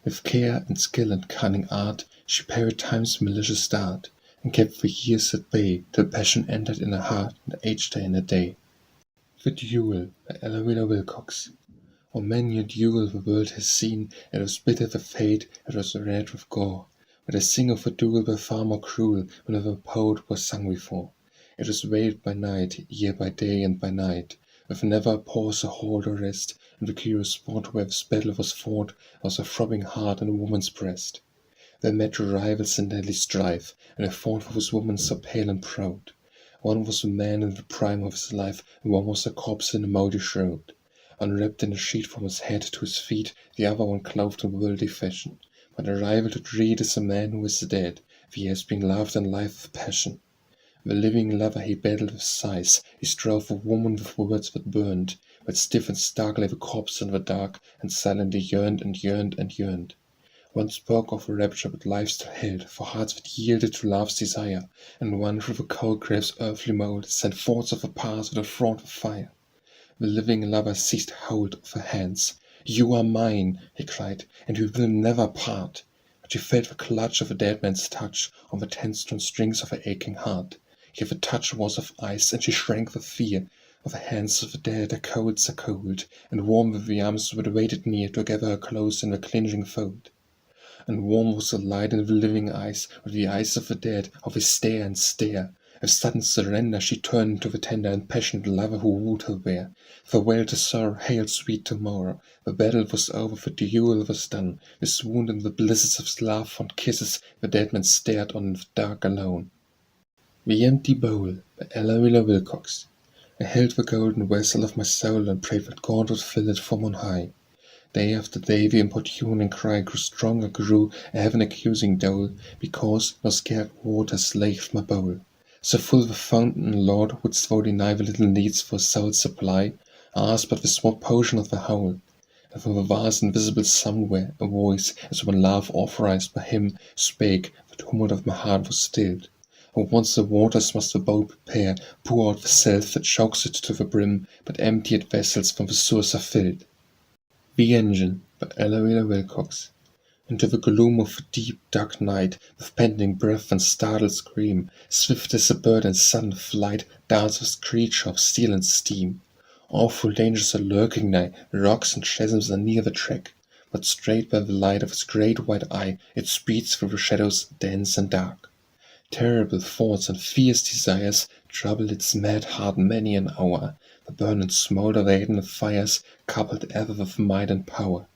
Speaker 1: With care and skill and cunning art, she parried time's malicious dart, and kept the years at bay, till passion entered in her heart and aged her in a day. The Duel by Ella Wilcox. Oh, many a duel the world has seen, it was bitter with fate, it was red with gore. But I sing of a duel by far more cruel, when never a poet was sung before. It was wailed by night, year by day and by night, with never a pause or hold or rest, and the curious spot where this battle was fought was a throbbing heart in a woman's breast. They met two rivals in deadly strife, and they fought for this woman so pale and proud. One was a man in the prime of his life, and one was a corpse in a mouldy shroud. Unwrapped in a sheet from his head to his feet, the other one clothed in worldly fashion. But the rival to dread is a man who is dead, for he has been loved and life with passion. The living lover he battled with sighs, he strove for woman with words that burned, but stiff and stark lay the corpse in the dark, and silently yearned and yearned and yearned. One spoke of a rapture but life still held, for hearts that yielded to love's desire, and one through the cold grave's earthly mould sent thoughts of the past with a fraught of fire. The living lover seized hold of her hands. "You are mine," he cried, "and we will never part." But she felt the clutch of a dead man's touch on the tense-drawn strings of her aching heart. Yet the touch was of ice, and she shrank with fear of the hands of the dead, are cold, so cold, and warm with the arms that waited near to gather her close in the clinching fold. And warm was the light in the living eyes, with the eyes of the dead, how they stare and stare. With sudden surrender she turned to the tender and passionate lover who wooed her there. Farewell to sorrow, hail sweet tomorrow. The battle was over, the duel was done. We swooned in the blisses of love fond kisses, the dead man stared on in the dark alone. The Empty Bowl by Ella Wilcox. I held the golden vessel of my soul and prayed that God would fill it from on high. Day after day the importuning cry grew stronger, grew a heaven-accusing dole, because no scared waters laved my bowl. So full the fountain, Lord, wouldst thou deny the little needs for a soul's supply? Ask but the small portion of the whole. And from the vast invisible somewhere a voice, as when love authorized by him, spake, the tumult of my heart was stilled. Oh, once the waters must the bowl prepare, pour out the self that chokes it to the brim, but emptied vessels from the source are filled. The Engine by Ella Wilcox. Into the gloom of the deep, dark night, with panting breath and startled scream, swift as a bird in sudden flight, darts the screech of steel and steam. Awful dangers are lurking nigh, rocks and chasms are near the track, but straight by the light of its great white eye it speeds through the shadows dense and dark. Terrible thoughts and fierce desires trouble its mad heart many an hour. The burn and smoulder the hidden fires, coupled ever with might and power.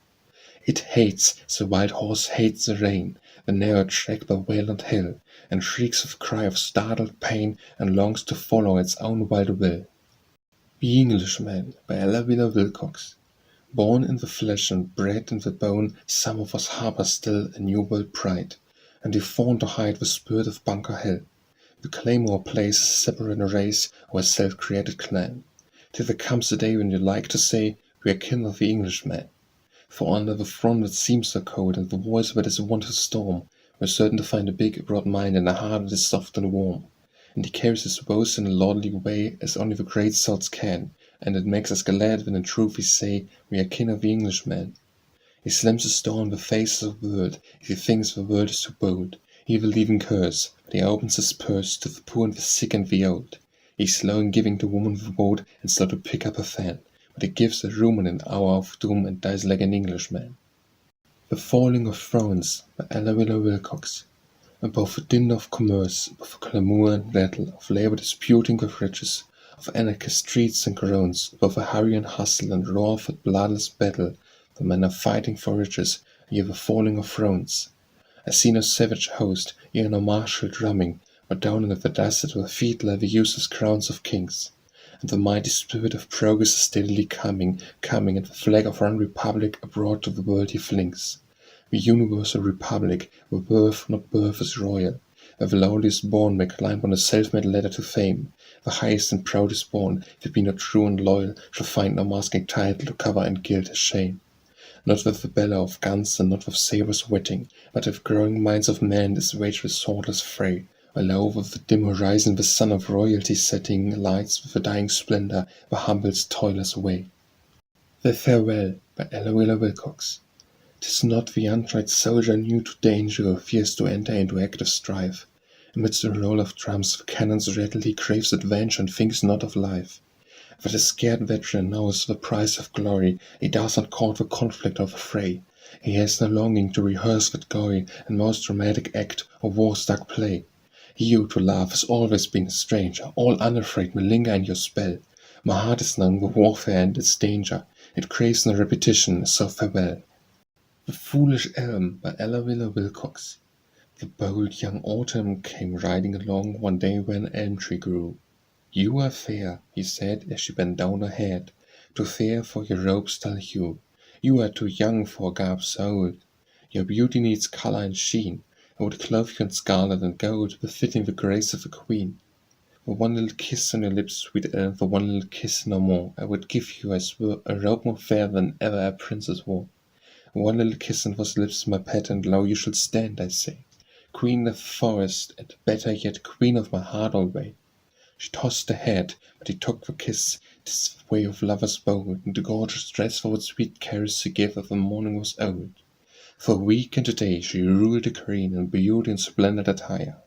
Speaker 1: It hates, the wild horse hates the rain, the narrow track by vale and hill, and shrieks with cry of startled pain, and longs to follow its own wild will. The Englishman by Ella Wilcox. Born in the flesh and bred in the bone, some of us harbor still a new world pride, and we fawn to hide the spirit of Bunker Hill. We claim our place as a separate race or a self-created clan, till there comes a day when you like to say, we are kin of the Englishman. For under the front that seems so cold, and the voice that is wont to storm, we're certain to find a big, broad mind and a heart that is soft and warm. And he carries his woes in a lordly way, as only the great souls can, and it makes us glad when in truth we say, we are kin of the Englishman. He slams his door in the face of the world, if he thinks the world is too bold. He will even curse, but he opens his purse to the poor and the sick and the old. He's slow in giving to woman the woad, and slow to pick up a fan, but he gives a room in an hour of doom and dies like an Englishman. The Falling of Thrones by Ella Wilcox. Above the din of commerce, above the clamour and rattle of labor disputing with riches, of anarchist streets and groans, above the hurry and hustle and roar of that bloodless battle, the men are fighting for riches, and yet the falling of thrones. I see no savage host, hear no martial drumming, but down in the desert where feet lie the useless crowns of kings. And the mighty spirit of progress is steadily coming, and the flag of one republic abroad to the world he flings. The universal republic, where birth not birth is royal, where the lowliest born may climb on a self-made ladder to fame. The highest and proudest born, if he be not true and loyal, shall find no masking title to cover and gild his shame. Not with the bellow of guns and not with sabres whetting, but with growing minds of men is waged the swordless fray, while over the dim horizon the sun of royalty setting lights with a dying splendor the humble's toiler's way. The Farewell by Ella Wilcox. 'Tis not the untried soldier new to danger or fears to enter into active strife. Amidst the roll of drums the cannons rattle he craves adventure and thinks not of life. For the scared veteran knows the price of glory, he does not court the conflict of the fray. He has no longing to rehearse that gory and most dramatic act of war's dark play. He who to love has always been a stranger, all unafraid may linger in your spell. My heart is known with warfare and its danger, it craves no repetition, so farewell. The Foolish Elm by Ella Wheeler Wilcox. The bold young autumn came riding along one day where an elm tree grew. "You are fair," he said as she bent down her head, "too fair for your robe's dull hue. You are too young for a garb so old. Your beauty needs color and sheen. I would clothe you in scarlet and gold, befitting the grace of a queen. For one little kiss on your lips, sweet elm, for one little kiss no more, I would give you, I swear, a robe more fair than ever a princess wore. One little kiss on those lips, my pet, and lo, you shall stand, I say, queen of the forest, and better yet, queen of my heart alway." She tossed her head, but he took the kiss. 'Tis the way of lovers bold, and the gorgeous dress for what sweet caress she gave of the morning was old. For a week and a day she ruled a queen in beauty and splendid attire.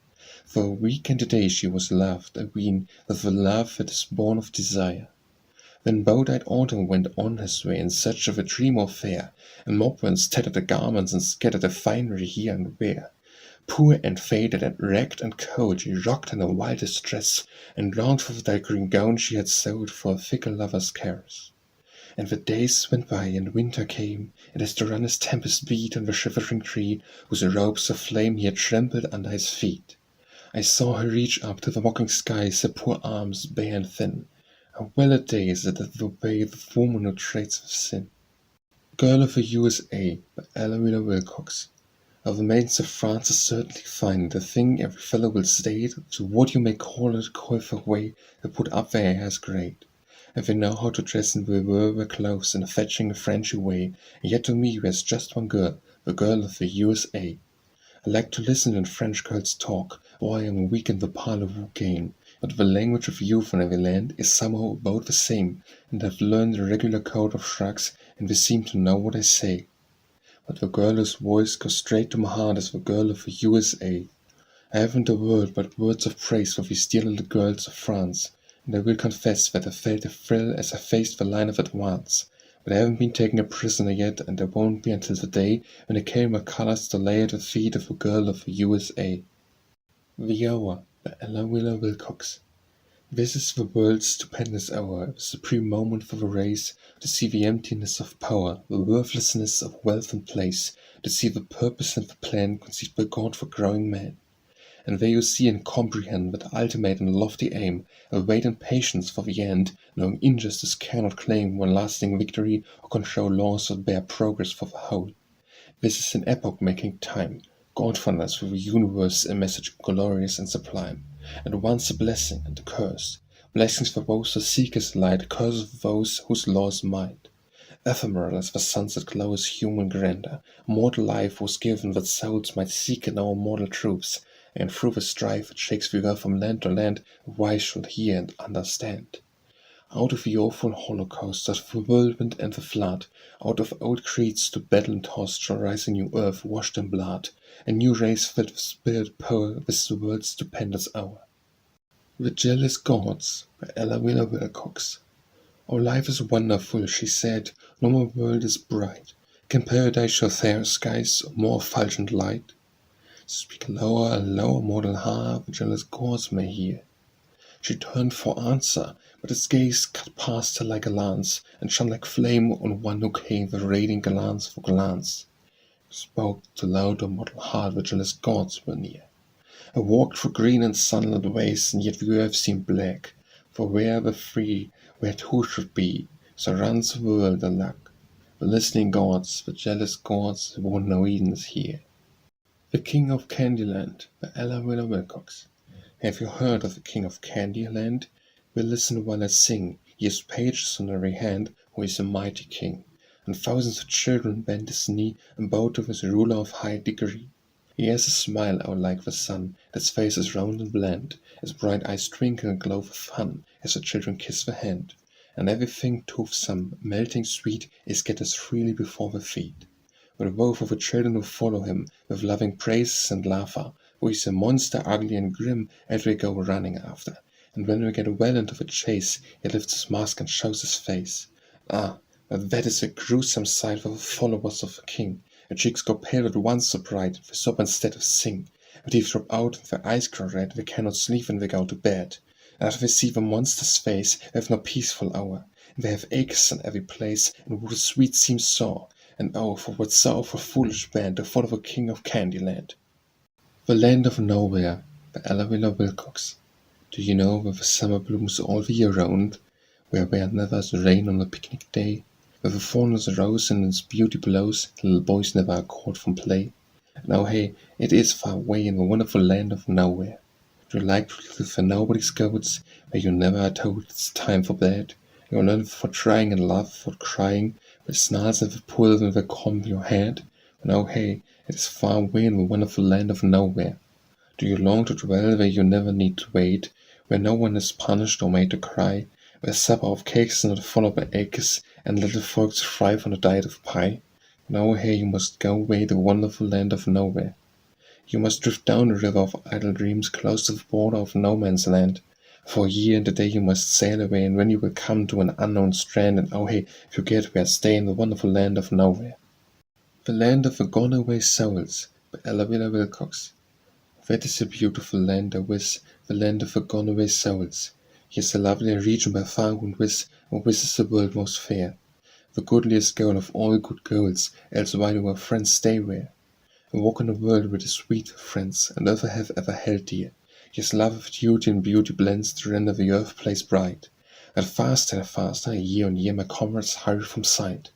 Speaker 1: For a week and a day she was loved, I ween, with the love that is born of desire. Then bold-eyed autumn went on his way in search of a dream more fair, and mob winds tattered the garments and scattered the finery here and there. Poor and faded and ragged and cold, she rocked in a wild distress, and longed for that green gown she had sold for a fickle lover's caress. And the days went by, and winter came, and as the runner's tempest beat on the shivering tree, whose ropes of flame he had trampled under his feet, I saw her reach up to the mocking skies, her poor arms bare and thin. How well a day is it that obey the woman who trades with sin. Girl of the USA by Ella Wheeler Wilcox. Of the maidens of France is certainly fine, the thing every fellow will state, to what you may call it, coif way, they put up their hair is great. And they know how to dress in their clothes in a fetching Frenchy way, and yet to me there's just one girl, the girl of the USA. I like to listen when French girls talk, or I am weak in the parlez-vous game, but the language of youth in every land is somehow about the same, and I've learned the regular code of shrugs, and they seem to know what I say. But the girl whose voice goes straight to my heart is the girl of the USA. I haven't a word but words of praise for these dear little girls of France, and I will confess that I felt a thrill as I faced the line of advance. But I haven't been taken a prisoner yet, and I won't be until the day when I carry my colors to lay at the feet of a girl of the USA. The Hour by Ella Wheeler Wilcox. This is the world's stupendous hour, the supreme moment for the race, to see the emptiness of power, the worthlessness of wealth and place, to see the purpose and the plan conceived by God for growing man. And they who see and comprehend that ultimate and lofty aim, await in patience for the end, knowing injustice cannot claim one lasting victory or control laws that bear progress for the whole. This is an epoch-making time. God thunders through the universe a message glorious and sublime, and once a blessing and a curse. Blessings for those who seek his light, curses for those whose law is might. Ephemeral as the sunset glow is human grandeur, mortal life was given that souls might seek in our mortal truths, and through the strife that shakes the earth from land to land, the wise should hear and understand. Out of the awful holocaust, out of the whirlwind and the flood, out of old creeds to battle and tossed, shall rise a new earth washed in blood, a new race filled with spirit power, this is the world's stupendous hour. The Jealous Gods by Ella Wheeler Wilcox. Our life is wonderful, she said, no more world is bright. Can paradise show fairer skies or more effulgent light? Speak lower and lower, mortal heart, the jealous gods may hear. She turned for answer, but his gaze cut past her like a lance, and shone like flame on one who came with radiant glance for glance. Spoke to louder mortal heart, the jealous gods were near. I walked through green and sunlit ways, and yet the earth seemed black, for where the free, where two should be, so runs the world a luck. The listening gods, the jealous gods, won't know Eden is here. The King of Candyland by Ella Wheeler Wilcox. Have you heard of the King of Candyland? Well, listen while I sing. He has pages on every hand, who is a mighty king, and thousands of children bend his knee and bow to his ruler of high degree. He has a smile out like the sun, his face is round and bland, his bright eyes twinkle and glow with fun, as the children kiss the hand, and everything toothsome, melting sweet, is scatters freely before the feet. But woe for the children who follow him, with loving praises and laughter, who is a monster ugly and grim, as they go running after, and when we get well into the chase, he lifts his mask and shows his face. Ah, but that is a gruesome sight for the followers of the king. Their cheeks go pale at once so bright, they sob instead of sing. Their teeth drop out and their eyes grow red, they cannot sleep when they go to bed. And after they see the monster's face, they have no peaceful hour, and they have aches in every place, and would the sweet seems sore. And oh, for what sorrowful foolish band to follow the king of Candyland. The Land of Nowhere by Ella Wilcox. Do you know where the summer blooms all the year round, where never is rain on a picnic day, where the fawn is a rose and its beauty blows, little boys never are caught from play? Now hey, it is far away in the wonderful land of nowhere. Do you like to live where nobody's goats, where you never are told it's time for bed? You learn for trying and laugh for crying, where snarls and the pull when they comb your head? Now hey, it is far away in the wonderful land of nowhere. Do you long to dwell where you never need to wait, where no one is punished or made to cry, where supper of cakes is not followed by aches, and little folks thrive on a diet of pie? Now here you must go away the wonderful land of nowhere. You must drift down the river of idle dreams close to the border of no man's land. For a year and a day you must sail away, and when you will come to an unknown strand, and oh hey, if you get where, stay in the wonderful land of nowhere. The Land of the Gone Away Souls by Ella Wilcox. That is a beautiful land, I wis, the land of the gone away souls. Yes, a lovely region by far and wis is the world most fair. The goodliest goal of all good goals, else why do our friends stay where? And walk in a world where the sweet friends, and ever have ever held dear. Yes, love of duty and beauty blends to render the earth place bright. And faster, year on year, my comrades hurry from sight.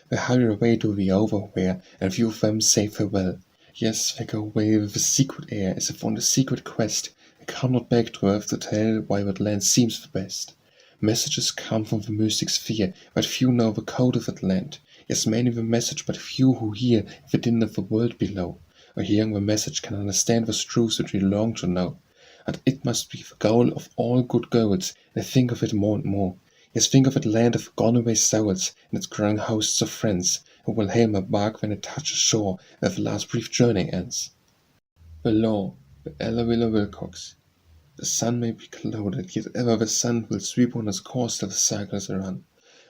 Speaker 1: They hurry away to the overwhere, and few of them say farewell. Yes, they go away with a secret air, as if on a secret quest. They come not back to earth to tell why that land seems the best. Messages come from the mystic sphere, but few know the code of that land. Yes, many the message, but few who hear the din of the world below, or hearing the message can understand the truths that we long to know. And it must be the goal of all good goals, and I think of it more and more. Yes, think of that land of gone away souls, and its growing hosts of friends, who will hail my bark when it touches shore, where the last brief journey ends. The Law by Ella Wilcox. The sun may be clouded, yet ever the sun will sweep on its course till the cycles are run.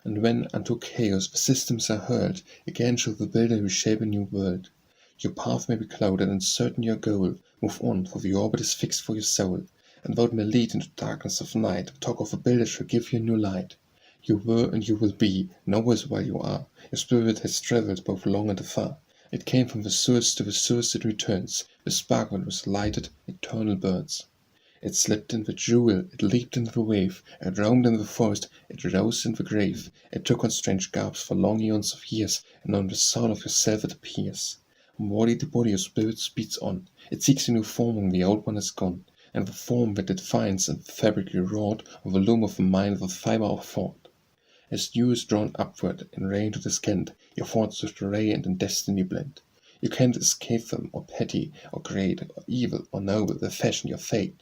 Speaker 1: And when unto chaos the systems are hurled, again shall the builder reshape a new world. Your path may be clouded, and certain your goal, move on, for the orbit is fixed for your soul. And though it may lead into darkness of night, the talk of a builder shall give you new light. You were and you will be, nowhere while you are. Your spirit has travelled both long and afar. It came from the source to the source it returns. The spark that was lighted, eternal burns. It slipped in the jewel, it leaped in the wave, it roamed in the forest, it rose in the grave. It took on strange garbs for long eons of years, and on the soul of yourself it appears. Body to body your spirit speeds on. It seeks a new form when the old one is gone. And the form that it finds in the fabric you wrought, or the loom of the mind, the fibre of thought. As dew is drawn upward, in rain to descend, your thoughts with ray and in destiny blend. You can't escape them, or petty, or great, or evil, or noble, they fashion your fate.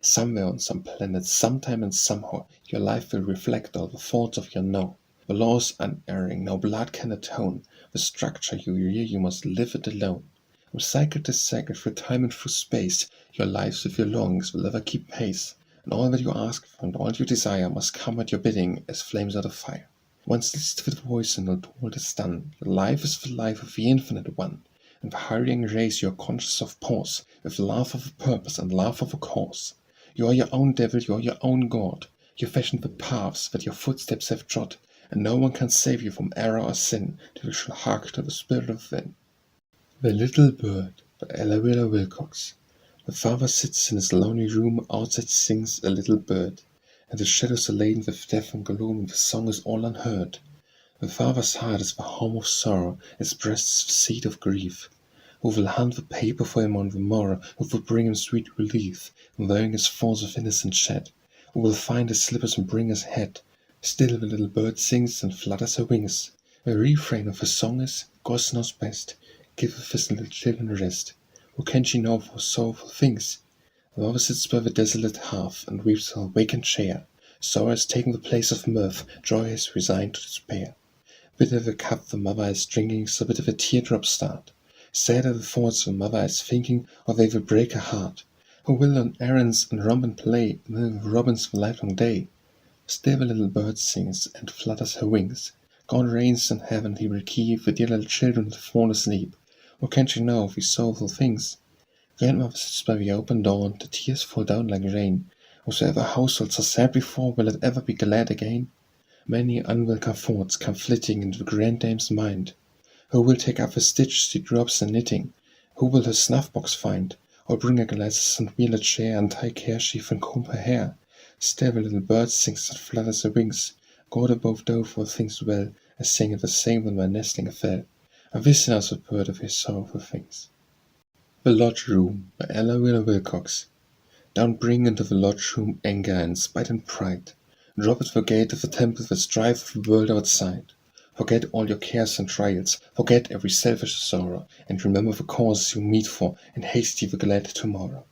Speaker 1: Somewhere on some planet, sometime and somehow, your life will reflect all the thoughts of your now. The law is unerring, no blood can atone. The structure you rear, you must live it alone. From cycle to cycle, through time and through space, your lives with your longings will ever keep pace. And all that you ask for and all you desire must come at your bidding as flames out of fire. Once list with voice and not all is done, your life is the life of the Infinite One. And the hurrying race you are conscious of pause, with love of a purpose and love of a cause. You are your own devil, you are your own God. You fashioned the paths that your footsteps have trod, and no one can save you from error or sin till you shall hark to the spirit within. The Little Bird by Ella Wilcox. The father sits in his lonely room, outside sings a little bird, and the shadows are laden with death and gloom, and the song is all unheard. The father's heart is the home of sorrow, his breast is the seat of grief. Who will hunt the paper for him on the morrow, who will bring him sweet relief, wearing his thoughts of innocent shed? Who will find his slippers and bring his hat? Still the little bird sings and flutters her wings. The refrain of his song is, God knows best, giveth his little children rest. Who can she know for sorrowful things? The mother sits by the desolate hearth, and weeps her vacant chair. Sorrow has taken the place of mirth, joy has resigned to despair. Bitter the cup the mother is drinking, so bitter the teardrops start. Sad are the thoughts the mother is thinking, or they will break her heart. Who will on errands and romp and play with robins the livelong day? Still the little bird sings and flutters her wings. God reigns in heaven, he will keep the dear little children that fall asleep. What can she know of these soulful things? Grandmother sits by the open door, the tears fall down like rain. Whosoever households are sad before, will it ever be glad again? Many unwelcome thoughts come flitting into the granddame's mind. Who will take up the stitch she drops in knitting? Who will her snuff-box find? Or bring her glasses and wheel a chair, and tie kerchief and comb her hair? Still the little bird sings and flutters her wings. God above doth all things well, I sing the same when my nestling fell. I wish I was a bird of his sorrowful things. The Lodge Room by Ella Wheeler Wilcox. Down bring into the lodge room anger and spite and pride. Drop at the gate of the temple the strife of the world outside. Forget all your cares and trials, forget every selfish sorrow, and remember the cause you meet for, and haste ye the glad tomorrow.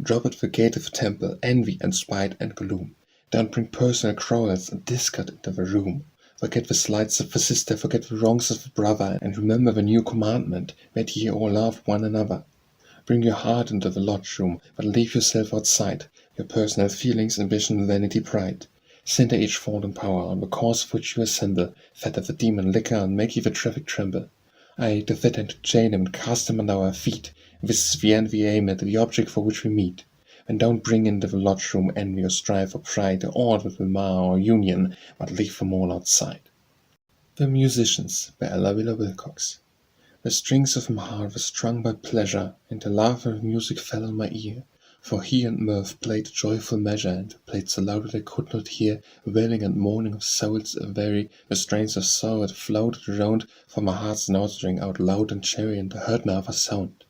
Speaker 1: Drop at the gate of the temple envy and spite and gloom. Don't bring personal quarrels and discord into the room. Forget the slights of the sister, forget the wrongs of the brother, and remember the new commandment, that ye all love one another. Bring your heart into the lodge room, but leave yourself outside, your personal feelings, ambition, vanity, pride. Center each thought and power on the cause of which you assemble, fetter the demon liquor and make ye the traffic tremble. Aye, to fit and to chain him and cast him under our feet. This is the end we aim at, the object for which we meet. And don't bring into the lodge room envy or strife or pride, or aught that will mar our union, but leave them all outside. The Musicians by Ella Wheeler Wilcox. The strings of my heart were strung by pleasure, and the laughter of music fell on my ear. For he and mirth played a joyful measure, and played so loud that I could not hear the wailing and moaning of souls vary, the strains of sorrow that floated around from my heart's notes rang out loud and cheery, and I heard no other sound.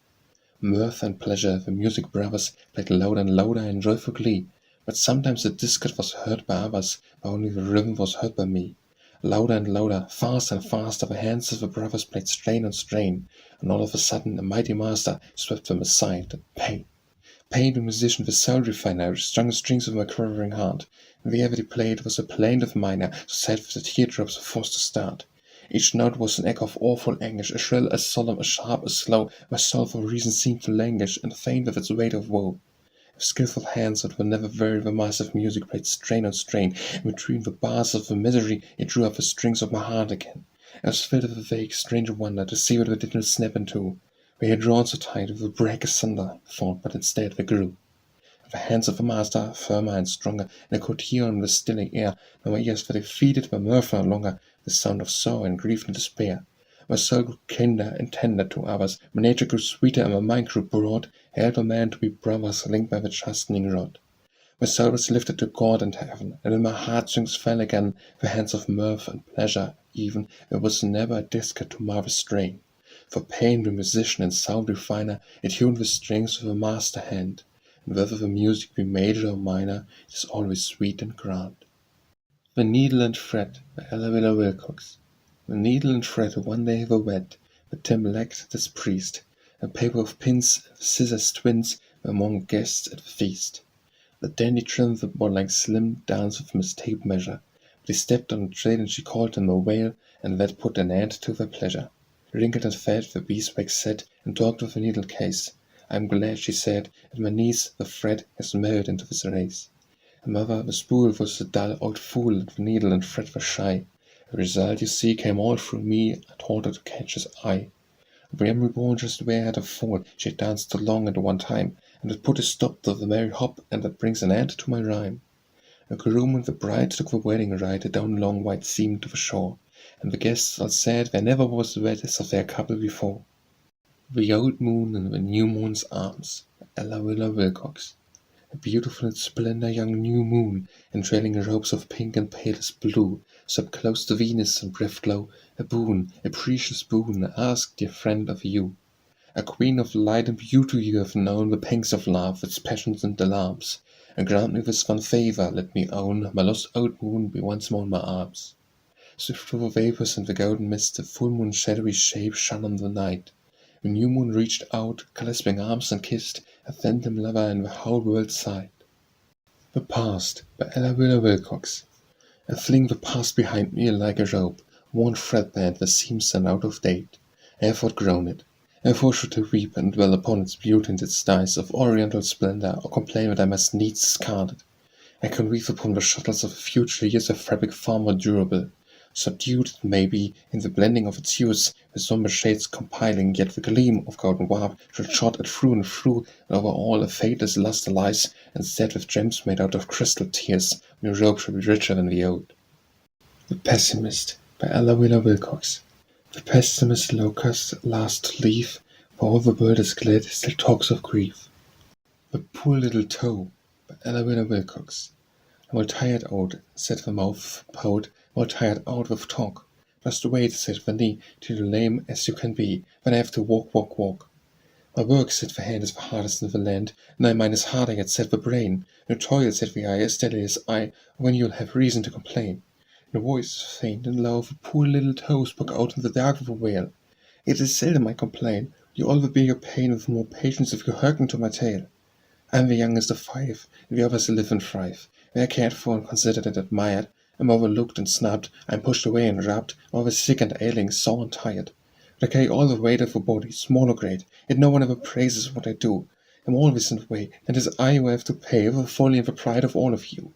Speaker 1: Mirth and pleasure, the music brothers, played louder and louder in joyful glee, but sometimes the discord was heard by others, but only the rhythm was heard by me. Louder and louder, faster and faster, the hands of the brothers played strain on strain, and all of a sudden a mighty master swept them aside, pain. Pain, the musician, the soul refiner, strung the strings of my quivering heart, and the air that he played was a plaintive minor, so sad that the teardrops were forced to start. Each note was an echo of awful anguish, a shrill, as solemn, as sharp, as slow. My soul for reason seemed to languish, and faint with its weight of woe. With skilful hands that were never weary, the master of music played strain on strain, and between the bars of the misery it drew up the strings of my heart again. I was filled with a vague, strange wonder to see what they did not snap into. We had drawn so tight it would break asunder, thought, but instead they grew. The hands of the master, firmer and stronger, and I could hear on the stilling air, now my ears were defeated by mirth no longer, the sound of sorrow and grief and despair. My soul grew kinder and tender to others, my nature grew sweeter, and my mind grew broad, held a man to be brothers, linked by the chastening rod. My soul was lifted to God and heaven, and in my heartstrings fell again the hands of mirth and pleasure, even there was never a discord to mar the strain. For pain, the musician and sound refiner, it tuned the strings with a master hand, and whether the music be major or minor, it is always sweet and grand. The Needle and Thread by Ella Wheeler Wilcox. The needle and thread one day were wet, but Tim lacked this priest. A paper of pins and scissors twins were among guests at the feast. The dandy trimmed the ball-like slim dance with mis-tape measure, but he stepped on a trail and she called him a whale, and that put an end to their pleasure. Wrinkled and fat the beeswax sat, and talked with a needle case. I am glad, she said, at my knees the thread has married into this race. And mother, the spool was a dull old fool, and the needle and thread were shy. The result, you see, came all through me, I taught her to catch his eye. The young reborn just where had a fall, she had danced too long at one time, and it put a stop to the merry hop, and that brings an end to my rhyme. The groom and the bride took the wedding ride down a long white seam to the shore, and the guests all said there never was the weddest of their couple before. The Old Moon in the New Moon's Arms, Ella Wheeler Wilcox. A beautiful and splendid young new moon, in trailing robes of pink and palest blue, swept close to Venus and breathed low, a boon, a precious boon, I ask, dear friend, of you. A queen of light and beauty, you have known the pangs of love, its passions and alarms, and grant me this one favour, let me own, my lost old moon be once more in my arms. Swift through the vapours and the golden mist, the full moon's shadowy shape shone on the night. The new moon reached out, clasping arms and kissed a phantom lover, and the whole world sighed. The Past by Ella Wheeler Wilcox. I fling the past behind me like a rope, worn threadbare, the seams and out of date. I have outgrown it. Wherefore should I weep and dwell upon its beauty and its dyes of oriental splendor, or complain that I must needs discard it? I can weave upon the shuttles of future years a fabric far more durable, subdued, it may be, in the blending of its hues, with sombre shades compiling, yet the gleam of golden warp shall shot it through and through, and over all a fadeless lustre lies, and set with gems made out of crystal tears, new robe shall be richer than the old. The Pessimist, by Ella Wheeler Wilcox. The pessimist locust last to leave, for all the world is glad, still talks of grief. The poor little toe, by Ella Wheeler Wilcox. I'm all tired out, said the mouth of the poet, I'm all tired out with talk. Just wait, said the knee, till you're lame as you can be, when I have to walk. My work, said the hand, is the hardest in the land, and thy mind is harder yet, said the brain. No toil, said the eye, as steady as I, when you'll have reason to complain. In a voice faint and low, the poor little toe spoke out in the dark with a wail. It is seldom I complain, you all will bear your pain with more patience if you hearken to my tale. I am the youngest of 5, and the others live and thrive. We are cared for and considered and admired. I'm overlooked and snubbed, I'm pushed away and rubbed, always sick and ailing, sore and tired. But I carry all the weight of a body, small or great, yet no one ever praises what I do. I'm always in the way, and it is I who have to pay for the folly and the pride of all of you.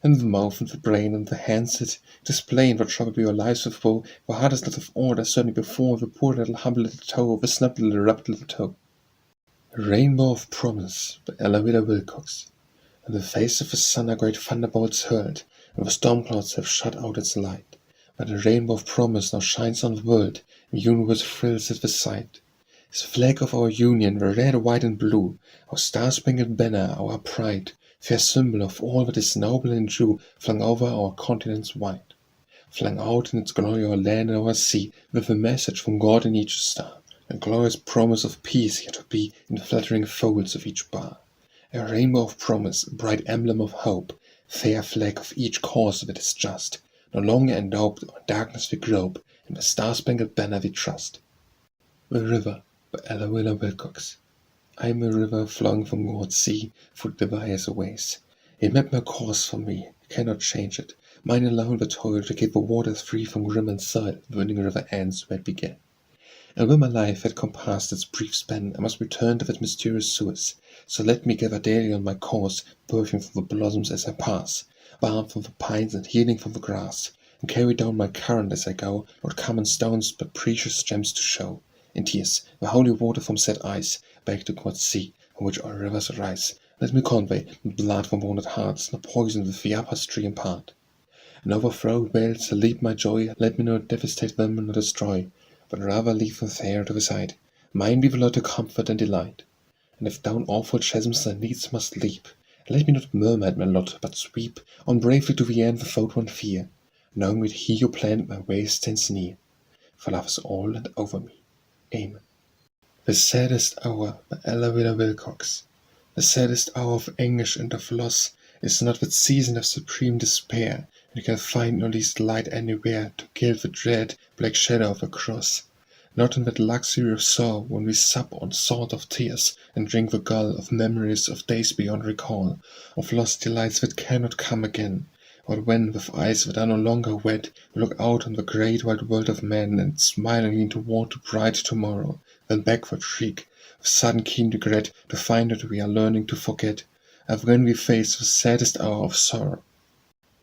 Speaker 1: And the mouth and the brain and the hands, it is plain what trouble your lives with woe, the hardest lot of order certainly before the poor little humble little toe, the snubbed little rubbed little toe. A rainbow of promise, by Ella Wheeler Wilcox. In the face of the sun are great thunderbolts hurled, and the storm clouds have shut out its light. But a rainbow of promise now shines on the world, and the universe thrills at the sight. It's the flag of our union, the red, white, and blue, our star-spangled banner, our pride, fair symbol of all that is noble and true, flung over our continents wide. Flung out in its glory our land and our sea, with a message from God in each star, a glorious promise of peace yet to be in the fluttering folds of each bar. A rainbow of promise, a bright emblem of hope, fair flag of each cause that is just. No longer endaubed or darkness we grope, in the star-spangled banner we trust. The River, by Ella Wheeler Wilcox. I am a river flowing from God's sea, through the wires ways. It made my course for me, I cannot change it. Mine alone the toil to keep the waters free from grim and soil, the winning river ends where it began. And when my life had compassed its brief span, I must return to that mysterious source. So let me gather daily on my course, perfume from the blossoms as I pass, balm from the pines and healing from the grass, and carry down my current as I go, not common stones but precious gems to show. In tears, the holy water from sad eyes, back to God's sea, from which all rivers rise. Let me convey, not blood from wounded hearts, nor poison with the upper stream part. And overflowed whales shall leap my joy, let me not devastate them nor destroy, but rather leave them there to the side. Mine be the lot to comfort and delight. And if down awful chasms I needs must leap, let me not murmur at my lot, but sweep on bravely to the end without one fear, knowing that He who planned my way stands near. For love is all and over me. Amen. The saddest hour, by Ella Wheeler Wilcox. The saddest hour of anguish and of loss is not that season of supreme despair, and you can find no least light anywhere to gild the dread black shadow of a cross. Not in that luxury of sorrow when we sup on salt of tears and drink the gall of memories of days beyond recall, of lost delights that cannot come again, or when with eyes that are no longer wet we look out on the great wide world of men and smiling lean toward the bright tomorrow, then backward shriek with sudden keen regret to find that we are learning to forget, and when we face the saddest hour of sorrow.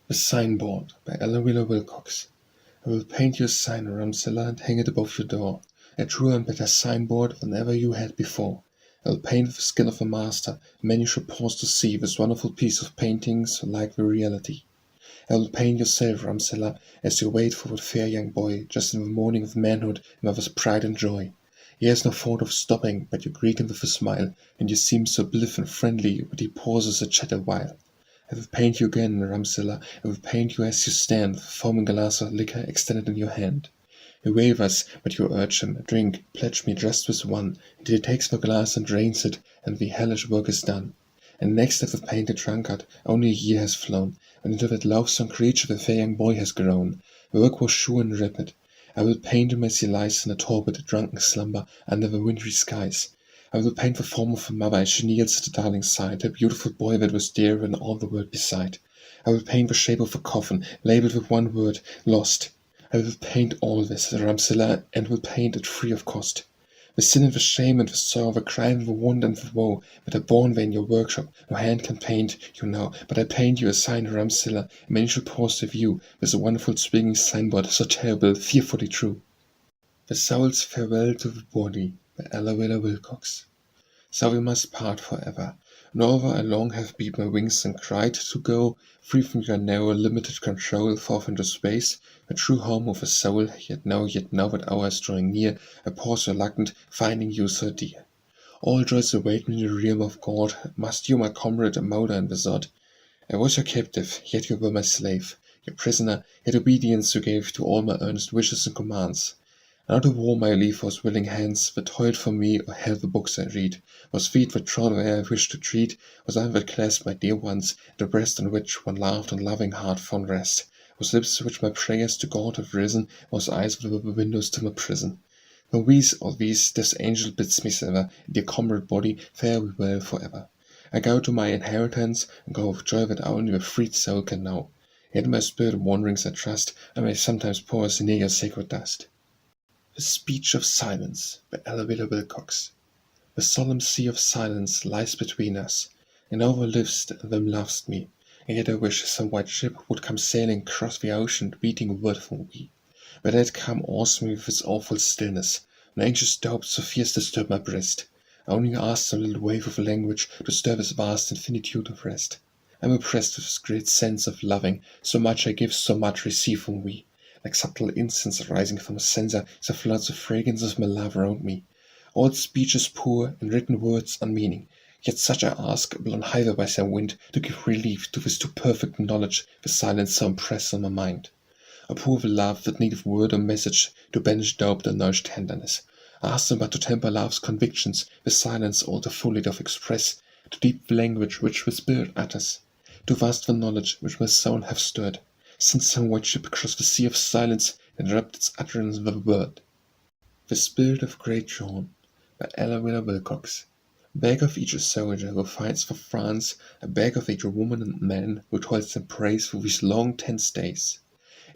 Speaker 1: The Signboard, by Ella Wheeler Wilcox. I will paint you a sign, Ramsella, and hang it above your door, a truer and better signboard than ever you had before. I will paint with the skill of a master, and men you should pause to see this wonderful piece of painting so like the reality. I will paint yourself, Ramsella, as you wait for that fair young boy, just in the morning of manhood and mother's pride and joy. He has no thought of stopping, but you greet him with a smile, and you seem so blithe and friendly that he pauses a chat a while. I will paint you again, Ramsella, I will paint you as you stand, with a foaming glass of liquor extended in your hand. He wavers, but you urge him, drink, pledge me just with one, until he takes the glass and drains it, and the hellish work is done. And next at the painted drunkard, only a year has flown, and into that loathsome creature the fair young boy has grown. The work was sure and rapid. I will paint him as he lies in a torpid, drunken slumber under the wintry skies. I will paint the form of a mother as she kneels at the darling's side, a beautiful boy that was dearer than all the world beside. I will paint the shape of a coffin, labelled with one word, lost. I will paint all this, Ramsella, and will paint it free of cost. The sin and the shame and the sorrow, the crime, the wonder and the woe, that are born there in your workshop, no hand can paint you now, but I paint you a sign a Ramsilla, and many shall pause to view, with a wonderful swinging signboard, so terrible, fearfully true. The soul's farewell to the body, by Ella Wilcox. So we must part forever. And over I long have beat my wings and cried to go, free from your narrow, limited control, forth into space, the true home of a soul, yet now that hour is drawing near, I pause reluctant, finding you so dear. All joys await me in the realm of God, must you my comrade, a mother and the sod. I was your captive, yet you were my slave, your prisoner, yet obedience you gave to all my earnest wishes and commands. Now to warm my leave was willing hands that toiled for me or held the books I read, was feet that trod where I wished to treat, was arm that clasped my dear ones, the breast on which one laughed and loving heart found rest, was lips which my prayers to God have risen, was eyes that were the windows to my prison. Though these, all these, this angel bids me sever, dear comrade body, fare we well forever. I go to my inheritance, and go with joy that only a freed soul can know. Yet in my spirit wanderings I trust, I may sometimes pause near your sacred dust. The Speech of Silence by Ella Wilcox. The solemn sea of silence lies between us, and overlifts them loves me, and yet I wish some white ship would come sailing across the ocean, beating a word for me. But that come awes me with its awful stillness, an anxious doubt so fierce disturb my breast. I only ask some little wave of language to stir this vast infinitude of rest. I am oppressed with this great sense of loving, so much I give, so much receive from we. Like subtle incense rising from a censer, so floods the fragrance of my love around me. All speech is poor, and written words unmeaning, yet such I ask, blown hither by some wind, to give relief to this too perfect knowledge, the silence so impressed on my mind. I pour the love that needeth word or message, to banish doubt and nourish tenderness. Ask them but to temper love's convictions, the silence all too fully doth express, to deep the language which the spirit utters, to vast the knowledge which my soul hath stirred. Since some white ship across the sea of silence and wrapped its utterance with a word. The Spirit of Great John by Ella Wilcox. Beg of each a soldier who fights for France, I beg of each a woman and man who toils in praise for these long tense days,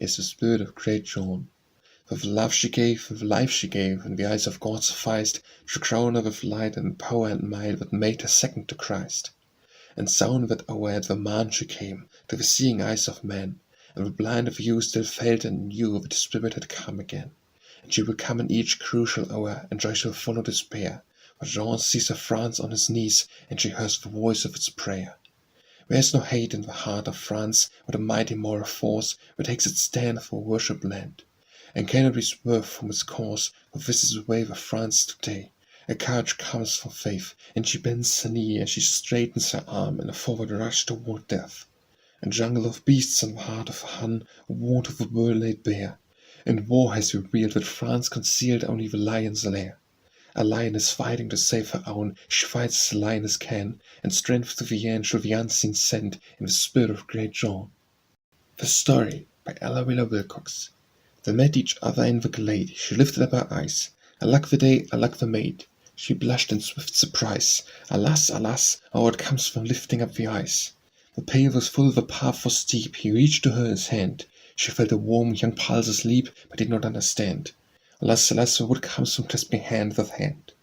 Speaker 1: is the Spirit of Great John. For the love she gave, and the life she gave, and the eyes of God sufficed to crown her with light and power and might that made her second to Christ. And so in that hour at the man she came, to the seeing eyes of men, and the blind of you still felt and knew that the Spirit had come again. And she will come in each crucial hour, and joy shall follow despair, for Jean sees of France on his knees, and she hears the voice of its prayer. There is no hate in the heart of France, but a mighty moral force that takes its stand for worship land, and cannot be swerved from its course, for this is the way of France today. A courage comes from faith, and she bends her knee, and she straightens her arm in a forward rush toward death. A jungle of beasts in the heart of Hun, a war to the world laid bare, and war has revealed that France concealed only the lion's lair. A lioness fighting to save her own, she fights as a lioness can, and strength to the end shall the unseen send in the spirit of Great John. The Story by Ella Wilcox. They met each other in the glade, she lifted up her eyes. Alack the day, alack the maid, she blushed in swift surprise. Alas, alas, how it comes from lifting up the eyes. The pail was full, the path was steep, he reached to her his hand. She felt the warm young pulses leap, but did not understand. Alas, alas, what comes from clasping hand with hand.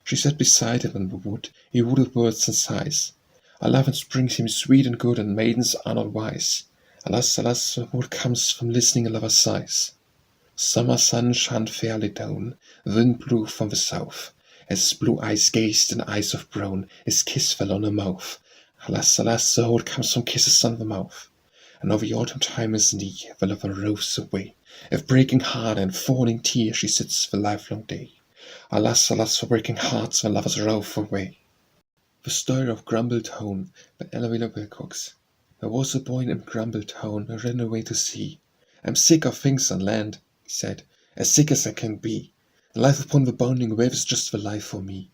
Speaker 1: She sat beside him in the wood, he wooded words and sighs. Our love in spring seems sweet and good, and maidens are not wise. Alas, alas, what comes from listening a lover's sighs. Summer sun shone fairly down, wind blew from the south. As his blue eyes gazed in eyes of brown, his kiss fell on her mouth. Alas, alas, what comes from kisses on the mouth. And now the autumn time is near, the lover roves away. With breaking heart and falling tear she sits the livelong day. Alas, alas, for breaking hearts, the lovers rove away. The Story of Grumbletown by Ella Wilcox. There was a boy named Grumbletown who ran away to sea. I'm sick of things on land, he said, as sick as I can be. And life upon the bounding waves is just the life for me.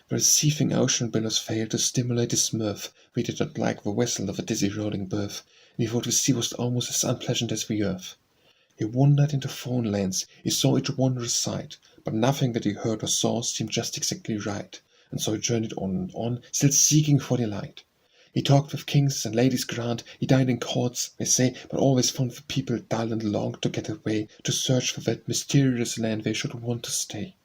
Speaker 1: The seething ocean billows failed to stimulate his mirth, for he did not like the whistle of a dizzy rolling berth, and he thought the sea was almost as unpleasant as the earth. He wandered into foreign lands, he saw each wondrous sight, but nothing that he heard or saw seemed just exactly right, and so he journeyed on and on, still seeking for delight. He talked with kings and ladies grand, he dined in courts, they say, but always found the people dull and longed to get away, to search for that mysterious land they should want to stay.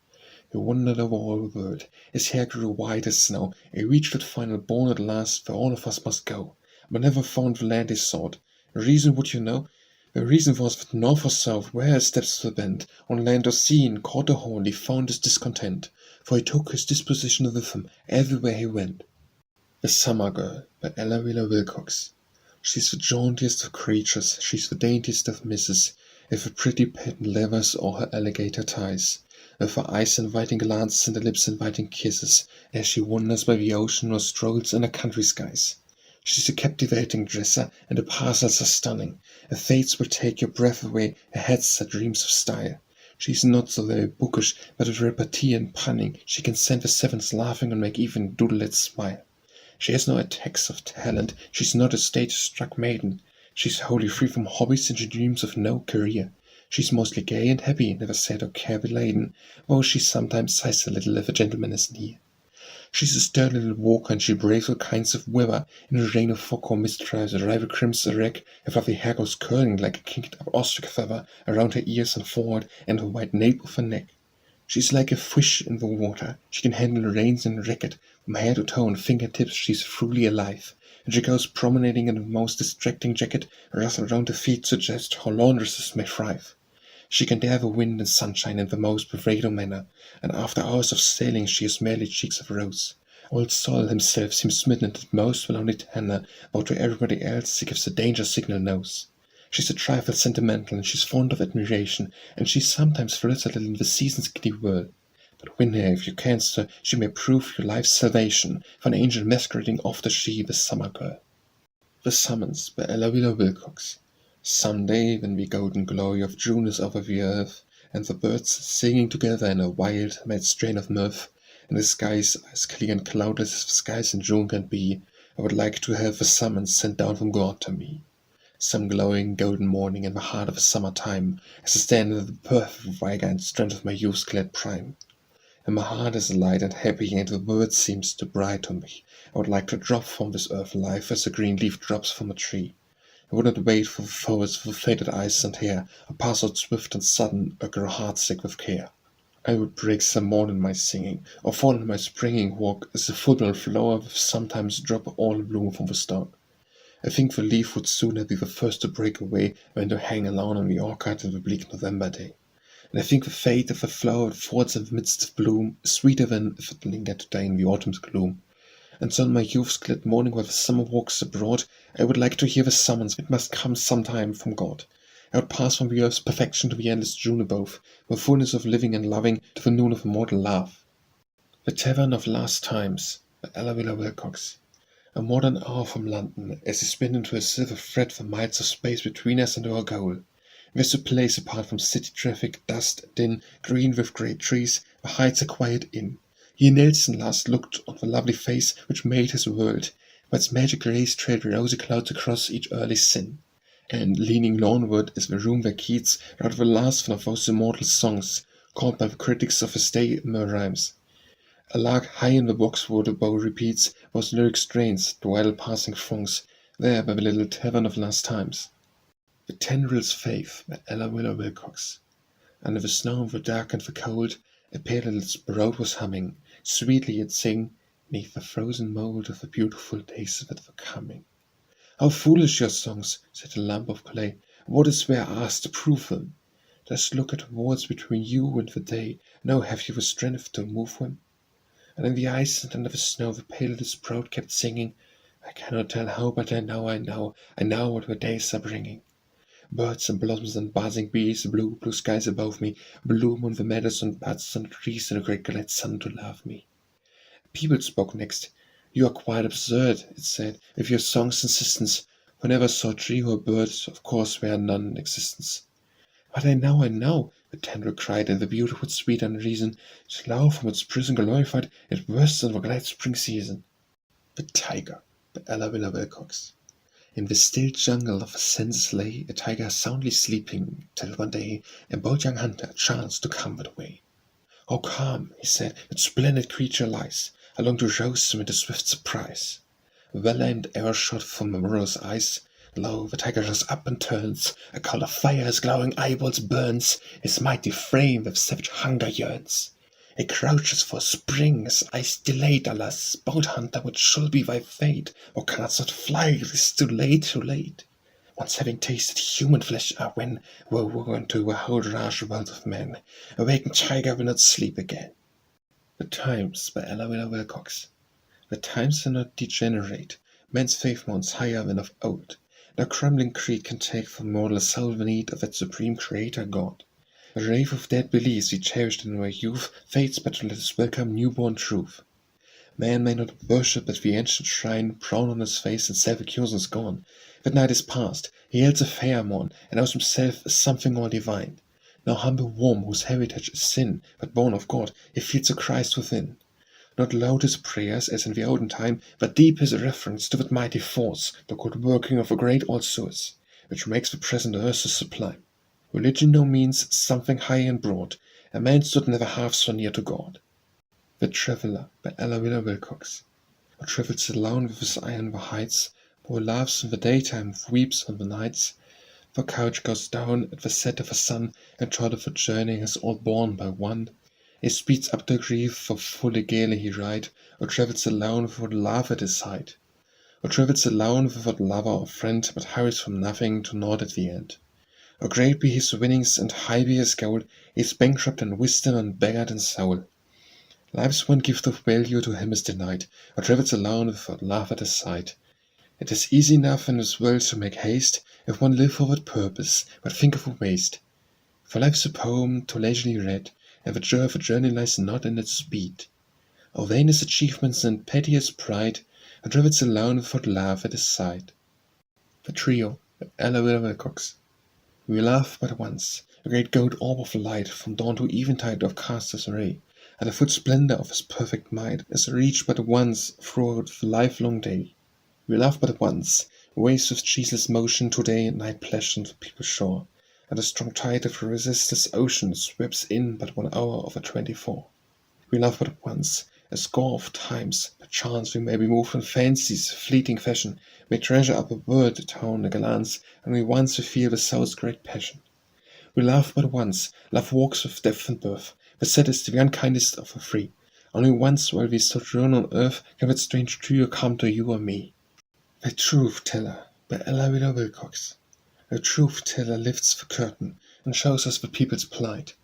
Speaker 1: He wandered over all the world. His hair grew white as snow. He reached that final bourne at last, where all of us must go, but never found the land he sought. The reason would you know? The reason was that north or south, where his steps were bent, on land or sea, in court or hall, he found his discontent, for he took his disposition with him everywhere he went. The Summer Girl by Ella Wheeler Wilcox. She's the jauntiest of creatures, she's the daintiest of misses, with her pretty patent leathers or her alligator ties, with her eyes inviting glances and her lips inviting kisses, as she wanders by the ocean or strolls in the country skies. She's a captivating dresser, and her parcels are stunning. Her fates will take your breath away, her heads are dreams of style. She's not so very bookish, but with repartee and punning, she can send the sevens laughing and make even doodlets smile. She has no attacks of talent, she's not a stage-struck maiden. She's wholly free from hobbies and she dreams of no career. She's mostly gay and happy, never sad or care-beladen, though she sometimes sighs a little if a gentleman is near. She's a sturdy little walker and she braves all kinds of weather. In a rain of fog or mist drives a rival crimson wreck, her fluffy hair goes curling like a kinked-up ostrich feather around her ears and forehead and the white nape of her neck. She's like a fish in the water. She can handle reins and racket. From head to toe and fingertips she's truly alive. And she goes promenading in the most distracting jacket, wrapped around her feet suggests how laundresses may thrive. She can dare the wind and sunshine in the most bravado manner, and after hours of sailing she has merely cheeks of rose. Old Sol himself seems smitten at most will only tender, though to everybody else he gives a danger signal nose. She's a trifle sentimental, and she's fond of admiration, and she sometimes flirts a little in the season's giddy whirl. But win her if you can, sir, she may prove your life's salvation, for an angel masquerading after she, the Summer Girl. The Summons by Ella Wheeler Wilcox. Some day, when the golden glory of June is over the earth, and the birds singing together in a wild, mad strain of mirth, and the skies are as clear and cloudless as the skies in June can be, I would like to have the summons sent down from God to me. Some glowing golden morning in the heart of a summer time, as I stand in the perfect vigor and strength of my youth-clad prime. And my heart is light and happy, and the world seems too bright to me. I would like to drop from this earth life as a green leaf drops from a tree. I would not wait for the foes with faded eyes and hair, or pass out swift and sudden, or grow heartsick with care. I would break some morn in my singing, or fall in my springing walk, as the full-blown flower will sometimes drop all the bloom from the stalk. I think the leaf would sooner be the first to break away than to hang alone on the orchard in the bleak November day. And I think the fate of the flower that falls in the midst of bloom is sweeter than if it lingered to die in the autumn's gloom. And so on my youth's glad morning while the summer walks abroad, I would like to hear the summons it must come some time from God. I would pass from the earth's perfection to the endless June above, the fullness of living and loving to the noon of mortal love. The Tavern of Last Times by Ella Wheeler Wilcox. A modern hour from London, as we spin into a silver thread the miles of space between us and our goal. There's a place apart from city traffic, dust, din, green with great trees, the heights a quiet inn. Here Nelson last looked on the lovely face which made his world, where its magic rays trailed rosy clouds across each early sin. And leaning lawnward is the room where Keats wrote the last one of those immortal songs, called by the critics of his day mere rhymes. A lark high in the boxwood above repeats those lyric strains to while passing throngs, there by the little tavern of last times. The Tendril's Faith by Ella Wheeler Wilcox. Under the snow and the dark and the cold, a pale little sprout was humming, sweetly it sang, neath the frozen mould of the beautiful days that were coming. How foolish your songs, said the lump of clay, what is there asked to prove them? Just look at the walls between you and the day, now have you the strength to move them? And in the ice and under the snow the pale little sprout kept singing, I cannot tell how, but I know what the days are bringing. Birds and blossoms and buzzing bees, blue skies above me, bloom on the meadows and buds and trees, and a great glad sun to love me. People spoke next. You are quite absurd, it said, with your song's insistence. Who never saw tree or bird, of course there are none in existence. But I know, the tendril cried, and the beautiful sweet unreason, slow from its prison glorified, it bursts in the glad spring season. The Tiger by Ella Wheeler Wilcox. In the still jungle of the senses lay a tiger soundly sleeping, till one day a bold young hunter chanced to come that way. "Oh, come," he said, "that splendid creature lies, along to rouse him into swift surprise." Well-aimed arrow shot from the morrow's eyes. Lo, the tiger rose up and turns, a coal of fire his glowing eyeballs burns, his mighty frame with savage hunger yearns. It crouches for spring as ice delayed, alas, boat hunter, what shall be thy fate? Or canst not fly, it is too late, too late. Once having tasted human flesh, when we're woven to a whole rash world of men, awakened tiger will not sleep again. The times, by Ella Wheeler Wilcox. The times are not degenerate. Man's faith mounts higher than of old. No crumbling creed can take from mortal soul the need of that supreme Creator God. The rave of dead beliefs we cherished in our youth fades but to let us welcome newborn truth. Man may not worship at the ancient shrine, proud on his face and self-accusing scorn. That night is past, he hails a fair morn, and knows himself as something all divine. No humble worm whose heritage is sin, but born of God, he feels the Christ within. Not loud his prayers as in the olden time, but deep his reference to that mighty force, the good working of a great all source, which makes the present earth so sublime. Religion no means something high and broad, a man stood never half so near to God. The Traveller, by Ella Wheeler Wilcox. Who travels alone with his eye on the heights, who laughs in the daytime, weeps on the nights. The couch goes down at the set of the sun, and thought of the journey is all borne by one. He speeds up to grief, for fully gaily he ride, or travels alone without love at his side. Or travels alone without lover or friend, but hurries from nothing to naught at the end. Or great be his winnings and high be his goal, he is bankrupt in wisdom and beggared in soul. Life's one gift of value to him is denied, or travels alone without love at his side. It is easy enough in this world to make haste, if one live for that purpose, but think of a waste. For life's a poem too leisurely read, and the joy of a journey lies not in its speed. Oh, vain is achievements and petty is pride, who travels alone without love at his side. The Trio, by Ella Wheeler Wilcox. We laugh but once, a great gold orb of light, from dawn to eventide doth cast his ray, and the full splendor of his perfect might is reached but once throughout the livelong day. We laugh but once, waves with ceaseless motion, today and night plash on the people's shore, and the strong tide of the resistless ocean sweeps in but 1 hour of the 24. We laugh but once, a score of times, perchance we may be moved in fancies, fleeting fashion, may treasure up a word, a tone, a glance, and we once we feel the soul's great passion. We laugh but once, love walks with death and birth, the saddest, the unkindest of the three. Only once while we sojourn on earth can that strange trio come to you or me. The Truth Teller, by Ella Wheeler Wilcox. The Truth Teller lifts the curtain and shows us the people's plight,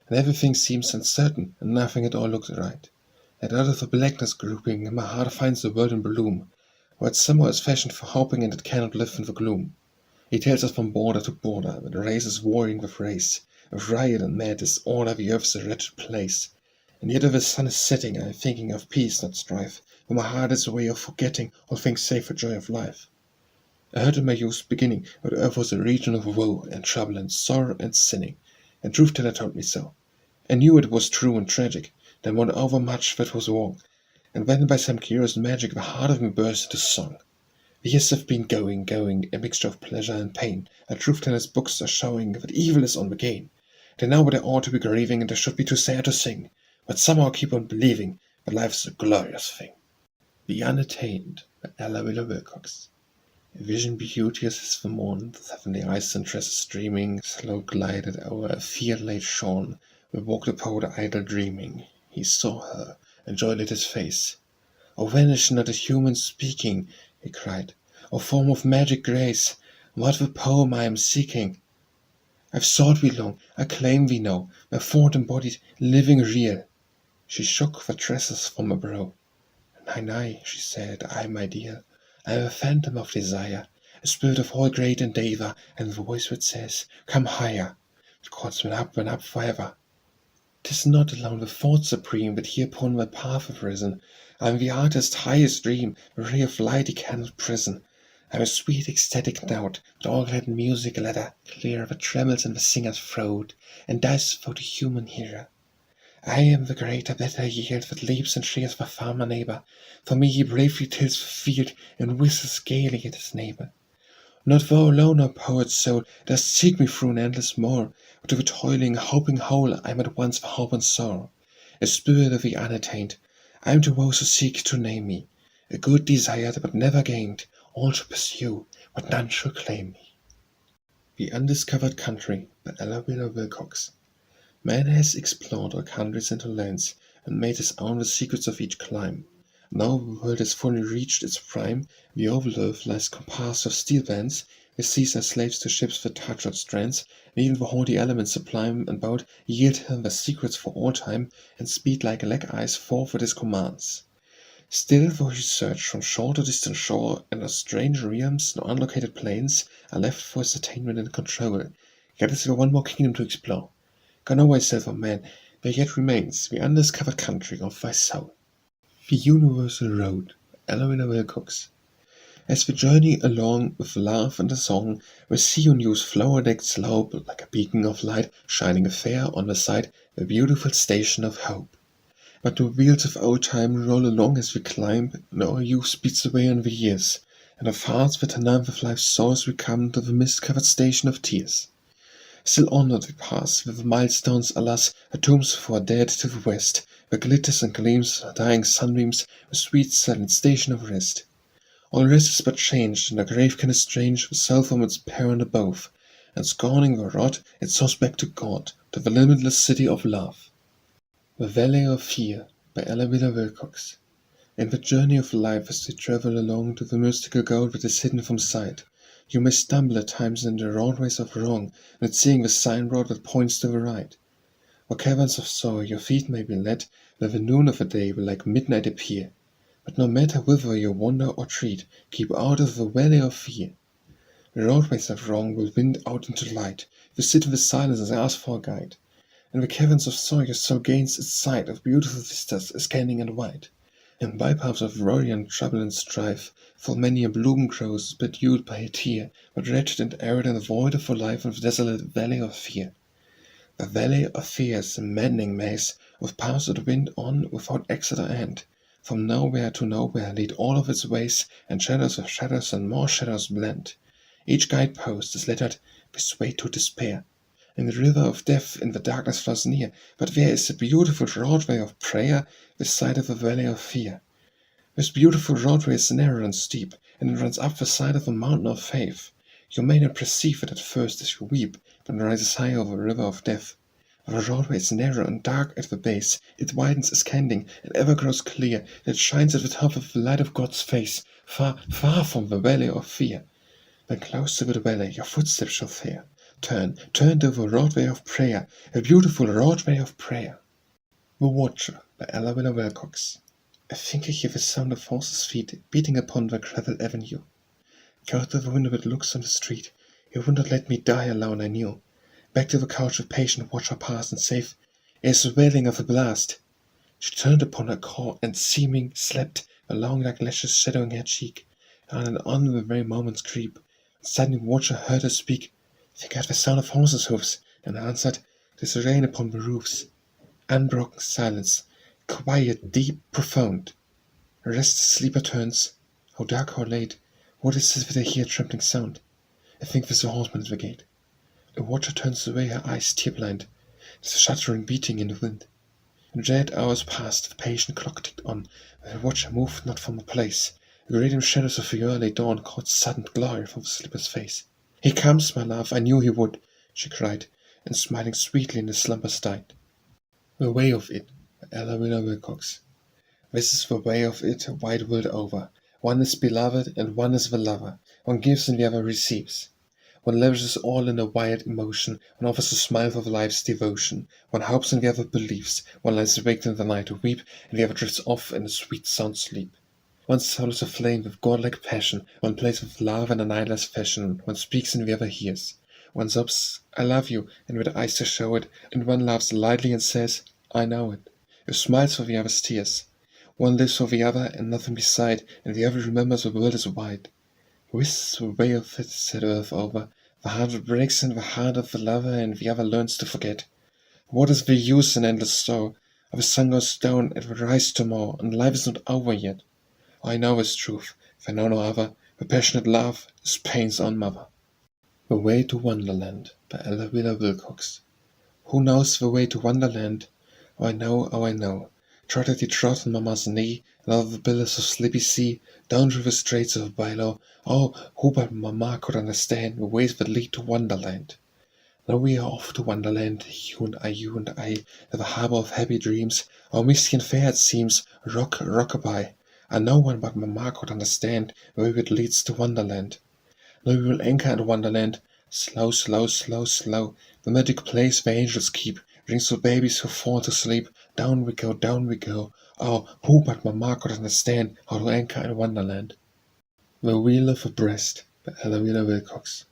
Speaker 1: and everything seems uncertain and nothing at all looks right. And out of the blackness grouping my heart finds the word in bloom, where it somehow is fashioned for hoping and it cannot live in the gloom. He tells us from border to border that race is warring with race, of riot and mad disorder the earth's a wretched place. And yet if the sun is setting I am thinking of peace, not strife, for my heart is a way of forgetting all things save the joy of life. I heard in my youth beginning that earth was a region of woe and trouble and sorrow and sinning, and Truth Teller told me so. I knew it was true and tragic, then won over much that was wrong, and when by some curious magic the heart of me burst into song. The years have been going, a mixture of pleasure and pain, and Truth Teller's books are showing that evil is on the gain. They know what I ought to be grieving, and I should be too sad to sing, but somehow I keep on believing that life's a glorious thing. The Unattained, by Ella Wheeler Wilcox. A vision beauteous as the morn, the heavenly eyes and tresses streaming, slow glided o'er a field late shorn, where walked the poet idle dreaming. He saw her, and joy lit his face. "O vanish not a human speaking," he cried, "O form of magic grace, what the poem I am seeking? I've sought thee long, I claim thee now, my form embodied, living real." She shook the tresses from her brow. "Nay, nay," she said, "I, my dear, I am a phantom of desire, a spirit of all great endeavor, and the voice which says, 'Come higher,' it calls me up and up forever. 'Tis not alone the thought supreme that here upon my path have risen. I am the artist's highest dream, a ray of light he cannot prison. I am a sweet ecstatic note, that all glad music ladder clear that trembles in the singer's throat, and dies for the human hearer. I am the greater, better yield that leaps and cheers the farmer neighbor. For me he bravely tills the field, and whistles gaily at his neighbor. Not thou alone, O poet's soul, dost seek me through an endless more, but to the toiling, hoping whole I am at once for hope and sorrow. A spirit of the unattained, I am to those who seek to name me, a good desired but never gained, all to pursue, but none shall claim me. The Undiscovered Country, by Ella Wheeler Wilcox. Man has explored all countries and all lands, and made his own the secrets of each clime. Now the world has fully reached its prime, the overloaf lies compassed of steel bands, the seas are slaves to ships with touch-out strands, and even the haunty elements sublime and bowed yield him their secrets for all time, and speed like black eyes forth with his commands. Still though he searched from shore to distant shore, and of strange realms, no unlocated planes, are left for his attainment and control, yet is there one more kingdom to explore. Go know thyself, O man, there yet remains the undiscovered country of thy soul. The Universal Road, Ella Wilcox. As we journey along with love and a song, we see on New's flower-decked slope, like a beacon of light shining fair on the side, the beautiful station of hope. But the wheels of old time roll along as we climb, and our youth speeds away on the years, and of hearts that are numb with life's source we come to the mist-covered station of tears. Still onward we pass, with the milestones, alas, the tombs for our dead to the west, where glitters and gleams, dying sunbeams, the sweet silent station of rest. All rest is but changed, and the grave can estrange the soul from its parent above, and scorning the rod, it soars back to God, to the limitless city of love. The Valley of Fear, by Ella Wilcox. In the journey of life as we travel along to the mystical goal that is hidden from sight, you may stumble at times in the roadways of wrong, not seeing the signboard that points to the right. Or caverns of sorrow your feet may be led, where the noon of a day will like midnight appear. But no matter whither you wander or tread, keep out of the valley of fear. The roadways of wrong will wind out into light, if you sit in the silence and ask for a guide. In the caverns of sorrow your soul gains its sight of beautiful vistas, scanning and wide. In bypaths of worry and trouble and strife, full many a bloom grows, bedewed by a tear, but wretched and arid and void of life in the desolate valley of fear. The valley of fear is a maddening maze, with paths that wind on without exit or end. From nowhere to nowhere lead all of its ways, and shadows of shadows and more shadows blend. Each guidepost is lettered, "This way to despair." And the river of death in the darkness flows near, but there is a beautiful roadway of prayer, this side of the valley of fear. This beautiful roadway is narrow and steep, and it runs up the side of a mountain of faith. You may not perceive it at first as you weep, but it rises high over the river of death. The roadway is narrow and dark at the base, it widens ascending, and ever grows clear, that it shines at the top of the light of God's face, far, far from the valley of fear. Then close to the valley your footsteps shall fare. Turn to the roadway of prayer, a beautiful roadway of prayer. The Watcher, by Ella Wilcox. I think I hear the sound of horses' feet beating upon the gravel avenue. Go to the window that looks on the street. You would not let me die alone, I knew. Back to the couch the patient watcher passed, and safe, it is the wailing of a blast. She turned upon her core, and seeming slept, the long dark lashes shadowing her cheek. And on the very moments creep, and suddenly watcher heard her speak. Think I heard the sound of horses' hoofs, and answered, "'Tis rain upon the roofs." Unbroken silence, quiet, deep, profound. A restless sleeper turns. How dark, how late, what is this that I hear a trembling sound? I think there's a horseman at the gate. A watcher turns away, her eyes tear-blind. There's a shuddering beating in the wind. In dread hours passed, the patient clock ticked on, but the watcher moved not from the place. The radiant shadows of the early dawn caught sudden glory from the sleeper's face. "He comes, my love, I knew he would," she cried, and smiling sweetly in the slumbers died. The Way of It, by Ella Wilcox. This is the way of it, wide world over. One is beloved, and one is the lover. One gives and the other receives. One lavishes all in a wild emotion, one offers a smile for life's devotion. One hopes and the other believes. One lies awake in the night to weep, and the other drifts off in a sweet sound sleep. One soul is aflame with godlike passion, one plays with love in an idler's fashion, one speaks and the other hears. One sobs, "I love you," and with eyes to show it, and one laughs lightly and says, "I know it." Who smiles for the other's tears. One lives for the other and nothing beside, and the other remembers the world is wide. This is the way of it, said Earth over. The heart breaks in the heart of the lover, and the other learns to forget. What is the use in endless sorrow? If the sun goes down, it will rise tomorrow, and life is not over yet. I know this truth, if I know no other, the passionate love is pain's own mother. The Way to Wonderland, by Ella Wilcox. Who knows the way to Wonderland? Oh, I know. Trottety trot on mamma's knee, and over the billows of sleepy sea, down through the straits of Bilo. Oh, who but mamma could understand the ways that lead to Wonderland? Now we are off to Wonderland, you and I, to the harbour of happy dreams. Our misty and fair it seems, rock-a-bye, and no one but Mamma could understand where it leads to Wonderland. Now we will anchor at Wonderland, slow, slow, slow, slow, the magic place where angels keep, rings for babies who fall to sleep. Down we go, down we go. Oh, who but Mamma could understand how to anchor in Wonderland? The Wheel of a Breast by Ella Wheeler Wilcox.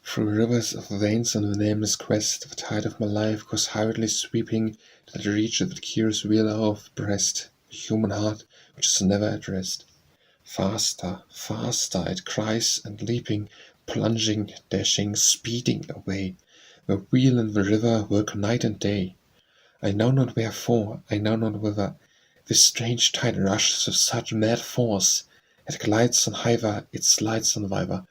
Speaker 1: Through rivers of veins on the nameless quest, the tide of my life goes hurriedly sweeping till it reaches the curious wheel of the breast, the human heart which is never at rest. Faster, faster it cries, and leaping, plunging, dashing, speeding away, the wheel and the river work night and day. I know not wherefore, I know not whither, this strange tide rushes with such mad force. It glides on hither, it slides on thither,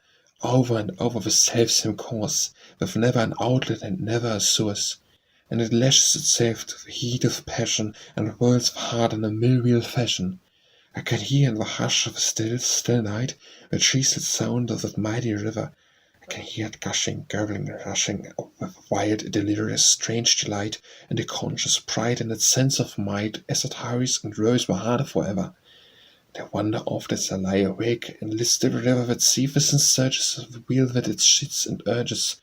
Speaker 1: over and over the selfsame course, with never an outlet and never a source. And it lashes itself to the heat of passion, and whirls the heart in a mill-wheel fashion. I can hear in the hush of the still, still night the treeless sound of that mighty river. I can hear it gushing, gurgling, rushing, with wild, delirious, strange delight, and a conscious pride in its sense of might, as it hurries and roars my heart forever. And I wonder oft as I lie awake, and list the river that seethes and surges of the wheel that it shits and urges.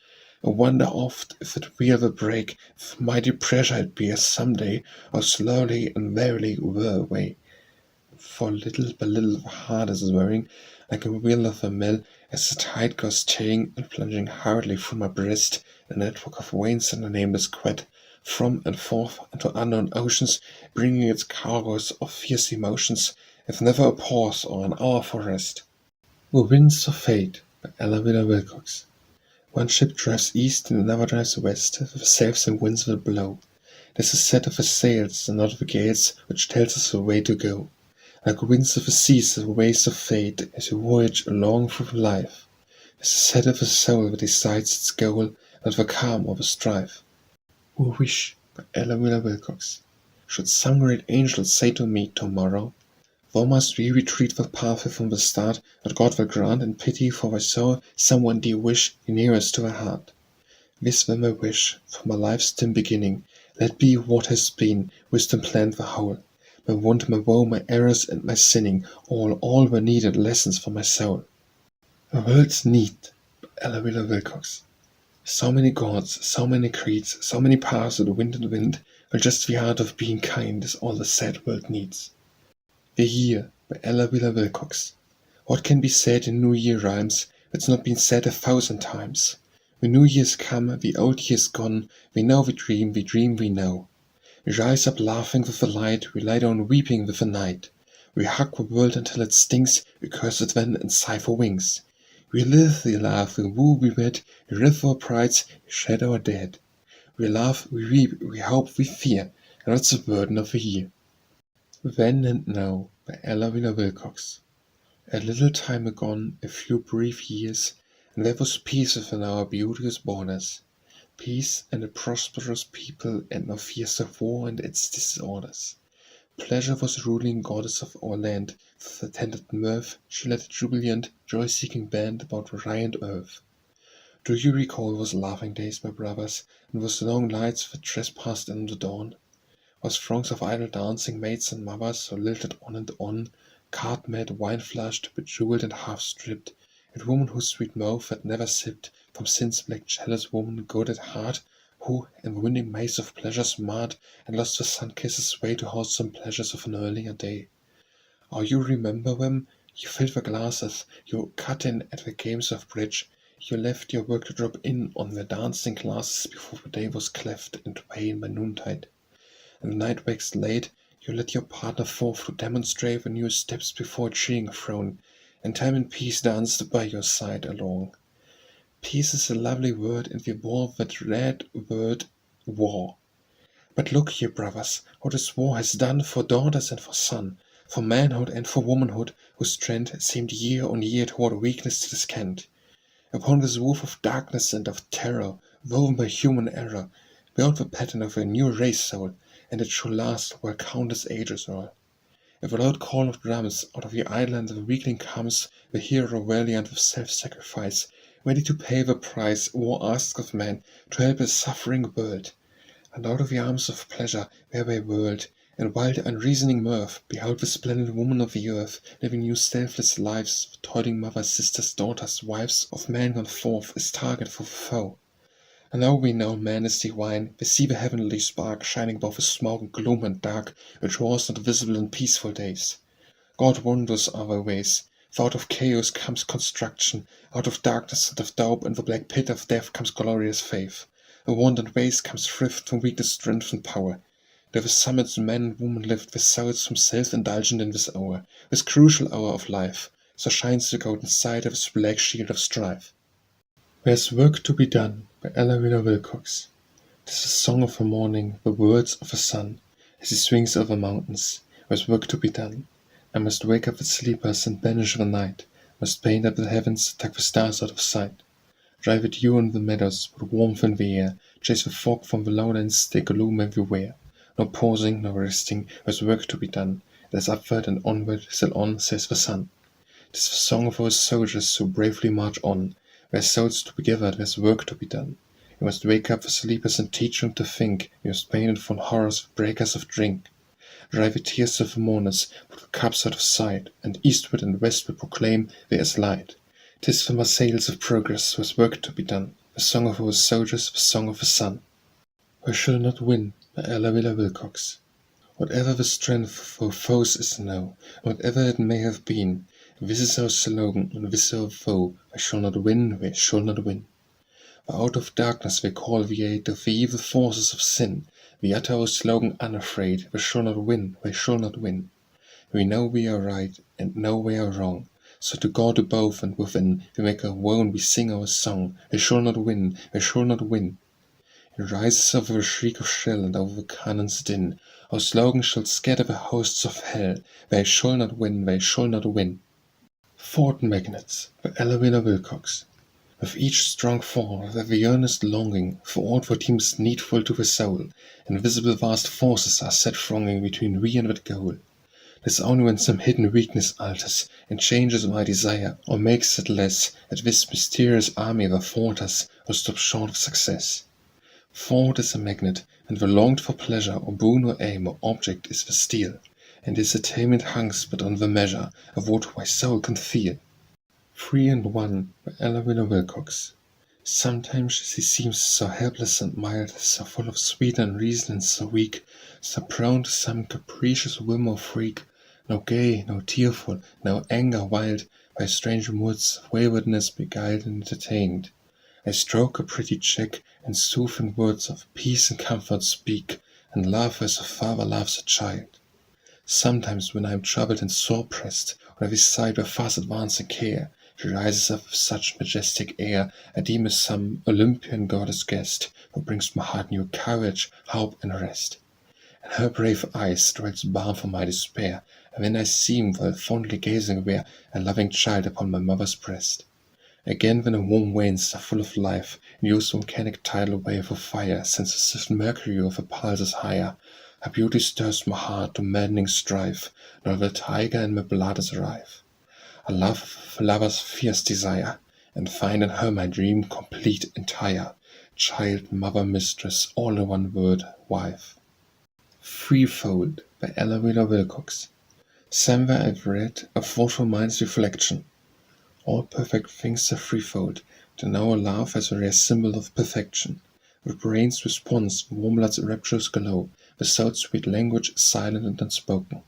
Speaker 1: I wonder oft if it wheel will break, if mighty pressure it bears some day, or slowly and verily whir away. For little by little the heart is whirring, like a wheel of a mill, as the tide goes tearing and plunging hurriedly through my breast, a network of veins in a nameless quest, from and forth into unknown oceans, bringing its cargoes of fierce emotions, with never a pause or an hour for rest. The Winds of Fate by Ella Wheeler Wilcox. One ship drives east and another drives west, with the selfsame winds will blow. There's a set of the sails and not the gales which tells us the way to go. Like winds of the seas, the waves of fate, as we voyage along through life. There's a set of the soul that decides its goal, not the calm or the strife. Who wish, by Ella Wheeler Wilcox. Should some great angel say to me tomorrow, "Thou must we retreat the pathway from the start, that God will grant in pity for thy soul some one dear wish nearest to thy heart." This will my wish, from my life's dim beginning, let be what has been, wisdom planned the whole. My want, my woe, my errors, and my sinning, all were needed lessons for my soul. The world's need, by Ella Wheeler Wilcox. So many gods, so many creeds, so many paths of the wind and wind, while just the art of being kind is all the sad world needs. The Year, by Ella Wheeler Wilcox. What can be said in New Year rhymes that's not been said 1,000 times? The New Year's come, the old year's gone, we know we dream, we know. We rise up laughing with the light, we lie down weeping with the night. We hug the world until it stinks, we curse it then and sigh for wings. We live, we laugh, we woo, we wed, we live our prides, we shed our dead. We laugh, we weep, we hope, we fear, and that's the burden of the year. Then and Now, by Ella Wheeler Wilcox. A little time agone, a few brief years, and there was peace within our beauteous borders. Peace and a prosperous people, and no fears of war and its disorders. Pleasure was ruling goddess of our land, with attendant mirth she led a jubilant, joy-seeking band about riant earth. Do you recall those laughing days, my brothers, and those long nights that trespassed in the dawn? Those throngs of idle dancing maids and mothers who lilted on and on, card-mad, wine-flushed, bejeweled and half-stripped, and women whose sweet mouth had never sipped from sin's black chalice, woman good at heart, who, in the winning maze of pleasures marred, and lost the sun-kisses way to wholesome pleasures of an earlier day. Oh, you remember them? You filled the glasses, you cut in at the games of bridge, you left your work to drop in on the dancing classes before the day was cleft in twain by noontide. And the night waxed late, you led your partner forth to demonstrate the new steps before a cheering throne, and time and peace danced by your side along. Peace is a lovely word, and we bore that red word, war. But look, ye brothers, what this war has done for daughters and for son, for manhood and for womanhood, whose trend seemed year on year toward weakness to descant. Upon this woof of darkness and of terror, woven by human error, built the pattern of a new race soul, and it shall last while countless ages roll. If a loud call of drums out of the island of the weakling comes, the hero valiant with self-sacrifice, ready to pay the price war asks of man to help a suffering world. And out of the arms of pleasure where they whirled, in wild unreasoning mirth, beheld the splendid women of the earth living new selfless lives, toiling mothers, sisters, daughters, wives of men gone forth as target for the foe. And though we know man is divine, we see the heavenly spark shining above the smoke and gloom and dark, which was not visible in peaceful days. God wonders are their ways, for out of chaos comes construction, out of darkness and of doubt and the black pit of death comes glorious faith. A wandered ways comes thrift from weakness, strength and power. To the summits man and woman lift their souls from self-indulgent in this hour, this crucial hour of life, so shines the golden side of this black shield of strife. There's work to be done by Ella Wilcox. 'Tis the song of the morning, the words of the sun, as he swings over mountains. There's work to be done. I must wake up the sleepers and banish the night, must paint up the heavens, tuck the stars out of sight. Drive the dew on the meadows, put warmth in the air, chase the fog from the lowlands, take gloom everywhere. No pausing, no resting, there's work to be done. There's upward and onward, still on, says the sun. 'Tis the song of our soldiers who bravely march on. There's souls to be gathered, there's work to be done. You must wake up the sleepers and teach them to think. You must paint it from horrors, breakers of drink. Dry the tears of the mourners, put the cups out of sight, and eastward and westward proclaim there is light. 'Tis the Marseilles of progress, there's work to be done. The song of our soldiers, the song of the sun. We shall not win by Ella Wilcox. Whatever the strength of our foes is now, whatever it may have been, this is our slogan and this our foe. We shall not win, we shall not win. For out of darkness we call the aid of the evil forces of sin. We utter our slogan unafraid, we shall not win, we shall not win. We know we are right and know we are wrong, so to God above and within we make our woe and we sing our song. We shall not win, we shall not win. It rises over the shriek of shell and over the cannon's din. Our slogan shall scatter the hosts of hell. They shall not win, they shall not win. Thought Magnets by Ella Wilcox. With each strong thought there the earnest longing for aught what deems needful to the soul. Invisible vast forces are set thronging between we and that goal. 'Tis only when some hidden weakness alters and changes my desire, or makes it less, that this mysterious army ever falters or stops short of success. Thought is a magnet, and the longed for pleasure or boon or aim or object is the steel, and its attainment hangs but on the measure of what my soul can feel. 3 and 1 by Ella Wilcox. Sometimes she seems so helpless and mild, so full of sweet unreason and so weak, so prone to some capricious whim or freak, no gay, no tearful, no anger wild, by strange moods of waywardness beguiled and entertained. I stroke her pretty cheek, and soothing words of peace and comfort speak, and laugh as a father laughs a child. Sometimes when I am troubled and sore pressed, or every side were fast advancing care, she rises up with such majestic air, I deem as some Olympian goddess guest, who brings my heart new courage, hope, and rest. And her brave eyes dwells balm for my despair, and when I seem while fondly gazing there, a loving child upon my mother's breast. Again when her warm veins are full of life, and use the volcanic tidal wave of fire, since the swift mercury of her pulse is higher, her beauty stirs my heart to maddening strife, nor the tiger in my blood is rife. I love a lover's fierce desire, and find in her my dream complete, entire, child, mother, mistress, all in one word, wife. Threefold by Ella Wilcox. Somewhere I've read a thought from mind's reflection. All perfect things are threefold, to know a love as a rare symbol of perfection. The brain's response, warm blood's rapturous glow, the soul's sweet language, silent and unspoken.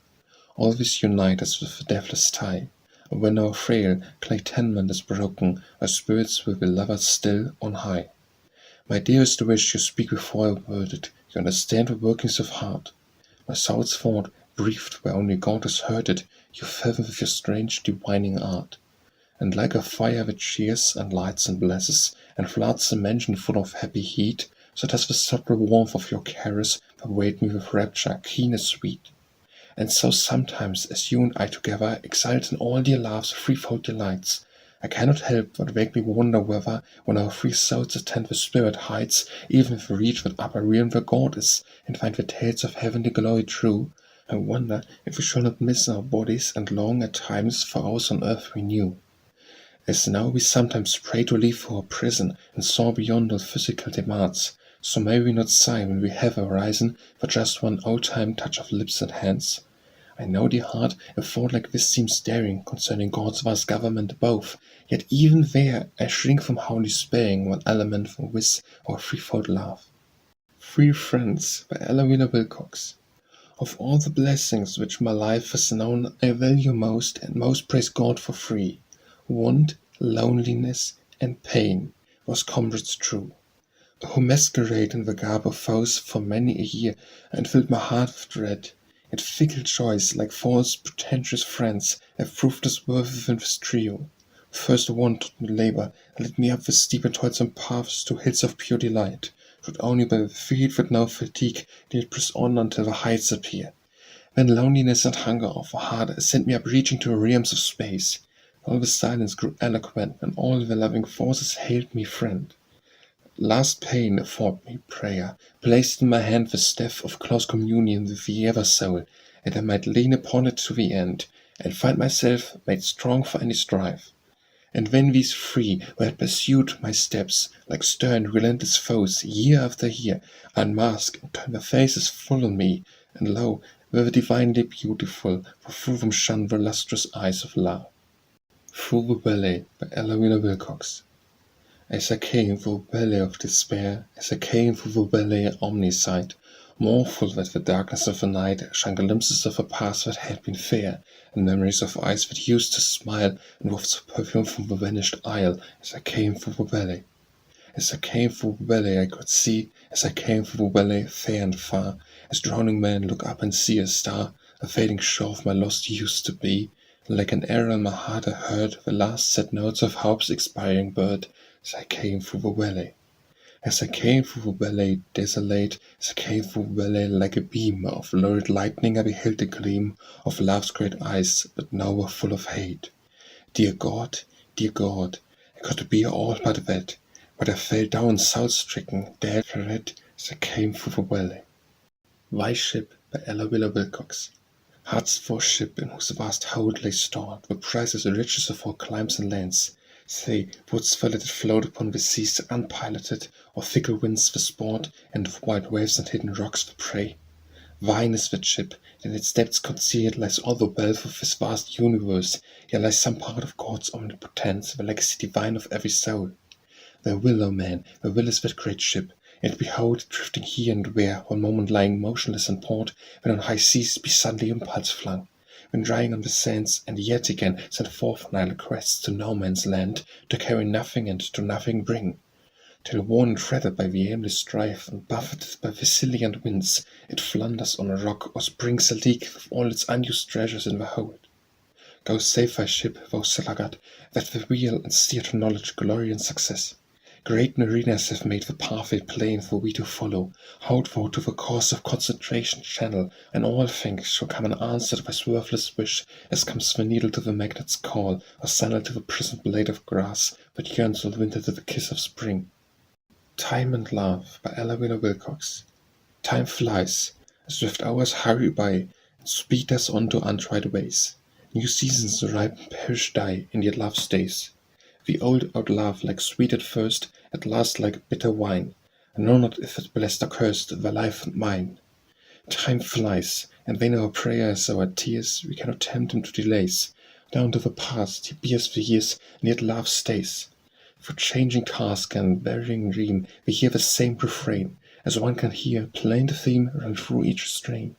Speaker 1: All this unite us with a deathless tie. And when our frail contentment is broken, our spirits will be lovers still on high. My dearest wish you speak before I word it, you understand the workings of heart. My soul's thought, breathed where only God has heard it, you fathom with your strange divining art. And like a fire that cheers and lights and blesses, and floods a mansion full of happy heat, so does the subtle warmth of your caress pervade me with rapture keen and sweet. And so sometimes, as you and I together exult in all dear love's threefold delights, I cannot help but make me wonder whether, when our free souls attend the spirit heights, even if we reach that upper realm where God is, and find the tales of heavenly glory true, I wonder if we shall not miss our bodies and long at times for ours on earth renew. As now we sometimes pray to leave for our prison and soar beyond all physical demands, so may we not sigh when we have arisen for just one old-time touch of lips and hands. I know, dear heart, a thought like this seems daring concerning God's vast government above, yet even there I shrink from wholly sparing one element for whiz or threefold love. Three Friends by Ella Wheeler Wilcox. Of all the blessings which my life has known, I value most and most praise God for three. Want, loneliness, and pain was comrades true, who masquerade in the garb of foes for many a year, and filled my heart with dread. Yet fickle joys, like false pretentious friends, have proved us worth within this trio. First want taught me labor, and led me up the steep and toilsome paths to hills of pure delight. Should only by the feet with no fatigue did it press on until the heights appear. Then loneliness and hunger of the heart sent me up reaching to the realms of space. All the silence grew eloquent, and all the loving forces hailed me friend. Last pain afforded me prayer, placed in my hand the staff of close communion with the ever soul, that I might lean upon it to the end, and find myself made strong for any strife. And when these three who had pursued my steps, like stern, relentless foes, year after year, unmasked and turned their faces full on me, and lo, they were divinely beautiful, for through them shone the lustrous eyes of love. Through the Valley by Ella Wheeler Wilcox. As I came through the valley of despair, as I came through the valley omniscient, mournful that the darkness of the night shone glimpses of a past that had been fair, and memories of eyes that used to smile, and wafts of perfume from the vanished isle, as I came through the valley. As I came through the valley I could see, as I came through the valley fair and far, as drowning men look up and see a star, a fading shore of my lost used to be, and like an arrow in my heart I heard the last sad notes of hope's expiring bird, as I came through the valley. As I came through the valley desolate, as I came through the valley like a beam of lurid lightning I beheld the gleam of love's great eyes that now were full of hate. Dear God, I could bear all but that, but I fell down soul-stricken, dead for it, as I came through the valley. Thy Ship by Ella Wheeler Wilcox. Heart's for ship in whose vast hold lay stored the priceless riches of all climes and lands. Say, wouldst thou let it float upon the seas unpiloted, or fickle winds the sport, and of wild waves and hidden rocks the prey? Thine is the ship, in its depths concealed lies all the wealth of this vast universe, here lies some part of God's omnipotence, the legacy divine of every soul. Thy will, O man, thy will is that great ship, and behold it drifting here and there, one moment lying motionless in port, when on high seas be suddenly impulse flung, when drying on the sands, and yet again sent forth on idle quests to no man's land, to carry nothing and to nothing bring, till worn and fretted by the aimless strife, and buffeted by vacillant winds, it flounders on a rock, or springs a leak with all its unused treasures in the hold. Go save thy ship, thou sluggard, that the wheel and steer to knowledge, glory, and success. Great mariners have made the pathway plain for we to follow. Hold thou to the course of concentration channel, and all things shall come unanswered by worthless wish, as comes the needle to the magnet's call, or sandal to the prisoned blade of grass, that yearns all winter to the kiss of spring. Time and Love by Ella Wheeler Wilcox. Time flies, swift hours hurry by, and speed us on to untried ways. New seasons ripe and perish die, and yet love stays. The old outlove like sweet at first, at last like bitter wine. I know not if it blessed or cursed thy life and mine. Time flies, and vain our prayers, our tears, we cannot tempt him to delays. Down to the past he bears the years, and yet love stays. Through changing task and varying dream, we hear the same refrain, as one can hear plain the theme run through each strain.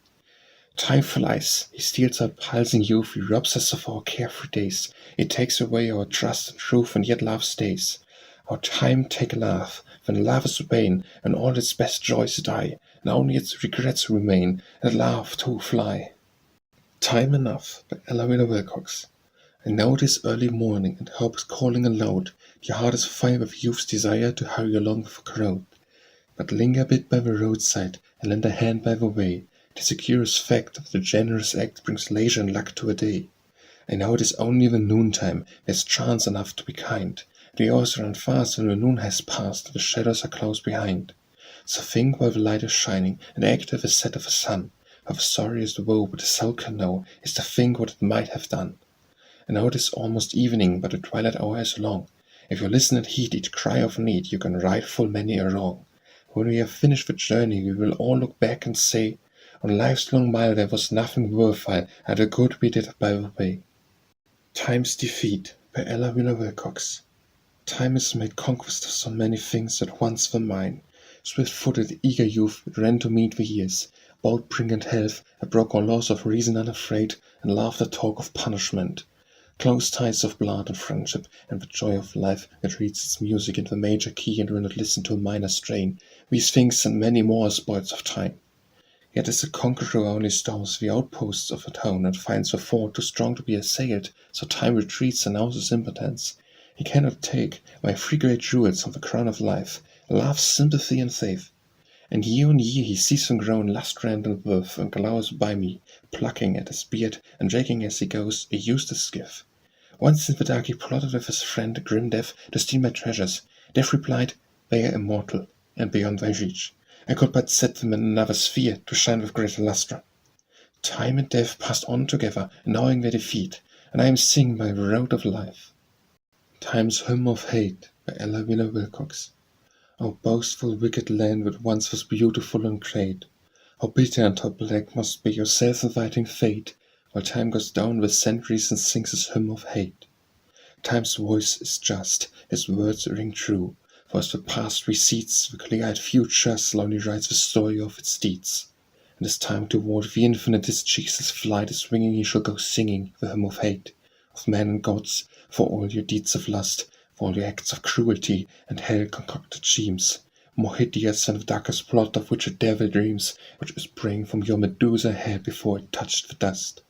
Speaker 1: Time flies, he steals our pulsing youth, he robs us of our carefree days, he takes away our trust and truth, and yet love stays. Our time take love, when love is vain, and all its best joys die, and only its regrets remain, and love too fly. Time Enough by Ella Wheeler Wilcox. I know it is early morning, and hope is calling aloud, your heart is fire with youth's desire to hurry along with a crowd. But linger a bit by the roadside, and lend a hand by the way. 'Tis a curious fact that a generous act brings leisure and luck to a day. I know it is only the noontime, there's chance enough to be kind. The hours run fast when the noon has passed, and the shadows are close behind. So think while the light is shining, and act with the set of the sun. For the sorry is the woe, but the soul can know, is to think what it might have done. And now it is almost evening, but the twilight hour is long. If you listen and heed each cry of need, you can right full many a wrong. When we have finished the journey, we will all look back and say, on life's long mile there was nothing worthwhile, and the good we did by the way. Time's Defeat by Ella Wheeler Wilcox. Time has made conquest of so many things that once were mine. Swift-footed, eager youth that ran to meet the years, bold brilliant health that broke all laws of reason unafraid, and laughter talk of punishment. Close ties of blood and friendship, and the joy of life that reads its music in the major key and will not listen to a minor strain. These things and many more are spoils of time. Yet as the conqueror only storms the outposts of a town and finds the fort too strong to be assailed, so time retreats and announces impotence. He cannot take my three great jewels from the crown of life, love, sympathy, and faith. And year on year he sees them grow in lust-rand and worth, and glowers by me, plucking at his beard, and dragging as he goes a useless skiff. Once in the dark he plotted with his friend grim Death to steal my treasures. Death replied, "They are immortal, and beyond thy reach. I could but set them in another sphere to shine with greater lustre." Time and Death passed on together, knowing their defeat, and I am singing by the road of life. Time's Hymn of Hate by Ella Wheeler Wilcox. O boastful wicked land that once was beautiful and great, how bitter and how black must be your self-inviting fate, while time goes down with centuries and sings his hymn of hate. Time's voice is just, his words ring true, for as the past recedes, the clear-eyed future slowly writes the story of its deeds. And as time toward the infinite his cheeks his flight is winging, he shall go singing the hymn of hate, of men and gods, for all your deeds of lust, for all your acts of cruelty, and hell-concocted schemes, more hideous than the darkest plot of which a devil dreams, which sprang from your Medusa head before it touched the dust.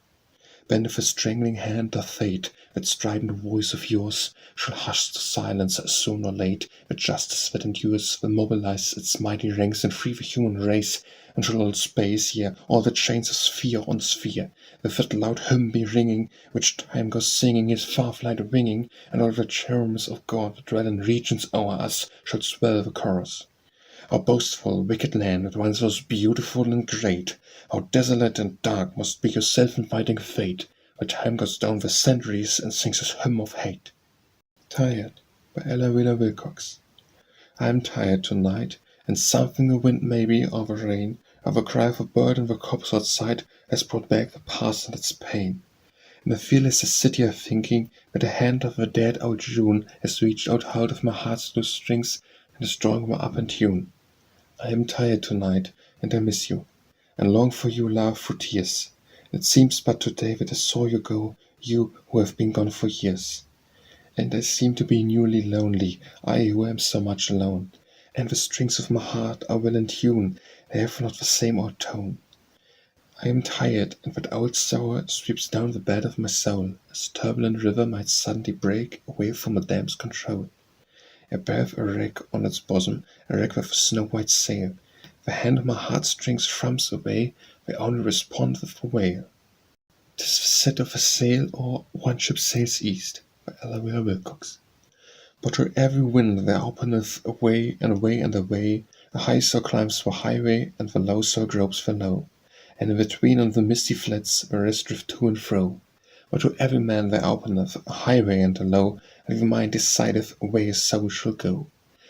Speaker 1: Bend with a strangling hand of fate, that strident voice of yours shall hush to silence soon or late, the justice that endures will mobilize its mighty ranks and free the human race, and shall all space, yea, all the chains of sphere on sphere, with that loud hymn be ringing, which time goes singing his far-flight winging, and all the cherubs of God that dwell in regions o'er us shall swell the chorus. Our boastful, wicked land that once was beautiful and great, how desolate and dark must be your self-inviting fate, where time goes down the centuries and sings his hymn of hate. Tired by Ella Wheeler Wilcox. I am tired tonight, and something the wind maybe, or the rain, or the cry of a bird in the copse outside has brought back the past and its pain. And I feel as a city thinking that the hand of the dead old June has reached out of my heart's loose strings and is drawing me up in tune. I am tired tonight, and I miss you, and long for you, love, through tears. It seems but today that I saw you go, you who have been gone for years. And I seem to be newly lonely, I who am so much alone, and the strings of my heart are well in tune, they have not the same old tone. I am tired, and that old sorrow sweeps down the bed of my soul, as a turbulent river might suddenly break away from a dam's control. A berth a wreck on its bosom, a wreck with a snow-white sail. The hand of my heartstrings thrums away, they only respond with the wail. 'Tis the set of a sail, or one ship sails east, by Ella Wheeler Wilcox. But through every wind there openeth a way, and a way, and a way. The high soul climbs the highway, and the low soul gropes the low. And in between on the misty flats the rest drift to and fro. But to every man there openeth a highway and a low, and the mind decideth where his soul shall go.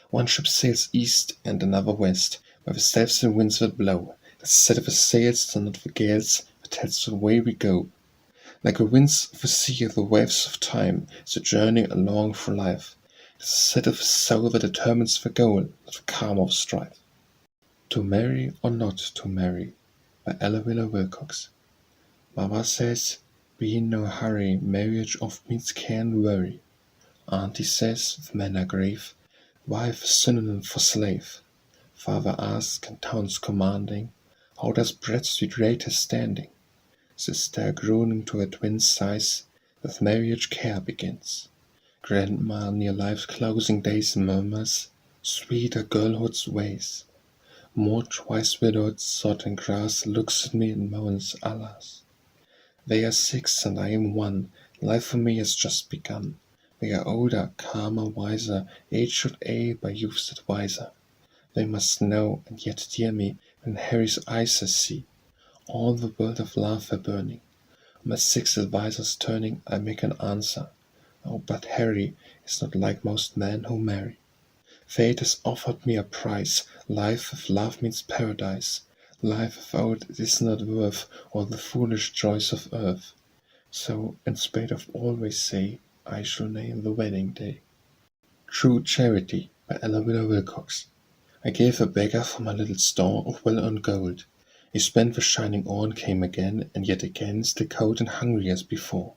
Speaker 1: One ship sails east, and another west, where the steps and winds that blow. The set of the sails, and not the gales, that tells the way we go. Like the winds of the sea, the waves of time, is the journey along through life. It is the set of the soul that determines the goal, not the calm of strife. To marry or not to marry, by Ella Wheeler Wilcox. Mama says, be in no hurry, marriage oft means care and worry. Auntie says, if men are grave, wife a synonym for slave. Father asks, in tones commanding, how does Bradstreet rate his standing? Sister groaning to her twin's size, with marriage care begins. Grandma near life's closing days murmurs, sweet are girlhood's ways. More twice widowed, sod and grass, looks at me and moans, alas. They are 6 and I am 1, life for me has just begun. They are older, calmer, wiser, age should aid by youth's adviser. They must know, and yet dear me, when Harry's eyes I see, all the world of love are burning. My 6 advisors turning, I make an answer. Oh, but Harry is not like most men who marry. Fate has offered me a prize. Life with love means paradise. Life without it is not worth all the foolish joys of earth. So, in spite of always say, I shall name the wedding day. True Charity by Ella Wilcox. I gave a beggar for my little store of well-earned gold. He spent the shining ore and came again, and yet again, still cold and hungry as before.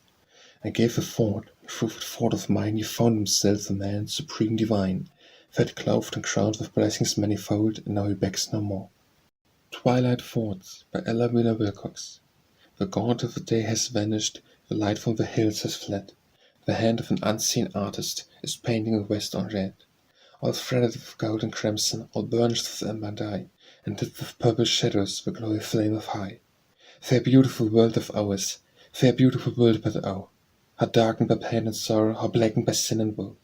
Speaker 1: I gave a thought, and through that thought of mine he found himself a man supreme divine, fed, clothed, and crowned with blessings manifold, and now he begs no more. Twilight Thoughts by Ella Wilcox. The god of the day has vanished, the light from the hills has fled. The hand of an unseen artist is painting the west on red. All threaded with gold and crimson, all burnished with amber dye, and dipped with purple shadows the glowy flame of high. Fair beautiful world of ours, fair beautiful world, but oh, how darkened by pain and sorrow, how blackened by sin and woe.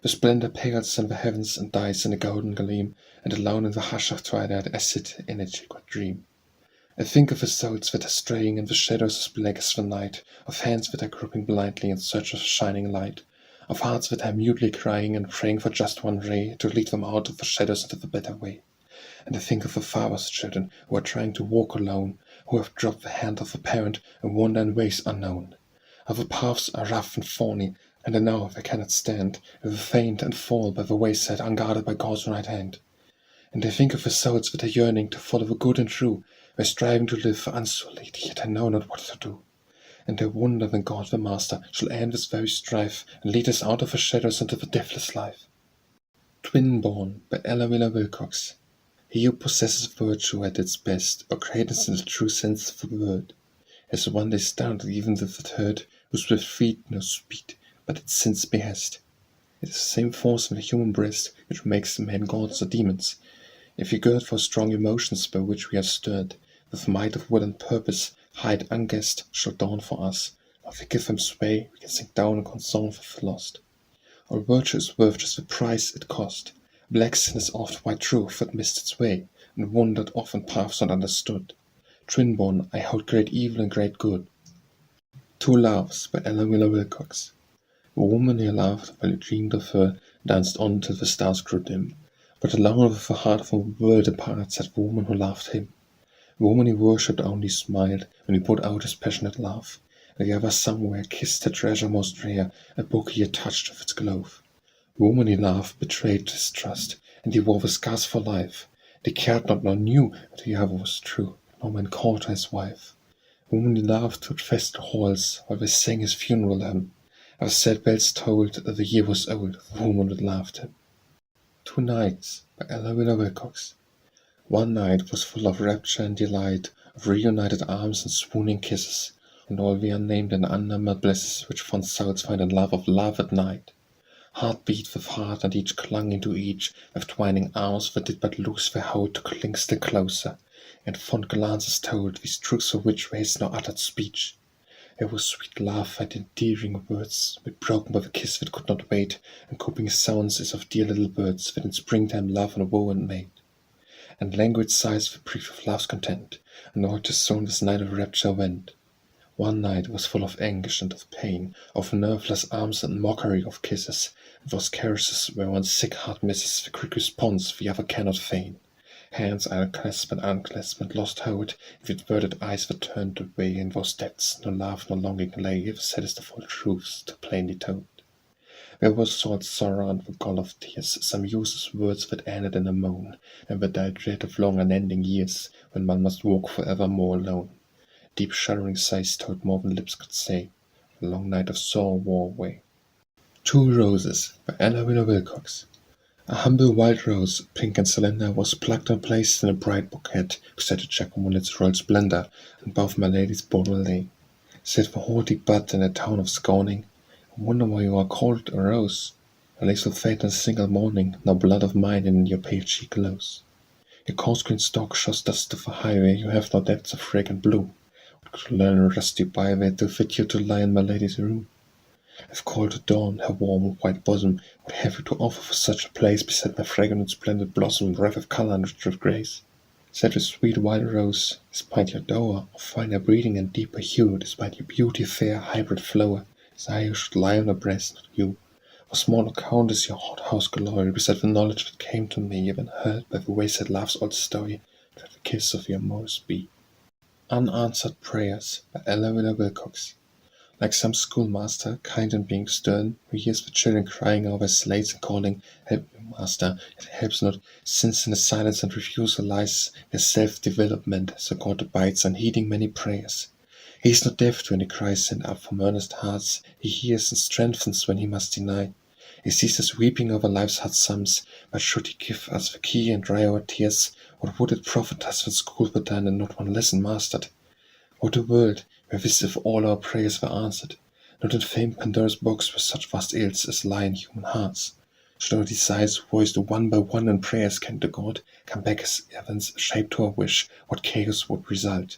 Speaker 1: The splendor pales in the heavens and dies in a golden gleam, and alone in the hush of twilight I sit in a secret dream. I think of the souls that are straying in the shadows as black as the night, of hands that are groping blindly in search of shining light, of hearts that are mutely crying and praying for just one ray to lead them out of the shadows into the better way. And I think of the father's children who are trying to walk alone, who have dropped the hand of a parent and wander in ways unknown. How the paths are rough and thorny, and I know they cannot stand, they will faint and fall by the wayside unguarded by God's right hand. And I think of the souls that are yearning to follow the good and true, they're striving to live unsullied, yet I know not what to do. And I wonder when God the Master shall end this very strife, and lead us out of the shadows into the deathless life. Twin-born by Ella Wilcox. He who possesses virtue at its best, or greatness in the true sense of the word, has one day started even with the herd, whose swift feet no speed, but its sin's behest. It is the same force in the human breast which makes men gods or demons. If we gird for strong emotions by which we are stirred, with might of will and purpose, height unguessed shall dawn for us. If we give them sway, we can sink down and console with the lost. All virtue is worth just the price it cost. Black sin is oft white truth that missed its way, and wandered off in paths not understood. Twin-born, I hold great evil and great good. Two Loves by Ella Wilcox. The woman he loved, while he dreamed of her, danced on till the stars grew dim. But alone with the heart from the world apart sat the woman who loved him. The woman he worshipped only smiled when he poured out his passionate love. And the other somewhere kissed her treasure most rare, a book he had touched with its glove. The woman he loved betrayed his trust, and he wore the scars for life. They cared not nor knew that the other was true, no man called her his wife. The woman he loved stood fast in halls, while they sang his funeral hymn. Our sad bells told that the year was old, the woman that loved him. Two Nights by Ella Wilcox. One night was full of rapture and delight, of reunited arms and swooning kisses, and all the unnamed and unnumbered blisses which fond souls find in love of love at night. Heart beat with heart, and each clung into each, with twining arms that did but loose their hold to cling still closer, and fond glances told these truths of which raised no uttered speech. There was sweet love and endearing words, but broken by the kiss that could not wait, and coping sounds as of dear little birds that in springtime love and woe and mate. And languid sighs for brief of love's content, and all too soon this night of rapture went. One night was full of anguish and of pain, of nerveless arms and mockery of kisses, and those caresses where one sick heart misses the quick response the other cannot feign. Hands I'll clasp and lost hold, with averted eyes that turned away, in those depths no love nor longing lay, the saddest of all truths too plainly told. There was salt sorrow and the gall of tears, some useless words that ended in a moan, and the dire dread of long unending years, when one must walk forevermore alone. Deep shuddering sighs told more than lips could say, the long night of sorrow wore away. Two Roses by Ella Wilcox. A humble wild rose, pink and slender, was plucked and placed in a bright bouquet beside a Giacomo in its royal splendor, and above my lady's bridal lay. Said the haughty bud in a tone of scorning, I wonder why you are called a rose. I lay so fate in a single morning, no blood of mine in your pale cheek glows. Your coarse green stalk shows dust of a highway, you have no depths of fragrant blue. What could learn a rusty byway to fit you to lie in my lady's room? I've called the dawn, her warm white bosom, what have you to offer for such a place beside my fragrant splendid blossom, rife of colour and rich of grace? Such a sweet wild rose, despite your dower, of finer breeding and deeper hue, despite your beauty fair hybrid flower, as I who should lie on her breast, not you. For small account is your hothouse glory, beside the knowledge that came to me, even heard by the wayside love's old story, that the kiss of your modest be. Unanswered Prayers by Ella Wilcox. Like some schoolmaster, kind and being stern, who hears the children crying over his slates and calling, "Help me, master," yet helps not, since in the silence and refusal lies their self-development, so God abides unheeding many prayers. He is not deaf to any cries sent up from earnest hearts, he hears and strengthens when he must deny. He sees us weeping over life's hard sums, but should he give us the key and dry our tears, what would it profit us when school were done and not one lesson mastered? What a world, where this if all our prayers were answered, not in famed Pandora's box with such vast ills as lie in human hearts. Should our desires, voiced one by one in prayers can to God, come back as heavens shaped to our wish, what chaos would result.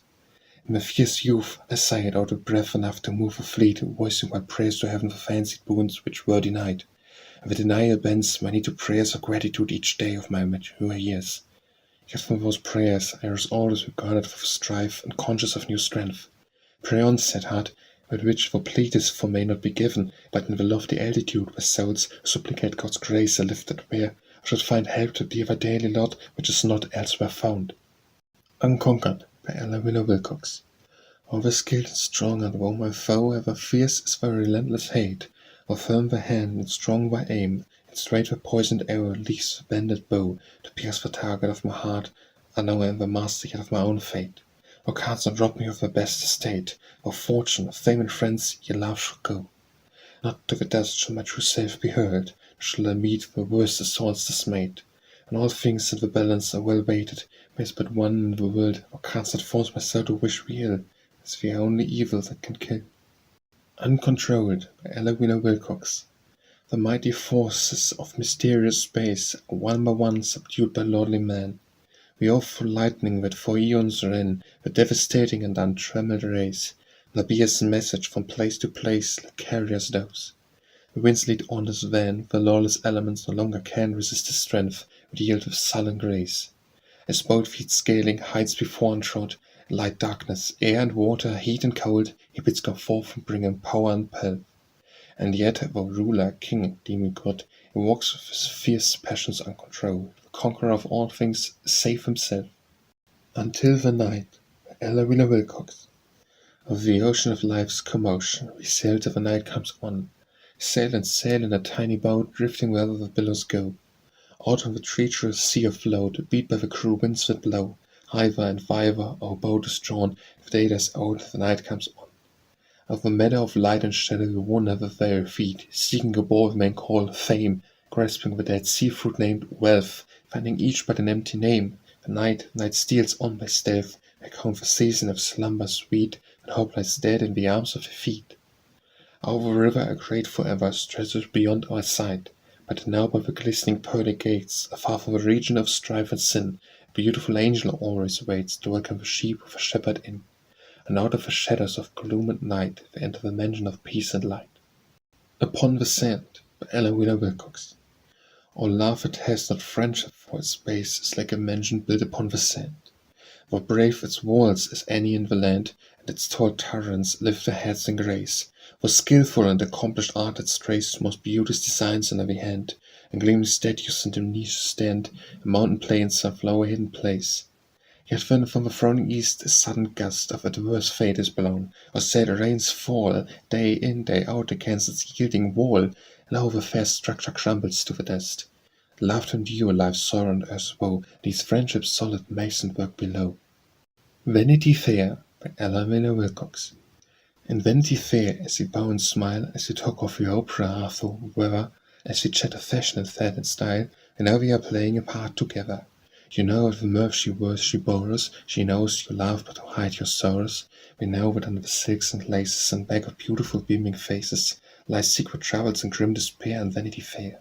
Speaker 1: In my fierce youth, I sighed out of breath enough to move a fleet, voicing my prayers to heaven for fancied boons which were denied. And the denial bends my need to prayers of gratitude each day of my mature years. Yet from those prayers I was always regarded with strife and conscious of new strength. Pray on, sad heart, with which thou pleadest for may not be given, but in the lofty altitude where souls supplicate God's grace are lifted, where I should find help to dear thy daily lot which is not elsewhere found. Unconquered by Ella Wilcox. Always skilled and strong, and though my foe ever fierce is thy relentless hate, or firm thy hand and strong thy aim, and straight the poisoned arrow leaves the bended bow to pierce the target of my heart, I know I am the master yet of my own fate. O canst not rob me of the best estate, of fortune, of fame and friends, your love shall go. Not to the dust shall my true self be hurled, nor shall I meet the worst assaults dismayed. And all things in the balance are well weighted, there is but one in the world, O canst not force myself to wish me ill, it's the only evil that can kill. Uncontrolled by Ella Wilcox. The mighty forces of mysterious space are one by one subdued by lordly man. The awful lightning that for eons ran, the devastating and untrammeled race, nor bears message from place to place like carriers those. The winds lead on his van, the lawless elements no longer can resist his strength, but yield with sullen grace. As boat feet scaling heights before untrod, light darkness, air and water, heat and cold, he bids come forth and bring him power and pelf. And yet, though ruler, king, demigod, he walks with his fierce passions uncontrolled, the conqueror of all things, save himself. Until the night, by Ella Wilcox. Of the ocean of life's commotion, we sail till the night comes on. Sail and sail in a tiny boat, drifting wherever the billows go. Out on the treacherous sea afloat, beat by the cruel winds that blow, hither and thither our boat is drawn, the day dies out, the night comes on. Of the meadow of light and shadow we wander with their feet, seeking a ball men call fame, grasping the dead sea fruit named wealth, finding each but an empty name. The night steals on by stealth, I count the season of slumber sweet, and hope lies dead in the arms of her feet. Over the river a great forever stretches beyond our sight, but now by the glistening pearly gates, afar from the region of strife and sin, a beautiful angel always waits to welcome the sheep with a shepherd in. And out of the shadows of gloom and night they enter the mansion of peace and light. Upon the Sand by Ella Wilcox. All love that has not friendship for its base is like a mansion built upon the sand. For brave its walls as any in the land, and its tall turrets lift their heads in grace. For skilful and accomplished art it strays most beauteous designs on every hand, and gleaming statues in dim niches stand, a mountain play in some flower hidden place. Yet when from the frowning east a sudden gust of adverse fate is blown, or sad rains fall, day in, day out against its yielding wall, lo, the fair structure crumbles to the dust. Love to endure life's sorrow and earth's woe, these friendships solid mason work below. Vanity Fair by Ella Wilcox. In Vanity Fair, as we bow and smile, as we talk of the opera, Arthur, weather, as we chat of fashion and fad and style, we know we are playing a part together. You know of the mirth she wears, she borrows, she knows you laugh but to hide your sorrows. We know that under the silks and laces and back of beautiful beaming faces lie secret troubles and grim despair and Vanity Fair.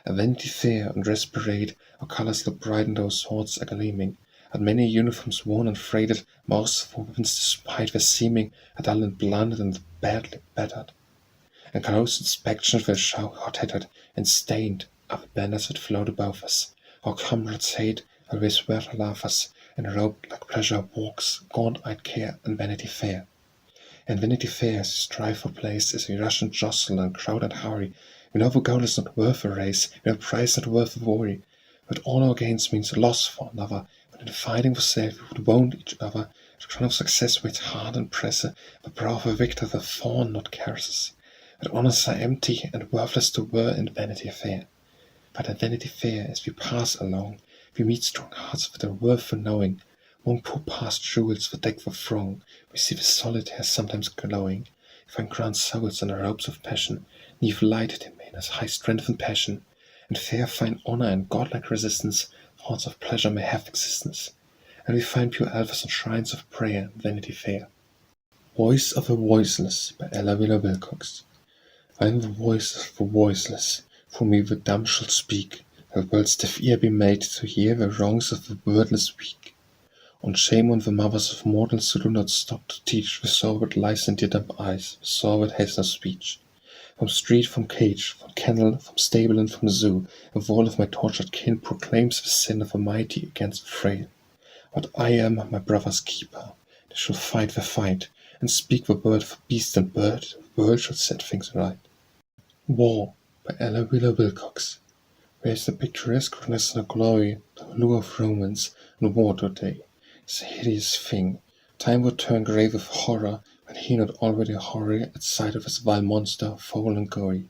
Speaker 1: A Vanity Fair on dress parade, our colors look bright and our swords are gleaming. And many uniforms worn and freighted, most for weapons despite their seeming, are dull and blunted and badly battered. And close inspection will show how tattered and stained are the banners that float above us. Our comrades hate, always swear to love us, and robed like pleasure walks gaunt-eyed care and Vanity Fair. And Vanity Fair, as we strive for place, as we rush and jostle and crowd and hurry, we know the goal is not worth a race, we know prize not worth a worry, but all our gains means loss for another, but in fighting for self we would wound each other. The crown of success waits hard and presse, the brow of a victor the thorn not caresses. But honors are empty and worthless to wear in Vanity Fair. But at Vanity Fair, as we pass along, we meet strong hearts with a worth for knowing. One poor past jewels that deck the throng, we see the solitaire sometimes glowing. We find grand souls in the robes of passion, neath lighted in manners high strength and passion, and fair find honor and godlike resistance, thoughts of pleasure may have existence. And we find pure alphas and shrines of prayer in Vanity Fair. Voice of the Voiceless by Ella Wheeler Wilcox. I am the voice of the voiceless, for me the dumb shall speak, the world's deaf ear be made to hear the wrongs of the wordless weak. On shame on the mothers of mortals who do not stop to teach the soul that lies in their dumb eyes, the soul that has no speech. From street, from cage, from kennel, from stable and from zoo, the wall of my tortured kin proclaims the sin of the mighty against the frail. But I am my brother's keeper, they shall fight the fight, and speak the word for beast and bird, the world shall set things right. War by Ella Wheeler Wilcox. Where is the picturesqueness and the glory, the lure of romance, and war today? It's a hideous thing. Time would turn grey with horror, when he not already hoary at sight of his vile monster, foul and gory.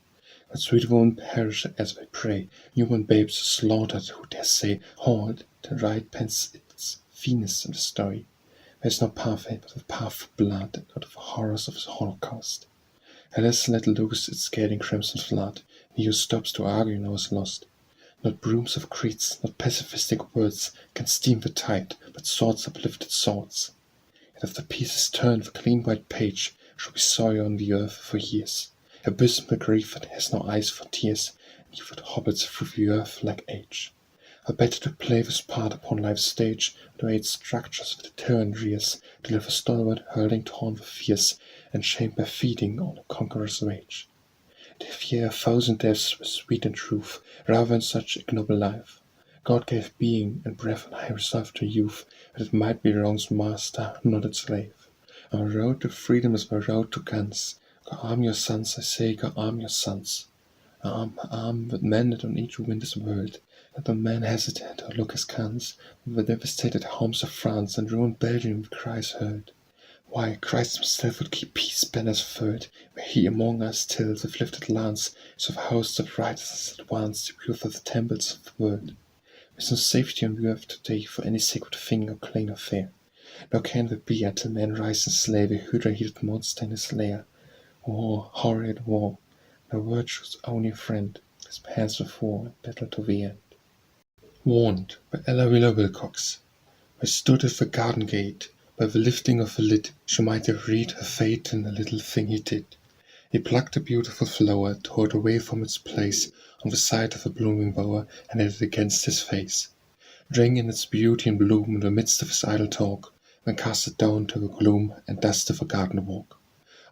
Speaker 1: But sweet women perish as they pray, newborn babes slaughtered, who dare say, halt, the right pens its fiendness in the story. There is no pathway but the path of blood, and not of the horrors of his holocaust. Hellas let loose its scathing crimson flood, and he who stops to argue now is lost. Not brooms of creeds, not pacifistic words can stem the tide, but swords uplifted swords. And if the pieces turn the clean white page, shall be sorrow on the earth for years. Abysmal grief that has no eyes for tears, and he that hobbits through the earth like age. Are better to play this part upon life's stage, to aid structures with the tyrant rears, to live a stalwart hurling torn with fierce, and shamed by feeding on a conqueror's rage. To fear 1,000 deaths with sweet and truth, rather than such ignoble life. God gave being and breath and high resolve to youth, that it might be wrong's master, not its slave. Our road to freedom is the road to guns. Go arm your sons, I say, go arm your sons. Arm with men that on each wind is whirled. Let no man hesitate or look askance, from the devastated homes of France and ruined Belgium with cries heard. Why, Christ himself would keep peace banners furled, were he among us till the lifted lance of hosts of righteousness advance to purify the temples of the world. There's no safety on the earth today for any sacred thing or clean affair, nor can there be until men rise and slay the hydra-heated monster in his lair. War, horrid war, no virtue's only friend, his hands of war and battle to the end. Warned by Ella Wheeler Wilcox. I stood at the garden gate, by the lifting of the lid, she might have read her fate in the little thing he did. He plucked a beautiful flower, tore it away from its place on the side of a blooming bower, and held it against his face. Drank in its beauty and bloom in the midst of his idle talk, then cast it down to the gloom and dust of a garden walk.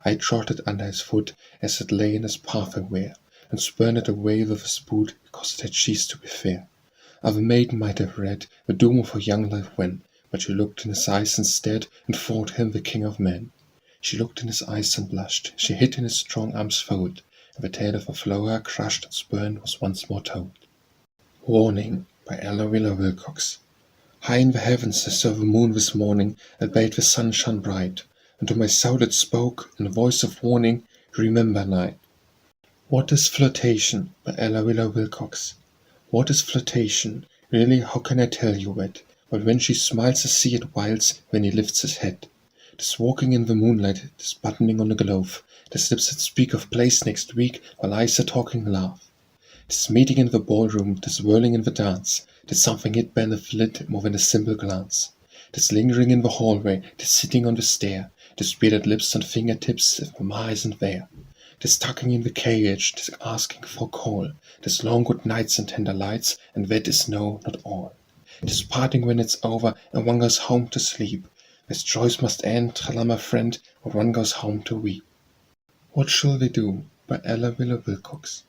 Speaker 1: I trod it under his foot as it lay in his pathway, and spurned it away with his boot because it had ceased to be fair. Other maiden might have read the doom of her young life when, but she looked in his eyes instead, and thought him the king of men. She looked in his eyes and blushed, she hid in his strong arms fold, and the tale of a flower crushed and spurned was once more told. Warning by Ella Wheeler Wilcox. High in the heavens I saw the moon this morning, that bade the sun shine bright, and to my soul it spoke, in a voice of warning, remember night. What is flirtation? By Ella Wheeler Wilcox. What is flirtation? Really, how can I tell you that? But when she smiles I see it whiles when he lifts his head. 'Tis walking in the moonlight, 'tis buttoning on a glove, 'tis lips that speak of place next week, while eyes are talking love. 'Tis meeting in the ballroom, 'tis whirling in the dance, 'tis something hid beneath the lid more than a simple glance. 'Tis lingering in the hallway, 'tis sitting on the stair, 'tis bearded lips and fingertips if mamma isn't there. 'Tis tucking in the cage, 'tis asking for a call, 'tis long good nights and tender lights, and that is no, not all. 'Tis parting when it's over, and one goes home to sleep. This joys must end, tra-la, my friend, or one goes home to weep. What shall we do? By Ella Wheeler Wilcox.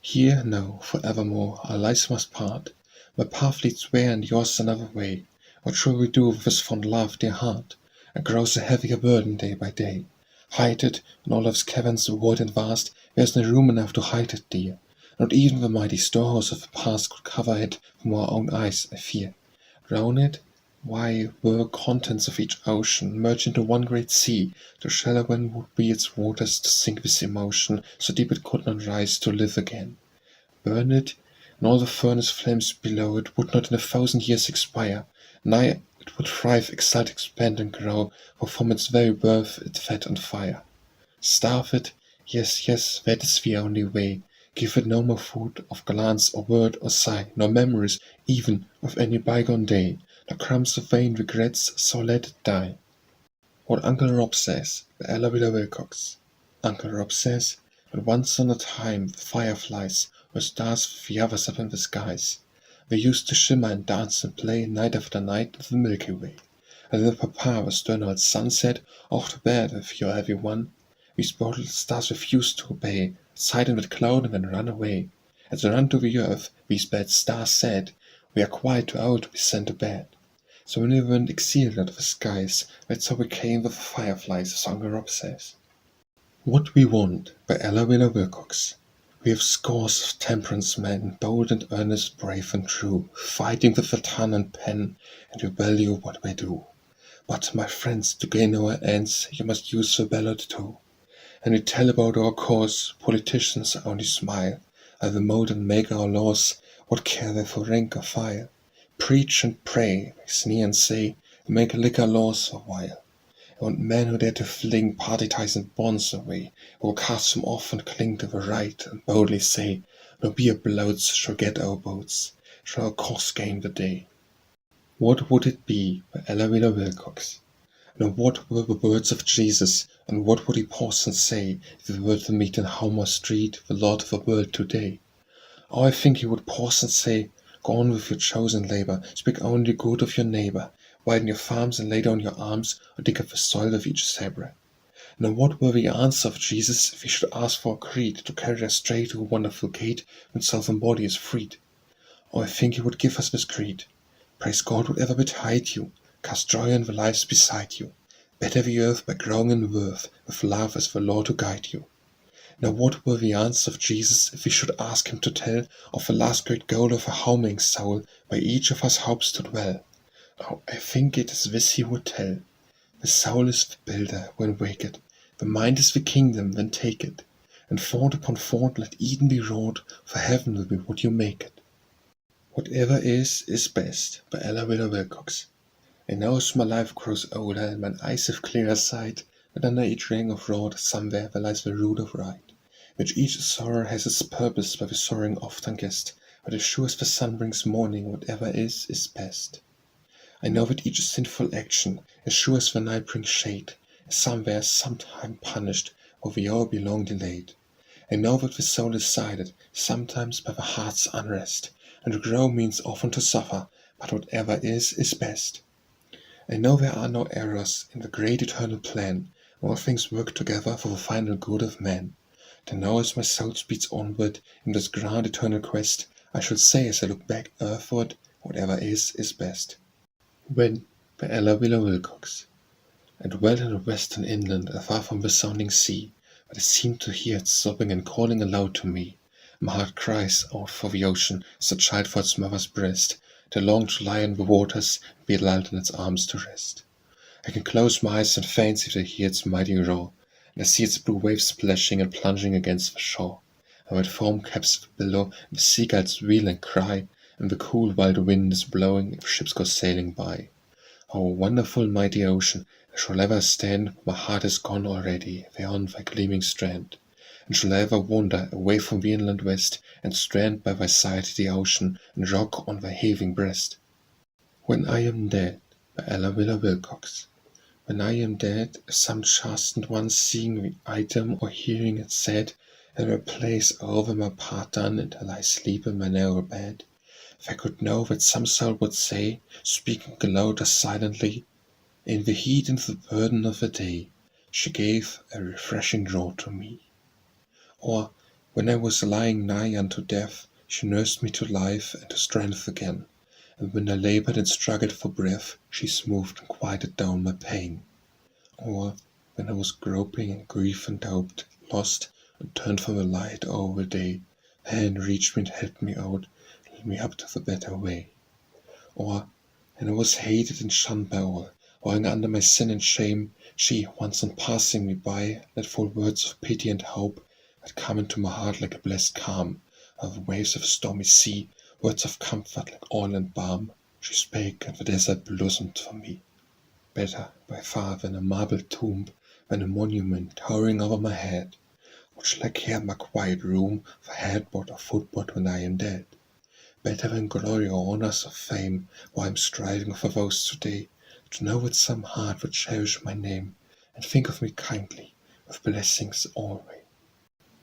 Speaker 1: Here, no, for evermore, our lives must part. My path leads where, and yours another way. What shall we do with this fond love, dear heart? It grows a heavier burden day by day. Hide it in all life's caverns void and vast, there's no room enough to hide it, dear. Not even the mighty storehouse of the past could cover it from our own eyes, I fear. Drown it? Why, were the contents of each ocean merged into one great sea, the shallow one would be its waters to sink with emotion, so deep it could not rise to live again. Burn it, and all the furnace flames below it would not in 1,000 years expire. Nay, it would thrive, exult, expand, and grow, for from its very birth it fed on fire. Starve it? Yes, yes, that is the only way. Give it no more food of glance or word or sigh, nor memories even of any bygone day, nor crumbs of vain regrets, so let it die. What Uncle Rob says, by Ella Wheeler Wilcox. Uncle Rob says that once on a time the fireflies were stars with the others up in the skies. They used to shimmer and dance and play night after night with the Milky Way. And then Papa was stern old sun said, "Off to bed with your heavy one." These bold little stars refused to obey, sighed with clouding and ran away. As they ran to the earth, these bad stars said, "We are quite too old to be sent to bed." So when they went exiled out of the skies, that's how we came with the fireflies, as Uncle Rob says. What We Want, by Ella Wheeler Wilcox. We have scores of temperance men, bold and earnest, brave and true, fighting with the tongue and pen, and we value what we do. But, my friends, to gain our ends, you must use the ballot too. And we tell about our cause, politicians only smile. While the mold and make our laws, what care they for rank or file? Preach and pray, they sneer and say, and make liquor laws a while. I want men who dare to fling party ties and bonds away, who will cast them off and cling to the right, and boldly say, "No beer bloats shall get our votes, shall our cause gain the day." What would it be, by Ella Wheeler Wilcox? And what were the words of Jesus, and what would he pause and say, if he were to meet in Homer Street the Lord of the world today? Oh, I think he would pause and say, "Go on with your chosen labor, speak only good of your neighbor, widen your farms and lay down your arms, or dig up the soil of each zebra." Now what were the answer of Jesus if he should ask for a creed to carry us straight to a wonderful gate when soul and body is freed? Oh, I think he would give us this creed. Praise God whatever betide you, cast joy on the lives beside you, better the earth by growing in worth, with love as the law to guide you. Now what were the answer of Jesus if we should ask him to tell of the last great goal of a homing soul, where each of us hopes to dwell? Oh, I think it is this he would tell. The soul is the builder, when waked, the mind is the kingdom, then take it, and fort upon fort let Eden be wrought, for heaven will be what you make it. Whatever is best, by Ella Wheeler Wilcox. I know as my life grows older and mine eyes have clearer sight, that under each ring of rod somewhere there lies the root of right, which each sorrow has its purpose by the sorrowing oft unguessed, but as sure as the sun brings morning, whatever is best. I know that each sinful action, as sure as the night brings shade, is somewhere sometime punished, for we all be long delayed. I know that the soul is sided, sometimes by the heart's unrest, and to grow means often to suffer, but whatever is best. I know there are no errors in the great eternal plan, all things work together for the final good of man. To know as my soul speeds onward in this grand eternal quest, I shall say as I look back earthward, whatever is best. When, by Ella Wheeler Wilcox. I dwelt in the western inland, afar from the sounding sea, but I seemed to hear it sobbing and calling aloud to me. My heart cries out for the ocean, as a child for its mother's breast, to long to lie in the waters and be lulled in its arms to rest. I can close my eyes and fancy to hear its mighty roar, and I see its blue waves splashing and plunging against the shore, and with foam caps below, and the seagulls wheel and cry, and the cool wild wind is blowing, and the ships go sailing by. Oh, wonderful mighty ocean, I shall ever stand, my heart is gone already, there on thy gleaming strand. And shall ever wander away from the inland west, and strand by thy side the ocean, and rock on thy heaving breast. When I am dead, by Ella Wheeler Wilcox. When I am dead, if some chastened one seeing the item or hearing it said, in a place over my part done until I sleep in my narrow bed, if I could know that some soul would say, speaking loud or silently, in the heat and the burden of the day, she gave a refreshing draught to me. Or, when I was lying nigh unto death, she nursed me to life and to strength again, and when I labored and struggled for breath, she smoothed and quieted down my pain. Or when I was groping in grief and doubt, lost, and turned from the light over day, her hand reached me and helped me out, led me up to the better way. Or when I was hated and shunned by all, lying under my sin and shame, she, once on passing me by, let fall words of pity and hope that come into my heart like a blessed calm of waves of a stormy sea, words of comfort like oil and balm. She spake, and the desert blossomed for me. Better by far than a marble tomb, than a monument towering over my head, which shall I care my quiet room for headboard or footboard when I am dead. Better than glory or honors of fame, while I am striving for those today, to know that some heart would cherish my name, and think of me kindly, with blessings always.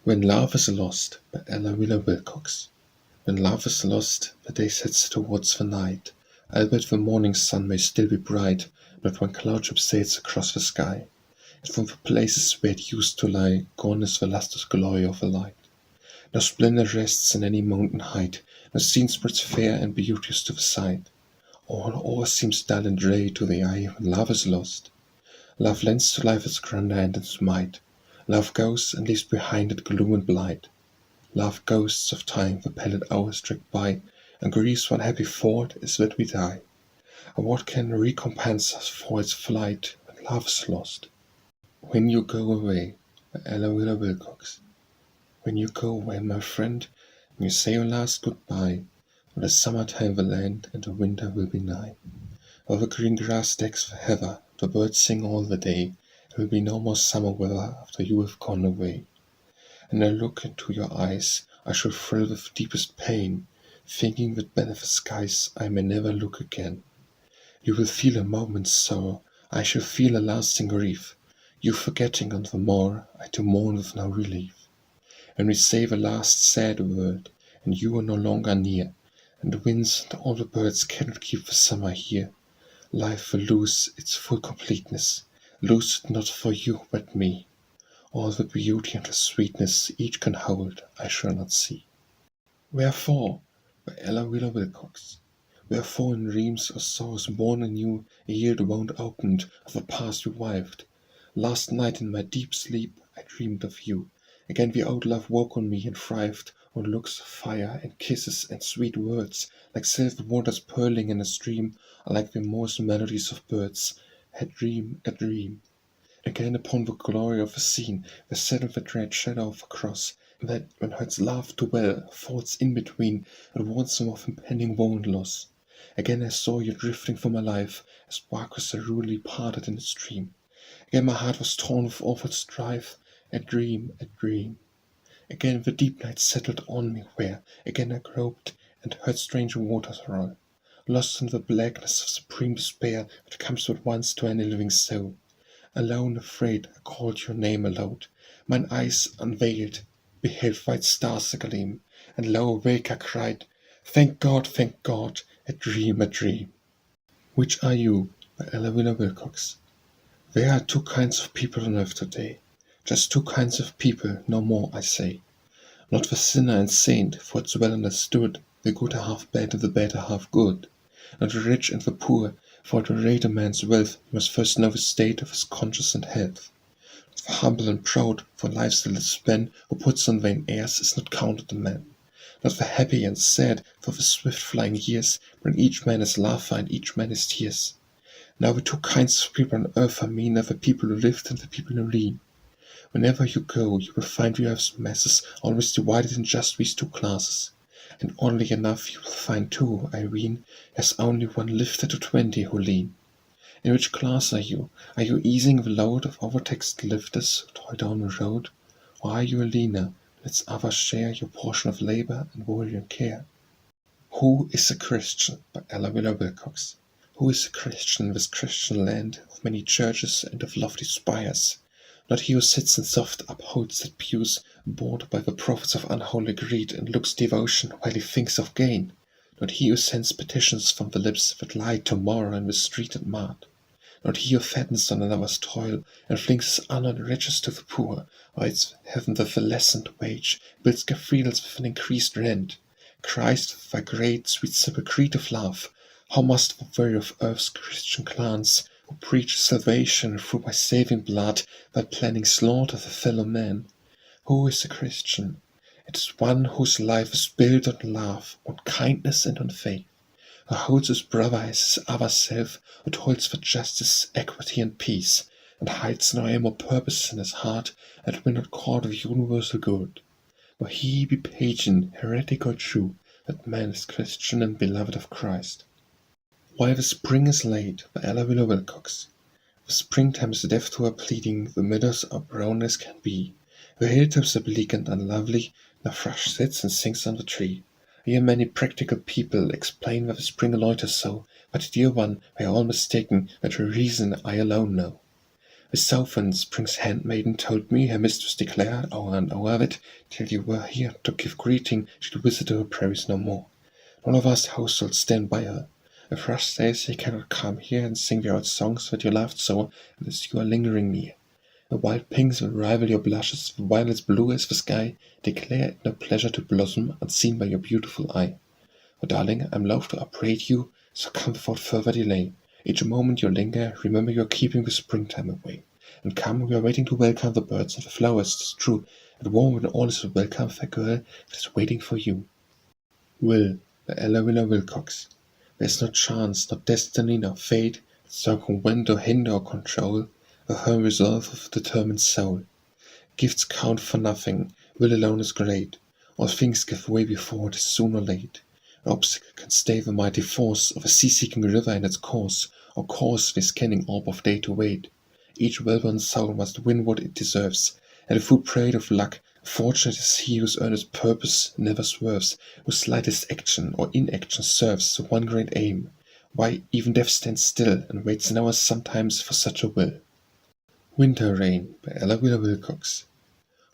Speaker 1: When Love is Lost by Ella Wheeler Wilcox. When love is lost, the day sets towards the night, albeit the morning sun may still be bright, not one cloud subsides across the sky, and from the places where it used to lie, gone is the lustrous glory of the light. No splendor rests in any mountain height, no scene spreads fair and beauteous to the sight. All seems dull and grey to the eye when love is lost. Love lends to life its grandeur and its might. Love goes and leaves behind it gloom and blight. Love ghosts of time the pallid hours drag by, and grief's one happy thought is that we die. And what can recompense us for its flight when love is lost? When You Go Away by Ella Wheeler Wilcox. When you go away, my friend, when you say your last goodbye, when the summertime will end and the winter will be nigh. While the green grass decks the heather, the birds sing all the day, there will be no more summer weather after you have gone away. And I look into your eyes, I shall thrill with deepest pain, thinking that beneath the skies I may never look again. You will feel a moment's sorrow, I shall feel a lasting grief, you forgetting on the more, I to mourn with no relief. When we say the last sad word, and you are no longer near, and the winds and all the birds cannot keep the summer here, life will lose its full completeness, lose it not for you but me. All the beauty and the sweetness each can hold, I shall not see. Wherefore? By Ella Wheeler Wilcox. Wherefore in dreams or sorrows born anew, a year the wound opened, of the past revived. Last night in my deep sleep I dreamed of you. Again the old love woke on me and thrived on looks of fire and kisses and sweet words, like silver waters purling in a stream, or like the most melodies of birds. A dream, a dream. Again upon the glory of the scene, there settled the dread shadow of a cross, that, when hearts laugh too well, falls in between, and warns them of impending woe and loss. Again I saw you drifting from my life, as bark was rudely parted in a stream. Again my heart was torn with awful strife, a dream, a dream. Again the deep night settled on me, where again I groped, and heard strange waters roll, lost in the blackness of supreme despair that comes but once to any living soul. Alone, afraid, I called your name aloud. Mine eyes unveiled, beheld white stars agleam, and low awake I cried, thank God, a dream, a dream. Which are you? By Ella Wheeler Wilcox. There are two kinds of people on earth today. Just two kinds of people, no more, I say. Not the sinner and saint, for it's well understood, the good are half bad and the bad are half good. Not the rich and the poor, for to rate a man's wealth, he must first know the state of his conscience and health. Not the humble and proud, for life's little span, who puts on vain airs, is not counted a man. Not the happy and sad, for the swift flying years bring each man his laughter and each man his tears. Now the two kinds of people on earth are mean, are the people who live and the people who lean. Whenever you go, you will find the earth's masses always divided in just these two classes. And oddly enough you will find too, I ween, there's only one lifter to 20 who lean. In which class are you? Are you easing the load of overtaxed lifters who toil down the road? Or are you a leaner, who lets others share your portion of labor and worry and care? Who is a Christian? By Ella Wheeler Wilcox. Who is a Christian in this Christian land of many churches and of lofty spires? Not he who sits in soft upholstered pews, bored by the profits of unholy greed, and looks devotion while he thinks of gain. Not he who sends petitions from the lips that lie tomorrow in the street and mart. Not he who fattens on another's toil, and flings his unearned riches to the poor, writes heaven with a lessened wage, builds cathedrals with an increased rent. Christ, with thy great, sweet, simple creed of love, How must the very of earth's Christian clans, who preach salvation through my saving blood, while planning slaughter of a fellow man? Who is a Christian? It is one whose life is built on love, on kindness and on faith, who holds his brother as his other self, who toils for justice, equity and peace, and hides no aim or purpose in his heart, and will not court of universal good. Though he be pagan, heretic or true, that man is Christian and beloved of Christ. While the spring is late, by Ella Wheeler Wilcox. The springtime is deaf to our pleading, the meadows are brown as can be. The hilltops are bleak and unlovely, the thrush sits and sings on the tree. I hear many practical people explain why the spring loiters so, but dear one, we are all mistaken, that the reason I alone know. The southern spring's handmaiden told me her mistress declared, hour and hour of it, till you were here to give greeting, she'd visit her prairies no more. None of us household stand by her. The thrush says he cannot come here and sing the old songs that you loved so, unless you are lingering near. The wild pinks will rival your blushes, the violets blue as the sky, declare it no pleasure to blossom, unseen by your beautiful eye. Oh, darling, I'm loath to upbraid you, so come without further delay. Each moment you linger, remember you are keeping the springtime away. And come, we are waiting to welcome the birds and the flowers, 'tis true, and warm when all is welcome, fair girl, that is waiting for you. Will, by Ella Wheeler Wilcox. There's no chance, no destiny, no fate that circumvent or hinder or control the firm resolve of a determined soul. Gifts count for nothing, will alone is great. All things give way before it is soon or late. No obstacle can stay the mighty force of a sea-seeking river in its course, or cause the scanning orb of day to wait. Each well-born soul must win what it deserves, and the foot preyed of luck, fortunate is he whose earnest purpose never swerves, whose slightest action or inaction serves the one great aim. Why, even death stands still, and waits an hour sometimes for such a will. Winter Rain, by Ella Wheeler Wilcox.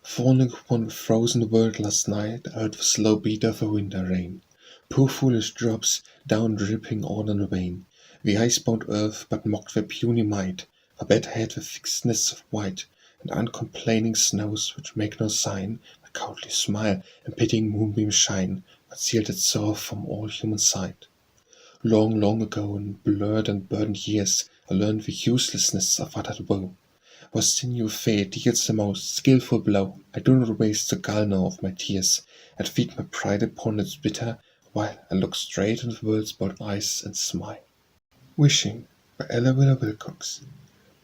Speaker 1: Falling upon the frozen world last night, I heard the slow beat of a winter rain. Poor foolish drops, down dripping all in vain. The ice-bound earth but mocked their puny might, for better had the fixedness of white, and uncomplaining snows which make no sign, but cowardly smile and pitying moonbeams shine, but sealed its sorrow from all human sight. Long, long ago, in blurred and burdened years, I learned the uselessness of uttered woe. For sinew fate deals the most skilful blow, I do not waste the gall of my tears, and feed my pride upon its bitter, while I look straight into the world's bold eyes and smile. Wishing, by Ella Wheeler Wilcox.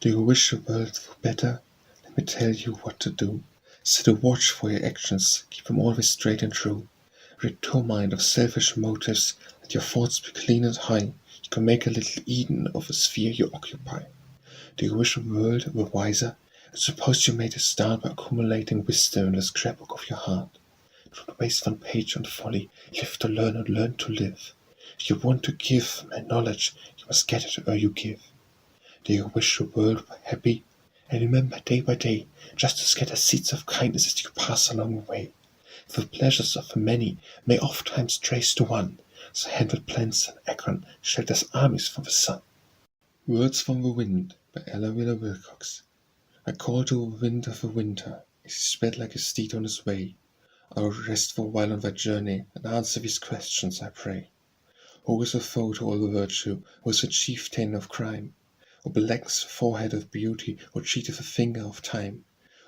Speaker 1: Do you wish the world were better? Let me tell you what to do. Set a watch for your actions, keep them always straight and true. Rid your mind of selfish motives, let your thoughts be clean and high. You can make a little Eden of the sphere you occupy. Do you wish the world were wiser? And suppose you made a start by accumulating wisdom in the scrapbook of your heart. Do not waste one page on folly, live to learn and learn to live. If you want to give man knowledge, you must get it ere you give. Do you wish the world were happy? And remember day by day, just to scatter seeds of kindness as you pass along the way. For the pleasures of the many may oft times trace to one, so hand that plants an acorn shelters armies from the sun. Words from the Wind, by Ella Wheeler Wilcox. I call to the wind of the winter, as he sped like a steed on his way. I will rest for a while on that journey, and answer these questions, I pray. Who is a foe to all the virtue? Who is the chieftain of crime? Who blackens the forehead of beauty, or cheateth the finger of time?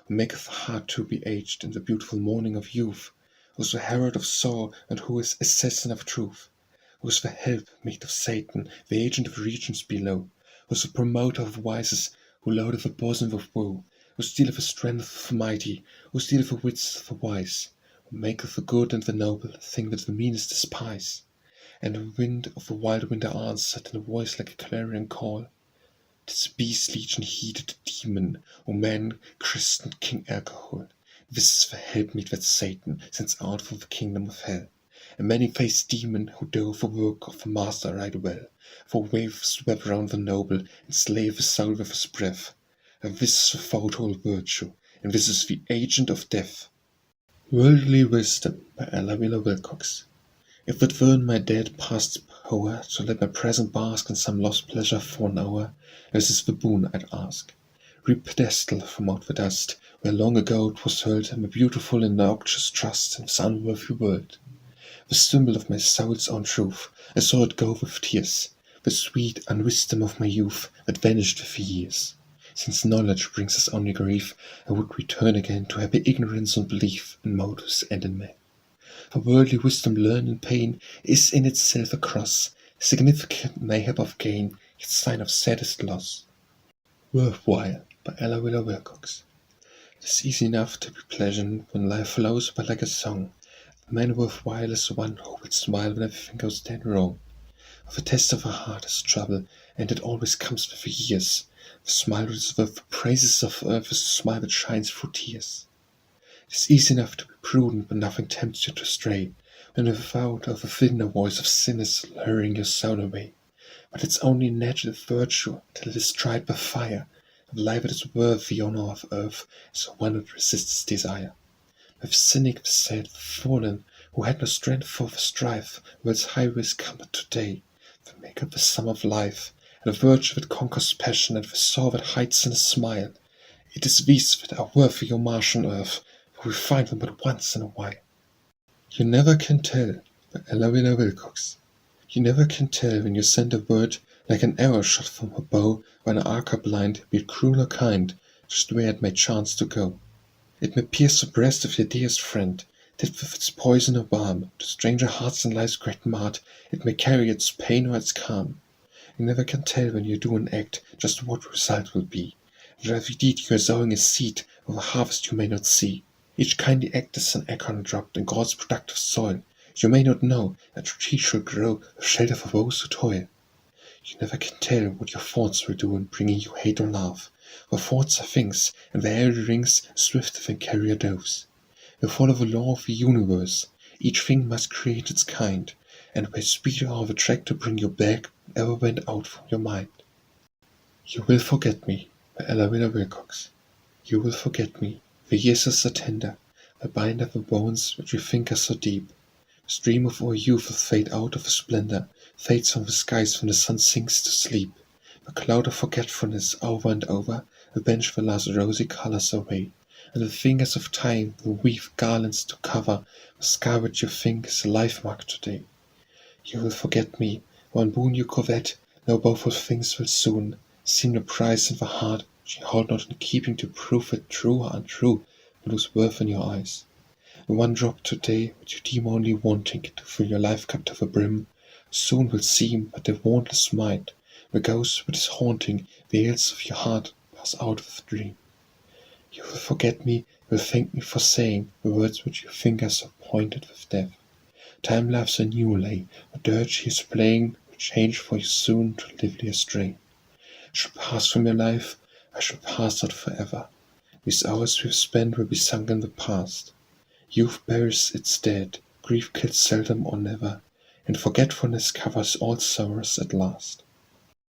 Speaker 1: Who maketh the heart to be aged in the beautiful morning of youth? Who is the herald of sorrow, and who is assassin of truth? Who is the helpmeet of Satan, the agent of regions below? Who is the promoter of vices, who loadeth the bosom with woe? Who stealeth the strength of the mighty, who stealeth the wits of the wise? Who maketh the good and the noble think that the meanest despise? And the wind of the wild winter answered in a voice like a clarion call. 'Tis a beast legion heated demon, O man christened King Alcohol. This is the helpmeet that Satan sends out from the kingdom of hell. A many-faced demon who doth the work of the master right well, for waves web round the noble and slay the soul with his breath. And this is the foe to all virtue, and this is the agent of death. Worldly Wisdom, by Ella Wheeler Wilcox. If it were in my dead past's power to let my present bask in some lost pleasure for an hour, this is the boon I'd ask. Re-pedestal from out the dust, where long ago 'twas hurled my beautiful and noxious trust in this unworthy world. the symbol of my soul's own truth. I saw it go with tears, the sweet unwisdom of my youth that vanished with years. Since knowledge brings us only grief, I would return again to happy ignorance and belief in motives and in men. For worldly wisdom learned in pain is in itself a cross, significant mayhap of gain, yet sign of saddest loss. Worthwhile by Ella Wheeler Wilcox. It is easy enough to be pleasant when life flows but like a song. The man worthwhile is the one who will smile when everything goes dead wrong. Of a test of a heart is trouble, and it always comes with years. The smile that is worth the praises of earth is the smile that shines through tears. It is easy enough to be prudent when nothing tempts you to stray, when without or within the voice of sin is luring your soul away. But it's only natural virtue till it is tried by fire, and life that is worth the honor of earth is the one that resists desire. With cynic, the sad, the fallen, who had no strength for the strife, world's highways come but today, to make up the sum of life, and a virtue that conquers passion, and the soul that hides in a smile. It is these that are worthy your marsh on earth, for we find them but once in a while. You never can tell by Ella Wheeler Wilcox. You never can tell when you send a word like an arrow shot from a bow, by an archer blind, be it cruel or kind, just where it may chance to go. It may pierce the breast of your dearest friend, tipped with its poison or balm, to stranger hearts in life's great mart, it may carry its pain or its calm. You never can tell when you do an act just what the result will be, and for every deed you are sowing a seed of a harvest you may not see. Each kindly act is an acorn dropped in God's productive soil. You may not know that a tree shall grow a shelter for those who toil. You never can tell what your thoughts will do in bringing you hate or love. For thoughts are things, and their airy rings swifter than carrier doves. You follow the law of the universe. Each thing must create its kind, and by speed or the track to bring you back whatever went out from your mind. You will forget me by Ella Wheeler Wilcox. You will forget me. The years are so tender, they bind up the bones which you think are so deep. The stream of our youth will fade out of the splendor, fades from the skies when the sun sinks to sleep. The cloud of forgetfulness over and over will bench the last rosy colors away, and the fingers of time will weave garlands to cover the scar which you think is a life mark today. You will forget me, one boon you covet, though both of things will soon seem the prize in the heart which you hold not in keeping to prove it true or untrue, will lose worth in your eyes. The one drop today which you deem only wanting to fill your life cup to the brim, soon will seem but a wantless mind, the ghost which is haunting the hills of your heart pass out with a dream. You will forget me, will thank me for saying the words which you think are so pointed with death. Time laughs a new lay, the dirge he is playing will change for you soon to lively stray. I shall pass from your life, I shall pass out forever. These hours we've spent will be sunk in the past. Youth buries its dead, grief kills seldom or never, and forgetfulness covers all sorrows at last.